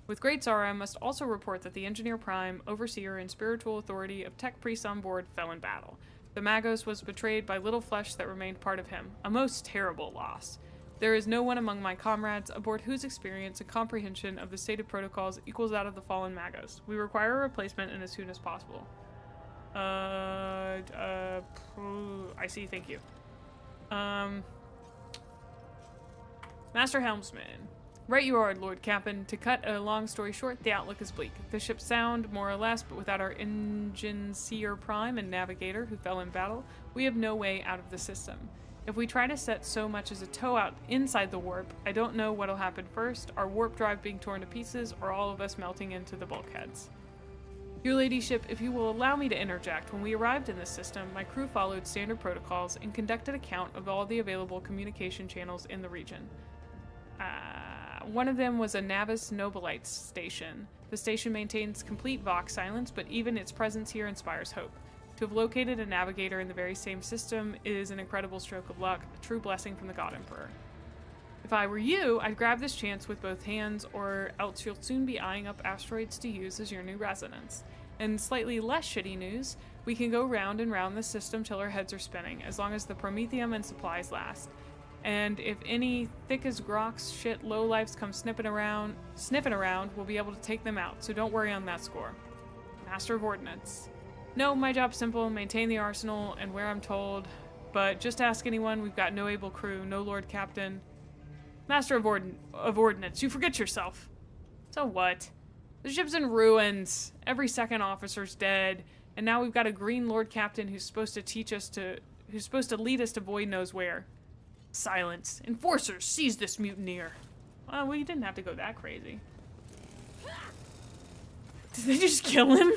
With great sorrow, I must also report that the Engineer Prime, Overseer, and Spiritual Authority of Tech Priests on board fell in battle. The Magos was betrayed by little flesh that remained part of him. A most terrible loss. There is no one among my comrades aboard whose experience and comprehension of the stated protocols equals that of the fallen Magos. We require a replacement and as soon as possible. I see, thank you. Master Helmsman. Right you are, Lord Captain. To cut a long story short, the outlook is bleak. The ship's sound, more or less, but without our Engine Seer Prime and Navigator, who fell in battle, we have no way out of the system. If we try to set so much as a toe out inside the warp, I don't know what'll happen first, our warp drive being torn to pieces, or all of us melting into the bulkheads. Your ladyship, if you will allow me to interject, when we arrived in this system, my crew followed standard protocols and conducted a count of all the available communication channels in the region. One of them was a Navis Nobilites station. The station maintains complete Vox silence, but even its presence here inspires hope. To have located a Navigator in the very same system is an incredible stroke of luck, a true blessing from the God Emperor. If I were you, I'd grab this chance with both hands, or else you'll soon be eyeing up asteroids to use as your new residence. And slightly less shitty news, we can go round and round the system till our heads are spinning, as long as the promethium and supplies last. And if any thick as grox shit lowlifes come sniffing around, we'll be able to take them out, so don't worry on that score. Master of Ordnance. No, my job's simple, maintain the arsenal and where I'm told, but just ask anyone, we've got no able crew, no Lord Captain. Master of Ordnance, you forget yourself. So what? The ship's in ruins, every second officer's dead, And now we've got a green Lord Captain who's supposed to teach us to... who's supposed to lead us to void knows where. Silence. Enforcers, seize this mutineer. Well, we didn't have to go that crazy. Did they just kill him?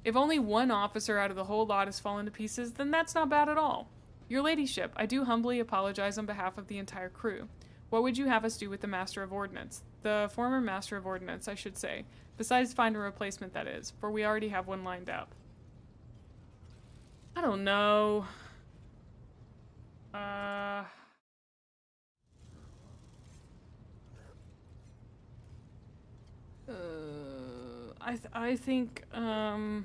If only one officer out of the whole lot has fallen to pieces, then that's not bad at all. Your ladyship, I do humbly apologize on behalf of the entire crew. What would you have us do with the Master of Ordnance? The former Master of Ordnance, I should say. Besides find a replacement, that is, for we already have one lined up. I don't know. I think, I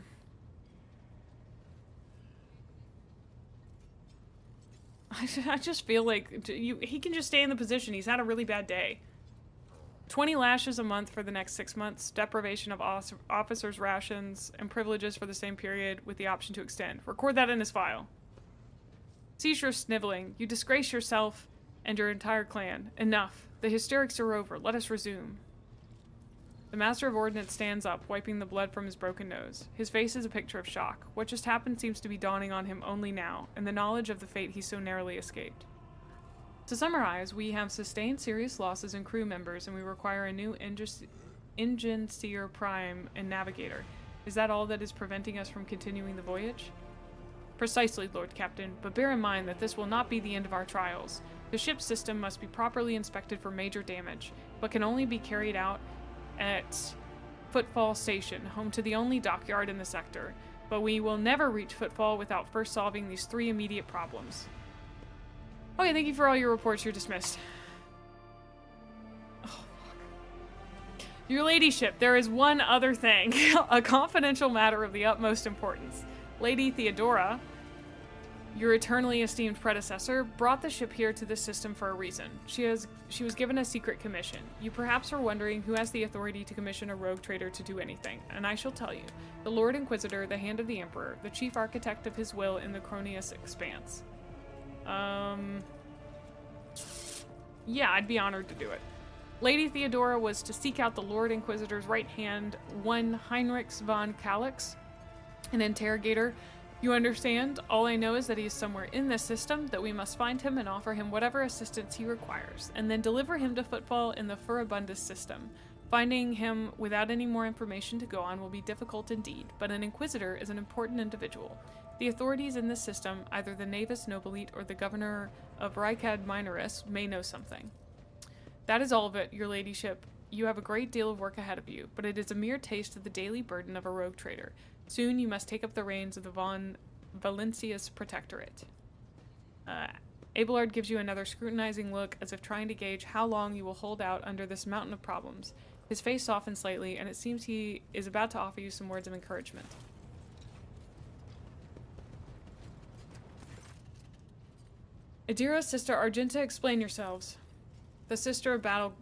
just feel like he can just stay in the position. He's had a really bad day. 20 lashes a month for the next 6 months, deprivation of officers' rations, and privileges for the same period with the option to extend. Record that in his file. Cease your sniveling. You disgrace yourself and your entire clan. Enough. The hysterics are over. Let us resume. The Master of Ordnance stands up, wiping the blood from his broken nose. His face is a picture of shock. What just happened seems to be dawning on him only now, and the knowledge of the fate he so narrowly escaped. To summarize, we have sustained serious losses in crew members, and we require a new engine seer prime and navigator. Is that all that is preventing us from continuing the voyage? Precisely, Lord Captain, but bear in mind that this will not be the end of our trials. The ship's system must be properly inspected for major damage, but can only be carried out at Footfall Station, home to the only dockyard in the sector. But we will never reach Footfall without first solving these 3 immediate problems. Okay, thank you for all your reports. You're dismissed. Oh, fuck. Your ladyship, there is one other thing. A confidential matter of the utmost importance. Lady Theodora, your eternally esteemed predecessor, brought the ship here to this system for a reason. She was given a secret commission. You perhaps are wondering who has the authority to commission a rogue trader to do anything, and I shall tell you. The Lord Inquisitor, the Hand of the Emperor, the chief architect of his will in the Cronius Expanse. Yeah, I'd be honored to do it. Lady Theodora was to seek out the Lord Inquisitor's right hand, one Heinrichs von Kalix, an interrogator. You understand? All I know is that he is somewhere in this system, that we must find him and offer him whatever assistance he requires, and then deliver him to Footfall in the Furibundus system. Finding him without any more information to go on will be difficult indeed, but an Inquisitor is an important individual. The authorities in this system, either the Navis Nobilite or the Governor of Rykad Minoris, may know something. That is all of it, your ladyship. You have a great deal of work ahead of you, but it is a mere taste of the daily burden of a rogue trader. Soon you must take up the reins of the von Valencius Protectorate. Abelard gives you another scrutinizing look, as if trying to gauge how long you will hold out under this mountain of problems. His face softens slightly, and it seems he is about to offer you some words of encouragement. Adira, Sister Argenta, explain yourselves. The Sister of Battle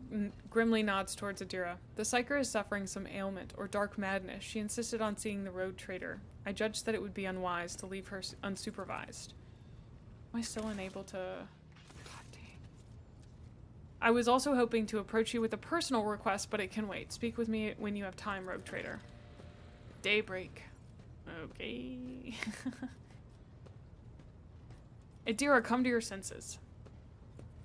grimly nods towards Adira. The psyker is suffering some ailment, or dark madness. She insisted on seeing the road trader. I judged that it would be unwise to leave her unsupervised. Am I still unable to... God dang. I was also hoping to approach you with a personal request, but it can wait. Speak with me when you have time, rogue trader. Daybreak. Okay. Adira, come to your senses.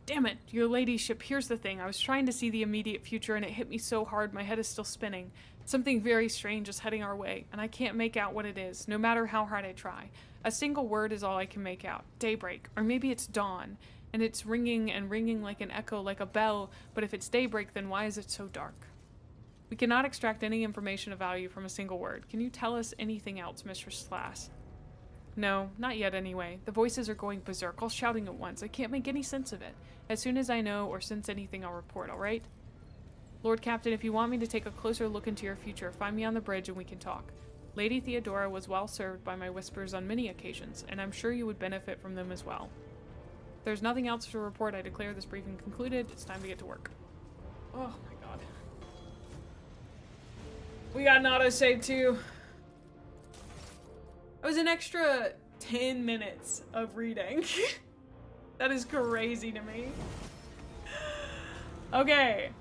Damn it, your ladyship, here's the thing. I was trying to see the immediate future and it hit me so hard my head is still spinning. Something very strange is heading our way, and I can't make out what it is, no matter how hard I try. A single word is all I can make out. Daybreak. Or maybe it's dawn, and it's ringing and ringing like an echo, like a bell, but if it's daybreak, then why is it so dark? We cannot extract any information of value from a single word. Can you tell us anything else, Mistress Slass? No, not yet anyway. The voices are going berserk, all shouting at once. I can't make any sense of it. As soon as I know or sense anything, I'll report, alright? Lord Captain, if you want me to take a closer look into your future, find me on the bridge and we can talk. Lady Theodora was well served by my whispers on many occasions, and I'm sure you would benefit from them as well. If there's nothing else to report, I declare this briefing concluded. It's time to get to work. Oh my god. We got an autosave too. It was an extra 10 minutes of reading. That is crazy to me. Okay.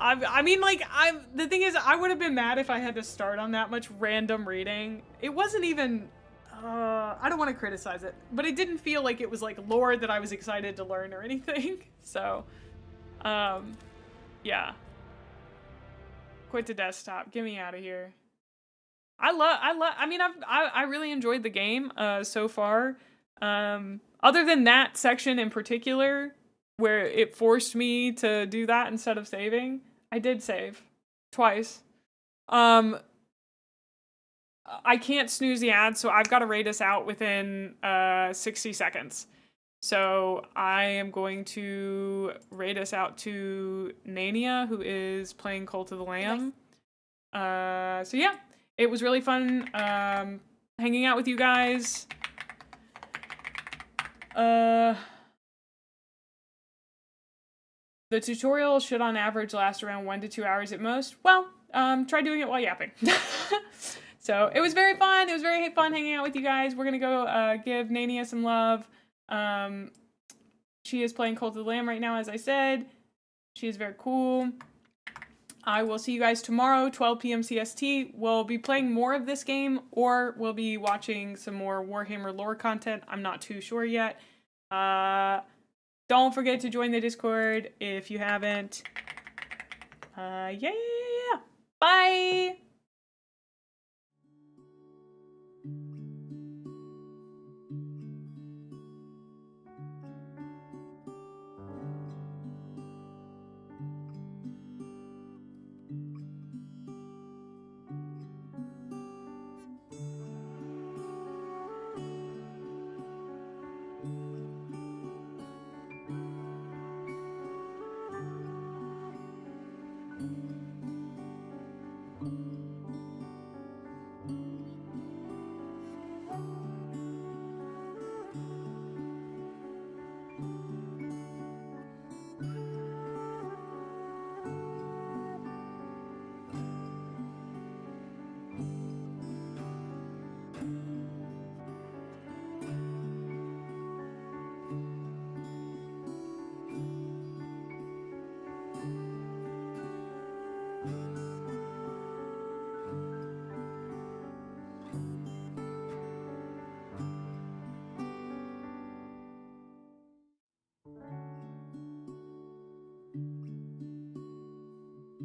I mean, like, the thing is, I would have been mad if I had to start on that much random reading. It wasn't even, I don't want to criticize it, but it didn't feel like it was, like, lore that I was excited to learn or anything. So, yeah. Quit the desktop. Get me out of here. I mean, I really enjoyed the game, so far. Other than that section in particular, where it forced me to do that instead of saving. I did save. Twice. I can't snooze the ads, so I've got to rate us out within 60 seconds. So I am going to rate us out to Nania, who is playing Cult of the Lamb. So yeah, it was really fun hanging out with you guys. The tutorial should on average last around 1 to 2 hours at most. Well, try doing it while yapping. So it was very fun. It was very fun hanging out with you guys. We're gonna go give Nania some love. She is playing Cult of the Lamb right now, as I said. She is very cool. I will see you guys tomorrow, 12 p.m. CST. We'll be playing more of this game, or we'll be watching some more Warhammer lore content. I'm not too sure yet. Don't forget to join the Discord if you haven't. Yeah. Bye!